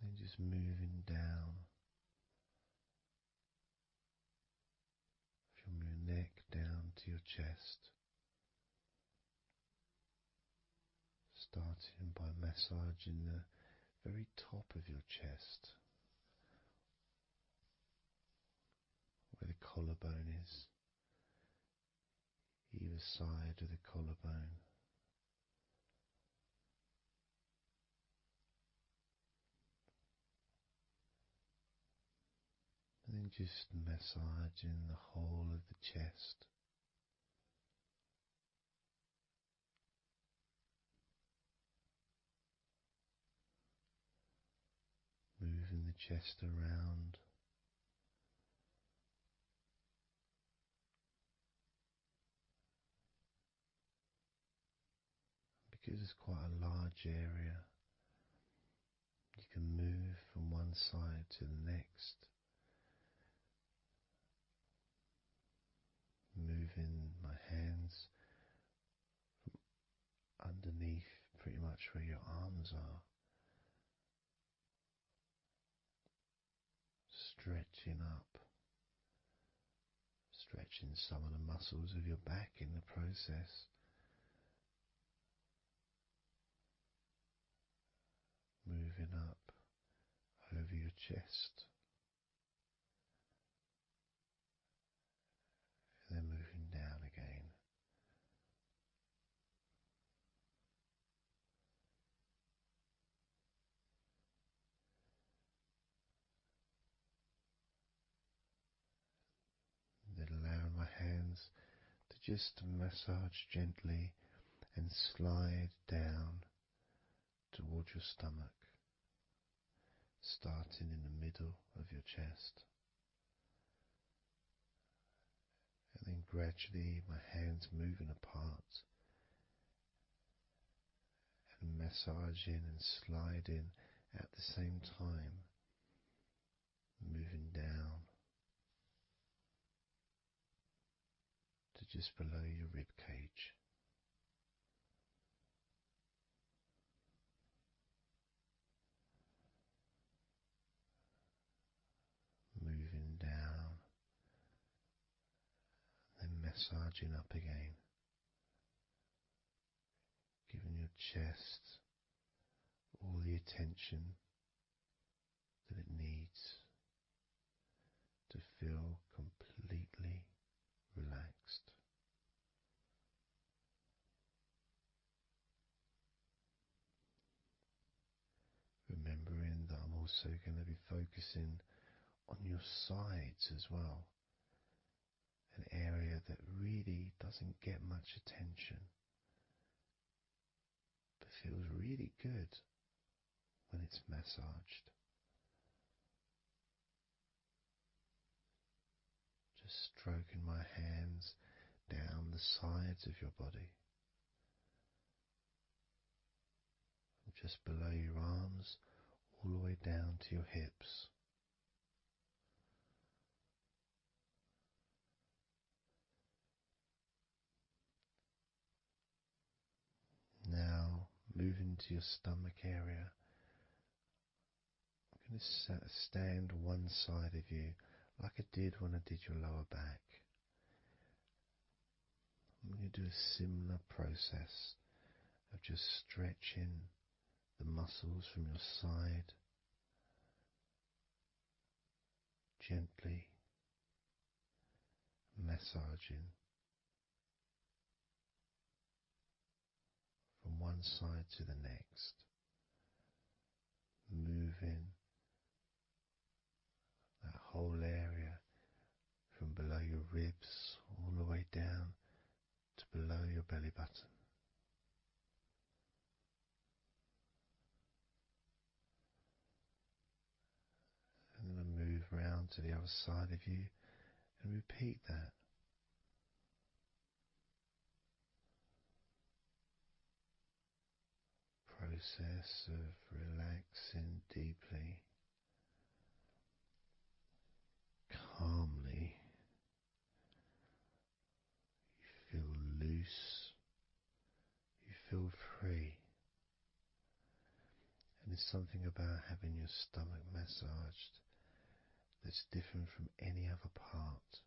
then just moving down from your neck down to your chest, starting by massaging the very top of your chest, where the collarbone is, either side of the collarbone. And then just massaging the whole of the chest. Moving the chest around. Because it's quite a large area, you can move from one side to the next. Moving my hands from underneath pretty much where your arms are, stretching up, stretching some of the muscles of your back in the process. Moving up over your chest, and then moving down again. Then allowing my hands to just massage gently and slide down towards your stomach, starting in the middle of your chest. And then gradually my hands moving apart and massaging and sliding at the same time, moving down to just below your rib cage. Moving down, then massaging up again, giving your chest all the attention that it needs to feel completely relaxed. Remembering that I'm also going to be focusing on your sides as well, an area that really doesn't get much attention but feels really good when it's massaged. Just stroking my hands down the sides of your body, just below your arms, all the way down to your hips. Now, moving to your stomach area, I'm going to stand one side of you like I did when I did your lower back. I'm going to do a similar process of just stretching the muscles from your side gently, massaging from one side to the next, moving that whole area from below your ribs all the way down to below your belly button. And then I move round to the other side of you and repeat that. Process of relaxing deeply, calmly. You feel loose, you feel free. And there's something about having your stomach massaged that's different from any other part,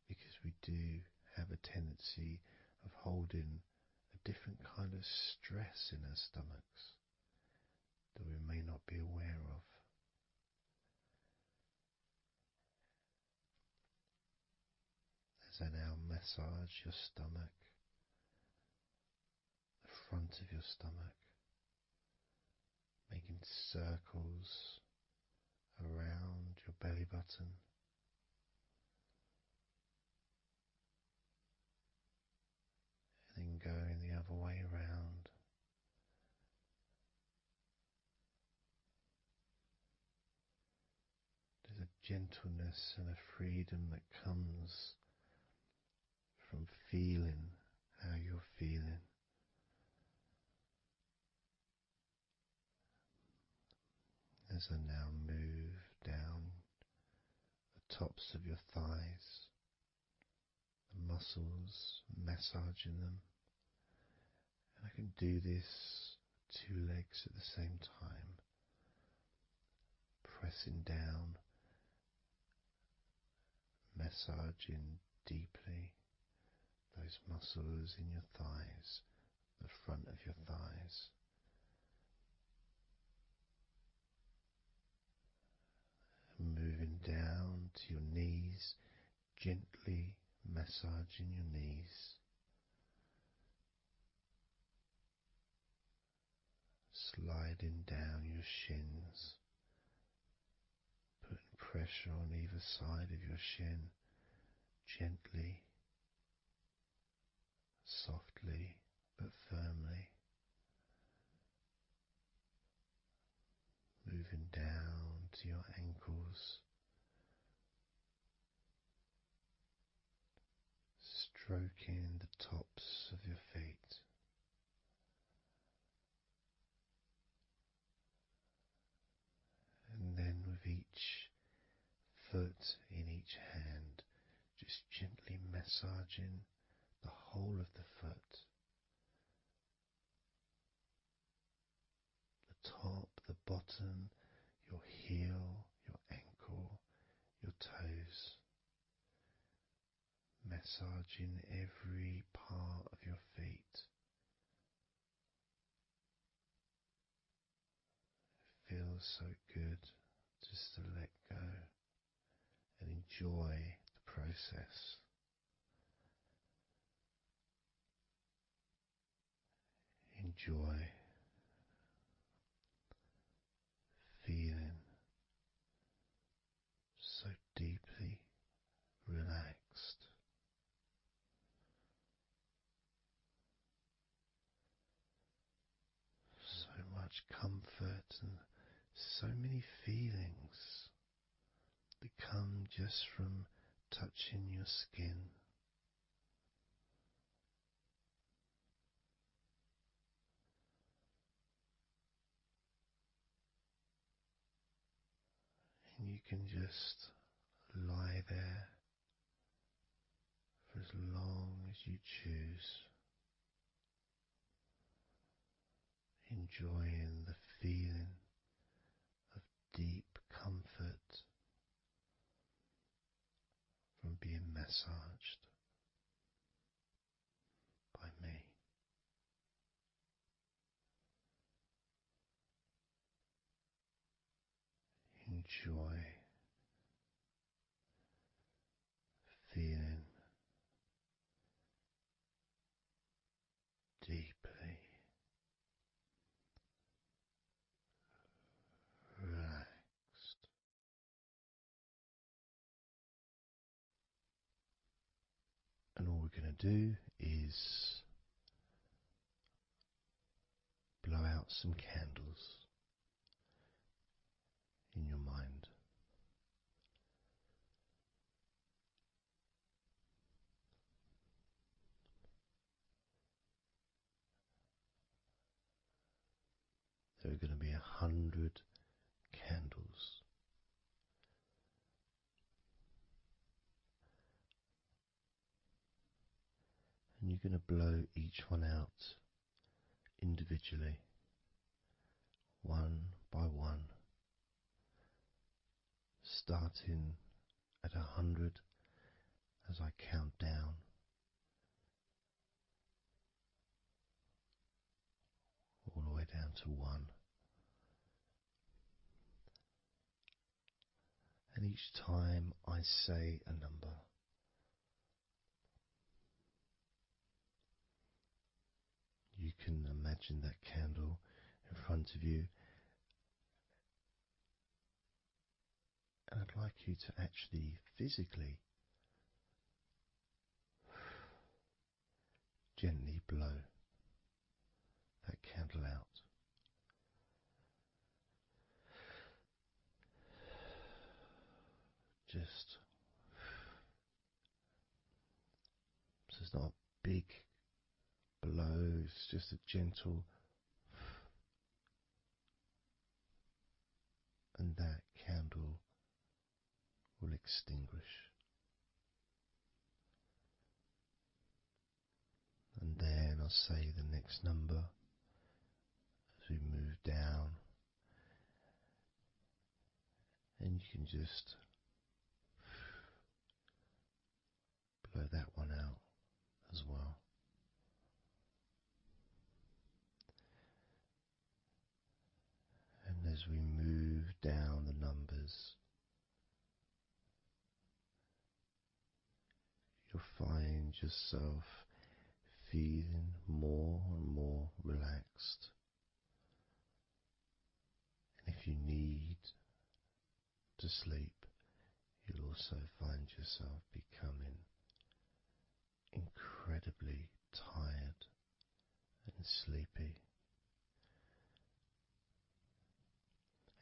because we do have a tendency of holding a different kind of stress in our stomachs that we may not be aware of. As I now massage your stomach, the front of your stomach, making circles around your belly button, and then going the other way around. There's a gentleness and a freedom that comes from feeling how you're feeling. As I now move down the tops of your thighs, the muscles, massaging them. And I can do this two legs at the same time, pressing down, massaging deeply those muscles in your thighs, the front of your thighs. And moving down to your knees, gently massaging your knees. Sliding down your shins, putting pressure on either side of your shin, gently, softly but firmly. Moving down to your ankles, stroking the tops of your feet. And then with each foot in each hand, just gently massaging the whole of the foot. The top, the bottom, your heel, your ankle, your toes. Massaging every part of your feet. It feels so good just to let go and enjoy the process. Enjoy feeling so deeply relaxed. So much comfort and so many feelings that come just from touching your skin. And you can just lie there for as long as you choose, enjoying the feeling of deep comfort from being massaged by me. Enjoy feeling deeply relaxed. And all we're going to do is blow out some candles in your mind. There are going to be 100 candles, and you're going to blow each one out individually, one by one, starting at 100 as I count down, all the way down to 1. And each time I say a number, you can imagine that candle in front of you, and I'd like you to actually physically gently blow that candle out. Just so it's not a big blow, it's just a gentle, and that candle will extinguish. And then I'll say the next number as we move down, and you can just blow that one out as well. And as we move down the numbers, you'll find yourself feeling more and more relaxed. And if you need to sleep, you'll also find yourself becoming incredibly tired and sleepy.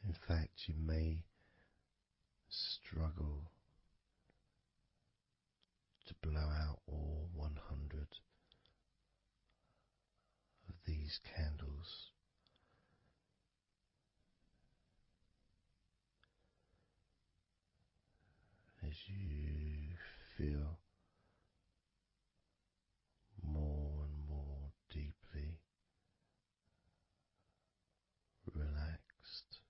In fact, you may struggle to blow out all 100 of these candles. As you feel more and more deeply relaxed,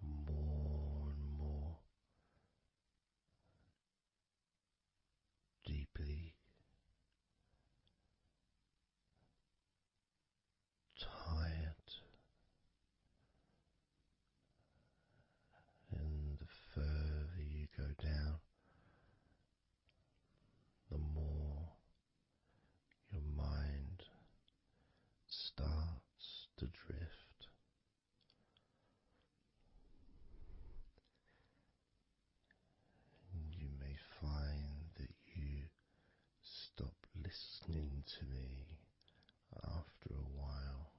more and more deeply tired, and the further you go down, the more your mind starts to drift. And you may find that you stop listening to me after a while.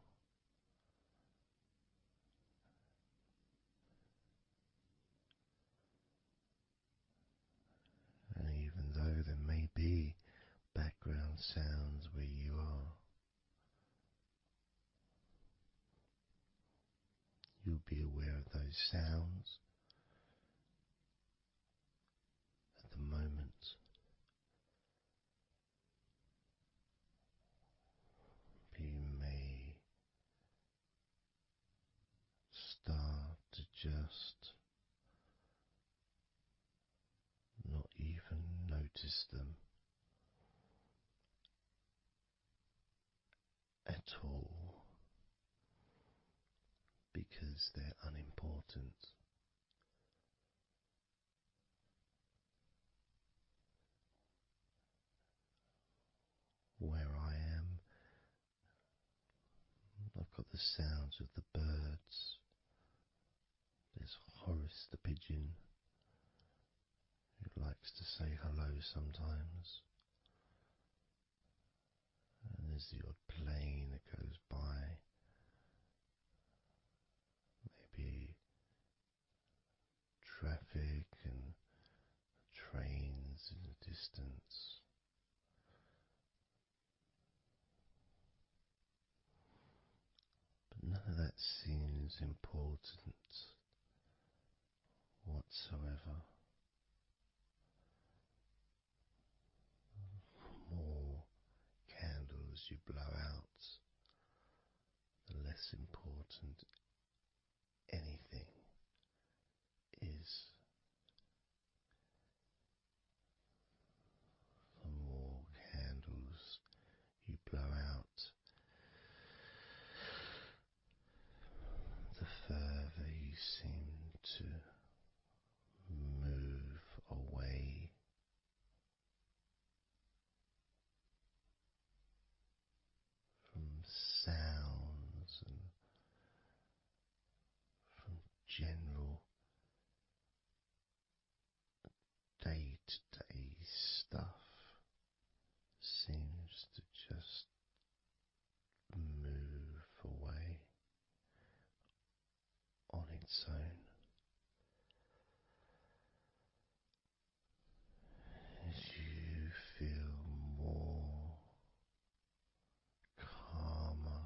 background sounds where you are. You'll be aware of those sounds at the moment. You may start to just not even notice them at all because they're unimportant. Where I am, I've got the sounds of the birds. There's Horace the pigeon, who likes to say hello sometimes. And there's the odd plane that goes by. Maybe traffic and trains in the distance. But none of that seems important whatsoever. The more candles you blow out, the less important anything is. The more candles you blow out, the further you seem to move away from sounds and from general day-to-day stuff. Seems to just move away on its own as you feel more calmer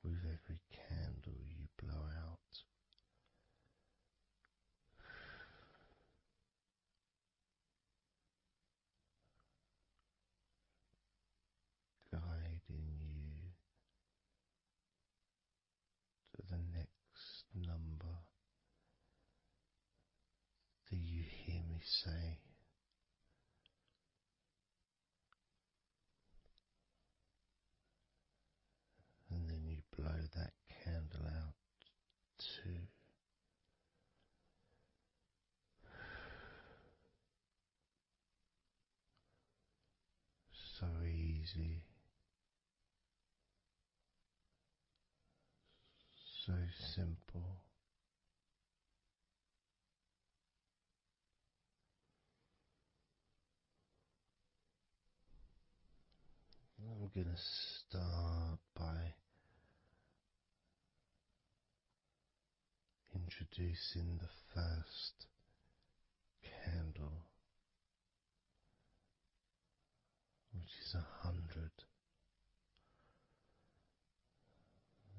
with every candle you blow out. Guiding you to the next number that you hear me say. And then you blow that candle out too. So easy, so simple. I'm going to start by introducing the first candle, which is 100.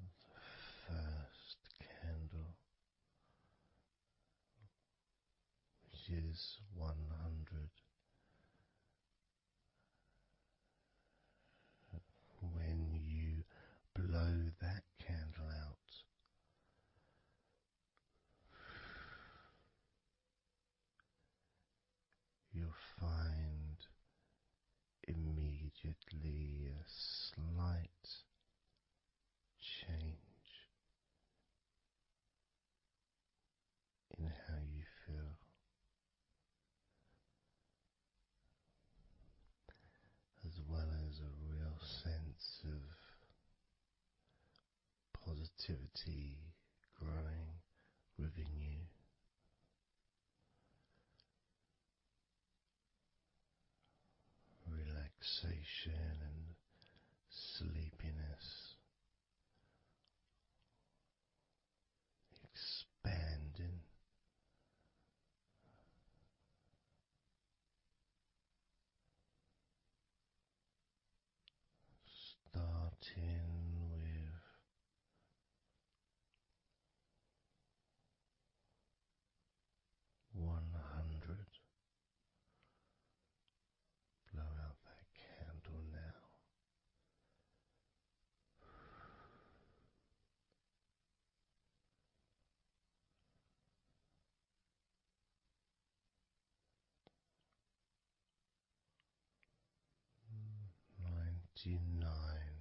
The first candle, which is 100. When you blow that candle out, you'll find immediately a slight change in how you feel, as well as a real sense of positivity growing within you. Relaxation and sleepiness expanding with 100. Blow out that candle now. 99.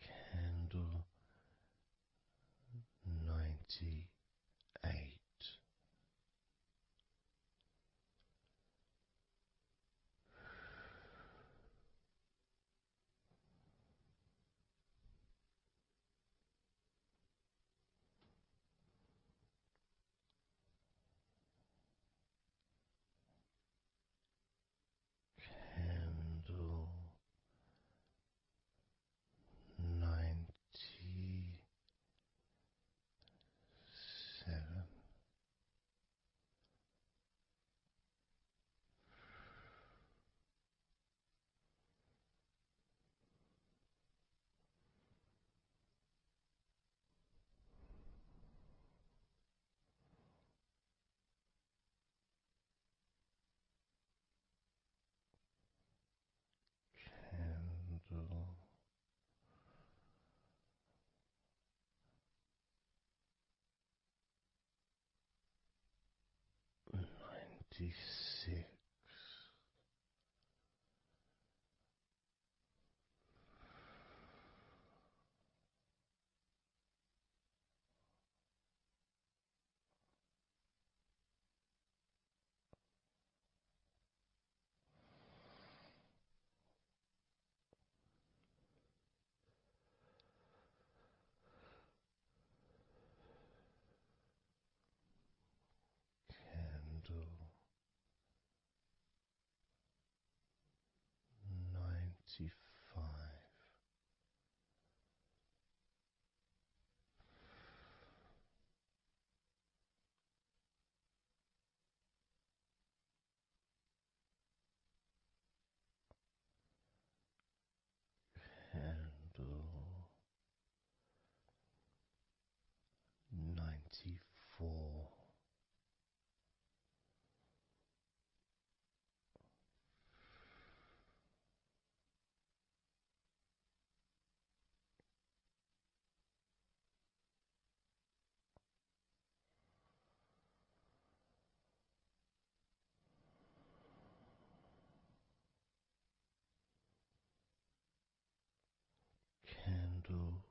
Candle 98. Candle 97. Candle 96. Candle 95. Candle 94. Candle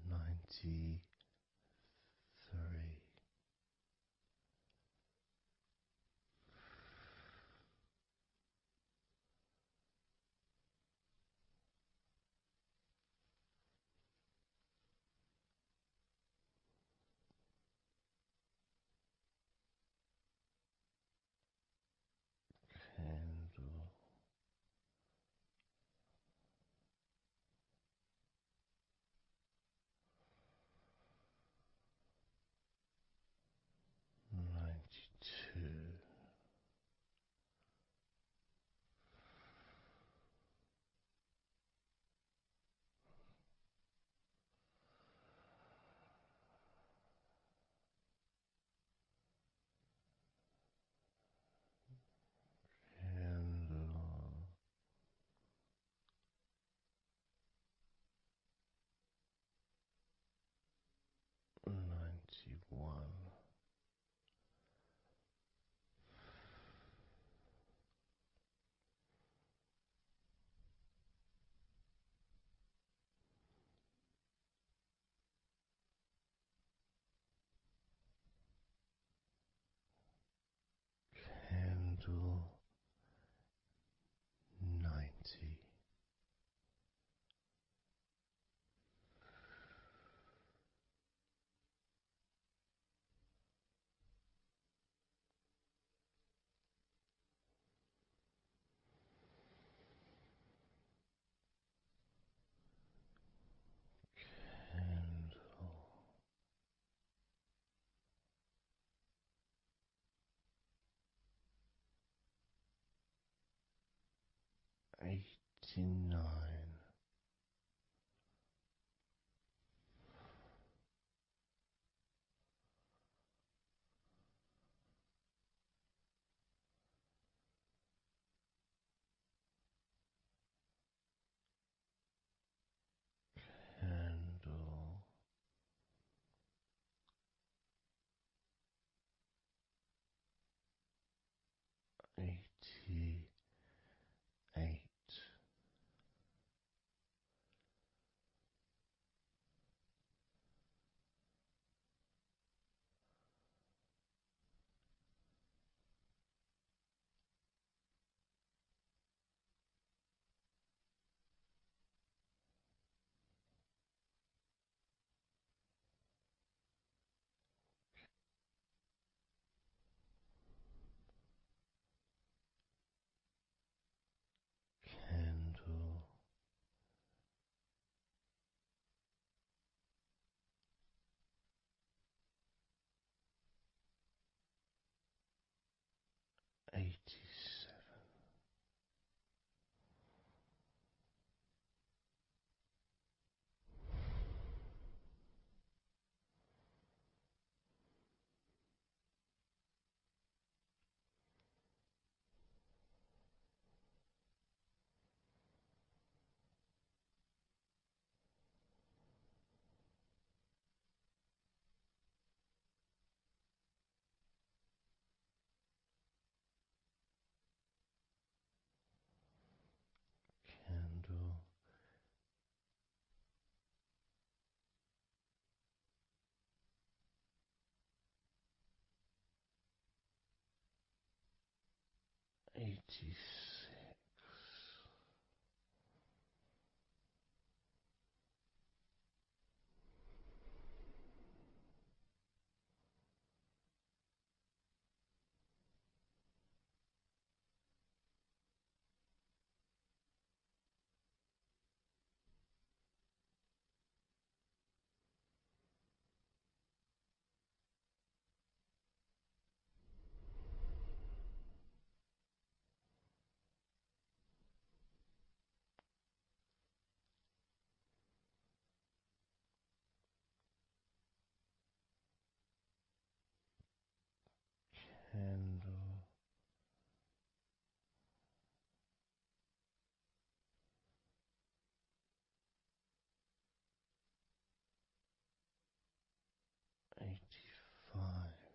93. Candle 92. Candle 91. Candle 90. 89, 88, candle 87, candle 86, candle 85,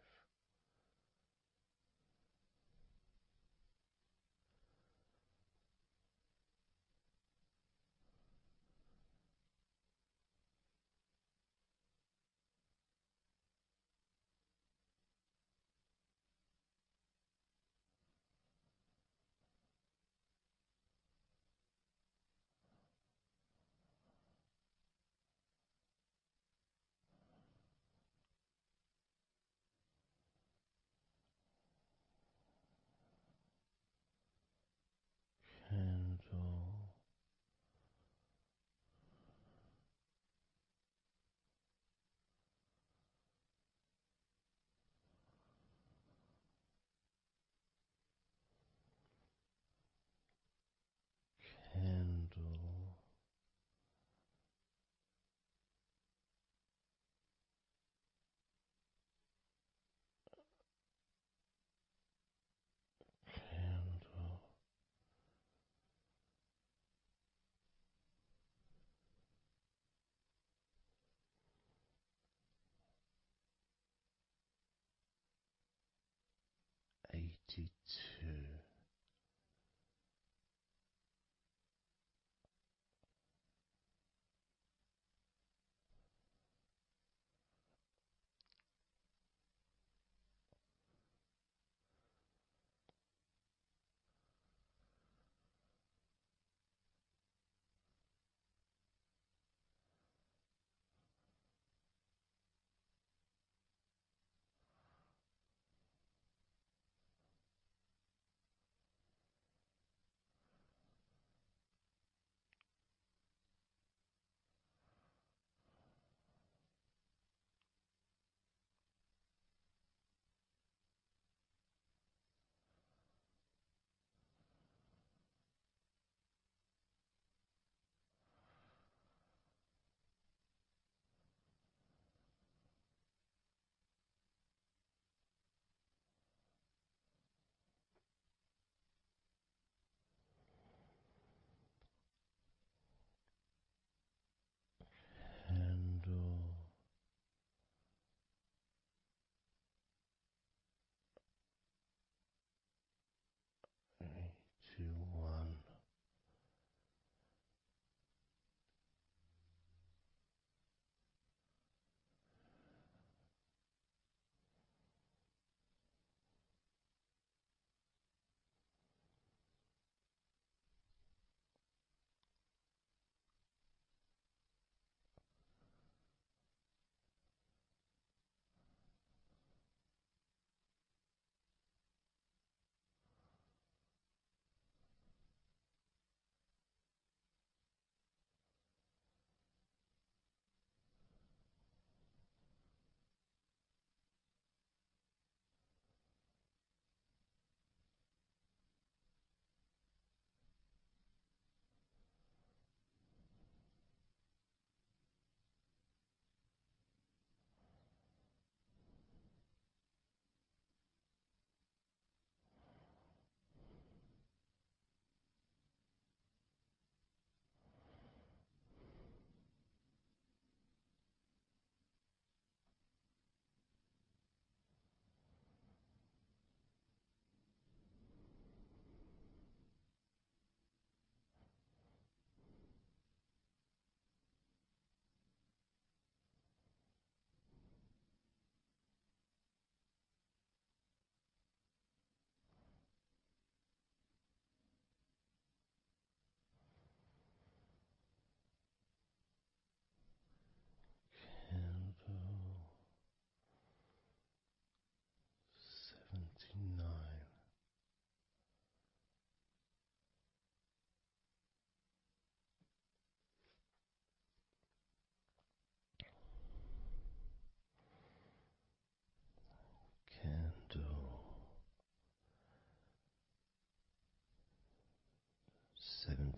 82,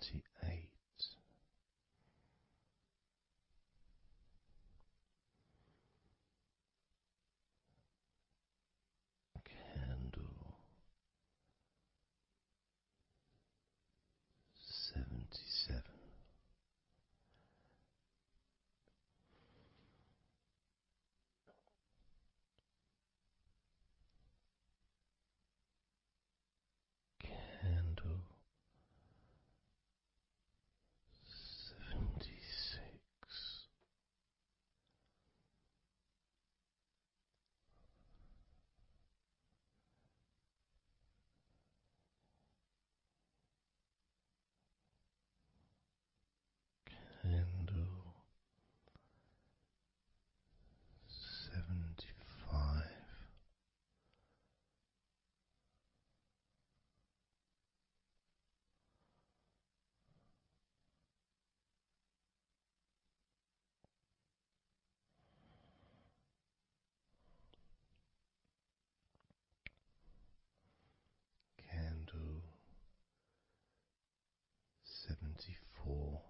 78. Candle 77. Candle 76. Candle 75. Candle 74.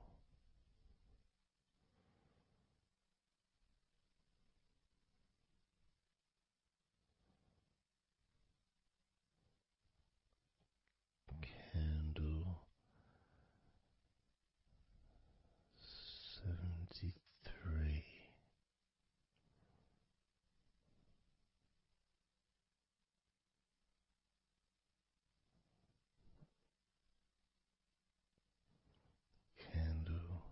Candle 73. Candle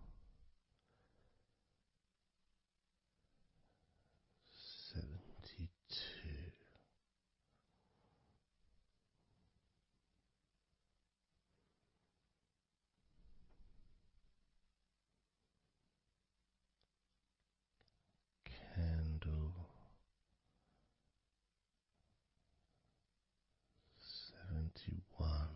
72. Candle 71.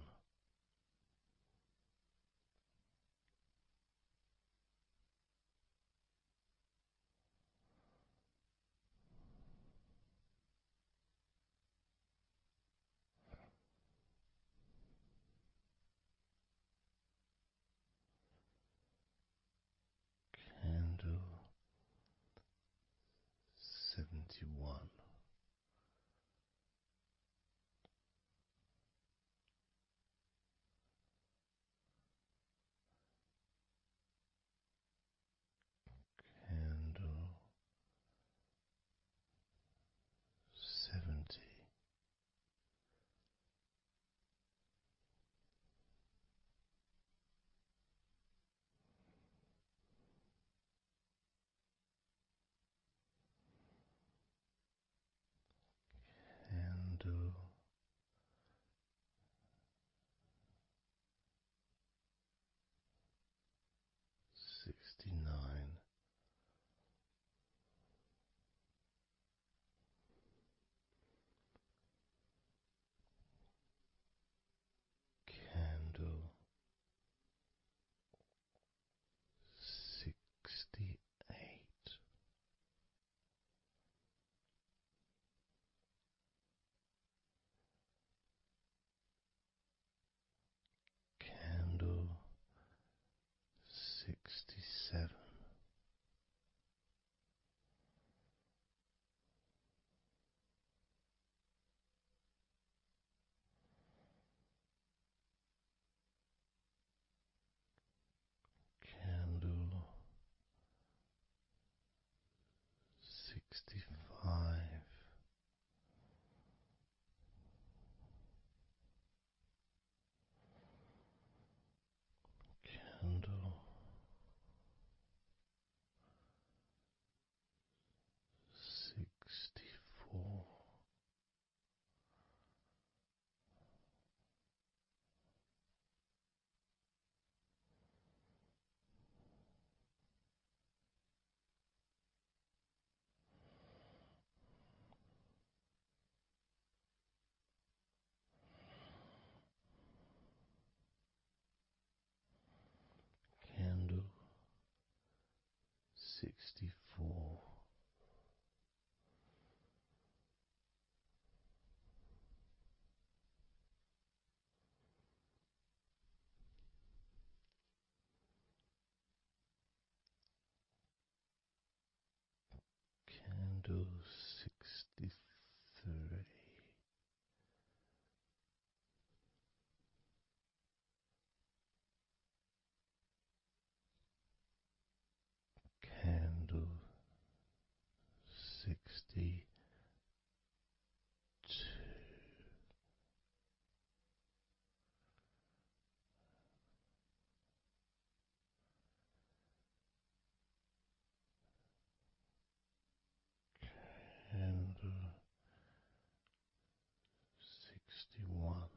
Candle 71. Candle 70. Candle 69. Candle 68. Candle 67. Candle 65. Candle 64. candle 63, candle 62, candle 61,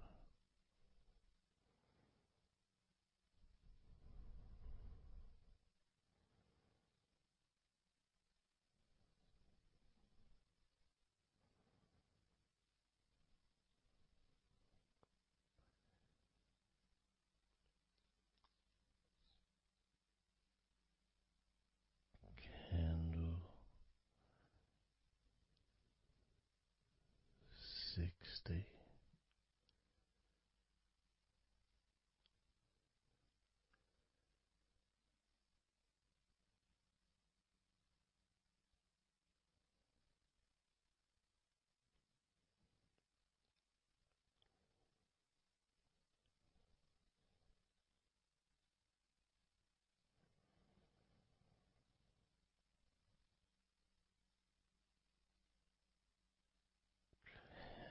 candle 60,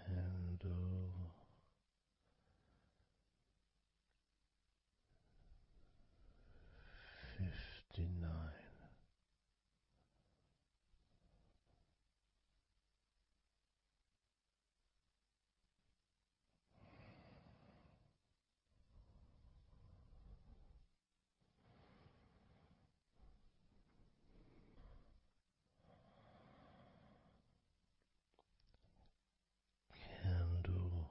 candle 59, candle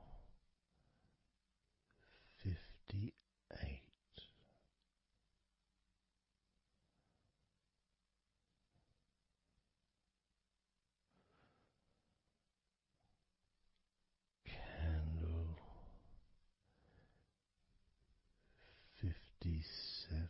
58, candle 57,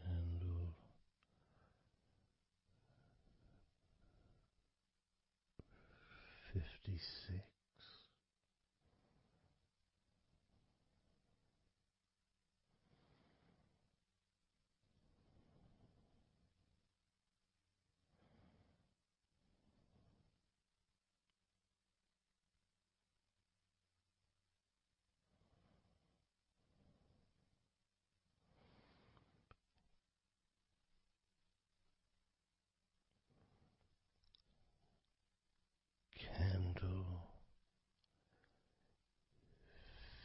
candle 56, candle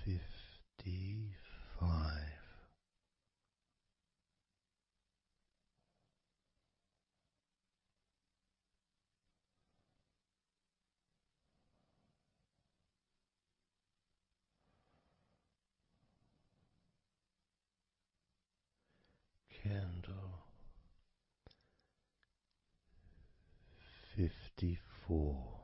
55, candle 54,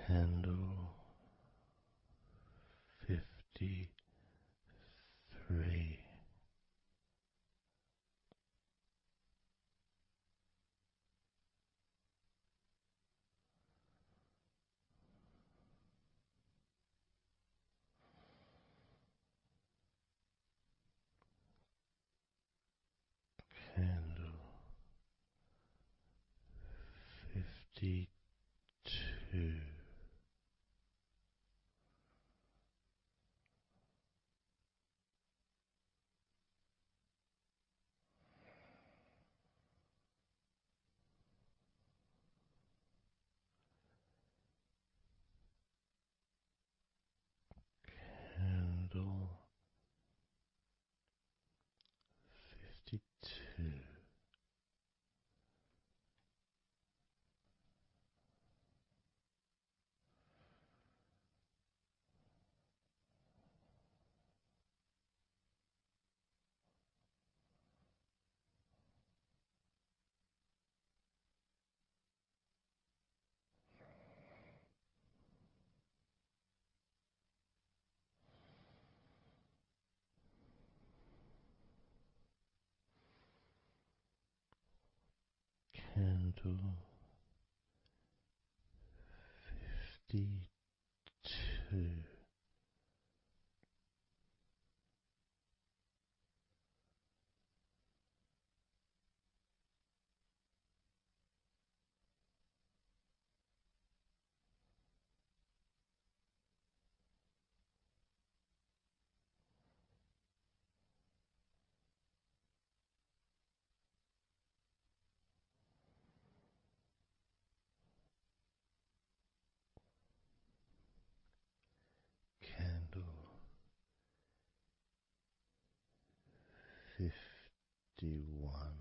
candle 53, candle 52, candle 52. Candle 51.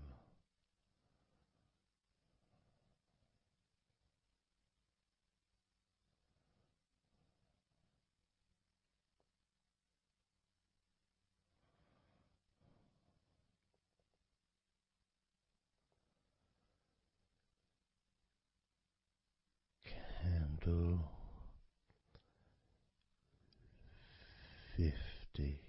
Candle 50.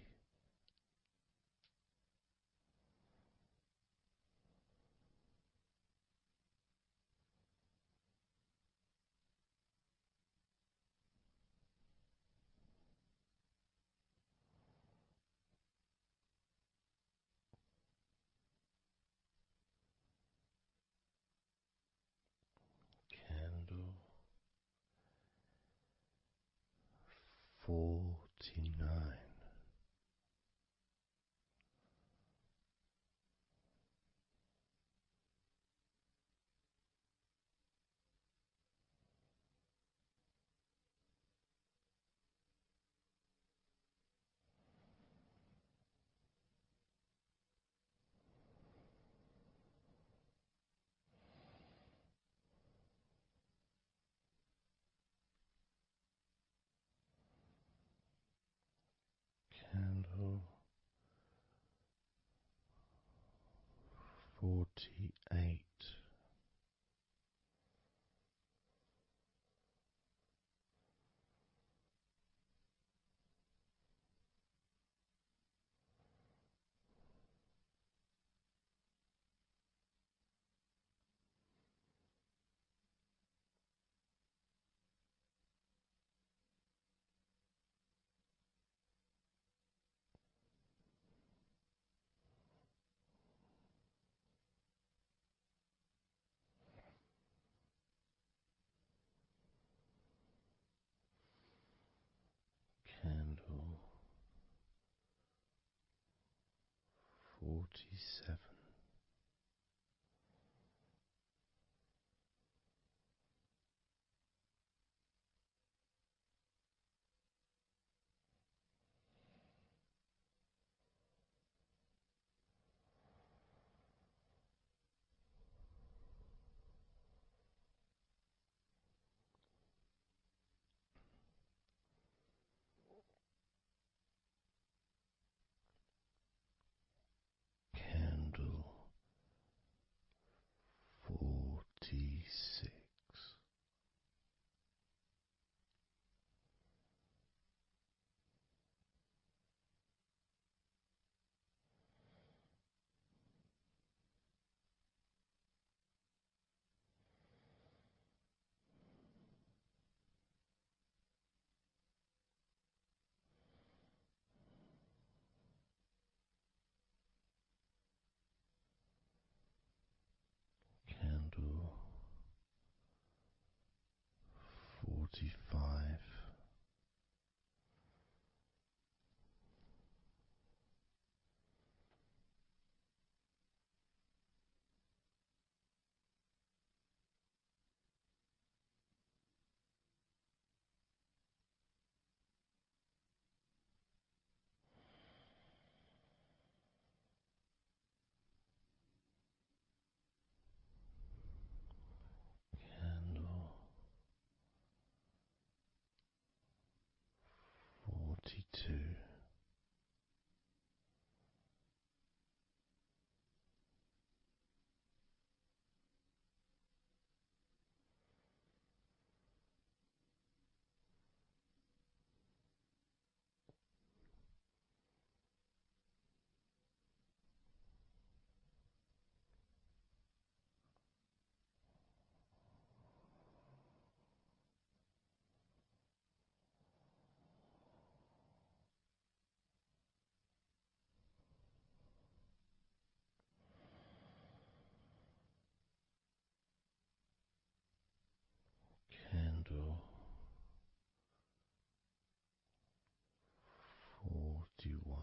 Candle 49. Candle 48. Candle 47. Candle 31.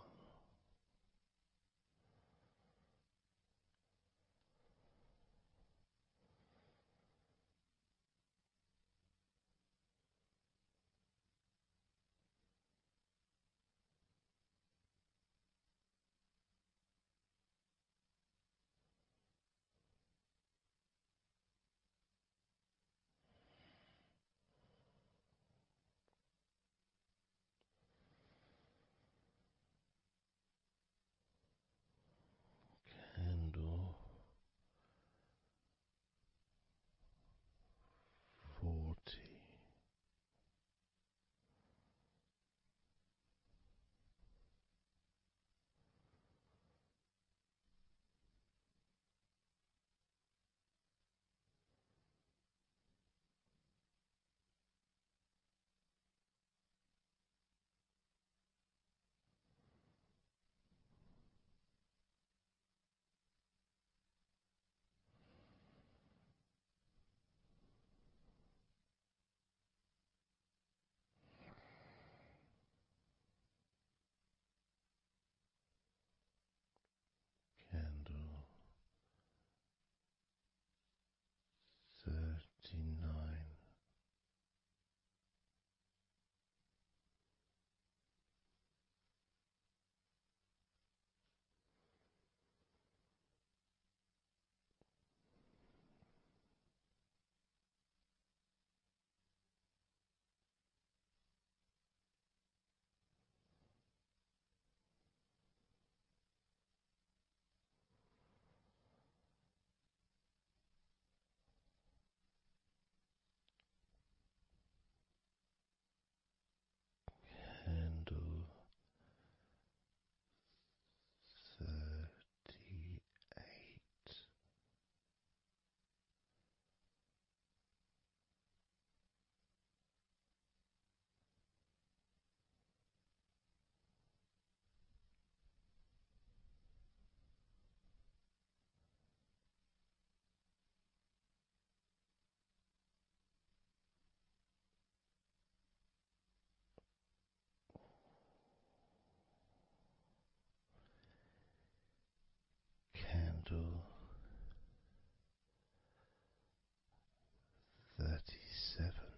Candle 40. Candle 39. Candle 38. Candle 37.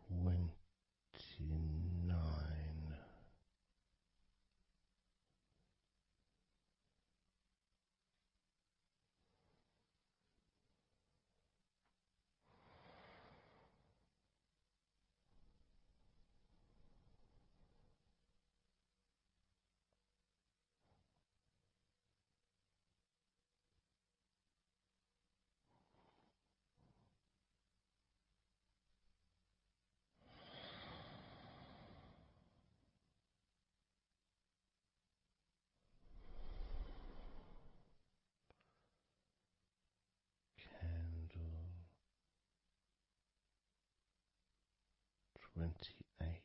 29. Candle 28.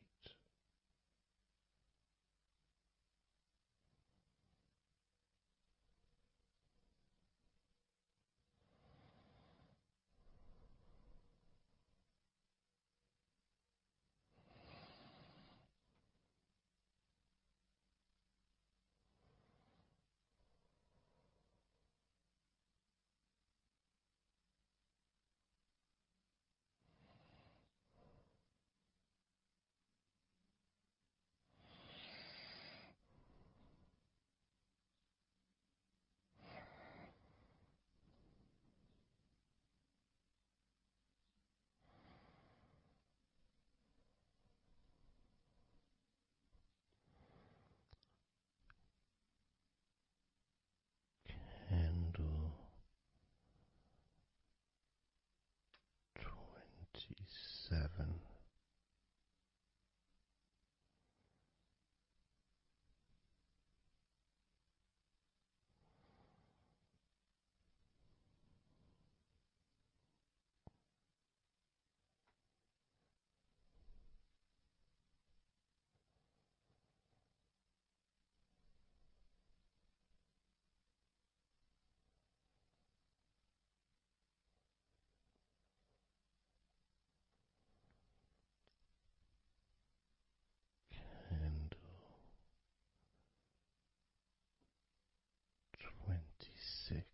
Candle 27. Candle 26.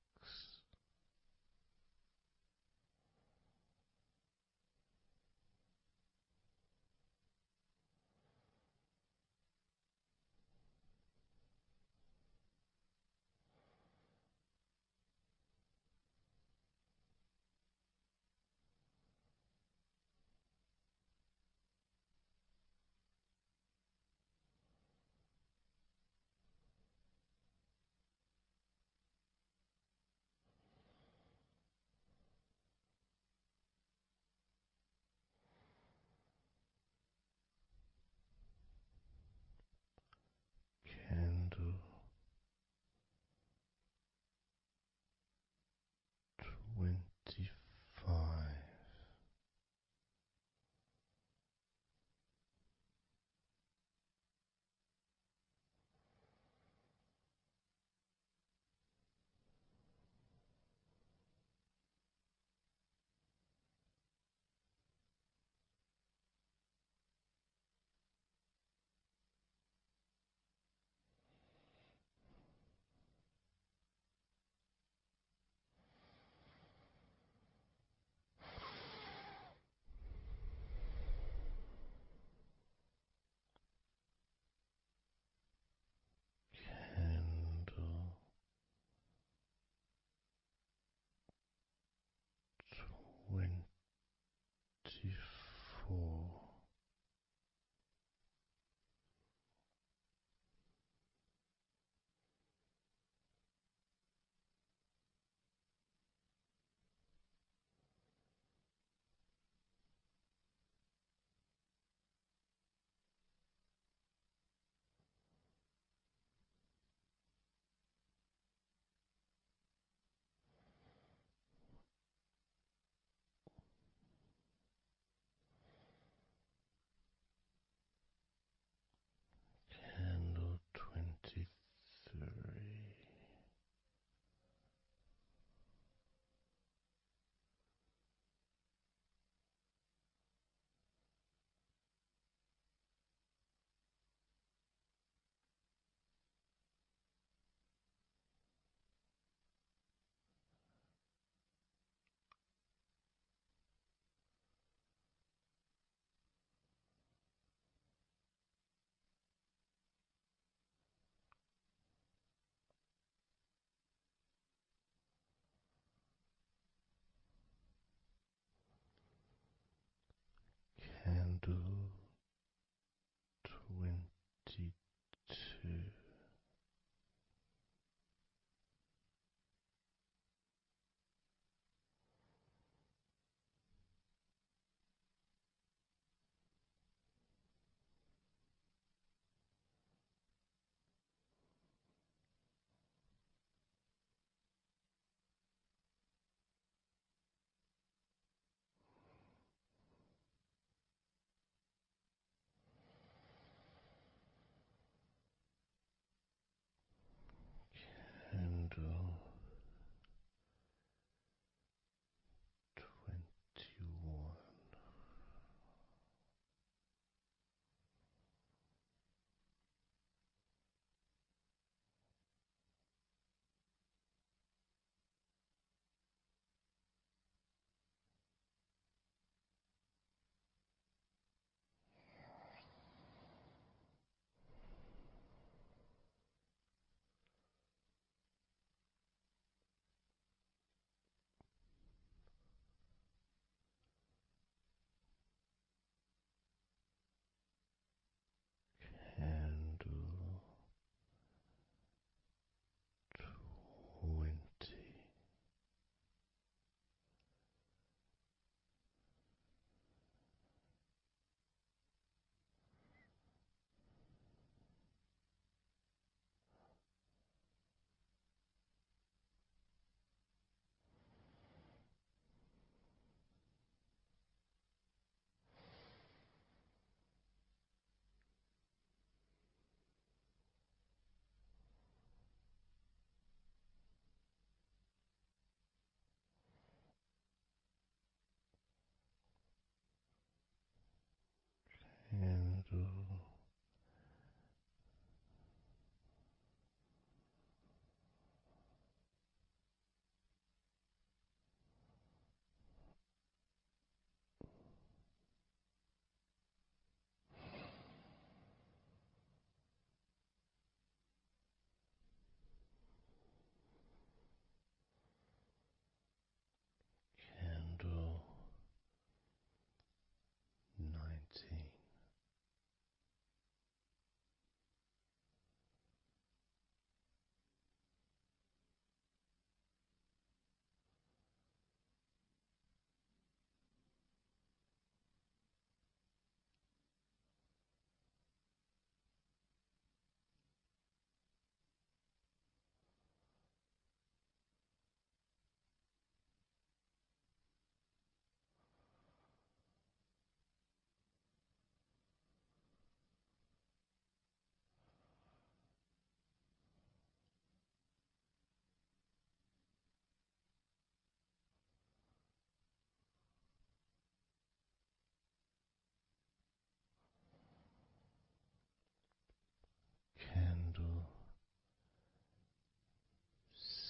Candle 25.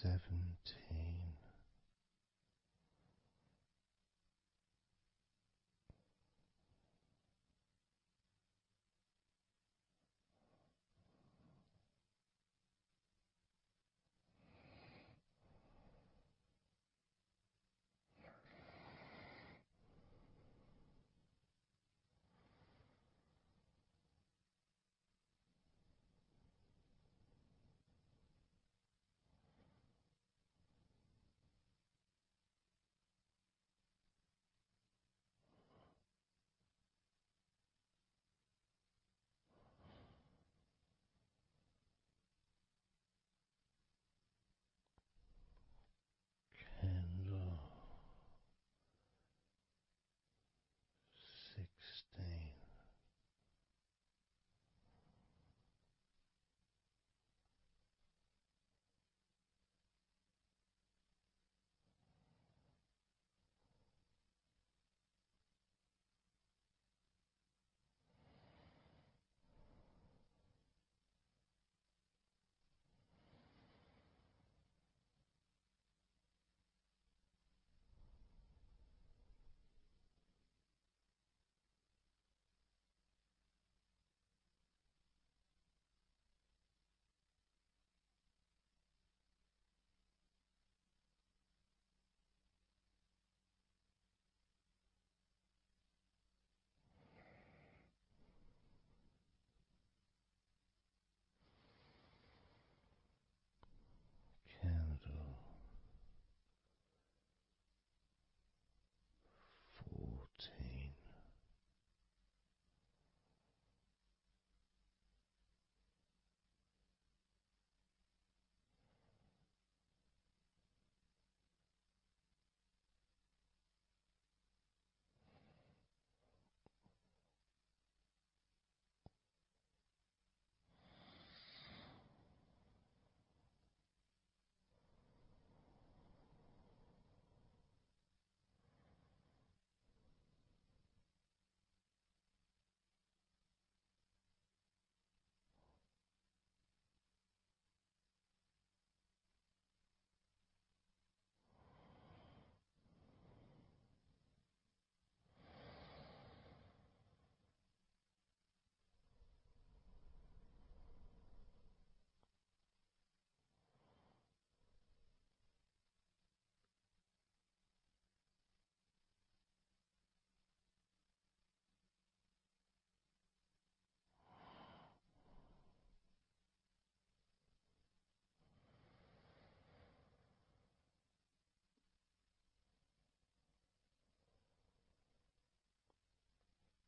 17. Candle 16. Candle 14.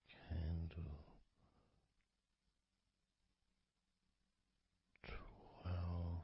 Candle 12.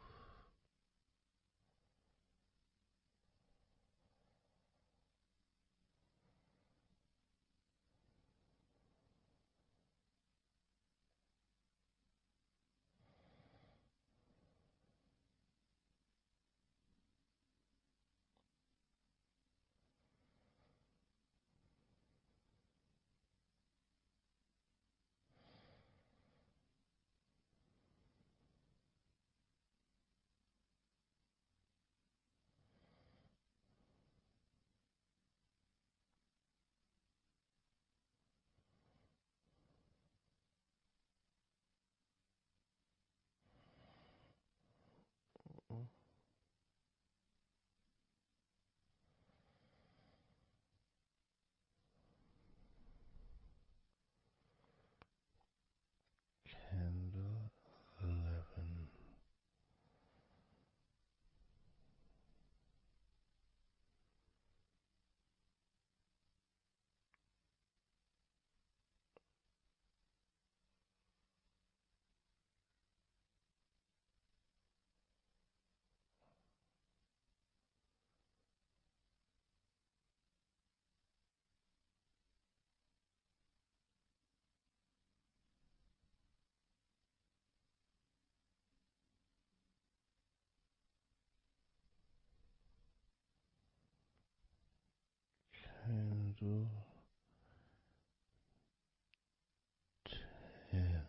Candle 11. Candle 10.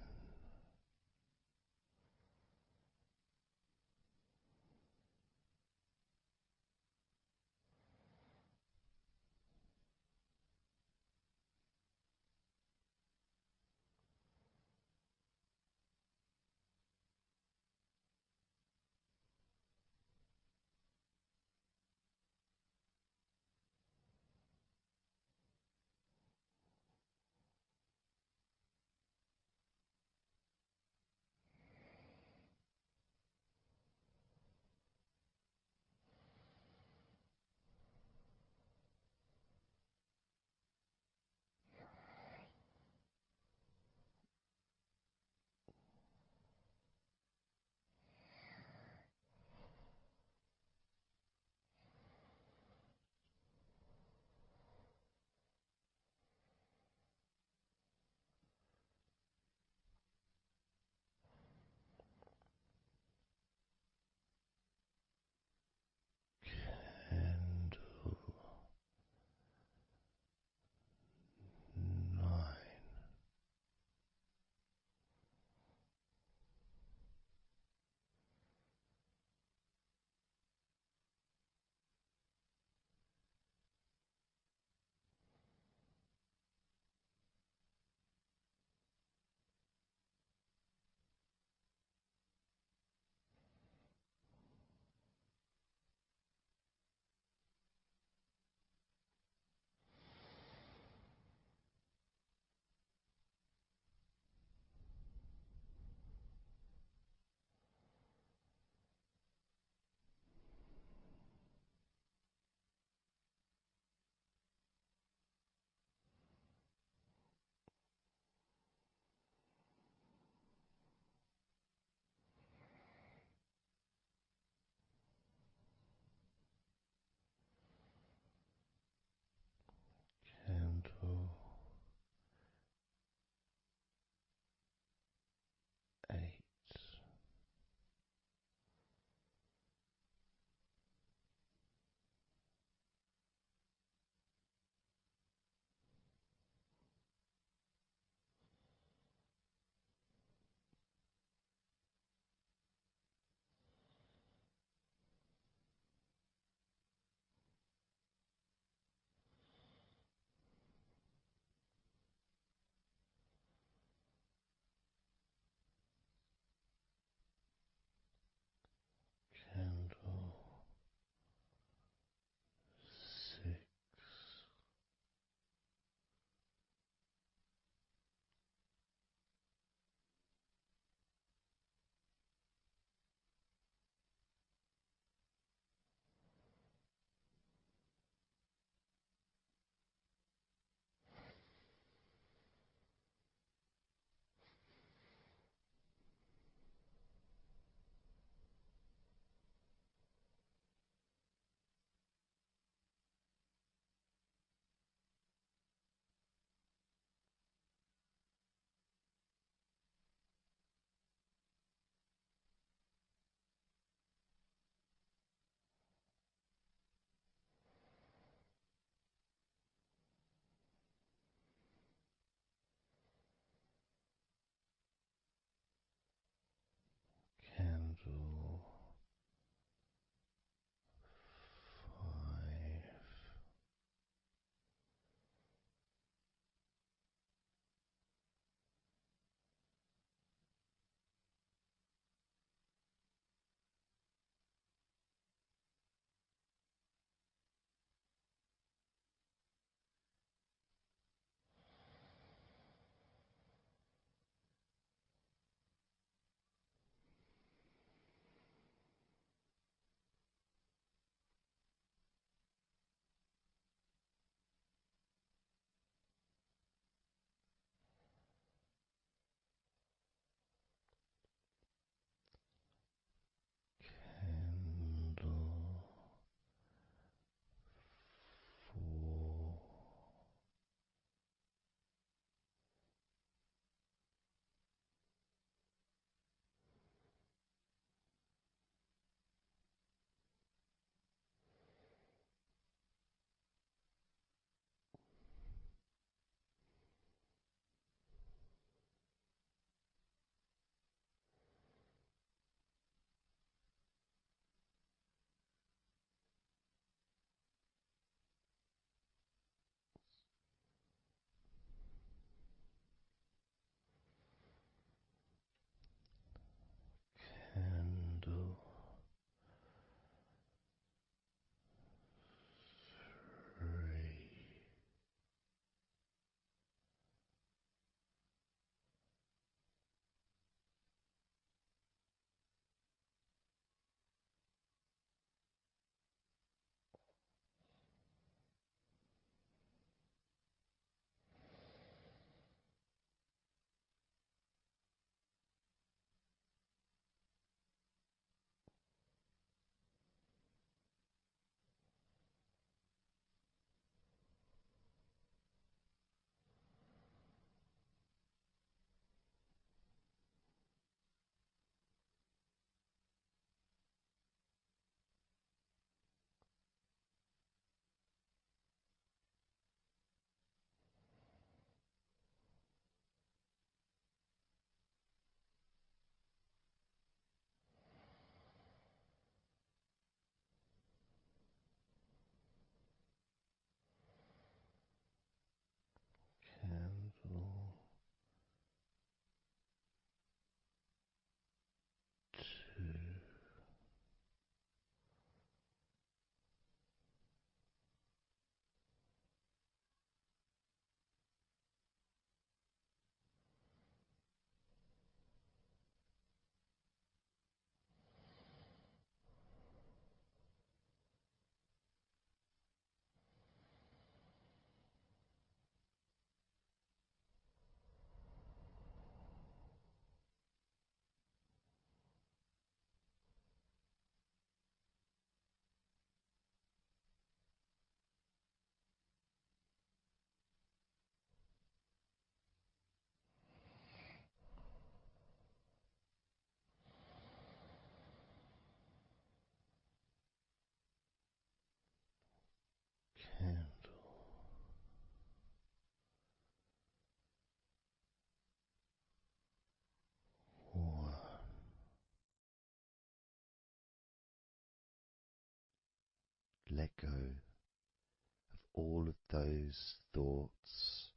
let go of all of those thoughts,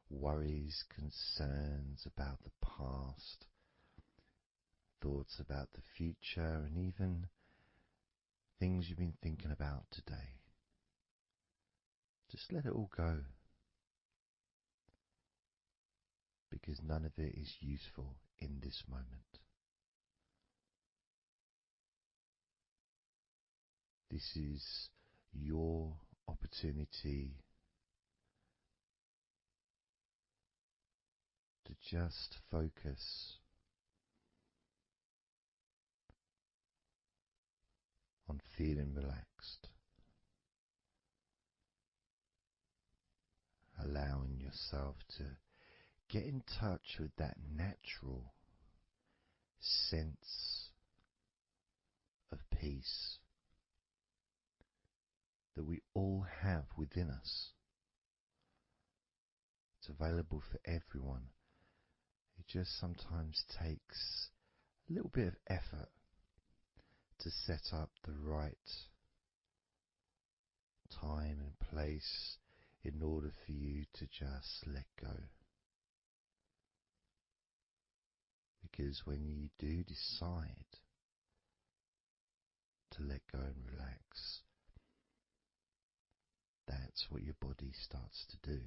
worries, concerns about the past, thoughts about the future, and even things you've been thinking about today. Just let it all go, because none of it is useful in this moment. This is your opportunity to just focus on feeling relaxed, allowing yourself to get in touch with that natural sense of peace that we all have within us. It's available for everyone. It just sometimes takes a little bit of effort to set up the right time and place in order for you to just let go. Because when you do decide to let go and relax, that's what your body starts to do.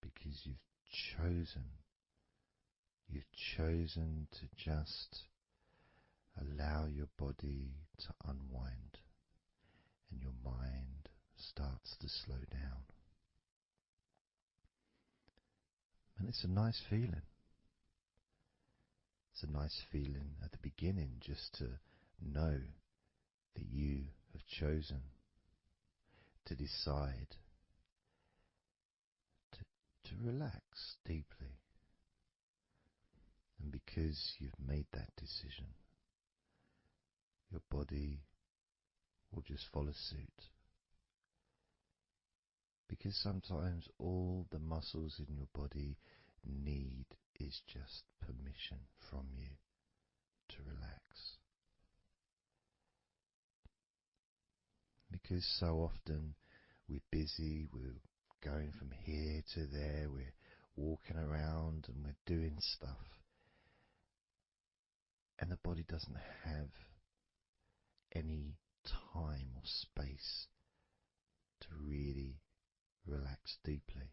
Because you've chosen to just allow your body to unwind, and your mind starts to slow down. And it's a nice feeling. It's a nice feeling at the beginning just to know that you have chosen to decide to relax deeply. And because you've made that decision, your body will just follow suit. Because sometimes all the muscles in your body need is just permission from you to relax. Because so often we're busy, we're going from here to there, we're walking around and we're doing stuff, and the body doesn't have any time or space to really relax deeply.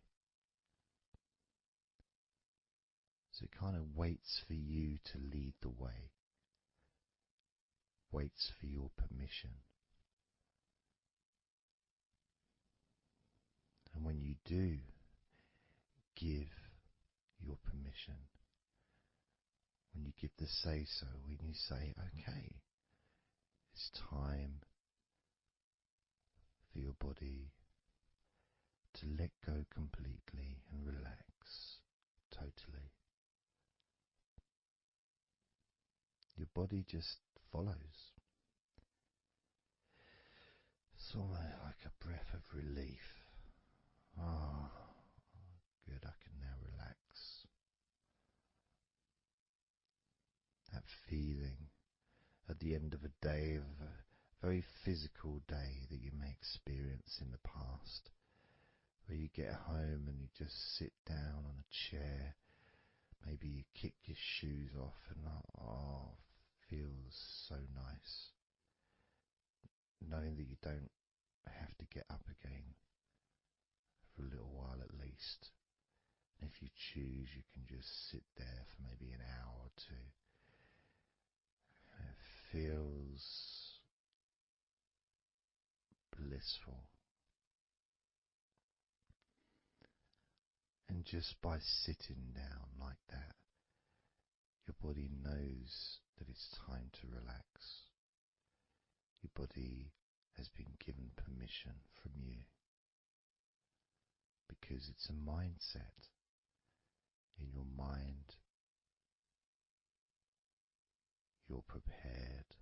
So it kind of waits for you to lead the way, waits for your permission. And when you do give your permission, when you give the say-so, when you say, okay, it's time for your body to let go completely and relax totally, your body just follows. It's almost like a breath of relief. Ah, good, I can now relax. That feeling at the end of a day, of a very physical day that you may experience in the past, where you get home and you just sit down on a chair, maybe you kick your shoes off and feels so nice. Knowing that you don't have to get up again for a little while at least. And if you choose, you can just sit there for maybe an hour or two. And it feels blissful. And just by sitting down like that, your body knows that it's time to relax. Your body has been given permission from you, because it's a mindset. In your mind, you're prepared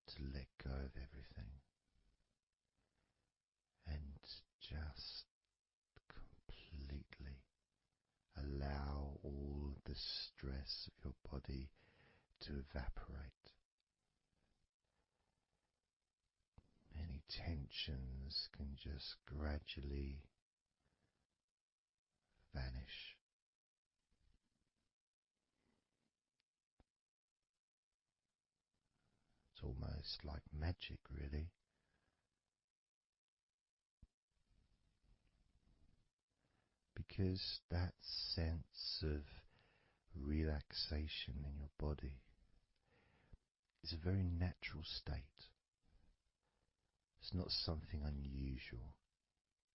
to let go of everything and just completely allow all the stress of your body to evaporate tensions can just gradually vanish. It's almost like magic, really, because that sense of relaxation in your body is a very natural state. It's not something unusual.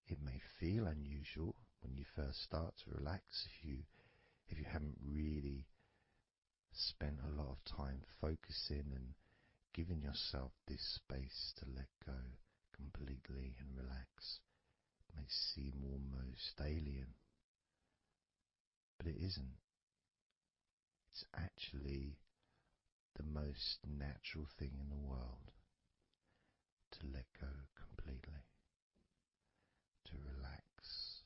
It may feel unusual when you first start to relax if you haven't really spent a lot of time focusing and giving yourself this space to let go completely and relax. It may seem almost alien, but it isn't. It's actually the most natural thing in the world to let go completely, to relax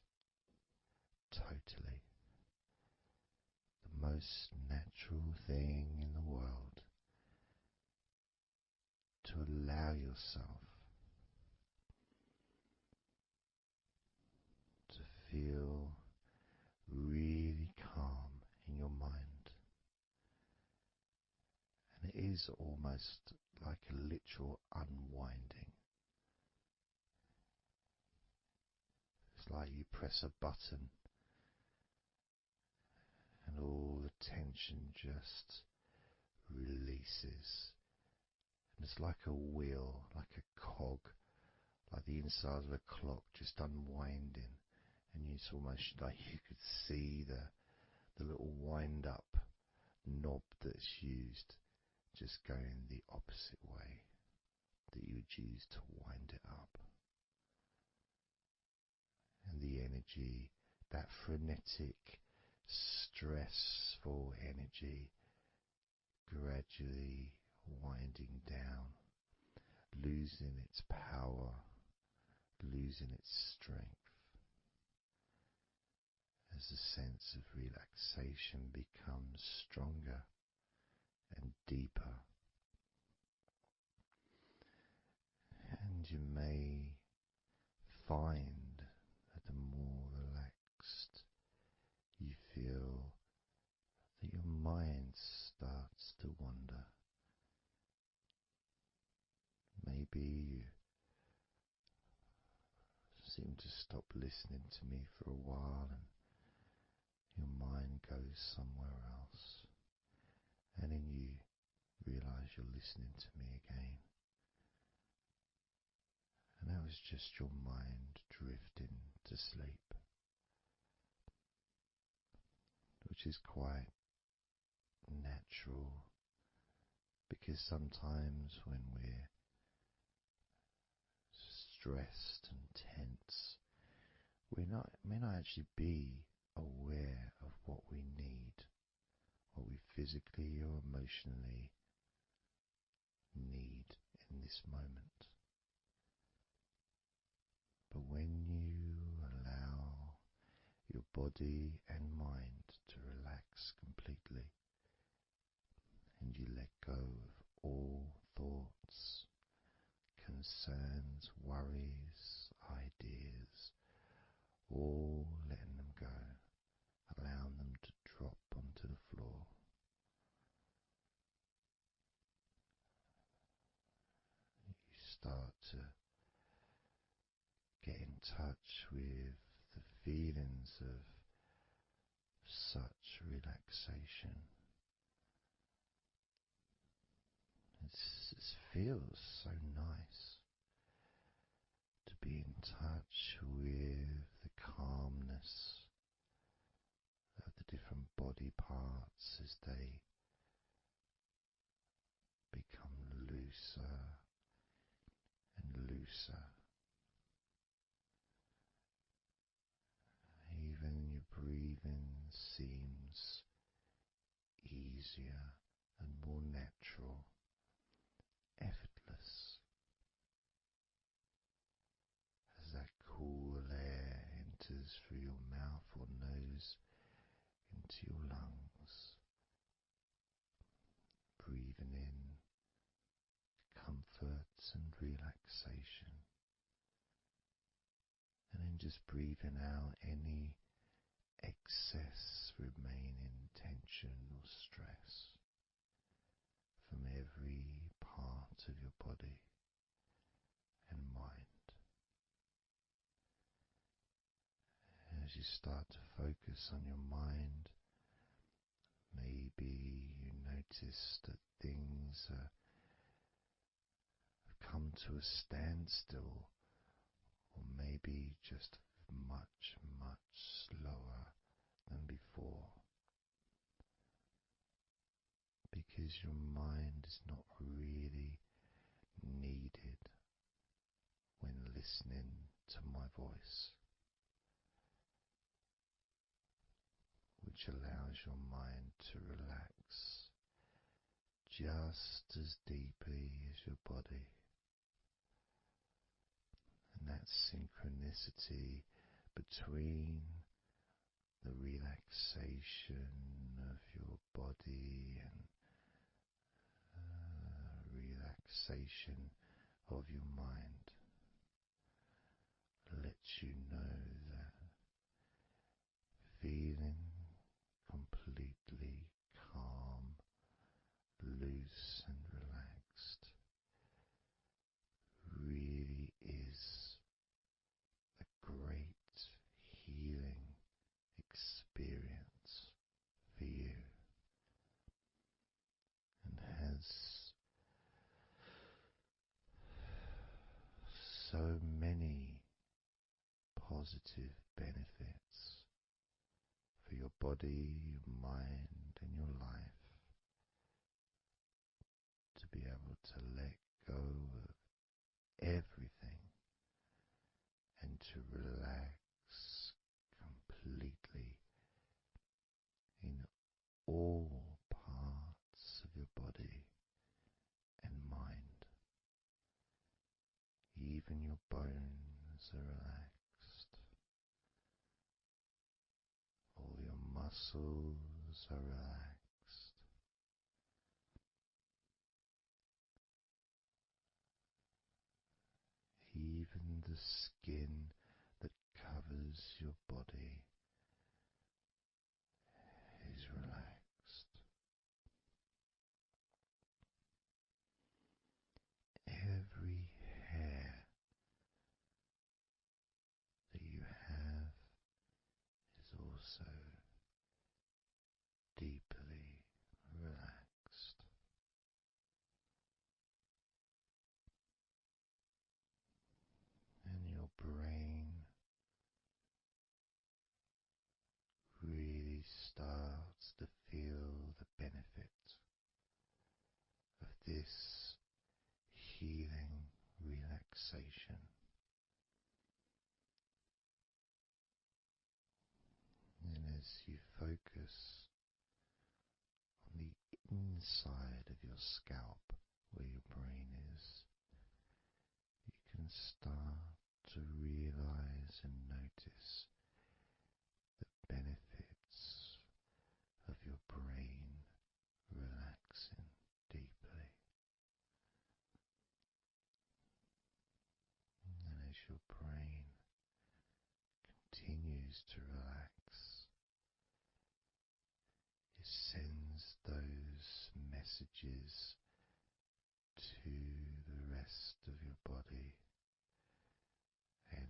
totally. The most natural thing in the world to allow yourself to feel really calm in your mind. And it is almost like a literal unwinding. It's like you press a button and all the tension just releases. And it's like a wheel, like a cog, like the inside of a clock just unwinding. And it's almost like you could see the little wind up knob that's used just going the opposite way that you would use to wind it up. And the energy, that frenetic, stressful energy, gradually winding down, losing its power, losing its strength, as the sense of relaxation becomes stronger and deeper. And you may find that the more relaxed you feel, that your mind starts to wander. Maybe you seem to stop listening to me for a while and your mind goes somewhere else, and then you realize you're listening to me again. And that was just your mind drifting to sleep, which is quite natural, because sometimes when we're stressed and tense, we may not actually be aware of what we need, what we physically or emotionally need in this moment. But when you allow your body and mind to relax completely, and you let go of all thoughts, concerns, worries, ideas, all letting them go, allowing them to drop onto the floor, you start to get in touch with the feelings of such relaxation. It feels so nice to be in touch with the calmness of the different body parts as they become looser and looser. Even your breathing seems easier and more natural, effortless, as that cool air enters through your mouth or nose into your lungs, breathing in comfort and relaxation, and then just breathing out any excess remaining tension or stress from every part of your body and mind. As you start to focus on your mind, maybe you notice that things have come to a standstill, or maybe just much, much slower than before, because your mind is not really needed when listening to my voice, which allows your mind to relax just as deeply as your body. And that synchronicity between the relaxation of your body and relaxation of your mind lets you know that feeling completely calm, loose and relaxed really is a great healing experience for you, and has so many positive benefits for your body, your mind, and your life, to be able to let go of everything and to relax completely in all parts of your body and mind. Even your bones are relaxed. All your muscles are relaxed. Even the skin that covers your body is relaxed. Every hair that you have is also deeply relaxed. And your brain really starts to feel the benefit of this healing relaxation. And as you focus on the inside of your scalp, where your brain is, you can start to realize and notice the benefits of your brain relaxing deeply. And as your brain continues to relax, it sends those messages to the rest of your body and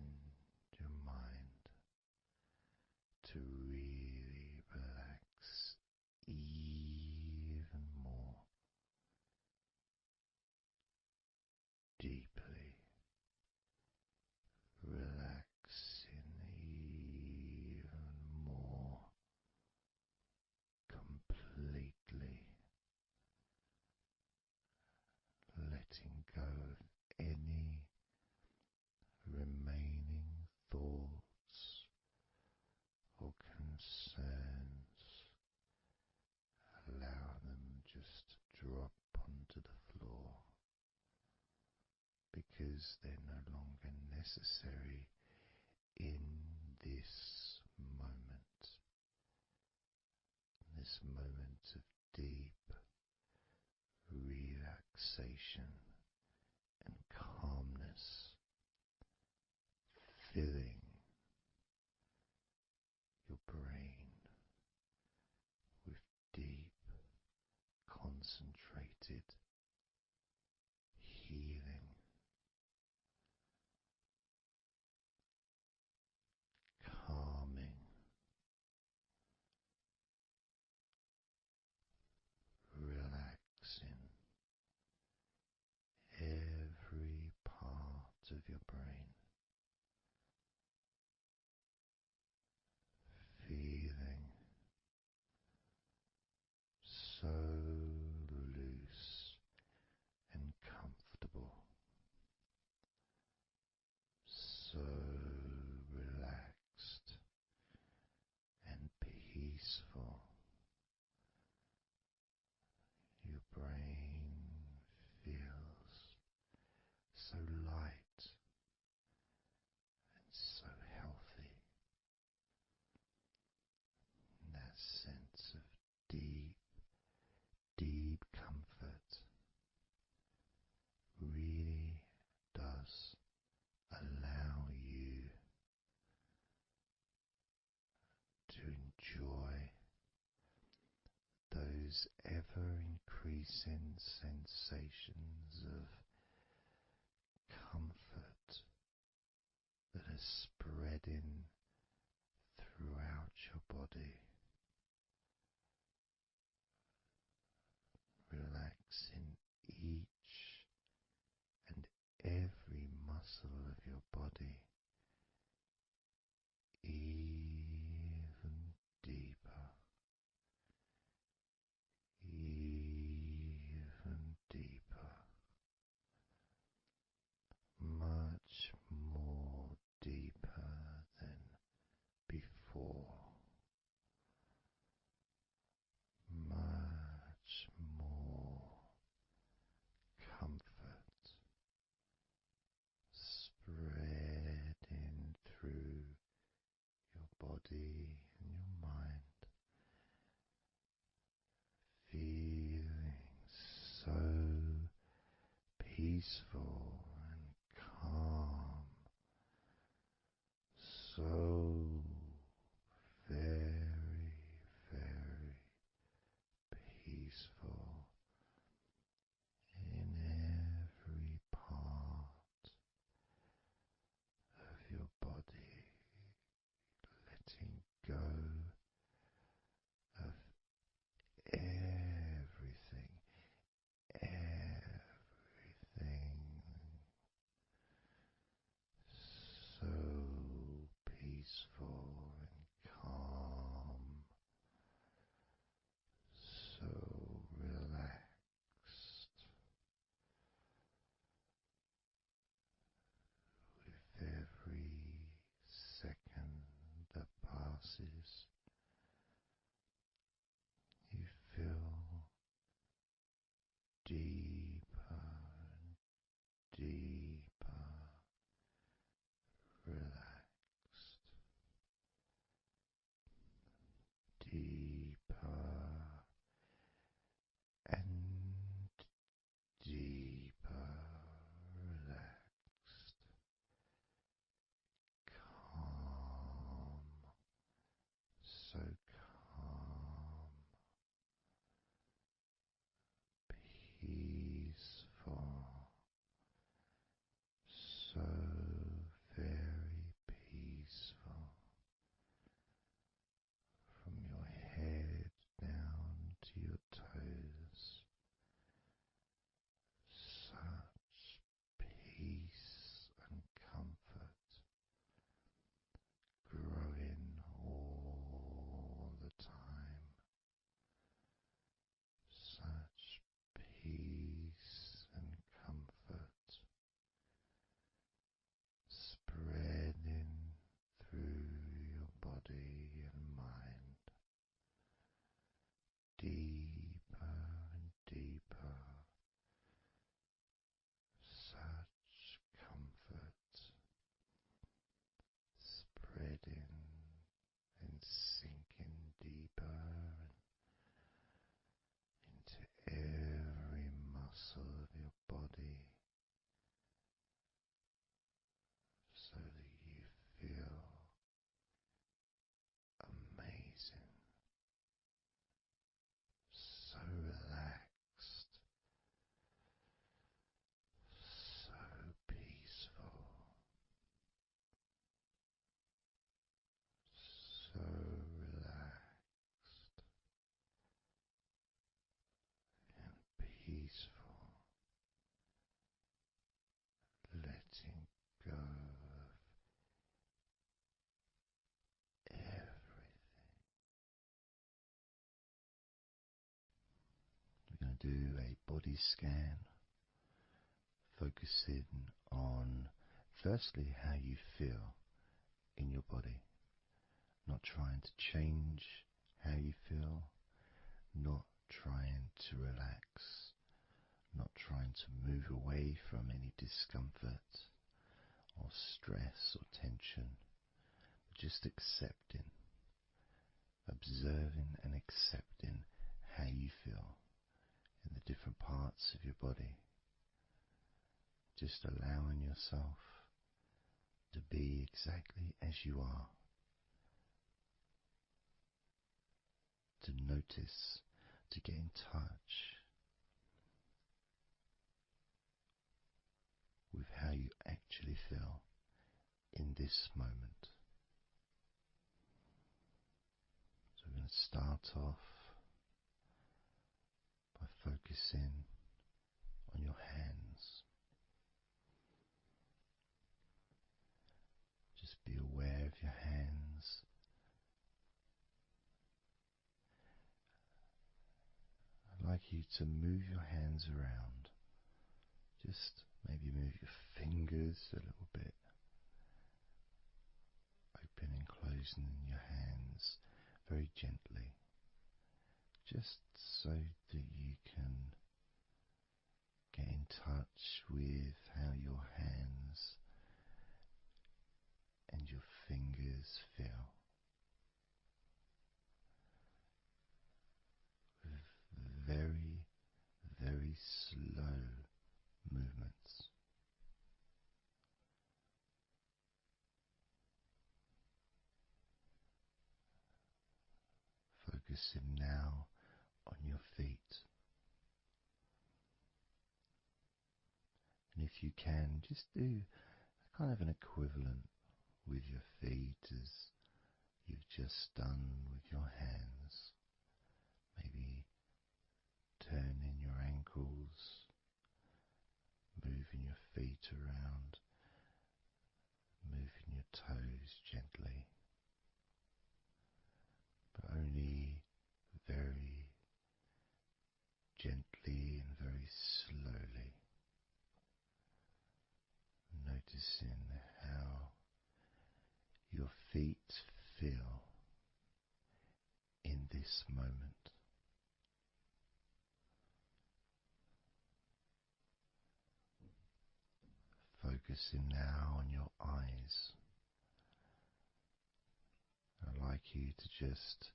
your mind to really relax even more deeply, relaxing even more completely, letting go of any remaining thoughts or concerns. Allow them just to drop onto the floor, because they're no longer necessary in this moment, this moment of deep relaxation and concentrated healing, calming, relaxing every part of your brain, feeling so loose and comfortable, so relaxed and peaceful. Your brain feels so light and so healthy. And that sense of deep, deep comfort really does allow you to enjoy those ever increasing sensations of comfort that are spreading throughout your body, relaxing each and every muscle of your body even deeper, even deeper, much more deeper than before, much more comfort spreading through your body and your mind, feeling so peaceful and calm, so very, very peaceful in every part of your body, letting go of everything, everything so peaceful do a body scan, focusing on firstly how you feel in your body, not trying to change how you feel, not trying to relax, not trying to move away from any discomfort or stress or tension, but just accepting, observing and accepting how you feel in the different parts of your body. Just allowing yourself to be exactly as you are, to notice, to get in touch with how you actually feel in this moment. So we're going to start off by focusing on your hands. Just be aware of your hands. I'd like you to move your hands around. Just maybe move your fingers a little bit, opening and closing your hands very gently, just so that you can get in touch with how your hands and your fingers feel, with very, very slow movements. Focusing now on your feet. And if you can, just do kind of an equivalent with your feet as you've just done with your hands. Maybe turning your ankles, moving your feet around, moving your toes gently, but only very gently and very slowly, noticing how your feet feel in this moment. Focusing now on your eyes. I'd like you to just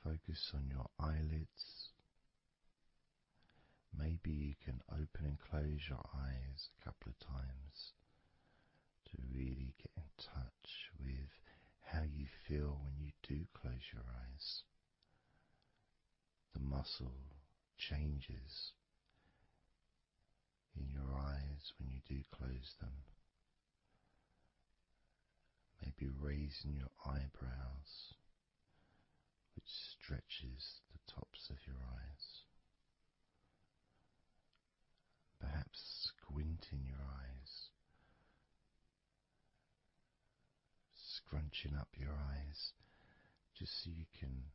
focus on your eyelids. Maybe you can open and close your eyes a couple of times to really get in touch with how you feel when you do close your eyes. The muscle changes in your eyes when you do close them. Maybe raising your eyebrows, which stretches the tops of your eyes. Perhaps squinting your eyes, scrunching up your eyes, just so you can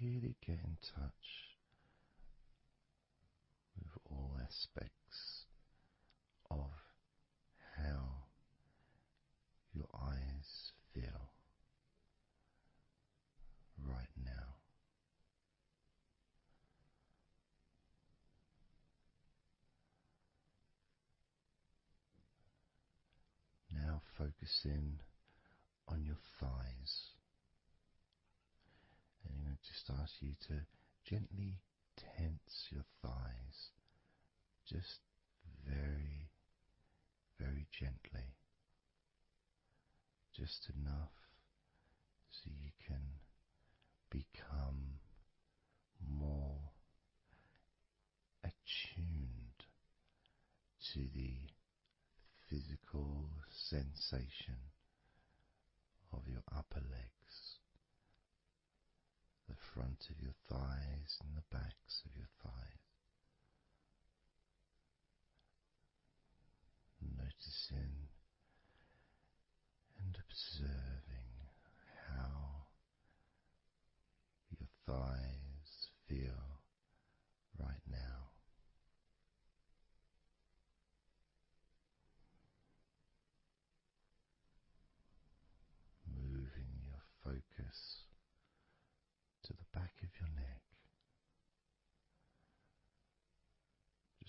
really get in touch with all aspects of how your eyes feel right now. Now focusing on your thighs, and I'm going to just ask you to gently tense your thighs, just very, very gently, just enough so you can become more attuned to the physical sensation of your upper legs, the front of your thighs and the backs of your thighs. Noticing and observing how your thighs feel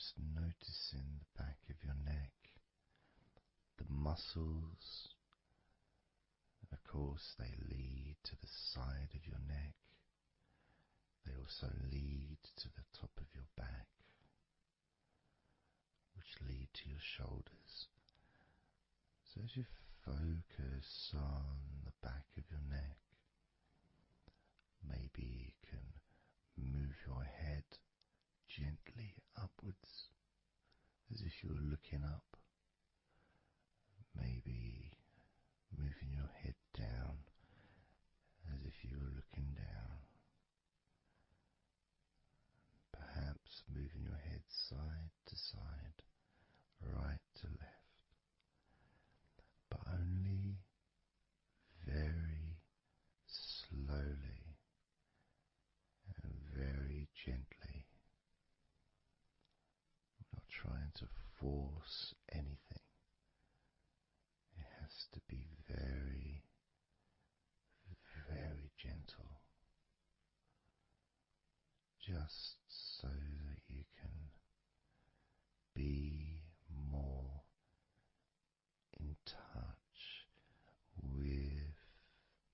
just noticing the back of your neck, the muscles, and of course they lead to the side of your neck. They also lead to the top of your back, which lead to your shoulders. So as you focus on the back of your neck, maybe you can move your head gently upwards as if you were looking up. Maybe moving your head down as if you were looking down. Perhaps moving your head side to side, right to left, but only very slowly and very gently, not trying to force anything. It has to be very, very gentle, just so that you can be more in touch with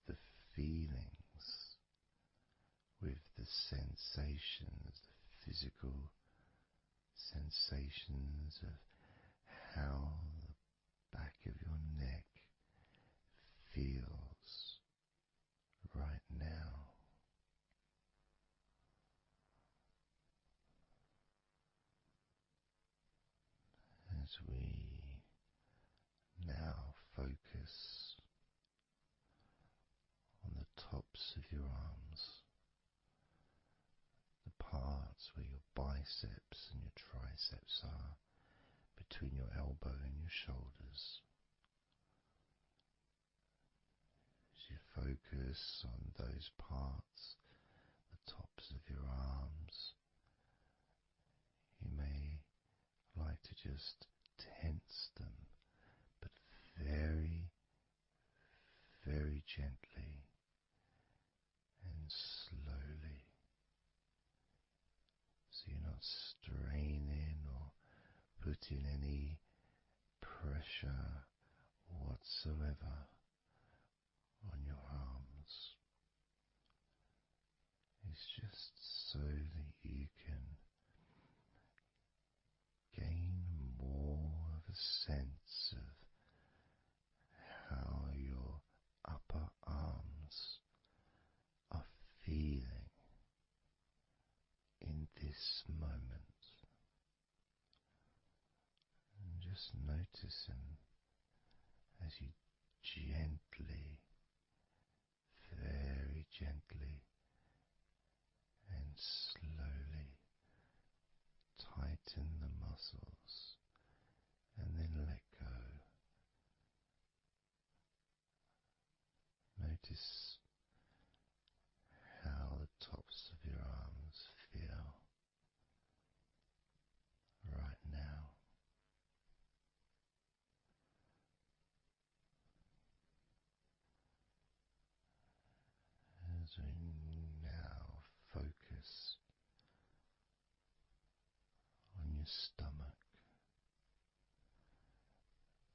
the feelings, with the sensations, the physical sensations of how the back of your neck feels right now. As we now focus on the tops of your arms, the parts where your biceps and your triceps are, between your elbow and your shoulders. As you focus on those parts, the tops of your arms, you may like to just tense them, but very, very gently and slowly, so you're not straining or putting any pressure whatsoever on your arms. It's just so that you can gain more of a sense of how your upper arms are feeling in this moment, and just noticing as you gently, very gently and slowly tighten the muscles and then let go. Notice how the tops of your arms feel right now. As we now focus on your stomach,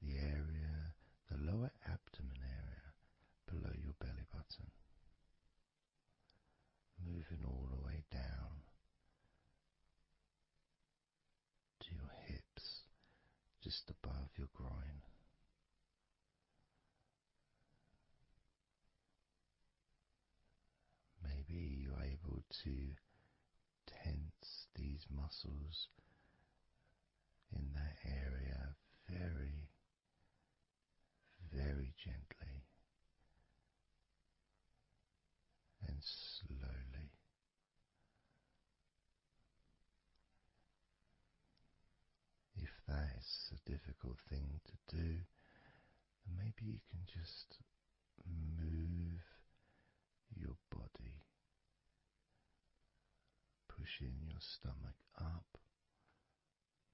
the area, the lower abdomen area below your belly button, moving all the way down to your hips, just above your groin. Maybe you're able to tense these muscles in that area very, very gently and slowly. If that is a difficult thing to do, then maybe you can just move your body, pushing your stomach up,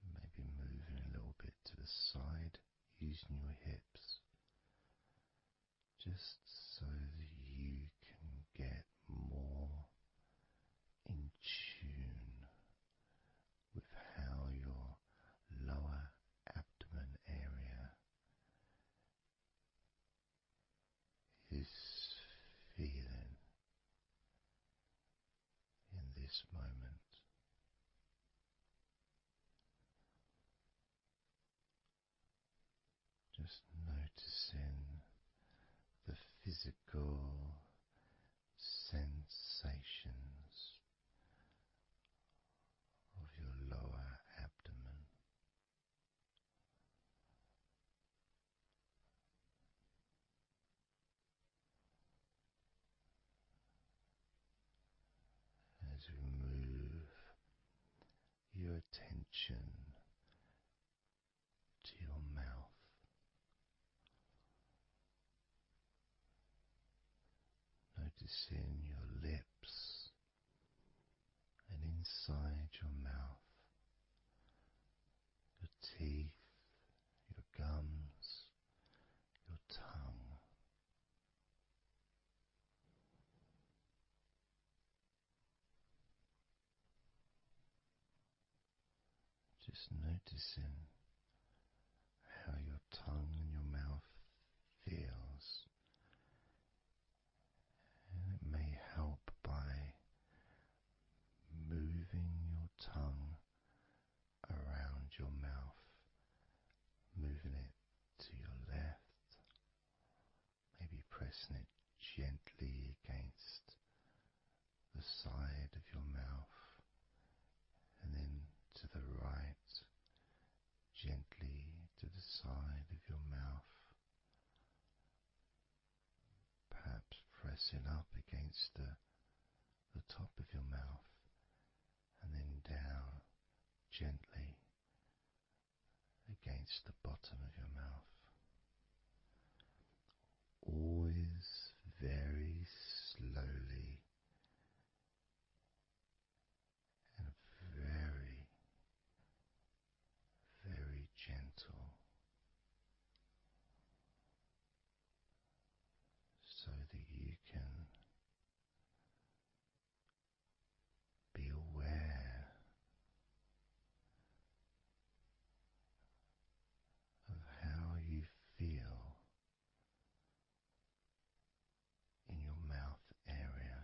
maybe moving a little bit to the side, using your hips, just so that you can get more in tune with how your this moment. Just noticing the physical sensations of your lower abdomen. As we move your attention to your mouth, noticing your lips and inside your mouth, your teeth, your gums, your tongue. Just noticing how your tongue and your mouth feels, and it may help by moving your tongue around your mouth, moving it to your left, maybe pressing it gently against the side of your mouth, and then to the right, gently to the side of your mouth, perhaps pressing up against the top of your mouth, and then down gently against the bottom of your mouth. Always very slowly and very, very gentle, so that you can be aware of how you feel in your mouth area.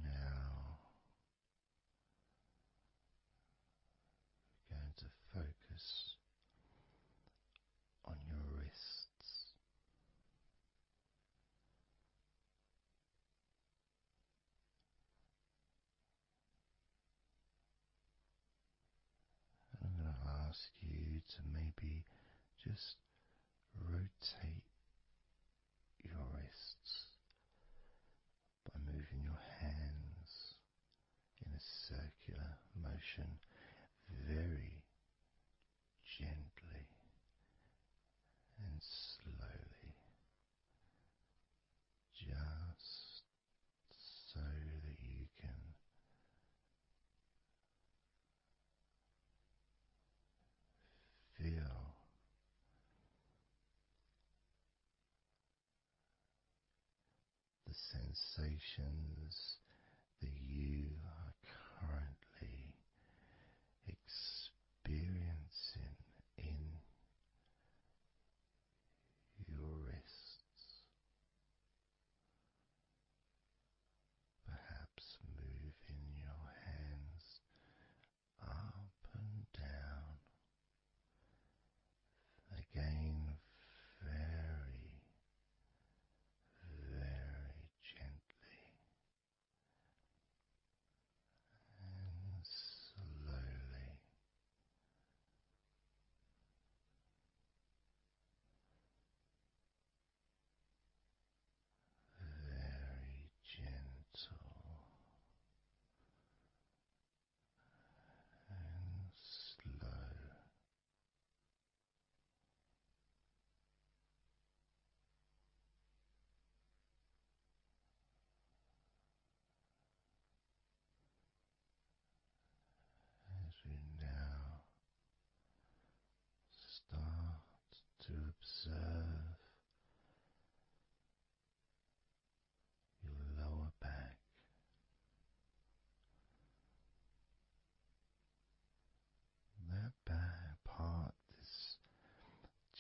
Now we're going to focus on your wrists. And I'm going to ask you to maybe just rotate your wrists by moving your hands in a circular motion very gently and slowly, just so that you can feel the sensations that you are currently experiencing in your wrists, perhaps moving your hands up and down, again very, very gently,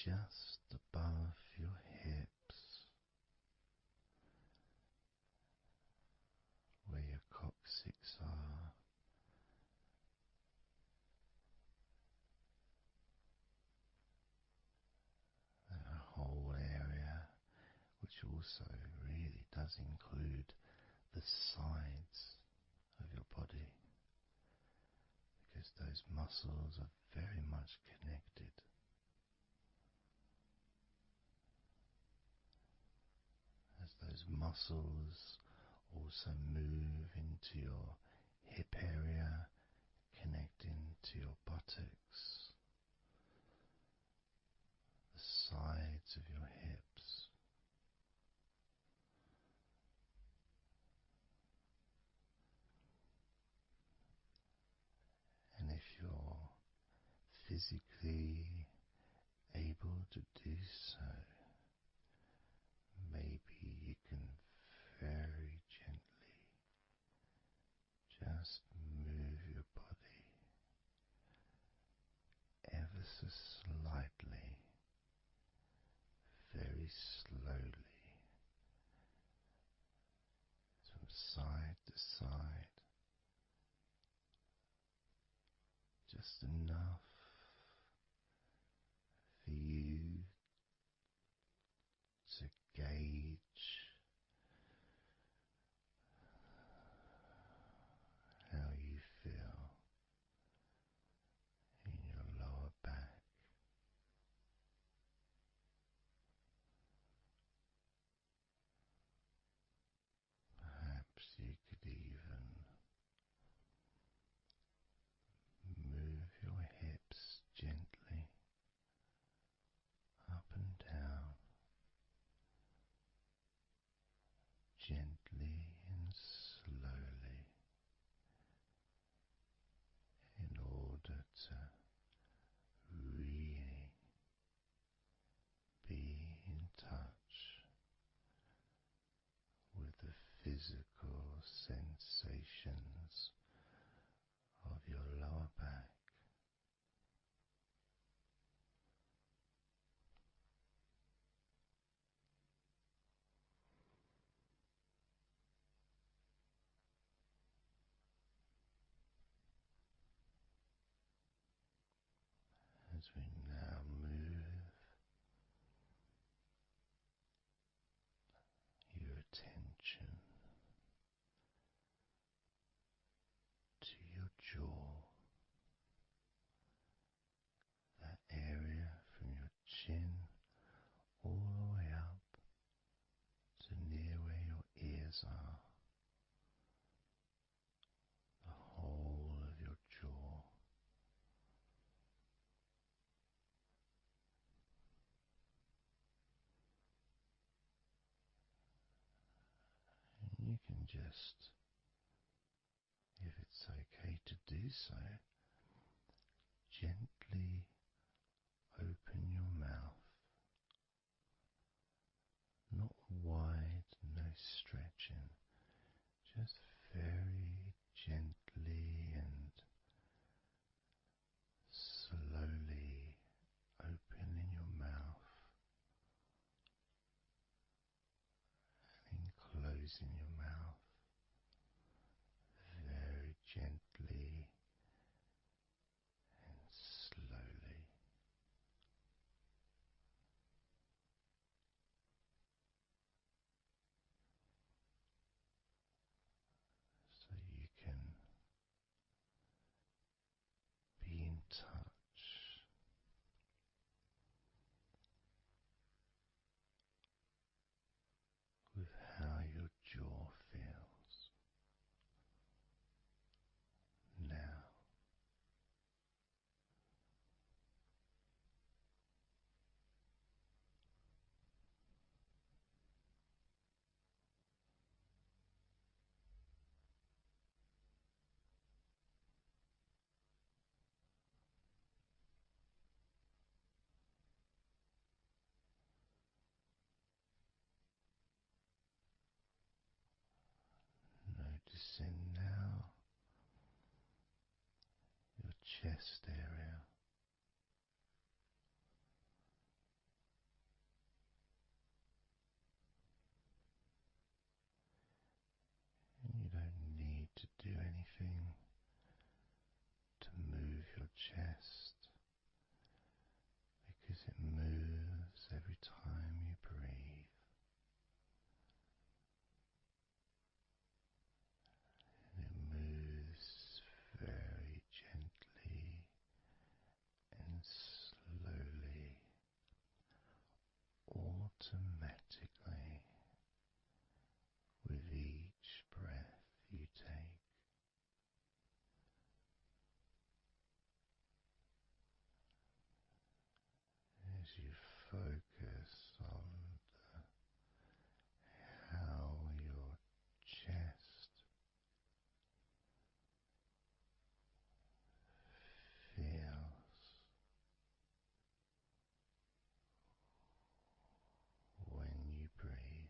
just above your hips, where your coccyx are, that whole area, which also really does include the sides of your body, because those muscles are very much connected. As those muscles also move into your hip area, connecting to your buttocks, the sides of your hips, and if you're physically able to do so, maybe you can very gently just move your body ever so slightly, very slowly, from side to side, just enough for you to gauge how you feel in your lower back. Perhaps you could even move your hips gently up and down, gently and slowly, in order to really be in touch with the physical sensations of your lower back. As we now move your attention to your jaw, that area from your chin all the way up to near where your ears are, the whole of your jaw. And you can just, if it's okay to do so, gently open your mouth, not wide, no stretching, just very gently and slowly opening your mouth and closing your mouth very gently and slowly. So you can be in touch with how your jaw feels now. Noticing now your chest area, automatically with each breath you take. As you focus on how your chest feels when you breathe.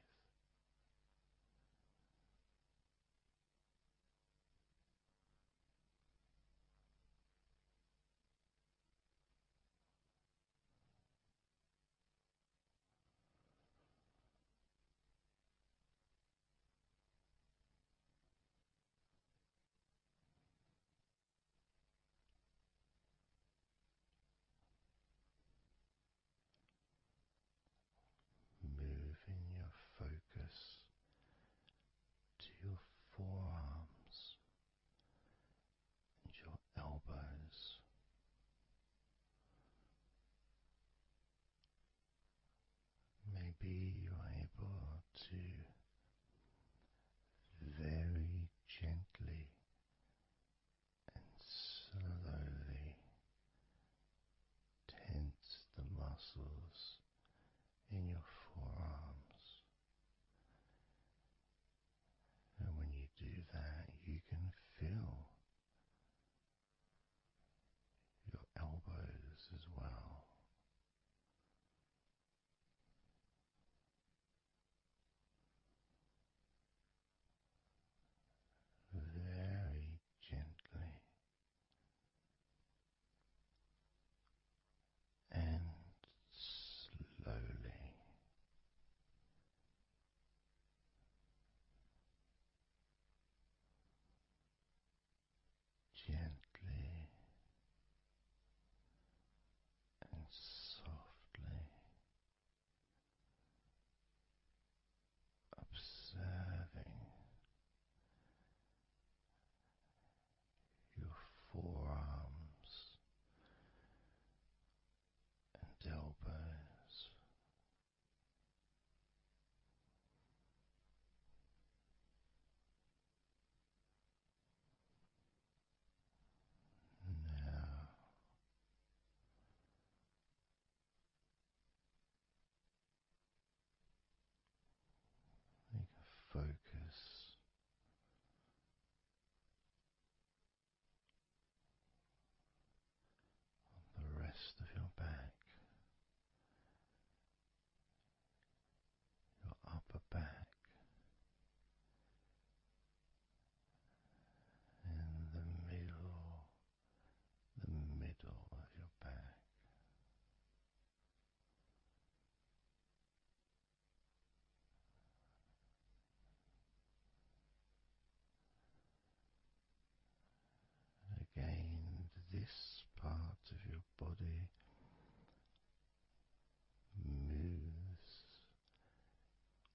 Moving your focus to your forearms and your elbows. Maybe you're able to very gently and slowly tense the muscles in your forearms. And when you do that, you can feel your elbows as well. Very gently and slowly, gently and softly, observing your forearms and elbows. Now make a focus on the rest of your back, your upper back, and the middle of your back. Again, this part of your body moves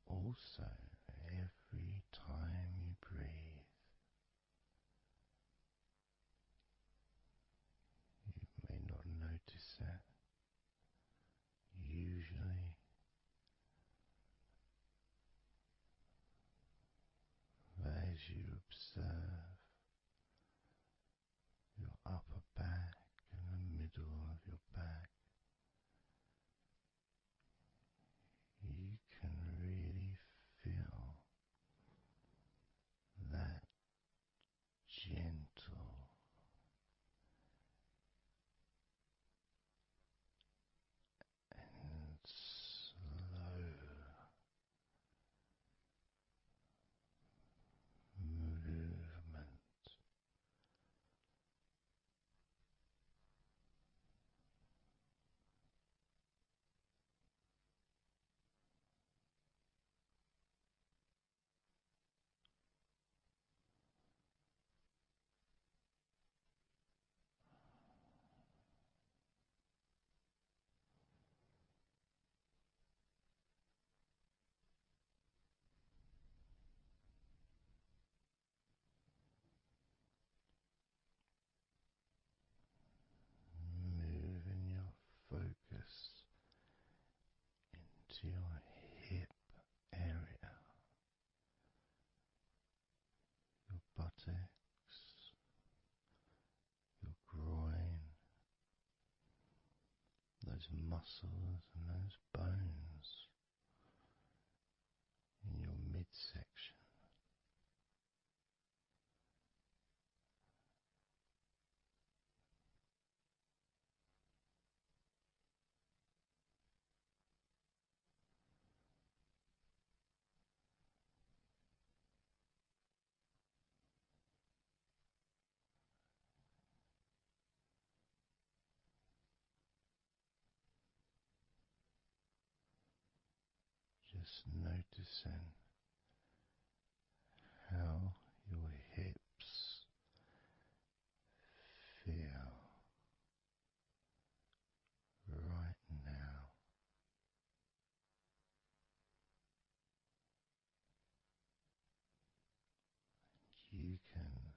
also every time you breathe. You may not notice it usually, but as you observe your upper back and the middle of your back, you can really feel that gentle and slow movement to your hip area, your buttocks, your groin, those muscles and those bones in your midsection. Just noticing how your hips feel right now. You can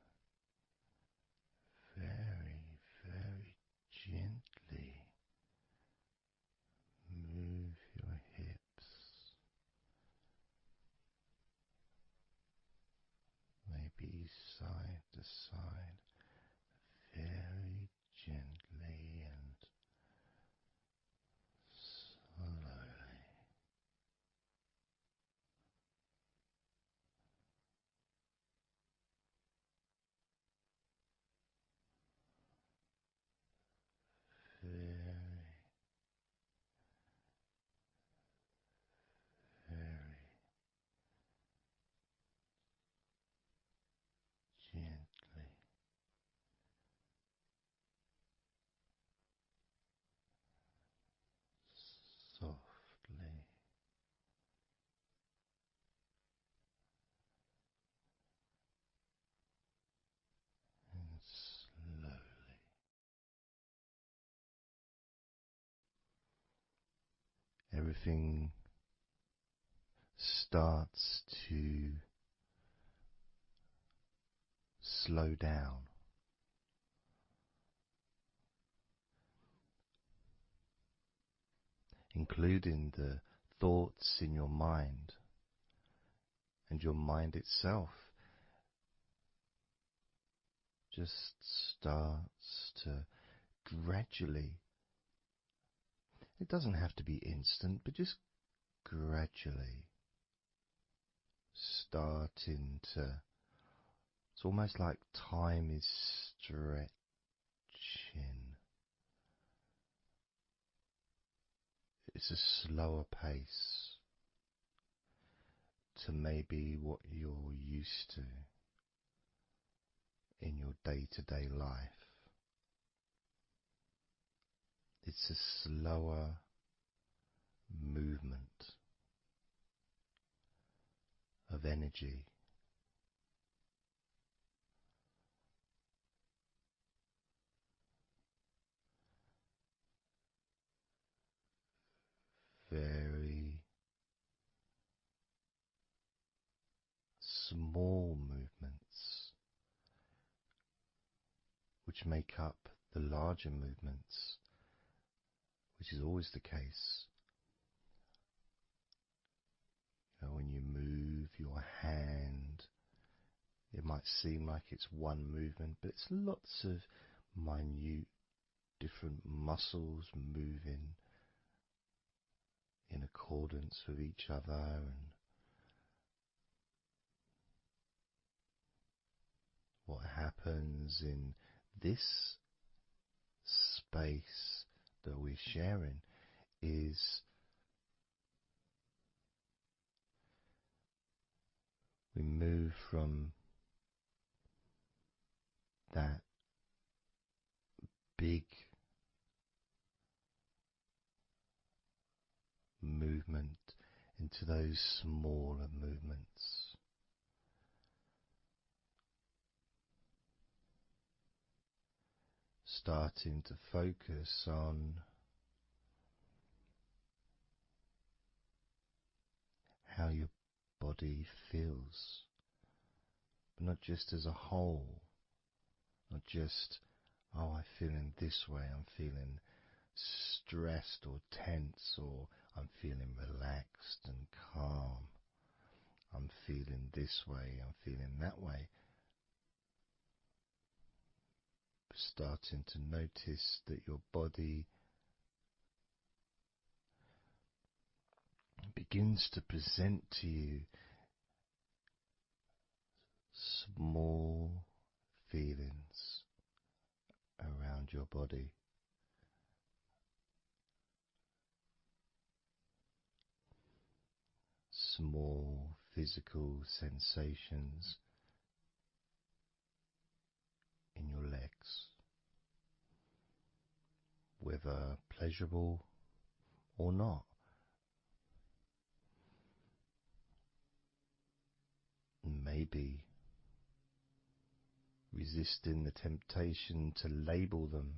very, very gently move your hips, maybe side to side, very gently and slowly. Very, very gently, softly and slowly. Everything starts to slow down, including the thoughts in your mind, and your mind itself just starts to gradually, it doesn't have to be instant, but just gradually starting to, it's almost like time is stretching. It's a slower pace to maybe what you're used to in your day-to-day life. It's a slower movement of energy. Very small movements which make up the larger movements, which is always the case. You know, when you move your hand, it might seem like it's one movement, but it's lots of minute different muscles moving in accordance with each other, and what happens in this space that we're sharing is we move from that big movement into those smaller movements. Starting to focus on how your body feels, but not just as a whole, not just, oh, I feel in this way, I'm feeling stressed or tense, or I'm feeling relaxed. feeling this way, I'm feeling that way. Starting to notice that your body begins to present to you small feelings around your body. Small physical sensations in your legs, whether pleasurable or not. Maybe resisting the temptation to label them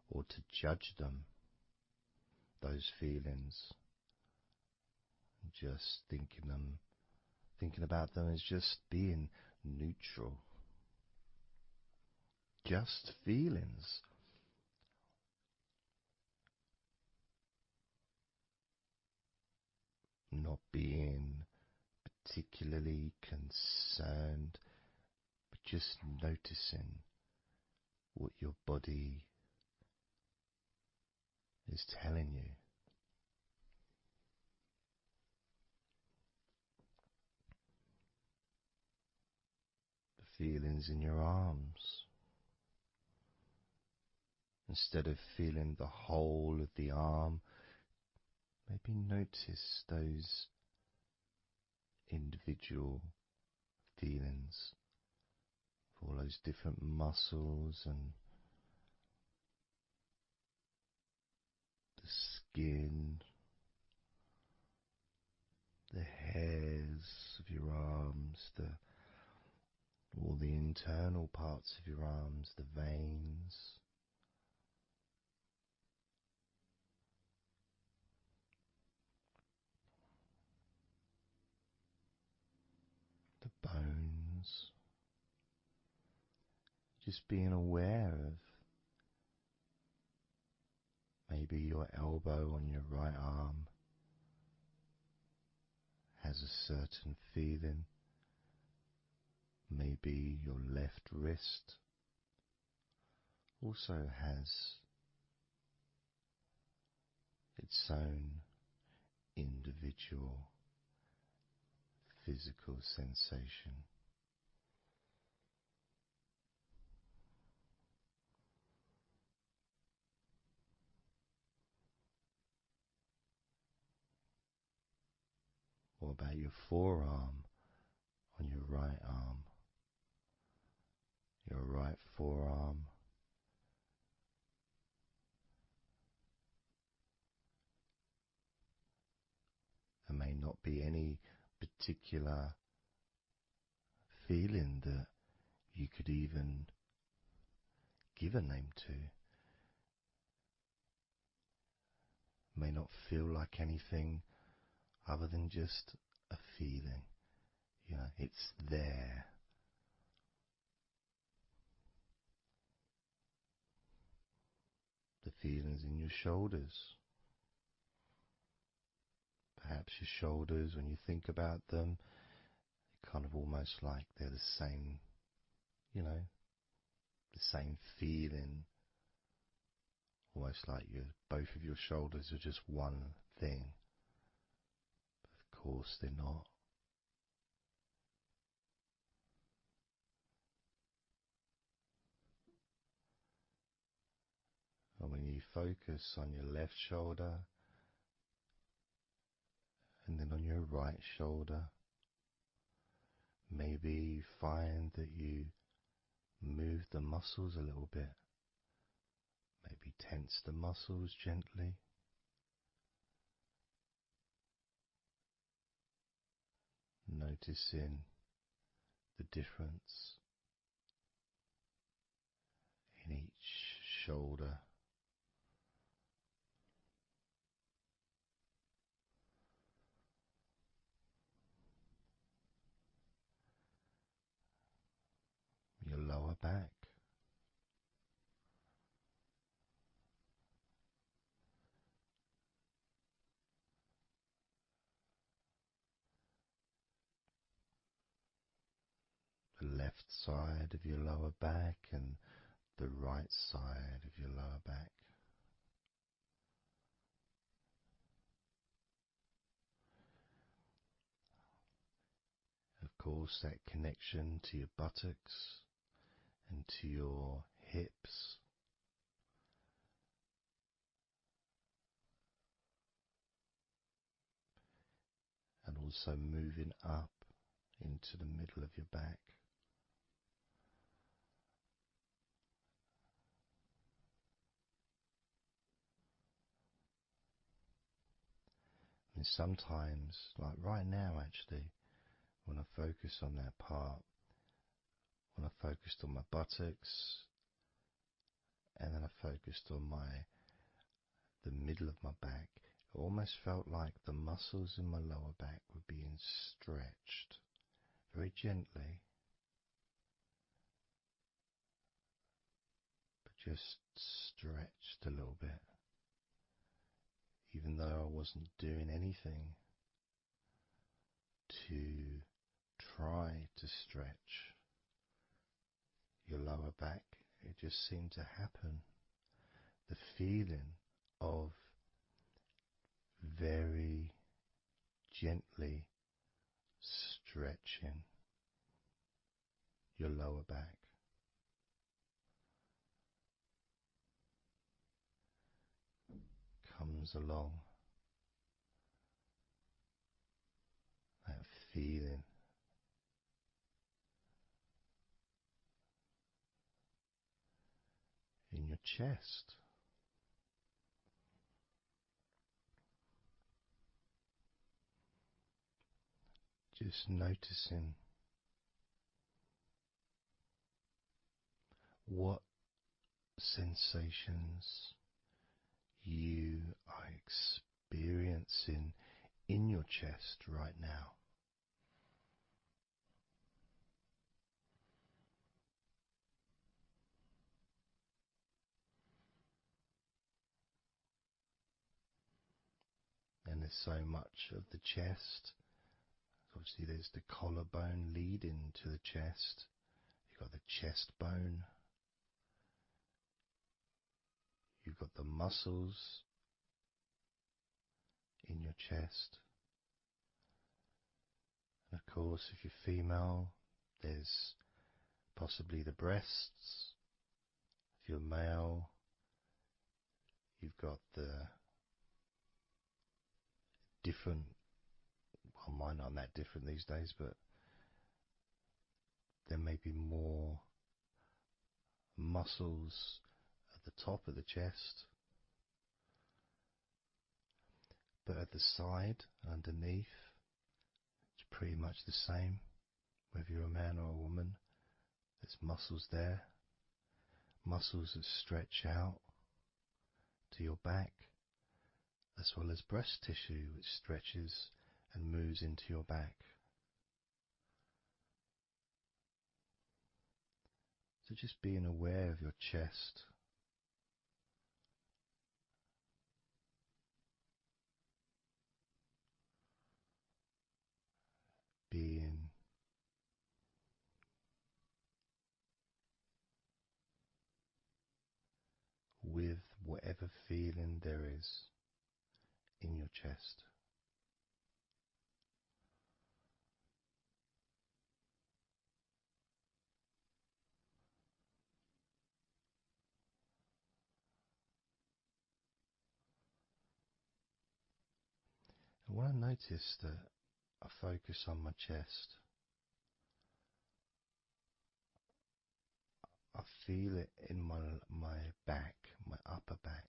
or to judge them, those feelings, just thinking about them as just being neutral, just feelings. Not being particularly concerned, but just noticing what your body is telling you. The feelings in your arms. Instead of feeling the whole of the arm, maybe notice those individual feelings of all those different muscles and the skin, the hairs of your arms, all the internal parts of your arms, the veins, the bones. Just being aware of maybe your elbow on your right arm has a certain feeling. Maybe your left wrist also has its own individual physical sensation. What about your forearm on your right arm? Your right forearm. There may not be any particular feeling that you could even give a name to. May not feel like anything other than just a feeling. It's there. The feelings in your shoulders. Perhaps your shoulders, when you think about them, kind of almost like they're the same, the same feeling. Almost like both of your shoulders are just one thing. But of course they're not. And when you focus on your left shoulder and then on your right shoulder, maybe you find that you move the muscles a little bit. Maybe tense the muscles gently. Noticing the difference in each shoulder. Your lower back. side of your lower back and the right side of your lower back. Of course, that connection to your buttocks and to your hips, and also moving up into the middle of your back. And sometimes, like right now actually, when I focus on that part, when I focused on my buttocks, and then I focused on the middle of my back, it almost felt like the muscles in my lower back were being stretched very gently, but just stretched a little bit, even though I wasn't doing anything to try to stretch your lower back. It just seemed to happen. The feeling of very gently stretching your lower back comes along. That feeling in your chest. Just noticing what sensations you are experiencing in your chest right now. And there's so much of the chest. Obviously there's the collarbone leading to the chest. You've got the chest bone. You've got the muscles in your chest. And of course, if you're female, there's possibly the breasts. If you're male, you've got the different, well, mine aren't that different these days, but there may be more muscles at the top of the chest, but at the side, underneath, it's pretty much the same. Whether you're a man or a woman, there's muscles there, muscles that stretch out to your back, as well as breast tissue which stretches and moves into your back. So just being aware of your chest, being with whatever feeling there is in your chest. And when I notice that I focus on my chest, I feel it in my back, my upper back.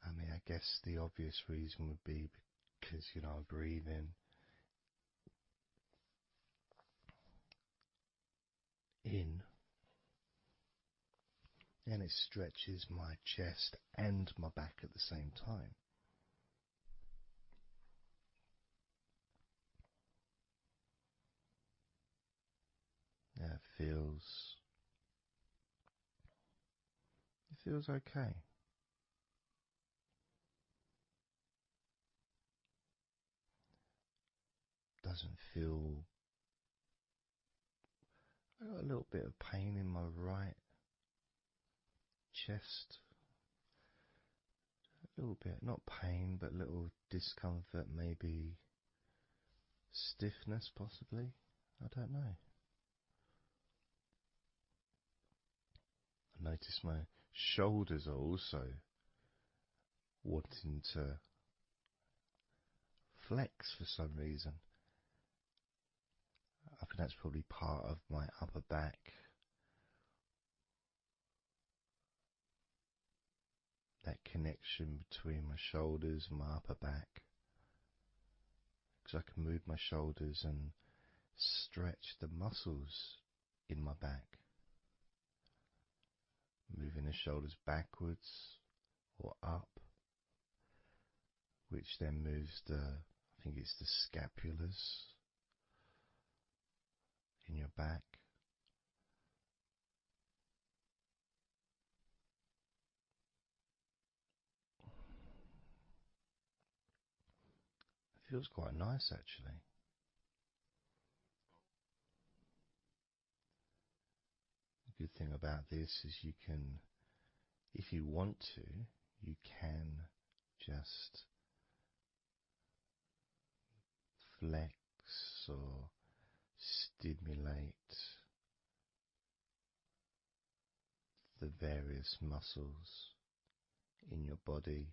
I mean, I guess the obvious reason would be because, I'm breathing in, and it stretches my chest and my back at the same time. Yeah, it feels okay. Doesn't feel I got a little bit of pain in my right chest. A little bit, not pain, but little discomfort, maybe stiffness possibly. I don't know. I notice my shoulders are also wanting to flex for some reason. I think that's probably part of my upper back. That connection between my shoulders and my upper back. Because I can move my shoulders and stretch the muscles in my back. Moving the shoulders backwards or up, which then moves I think it's the scapulars in your back. It feels quite nice actually. The good thing about this is you can, if you want to, you can just flex or stimulate the various muscles in your body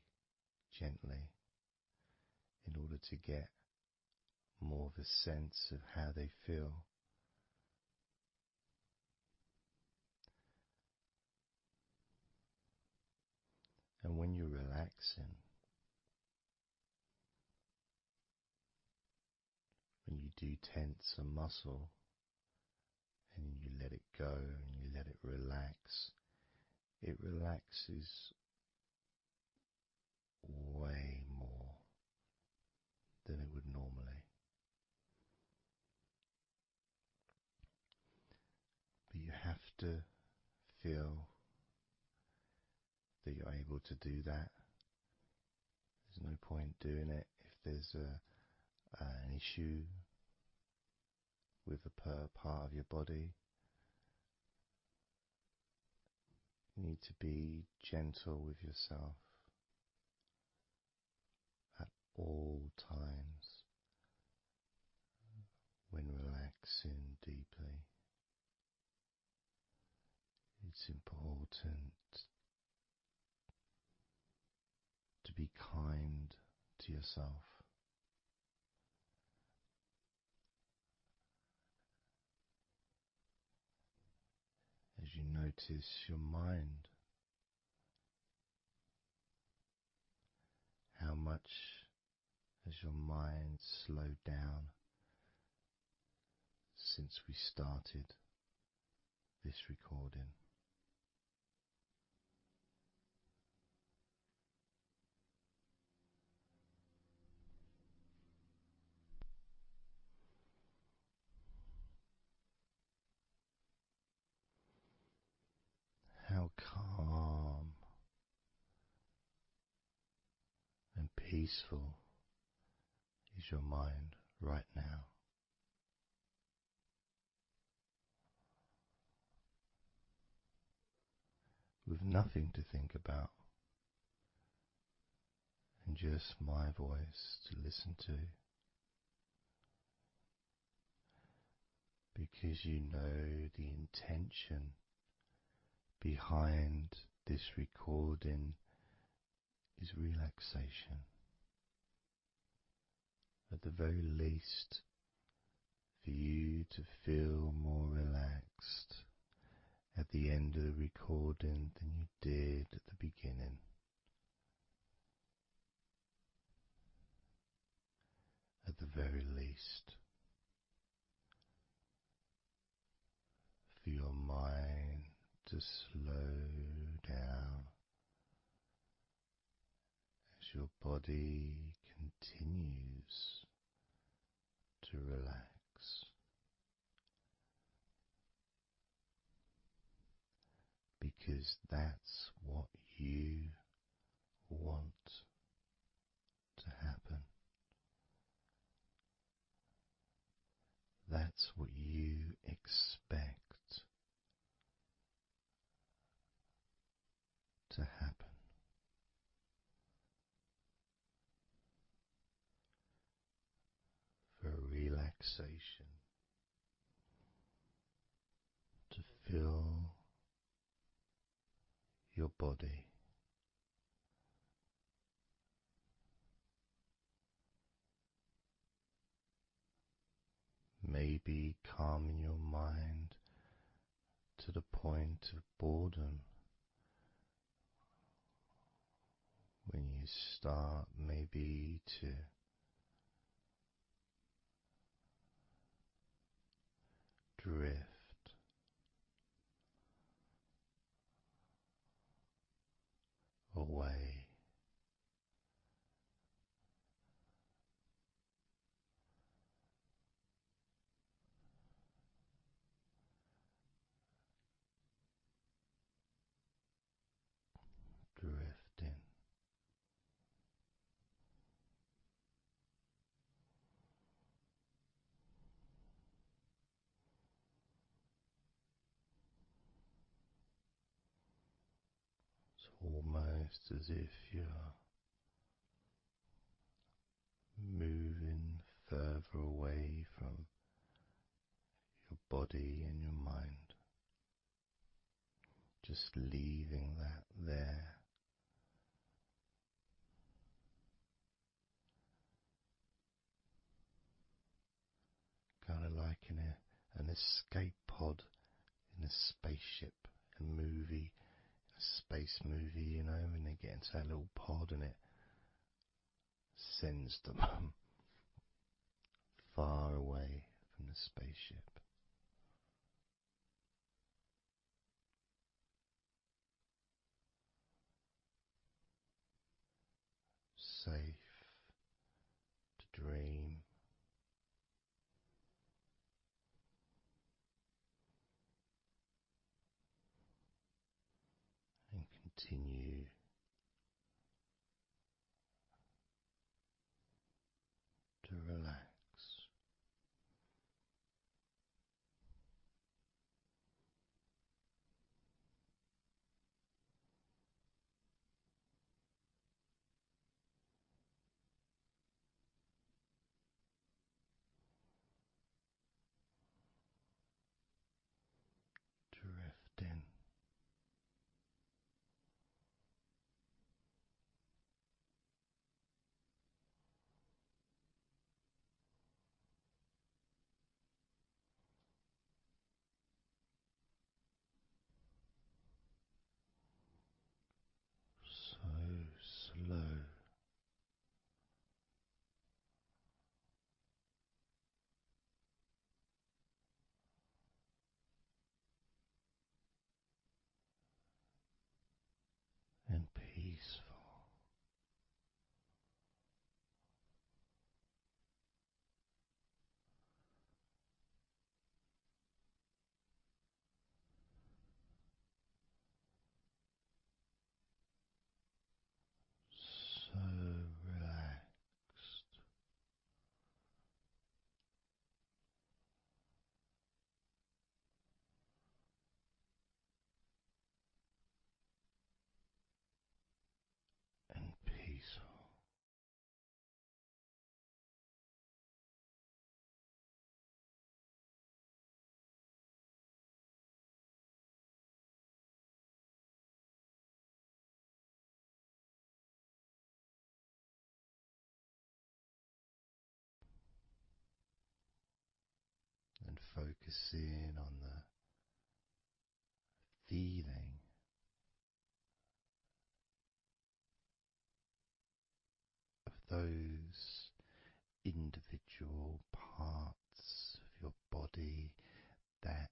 gently in order to get more of a sense of how they feel. And when you're relaxing, when you do tense a muscle and you let it go and you let it relaxes way more than it would normally. But you have to feel that you're able to do that. There's no point doing it if there's an issue with a part of your body. You need to be gentle with yourself at all times when relaxing deeply. It's important to be kind to yourself. As you notice your mind, how much has your mind slowed down since we started this recording? How calm and peaceful is your mind right now? With nothing to think about and just my voice to listen to, because you know the intention behind this recording is relaxation. At the very least, for you to feel more relaxed at the end of the recording than you did at the beginning. At the very least, for your mind to slow down as your body continues to relax. Because that's what you want to happen. That's what you expect relaxation, to feel your body. Maybe calming your mind to the point of boredom when you start maybe to drift away. Drifting. It's almost as if you're moving further away from your body and your mind, just leaving that there. Kind of like an escape pod in a spaceship, a movie, a space movie, you know, when they get into that little pod and it sends them far away from the spaceship. Safe to dream and continue to relax. Drifting. So slow. And peaceful. So relaxed and peaceful. And focusing on the feeling of those individual parts of your body that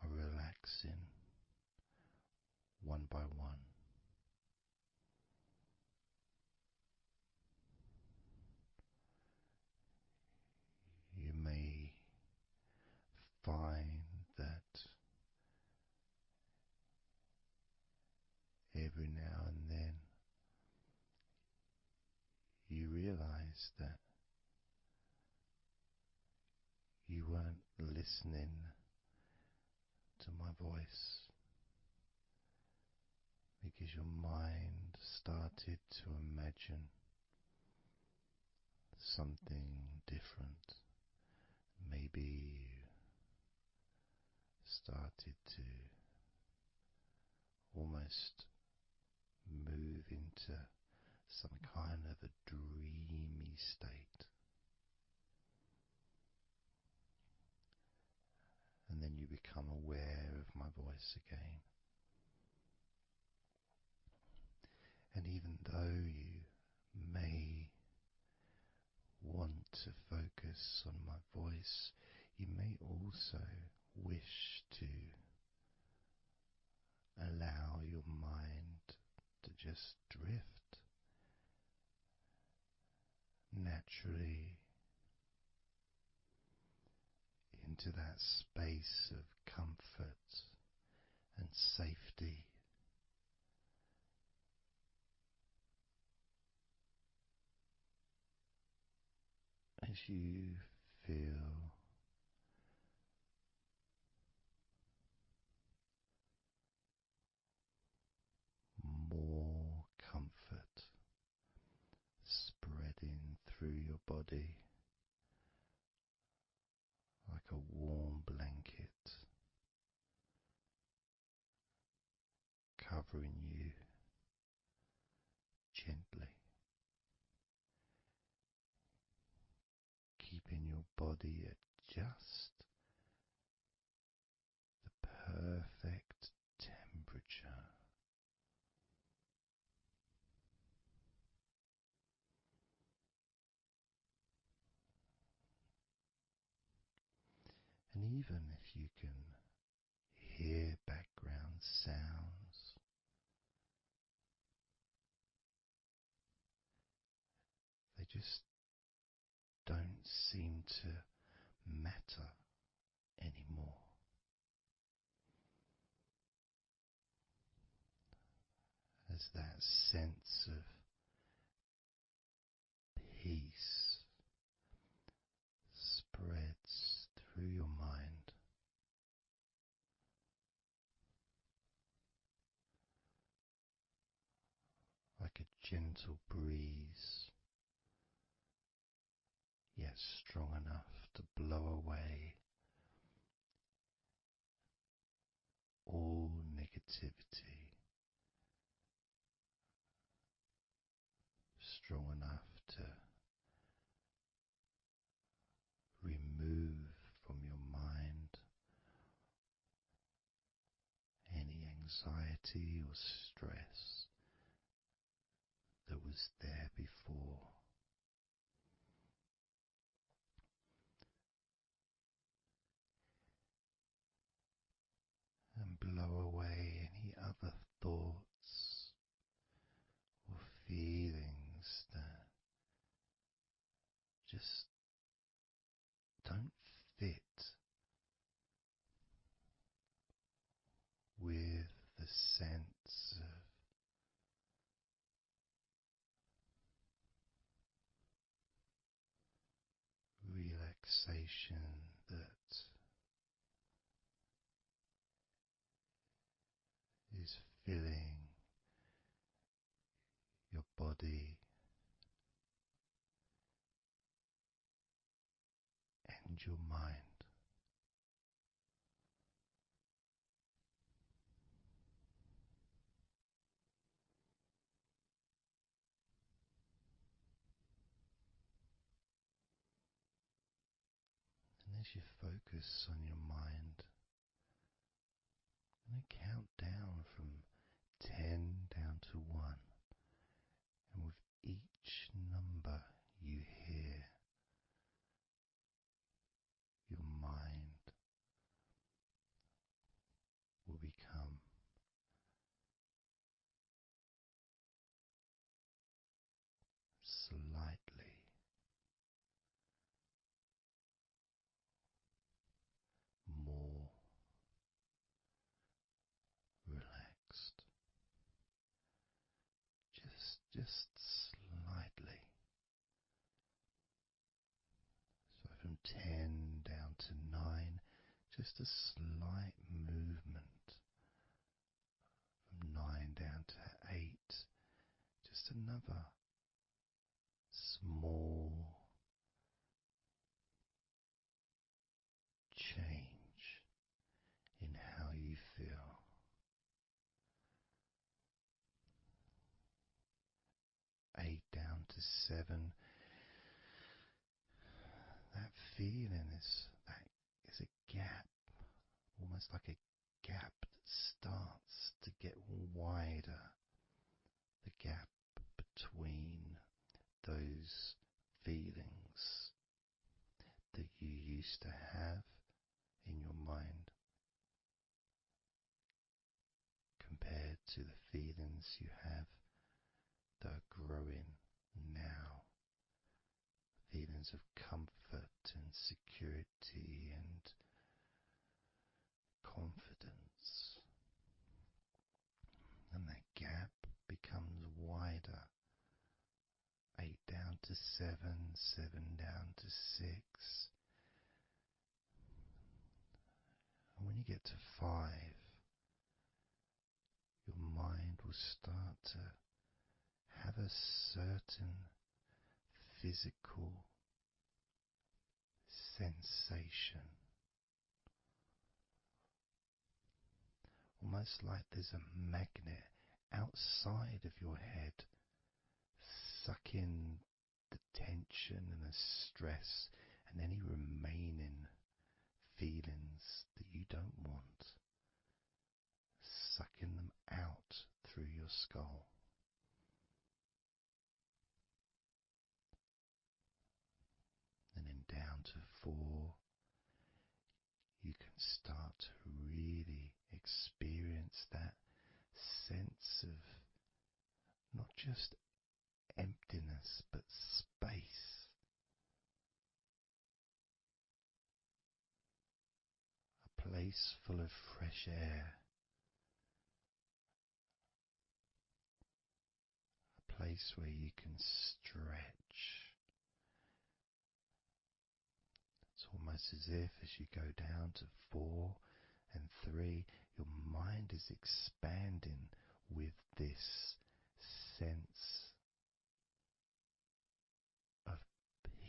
are relaxing one by one. You may find that every now and then you realize that you weren't listening to my voice because your mind started to imagine something different. Maybe you started to almost move into some kind of a dreamy state. And then you become aware of my voice again. And even though you may want to focus on my voice, you may also wish to allow your mind to just drift naturally into that space of comfort and safety. As you feel more comfort spreading through your body like a warm blanket, covering you gently, keeping your body at just the perfect temperature. And even if you can hear background sounds, they just don't seem to matter anymore. As that sense of peace spreads through your mind, like a gentle breeze, yet strong enough to blow away all negativity, strong enough to remove from your mind any anxiety or stress that was there before. And blow away any other thoughts or feelings that just don't fit with the sense of relaxation that is filling your body and your mind. And as you focus on your mind, I'm going to count down from 10 down to 1. And with each number you hear, your mind will become slightly more relaxed. Just slightly. So from 10 down to 9, just a slight movement. From 9 down to 8, just another small 7, that feeling is a gap, almost like a gap that starts to get wider, the gap between those feelings that you used to have in your mind compared to the feelings you have that are growing now, feelings of comfort and security and confidence. And that gap becomes wider. 8 down to 7, 7 down to 6. And when you get to 5, your mind will start to have a certain physical sensation, almost like there's a magnet outside of your head sucking the tension and the stress and any remaining feelings that you don't want, sucking them out through your skull. And then down to 4, you can start to really experience that sense of not just emptiness but space, a place full of fresh air, a place where you can stretch. It's almost as if as you go down to 4 and 3, your mind is expanding with this sense of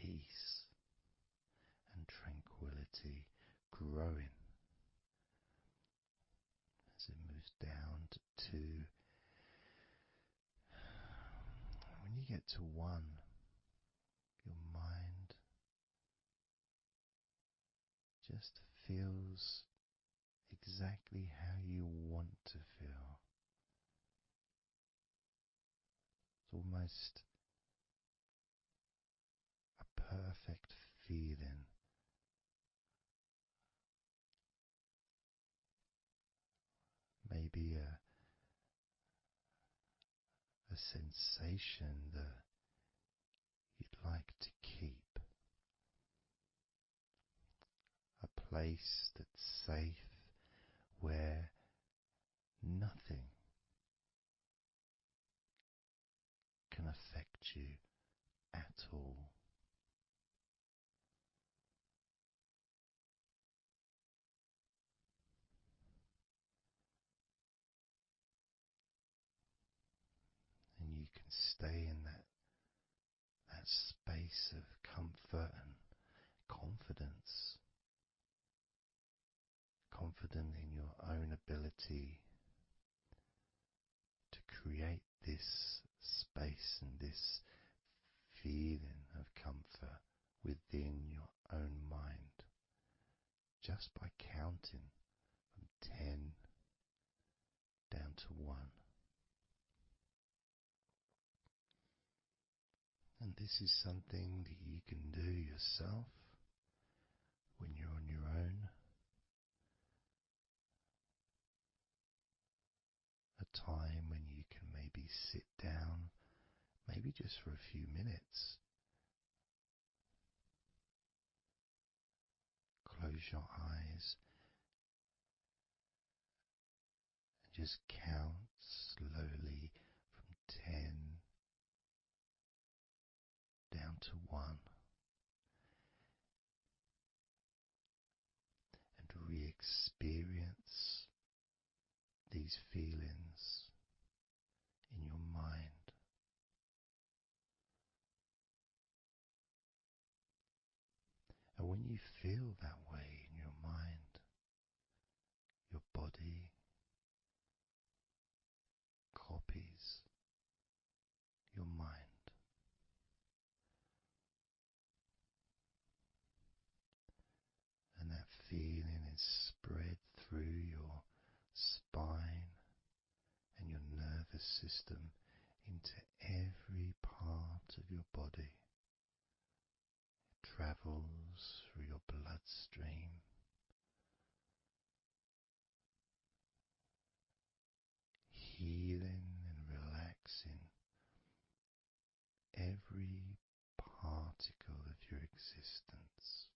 peace and tranquility growing as it moves down to 2. When you get to 1, your mind just feels exactly how you want to feel. It's almost a perfect feeling, maybe a sensation that you'd like to keep, a place that's safe where nothing can affect you at all. And you can stay in that space of comfort and confidence, confident in your own ability to create this space and this feeling of comfort within your own mind, just by counting from 10 down to 1. And this is something that you can do yourself when you're on your own. A time when you can maybe sit down, maybe just for a few minutes. Close your eyes and just count slowly from 10 down to 1. And re-experience these feelings in your mind. And when you feel that way in your mind, your body copies your mind. nervous system into every part of your body. It travels through your bloodstream, healing and relaxing every particle of your existence.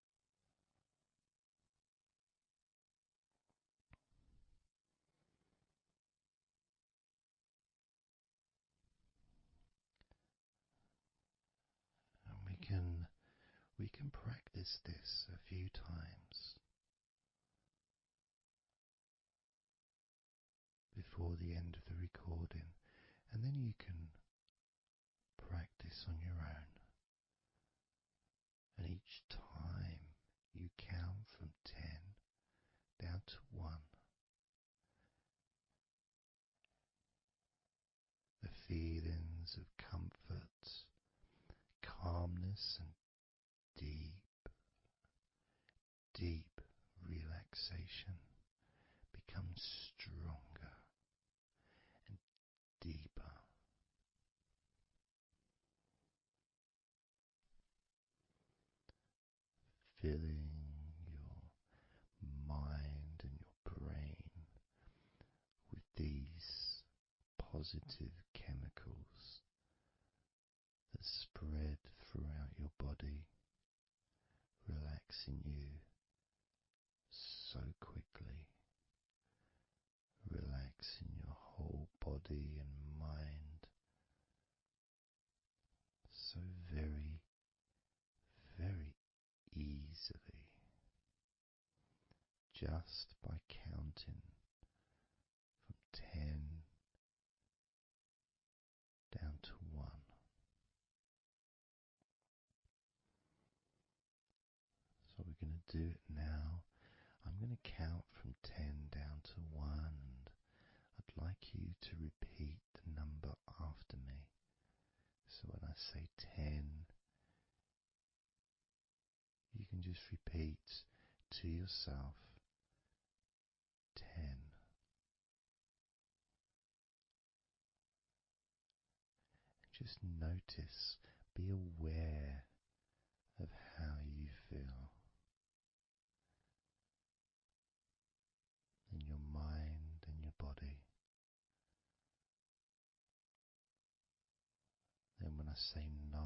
And we can practice this a few times before the end of the recording, and then you can practice on your own. And each time you count from 10 down to 1, the feelings of comfort, calmness, and deep, deep relaxation become stronger and deeper. Filling your mind and your brain with these positive chemicals that spread throughout your body, relaxing you so quickly, relaxing your whole body and mind so very, very easily, just by counting from 10 down to 1. So we're going to do it now. I'm going to count from 10 down to 1, and I'd like you to repeat the number after me. So when I say 10, you can just repeat to yourself 10. Just notice, be aware of how you feel in your mind and your body. Then when I say 9,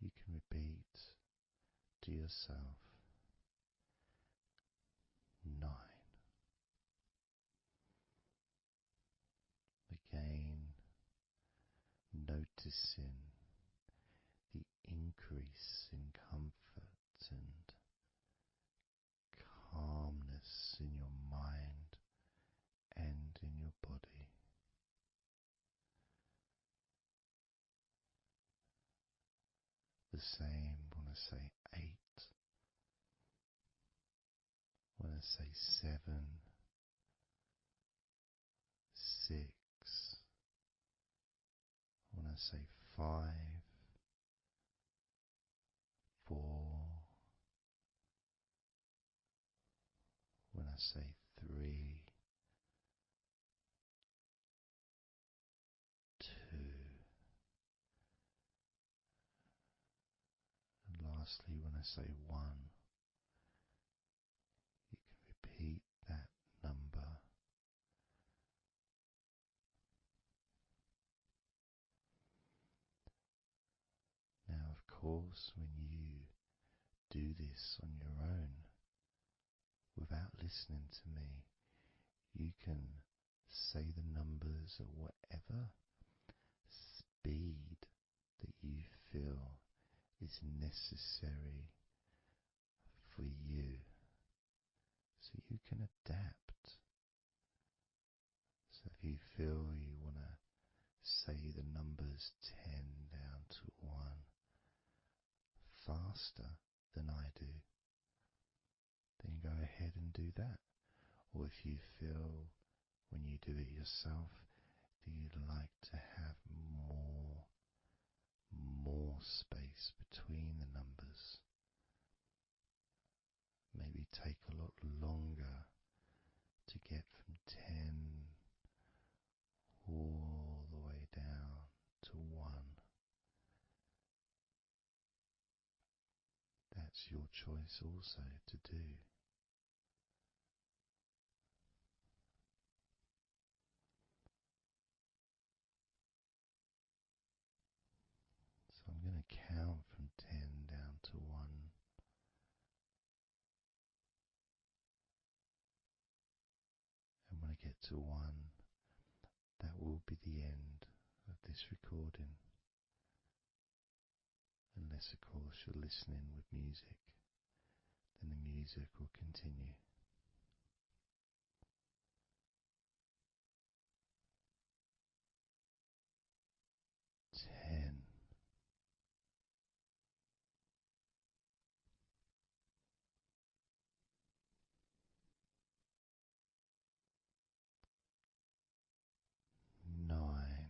you can repeat to yourself 9. Again, noticing the increase in comfort and calmness in your mind and in your body. The same when I say 8, when I say 7, 6, when I say 5, 4, when I say 3, 2, and lastly when I say 1, you can repeat that number. Now, of course, when you do this on your own, without listening to me, you can say the numbers at whatever speed that you feel is necessary for you, so you can adapt. So if you feel you want to say the numbers 10 down to 1 faster than I do, then go ahead and do that. Or if you feel when you do it yourself that you'd like to have more space between the numbers, maybe take a lot longer to get from 10 that's your choice also to do. So I'm going to count from 10 down to 1. And when I get to 1, that will be the end of this recording. Unless, of course, you're listening with music, then the music will continue. 10. Nine,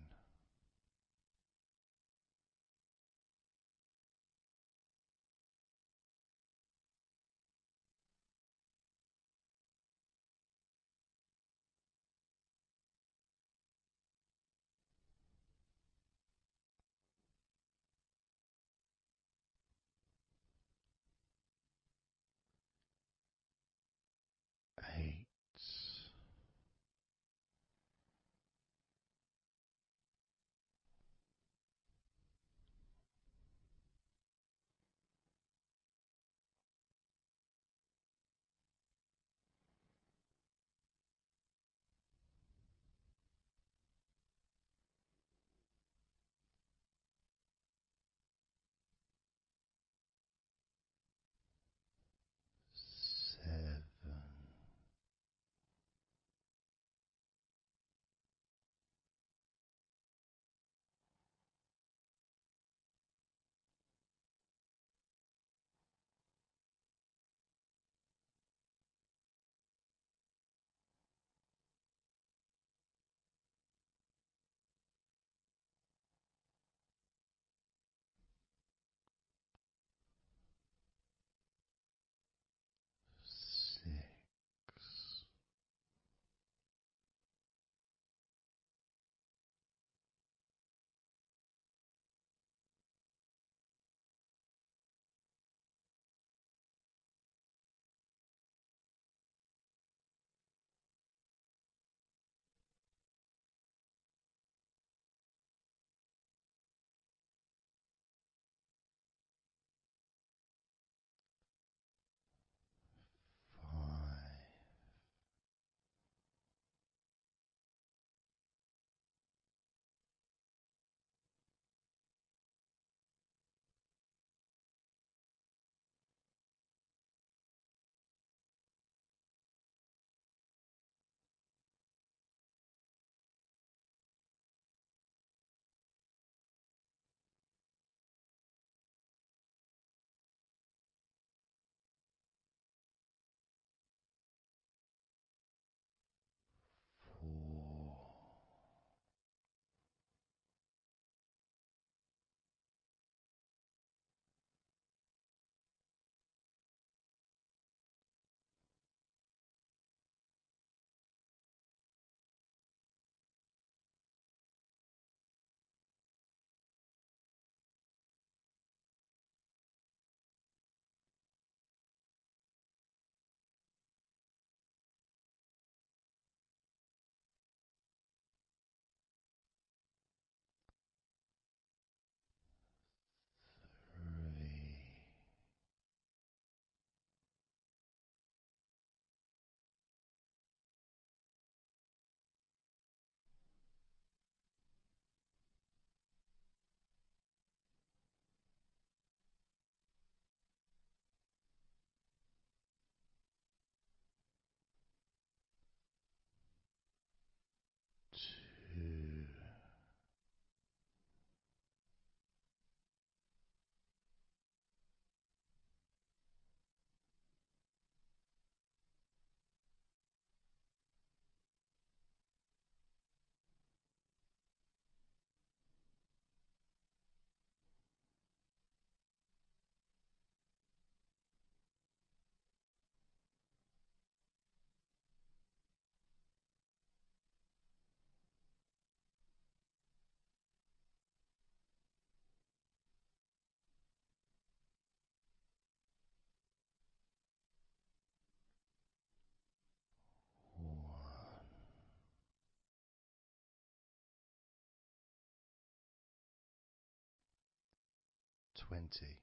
20,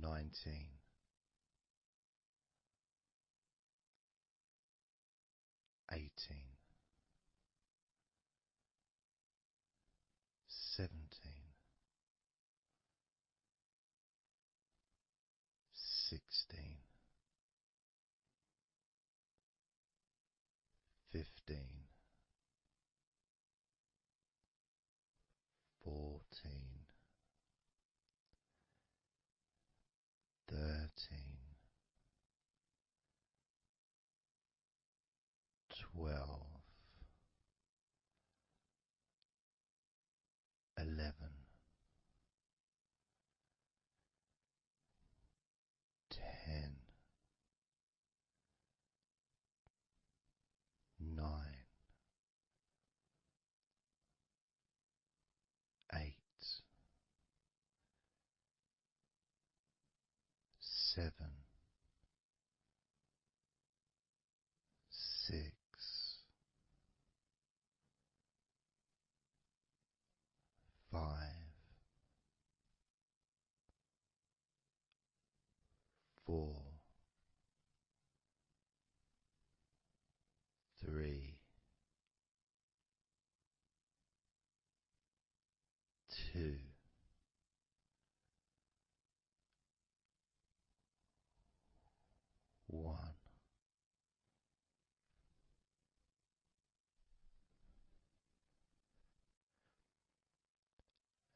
19, 18, 17, 16, 15, 14, 13, 12, 11, 10, 9, 8, 7, 6, 5, 4, 3, 2, 1.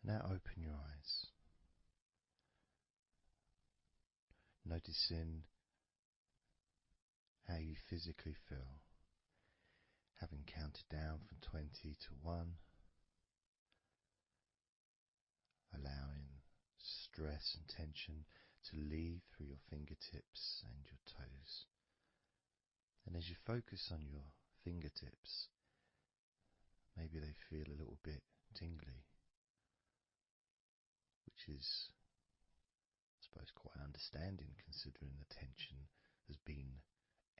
Now open your eyes, noticing how you physically feel, having counted down from 20 to 1, allowing stress and tension to leave through your fingertips and your toes. And as you focus on your fingertips, maybe they feel a little bit tingly, which is, I suppose, quite understanding considering the tension has been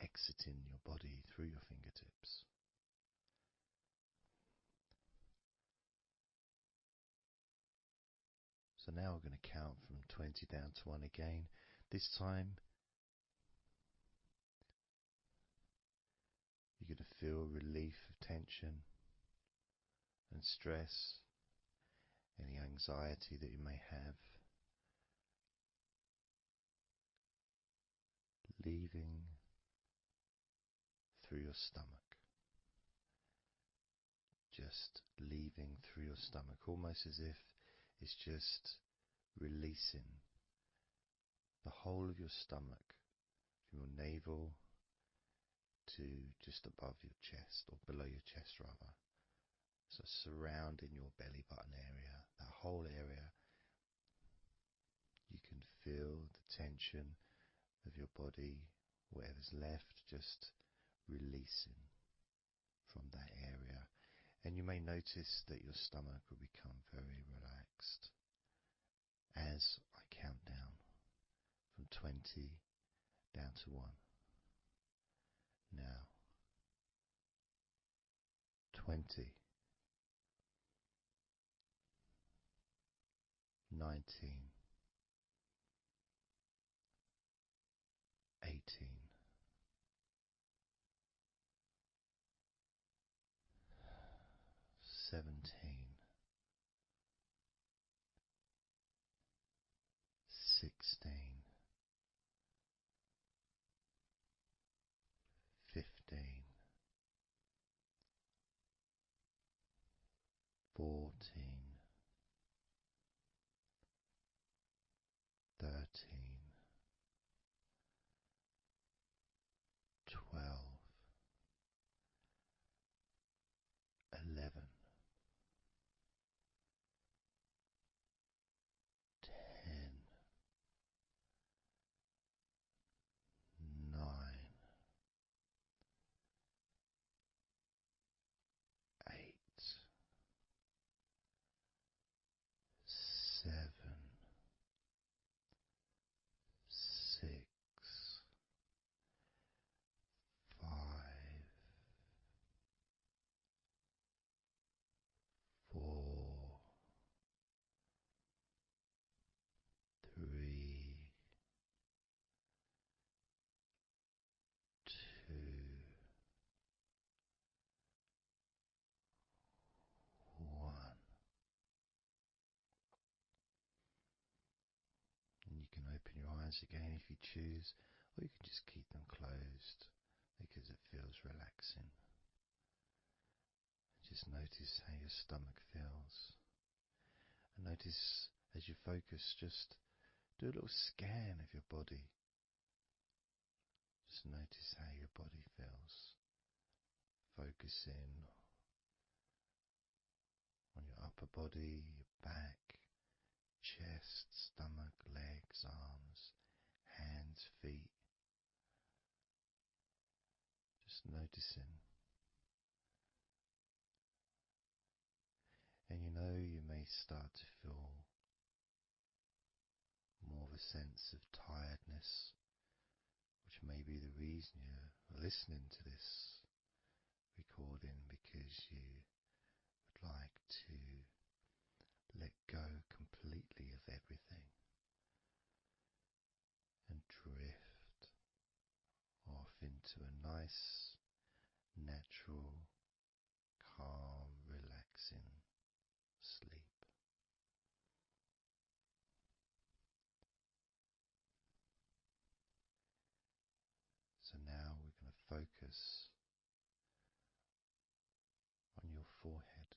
exiting your body through your fingertips. So now we're going to count from 20 down to 1 again. This time you're going to feel relief of tension and stress, any anxiety that you may have, leaving through your stomach. Just leaving through your stomach, almost as if it's just releasing the whole of your stomach, from your navel to just above your chest, or below your chest rather. So surrounding your belly button area, that whole area, you can feel the tension of your body, whatever's left, just releasing from that area. And you may notice that your stomach will become very relaxed as I count down from 20 down to 1. Now, 20, 19, 18, 17, 16, 15, 14, 13, 12, 11, 10, 9, 8, eyes again if you choose, or you can just keep them closed because it feels relaxing. Just notice how your stomach feels. And notice as you focus, just do a little scan of your body. Just notice how your body feels. Focus in on your upper body, your back, chest, stomach, legs, arms, hands, feet. Just noticing. And you may start to feel more of a sense of tiredness, which may be the reason you're listening to this recording, because you would like to let go completely of everything and drift off into a nice, natural, calm, relaxing sleep. So now we're going to focus on your forehead.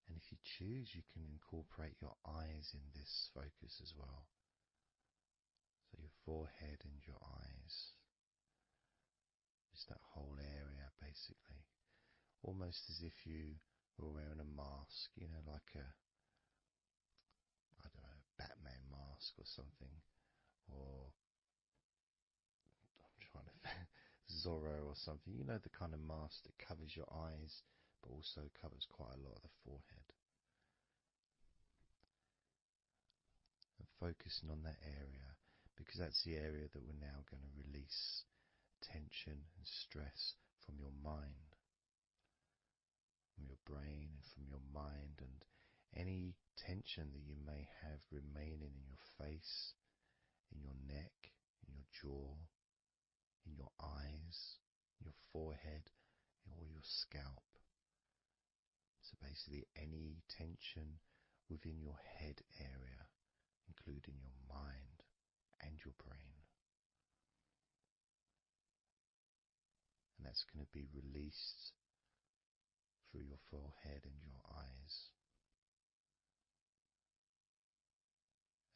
And if you choose, you can incorporate your eyes in this focus as well. So your forehead and your eyes. Just that whole area, basically. Almost as if you were wearing a mask, like a, I don't know, Batman mask or something. Or, I'm trying to Zorro or something. The kind of mask that covers your eyes, but also covers quite a lot of the forehead. And focusing on that area, because that's the area that we're now going to release tension and stress from your mind, from your brain and from your mind, and any tension that you may have remaining in your face, in your neck, in your jaw, in your eyes, your forehead, or your scalp. So basically any tension within your head area, including your mind and your brain. And that's going to be released through your forehead and your eyes.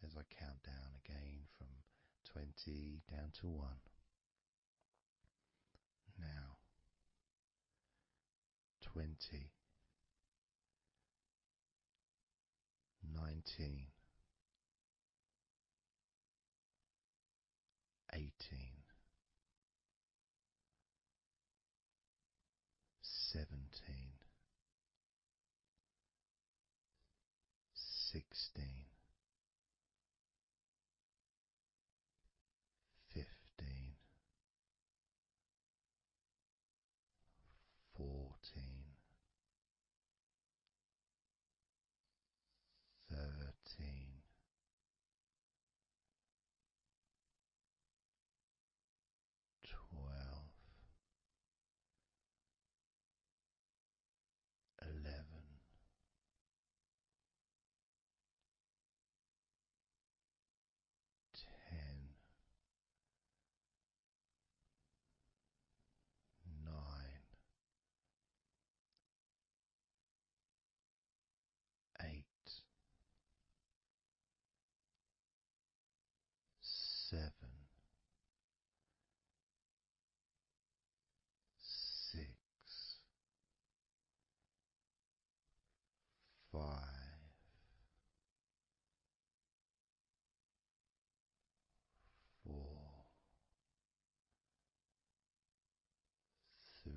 As I count down again from 20 down to 1. Now, 20, 19, 18, 17, 16, 15, 14, 13, 12, 11, 10, 9, 8, 7, 6, 5, 4, 3,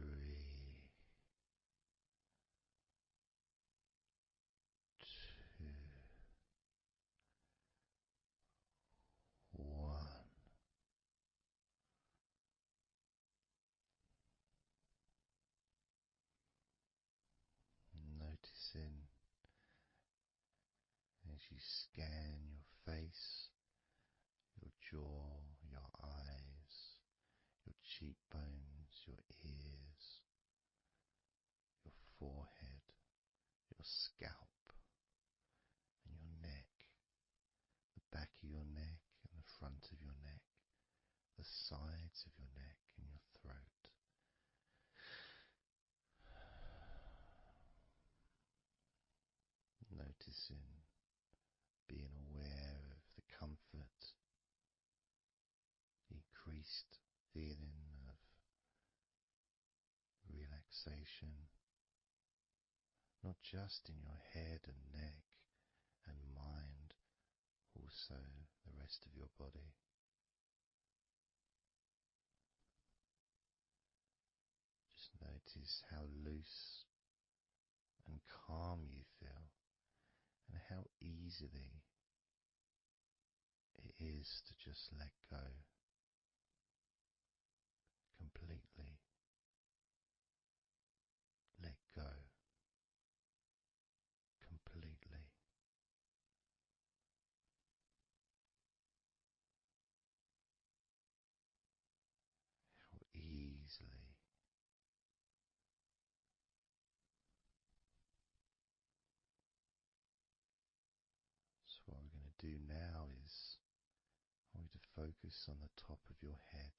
2, 1. Noticing as you scan your face, your jaw, your eyes, your cheekbones, your ears, your forehead, your scalp, and your neck, sides of your neck and your throat. Noticing, being aware of the comfort, the increased feeling of relaxation, not just in your head and neck and mind, also the rest of your body. Just notice how loose and calm you feel, and how easily it is to just let go completely. Let go completely. How easily. So what we're going to do now is I want you to focus on the top of your head.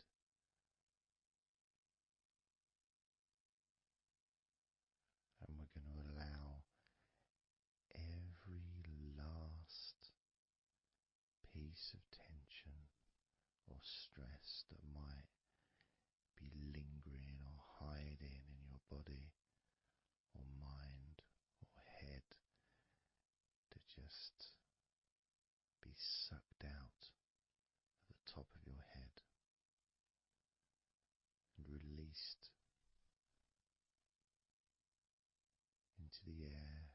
And we're going to allow every last piece of tension or stress that might be lingering or hiding in your body or mind or head to just be sucked out at the top of your head and released into the air,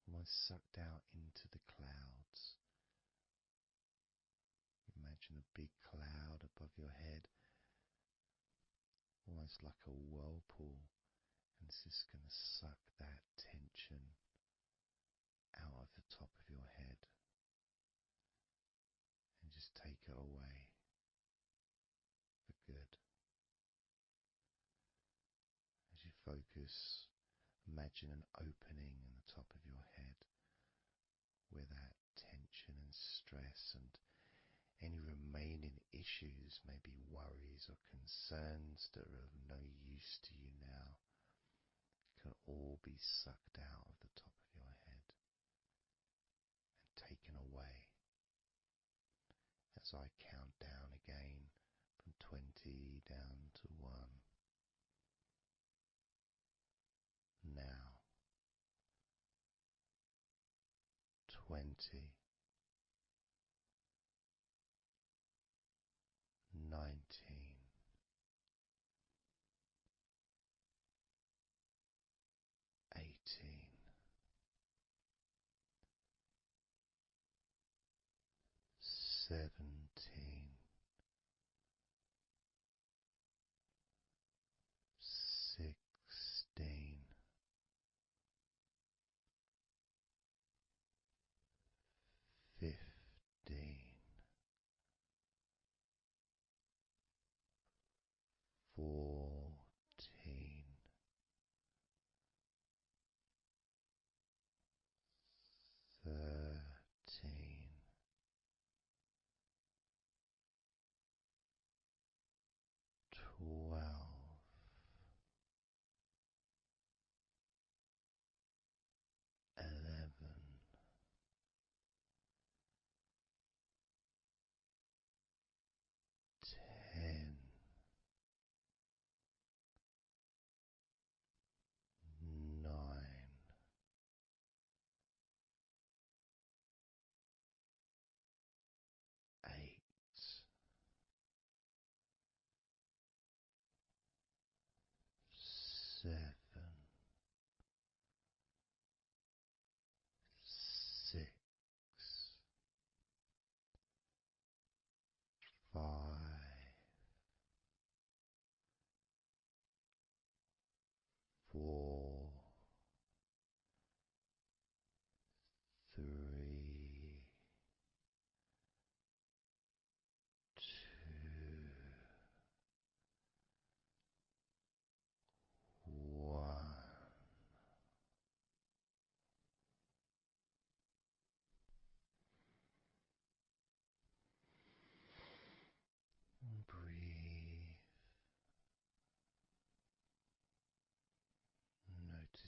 almost sucked out into the clouds. Imagine a big cloud above your head, almost like a whirlpool, and it's just going to suck that tension out of the top of your head and just take it away for good. As you focus, imagine an opening in the top of your head where that tension and stress and any remaining issues, maybe worries or concerns that are of no use to you now, can all be sucked out of the top of your head and taken away. As I count down again from 20 down to 1. Now 20, 19, 18, 17, 16, 15, 14, 13, 12, 11, 10, 9, 8,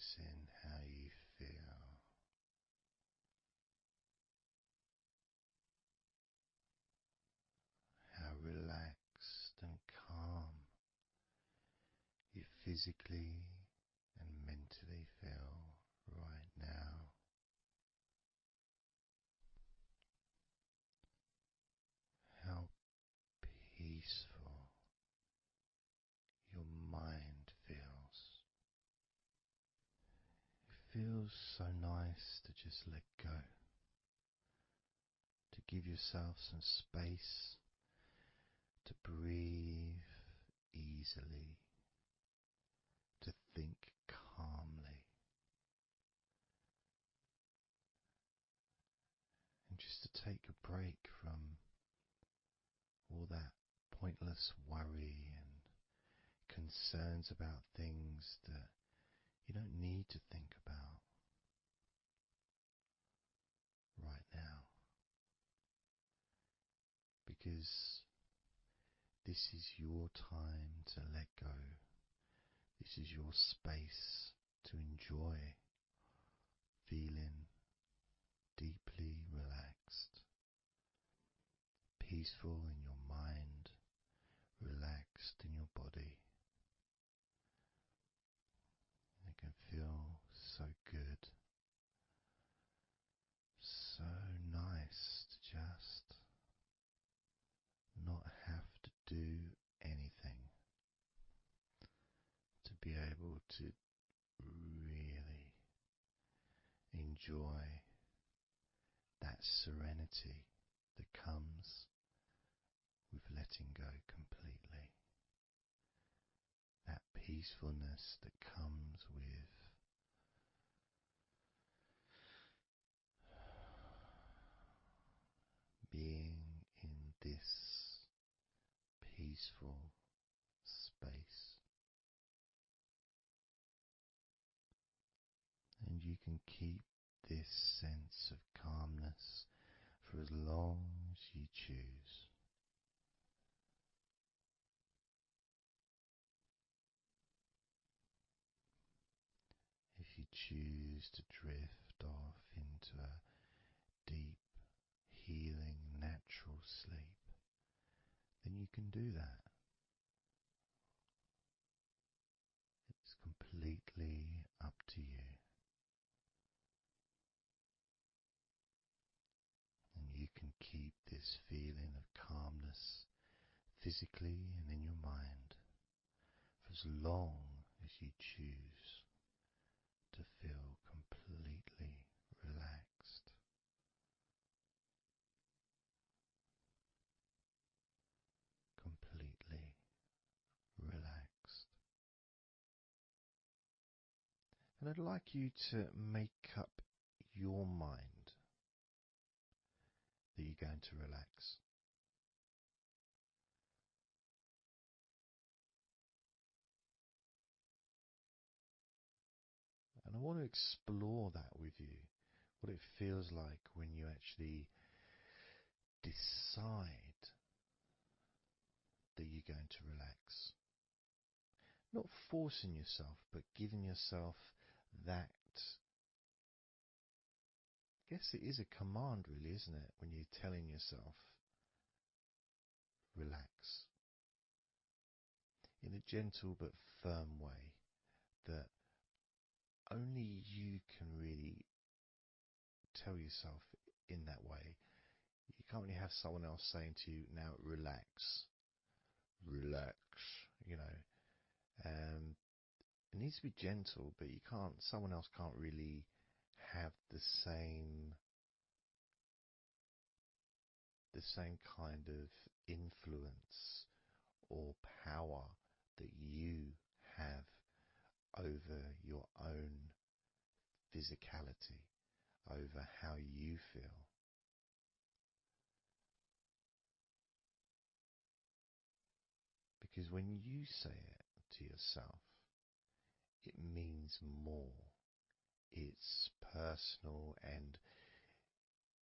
noticing how you feel, how relaxed and calm you physically and mentally feel right now. How peaceful your mind feels. It feels so nice to just let go, to give yourself some space to breathe easily, to think calmly, and just to take a break from all that pointless worry and concerns about things that you don't need to think about right now, because this is your time to let go. This is your space to enjoy feeling deeply relaxed, peaceful in your mind, relaxed in your body. It can feel so good, so nice to just not have to do anything, to be able to really enjoy that serenity that comes with letting go completely, that peacefulness that comes with being in this peaceful space. And you can keep this sense of calmness for as long as you choose. If you choose to drift off into a deep, healing, natural sleep, then you can do that. It's completely up to you. And you can keep this feeling of calmness physically and in your mind for as long as you choose to feel completely relaxed. Completely relaxed. And I'd like you to make up your mind that you're going to relax. And I want to explore that with you, what it feels like when you actually decide that you're going to relax. Not forcing yourself, but giving yourself that. I guess it is a command, really, isn't it? When you're telling yourself, relax, in a gentle but firm way that only you can really tell yourself in that way. You can't really have someone else saying to you, now relax, relax, you know. It needs to be gentle, but someone else can't really have the same kind of influence or power that you have over your own physicality, over how you feel. Because when you say it to yourself, it means more. It's personal, and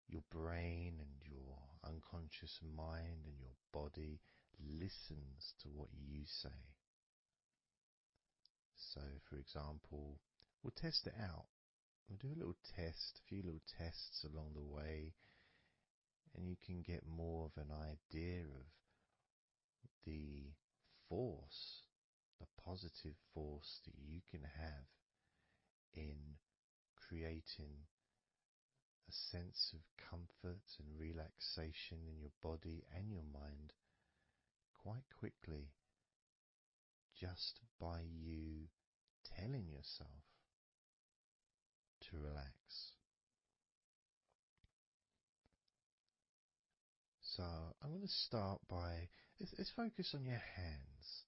your brain and your unconscious mind and your body listens to what you say. So, for example, we'll test it out. We'll do a little test, a few little tests along the way, and you can get more of an idea of the force, the positive force that you can have in creating a sense of comfort and relaxation in your body and your mind quite quickly, just by you telling yourself to relax. So I'm going to start by, let's focus on your hands.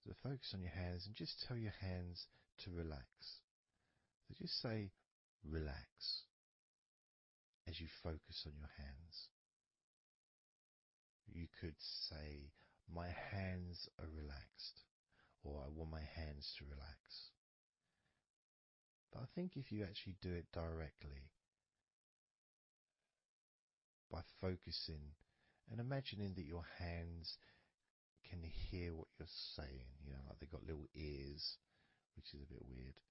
So focus on your hands and just tell your hands to relax. So just say relax as you focus on your hands. You could say, my hands are relaxed, or I want my hands to relax. But I think if you actually do it directly, by focusing and imagining that your hands can hear what you're saying, like they've got little ears, which is a bit weird.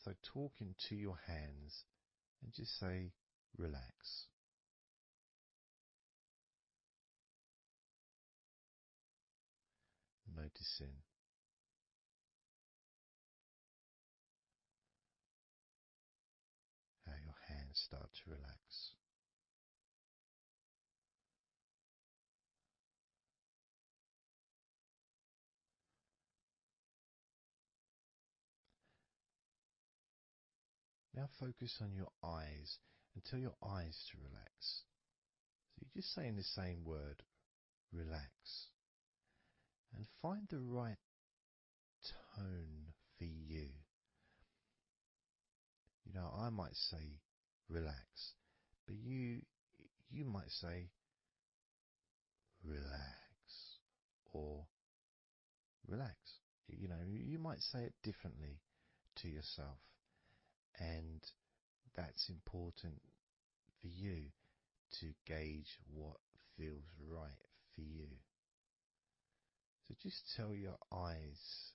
So talking to your hands and just say, relax. Noticing how your hands start to relax. Now focus on your eyes and tell your eyes to relax. So you're just saying the same word, relax. And find the right tone for you. I might say relax, but you might say relax or relax. You might say it differently to yourself, and that's important for you to gauge what feels right for you. So just tell your eyes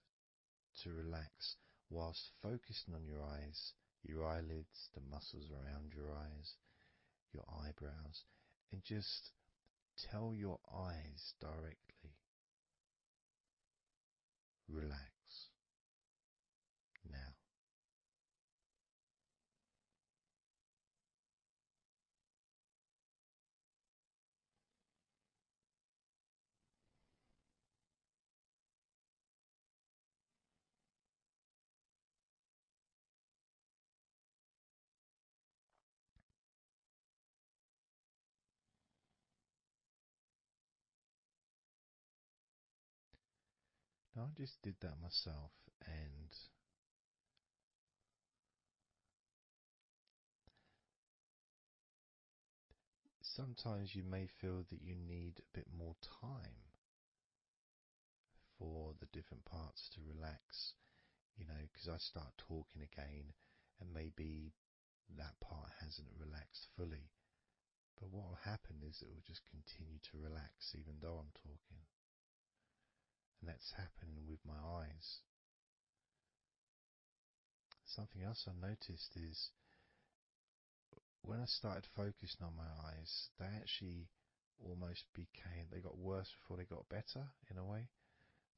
to relax whilst focusing on your eyes, your eyelids, the muscles around your eyes, your eyebrows, and just tell your eyes directly, relax now. Now I just did that myself, and sometimes you may feel that you need a bit more time for the different parts to relax, because I start talking again and maybe that part hasn't relaxed fully. But what will happen is it will just continue to relax even though I'm talking. And that's happening with my eyes. Something else I noticed is when I started focusing on my eyes, they actually they got worse before they got better in a way.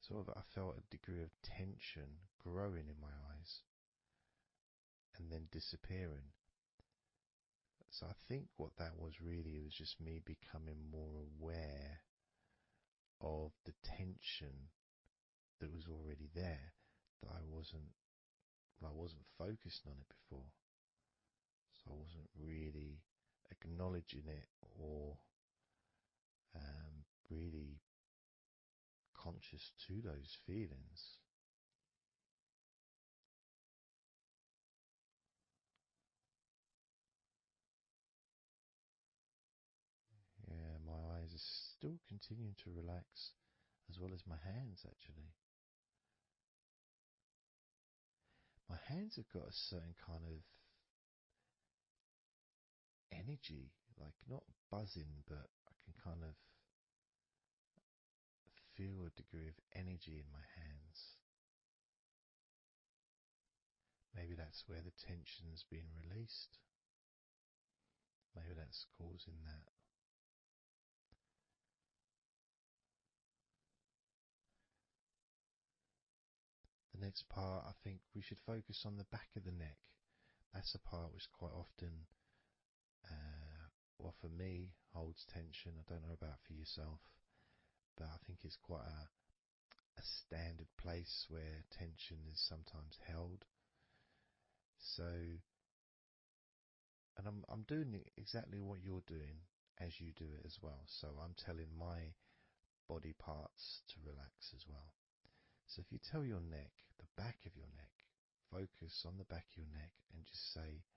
Sort of, I felt a degree of tension growing in my eyes and then disappearing. So I think what that was really was just me becoming more aware of the tension that was already there, that I wasn't focused on it before. So I wasn't really acknowledging it or really conscious to those feelings. Yeah, my eyes are still continuing to relax, as well as my hands actually. My hands have got a certain kind of energy, like not buzzing, but I can kind of feel a degree of energy in my hands. Maybe that's where the tension's been released. Maybe that's causing that. The next part, I think we should focus on the back of the neck. That's the part which quite often, well, for me, holds tension. I don't know about for yourself, but I think it's quite a standard place where tension is sometimes held. So, and I'm doing exactly what you're doing as you do it as well. So I'm telling my body parts to relax as well. So if you tell your neck, the back of your neck, focus on the back of your neck and just say,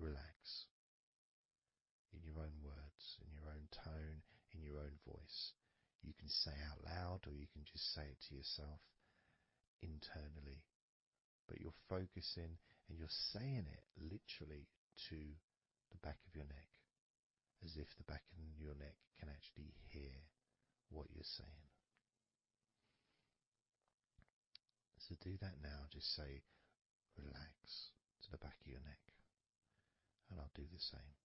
relax, in your own words, in your own tone, in your own voice. You can say out loud or you can just say it to yourself internally. But you're focusing and you're saying it literally to the back of your neck, as if the back of your neck can actually hear what you're saying. So do that now. Just say relax to the back of your neck, and I'll do the same.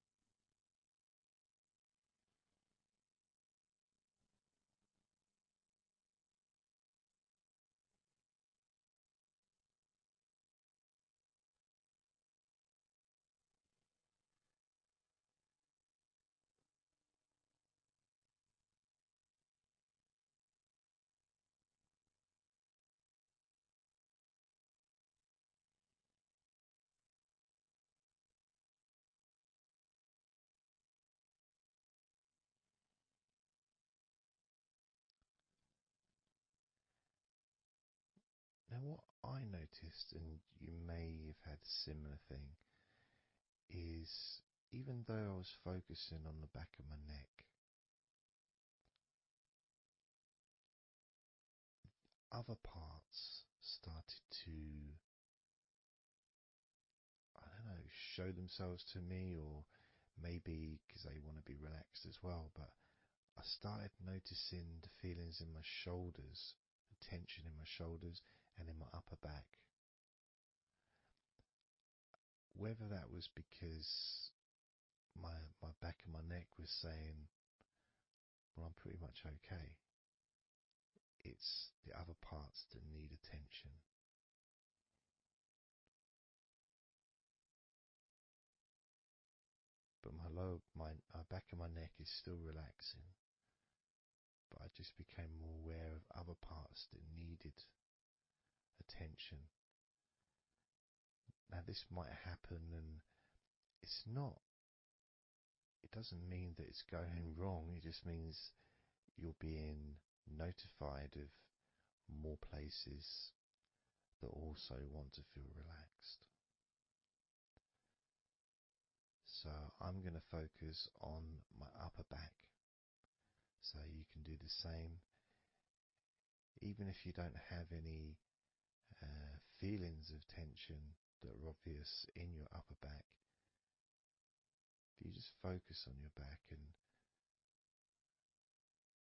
Now what I noticed, and you may have had a similar thing, is even though I was focusing on the back of my neck, other parts started to, I don't know, show themselves to me, or maybe because they want to be relaxed as well, but I started noticing the feelings in my shoulders, the tension in my shoulders and in my upper back. Whether that was because my back of my neck was saying, well, I'm pretty much okay. It's the other parts that need attention. But my back of my neck is still relaxing. But I just became more aware of other parts that needed attention. Now this might happen, and it's not. It doesn't mean that it's going wrong. It just means you're being notified of more places that also want to feel relaxed. So I'm going to focus on my upper back. So you can do the same. Even if you don't have any feelings of tension that are obvious in your upper back, if you just focus on your back and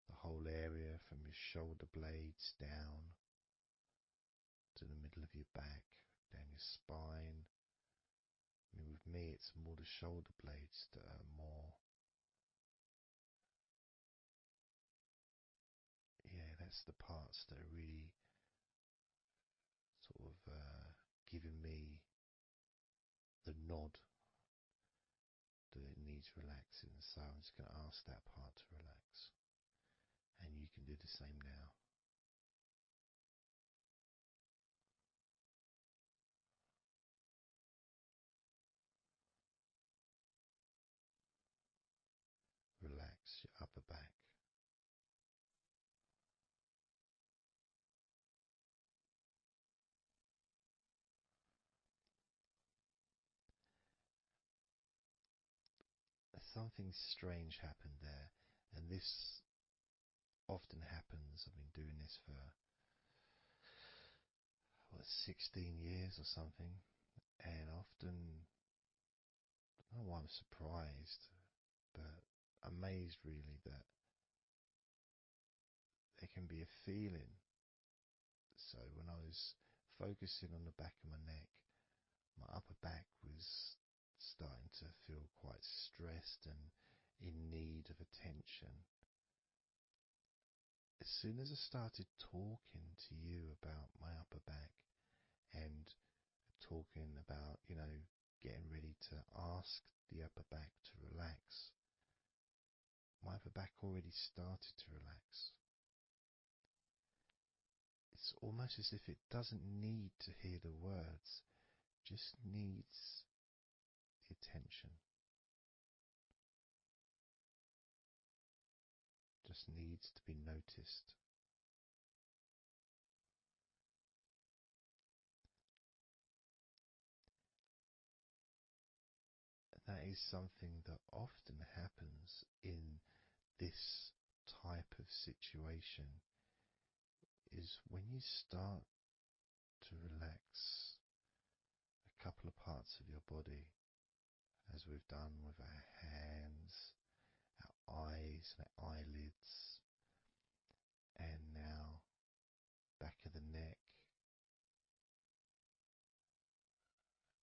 the whole area from your shoulder blades down to the middle of your back, down your spine. I mean, with me, it's more the shoulder blades that are more, yeah, that's the parts that are really sort of giving me the nod that it needs relaxing. So I'm just going to ask that part to relax. And you can do the same now. Relax your upper back. Something strange happened there, and this often happens. I've been doing this for 16 years or something, and often, I don't know why I'm surprised, but amazed really that can be a feeling. So when I was focusing on the back of my neck, my upper back was starting to feel quite stressed and in need of attention. As soon as I started talking to you about my upper back and talking about, getting ready to ask the upper back to relax, my upper back already started to relax. It's almost as if it doesn't need to hear the words, just needs the attention, just needs to be noticed. That is something that often happens in this type of situation, is when you start to relax a couple of parts of your body, as we've done with our hands, our eyes and our eyelids, and now back of the neck,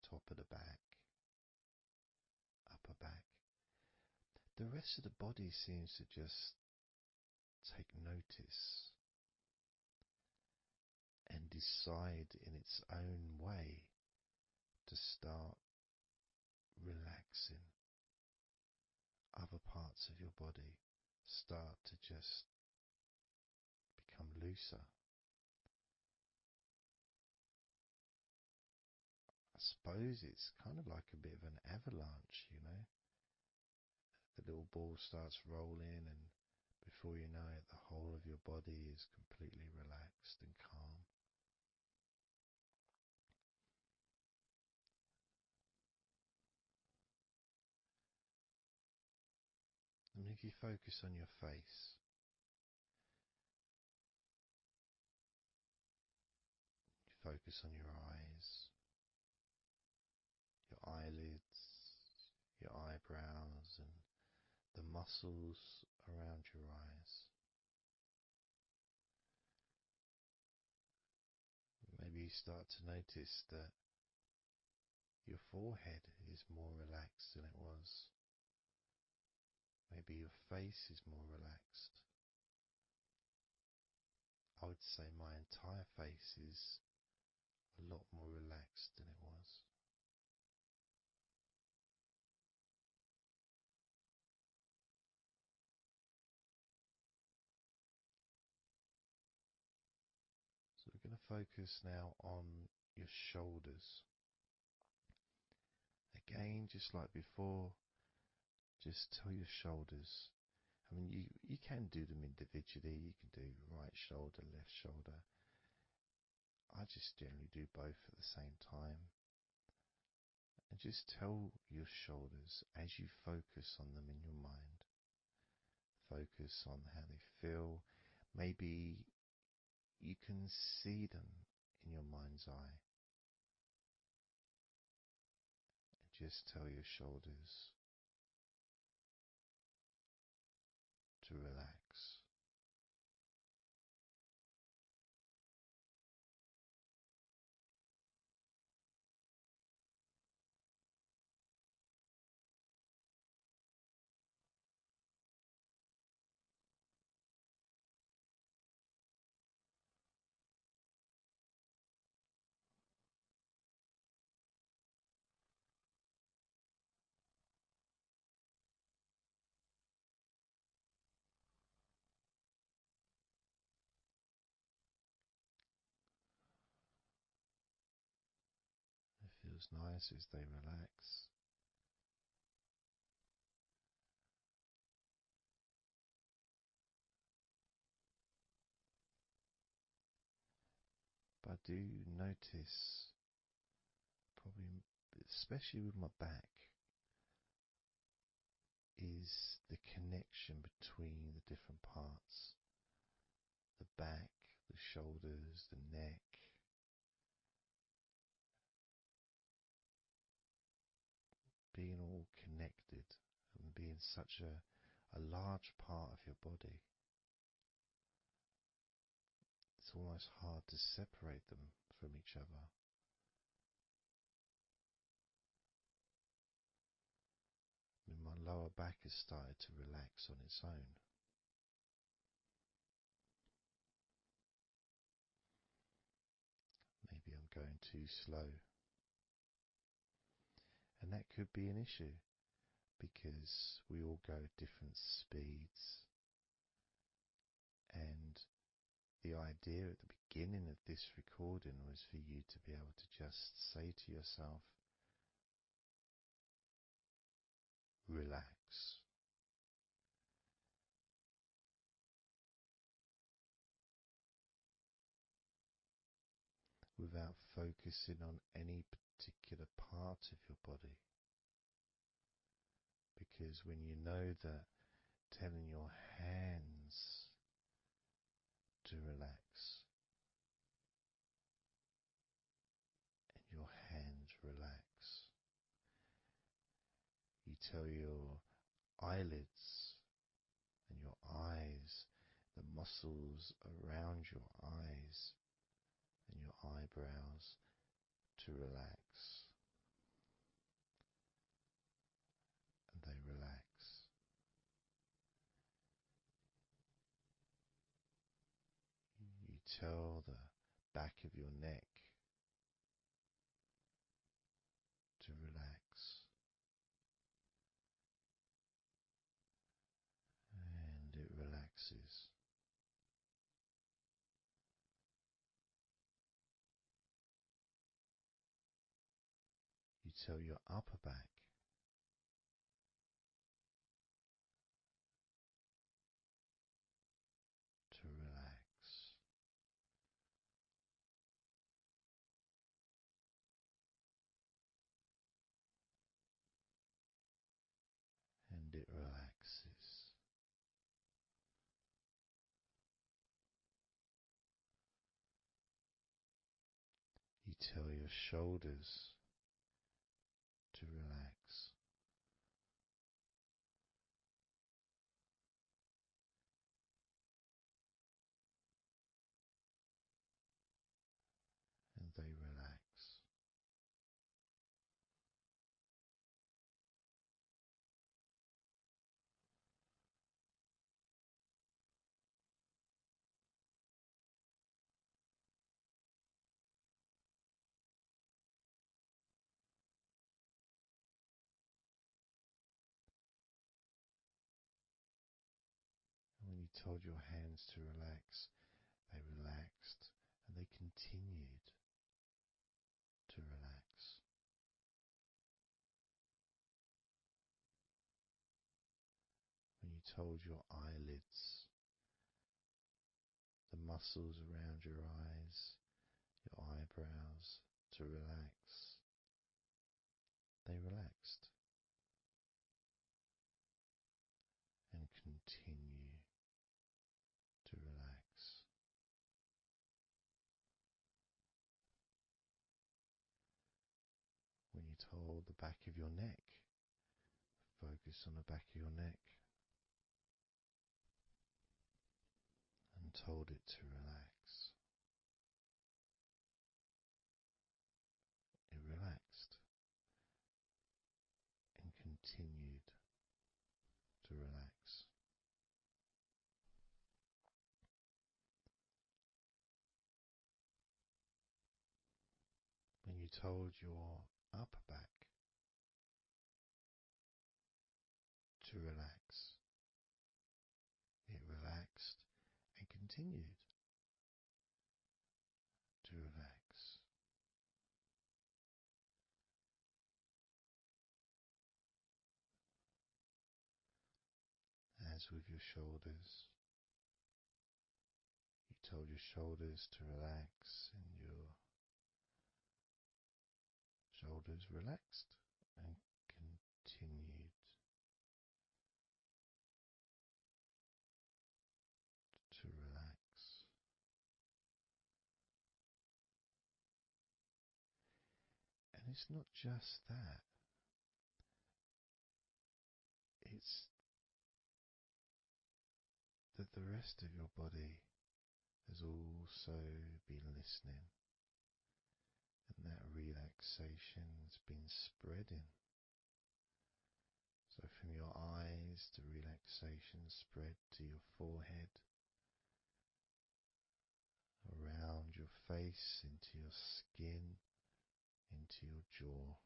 top of the back, upper back. The rest of the body seems to just take notice and decide in its own way to start relaxing. Other parts of your body start to just become looser. I suppose it's kind of like a bit of an avalanche, The little ball starts rolling, and before you know it, the whole of your body is completely relaxed and calm. And if you focus on your face, you focus on your eyes, your eyelids, your eyebrows, and the muscles around your eyes. Maybe you start to notice that your forehead is more relaxed than it was. Maybe your face is more relaxed. I would say my entire face is a lot more relaxed than it was. So we're going to focus now on your shoulders. Again, just like before, just tell your shoulders. I mean, you can do them individually. You can do right shoulder, left shoulder. I just generally do both at the same time. And just tell your shoulders as you focus on them in your mind. Focus on how they feel. Maybe you can see them in your mind's eye. And just tell your shoulders to relax. It feels nice as they relax. But I do notice, probably especially with my back, is the connection between the different parts. The back, the shoulders, the neck. Being all connected and being such a large part of your body. it's almost hard to separate them from each other. And my lower back has started to relax on its own. Maybe I'm going too slow. And that could be an issue because we all go at different speeds. And the idea at the beginning of this recording was for you to be able to just say to yourself, relax. Without focusing on any particular part of your body. Because when you know that telling your hands to relax and your hands relax, you tell your eyelids and your eyes, the muscles around your eyes and your eyebrows to relax, and they relax. You tell the back of your neck to relax, and it relaxes. You tell your upper back to relax, and it relaxes. You tell your shoulders to relax, and they relax. And when you told your hands to relax, they relaxed, and they continued to relax. When you told your eyelids, the muscles around your eyes, your eyebrows to relax, they relaxed and continue to relax. When you told the back of your neck, focus on the back of your neck, and told it to relax, it relaxed and continued to relax. When you told your upper back to relax, it relaxed and continued to relax. As with your shoulders, you told your shoulders to relax, and your shoulders relaxed and continued to relax. And it's not just that, it's that the rest of your body has also been listening, and that relaxation has been spreading. So from your eyes, the relaxation spread to your forehead, around your face, into your skin, into your jaw.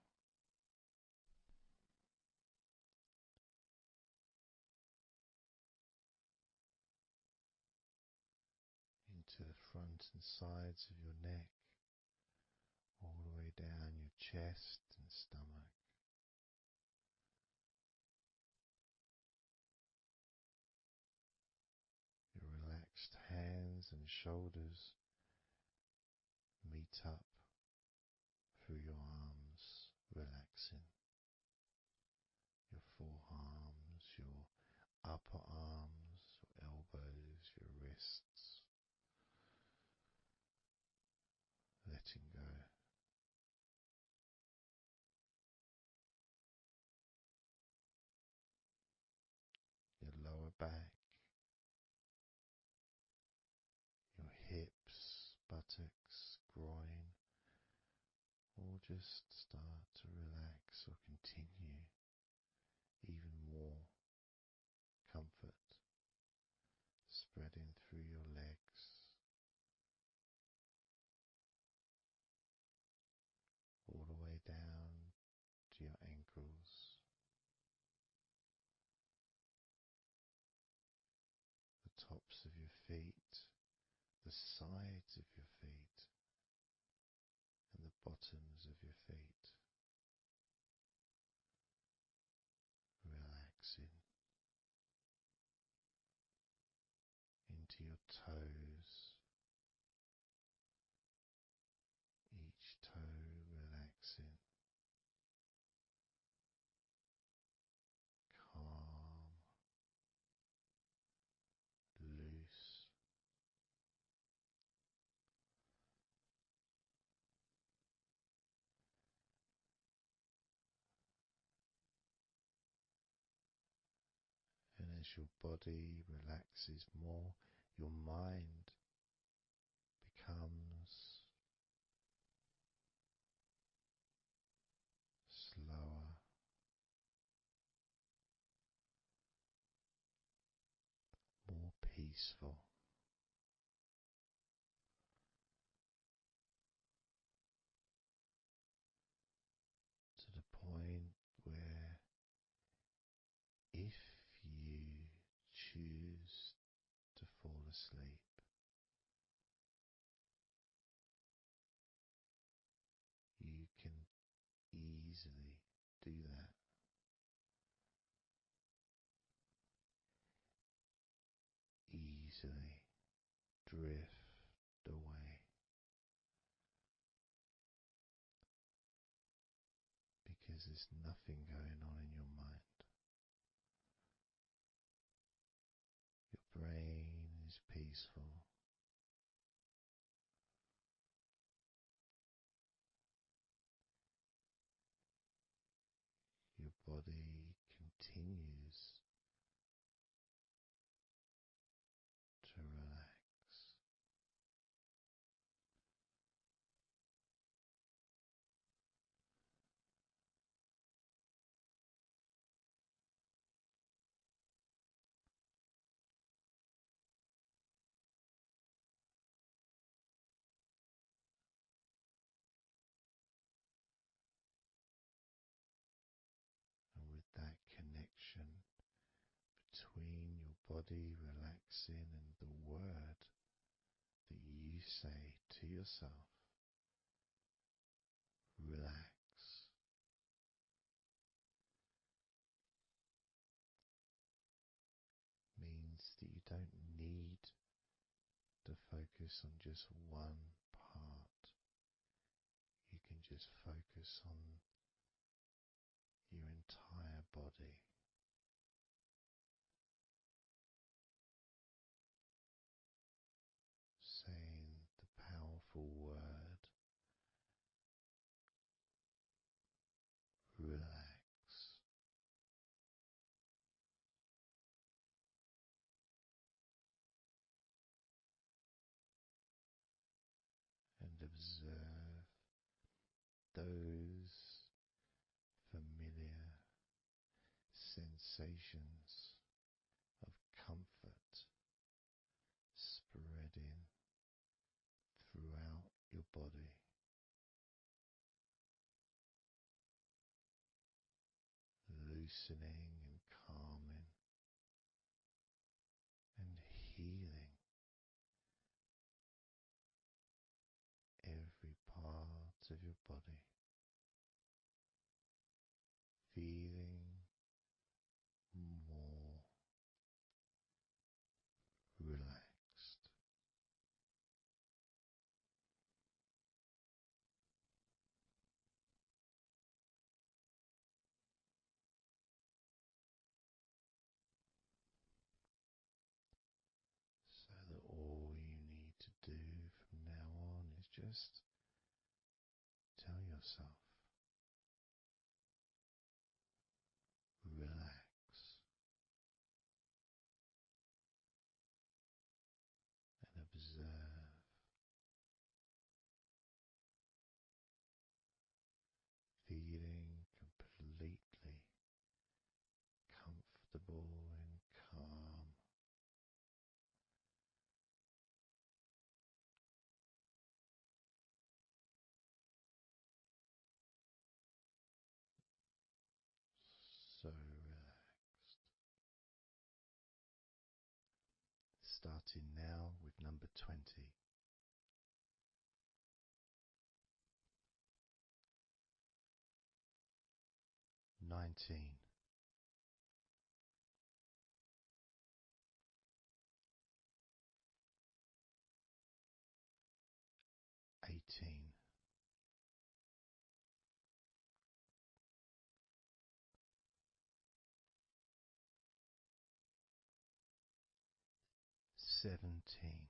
Into the front and sides of your neck, all the way down your chest and stomach. Your relaxed hands and shoulders meet up through your arms, relaxing. Your forearms, your upper arms, your elbows, your wrists, letting go. Your lower back, your hips, buttocks, groin, all just start to relax or continue. Even more comfort spreading through your legs, all the way down to your ankles, the tops of your feet, the sides of your feet, and the bottoms of your feet. Relaxing into your toes, each toe relaxing, calm, loose. And as your body relaxes more, your mind becomes slower, more peaceful, to the point where if you choose to fall asleep, you can easily do that. Easily drift away, because there's nothing going on in your mind. Your brain is peaceful. Your body continues to relax. And with that connection between your body relaxing and the word that you say to yourself, relax, means that you don't need to focus on just one part. You can just focus on your entire body. Saying the powerful word, relax. sensations of comfort spreading throughout your body, loosening and calming and healing every part of your body, feeling more relaxed. So that all you need to do from now on is just tell yourself, relax, and observe, feeling completely comfortable and calm. So relaxed. Starting now with number 20. 19. 18. 17.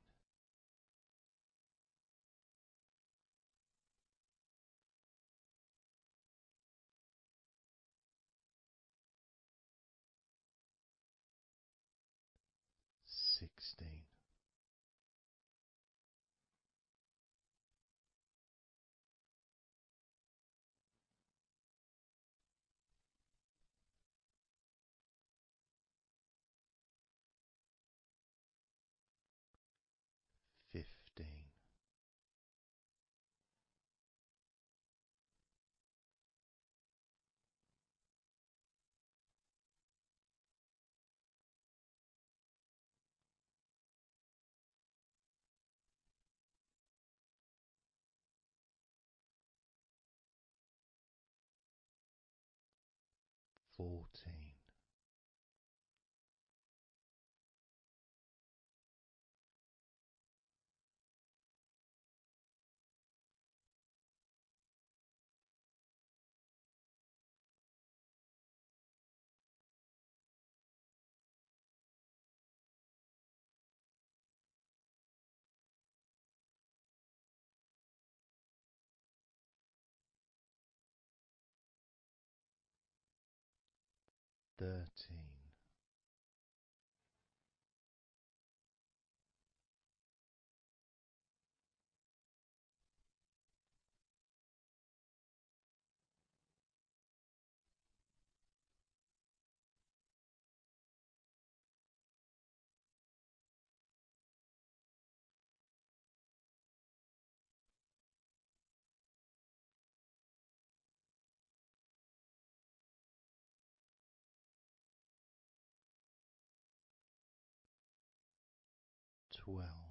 16. 15. 14. 13. 12.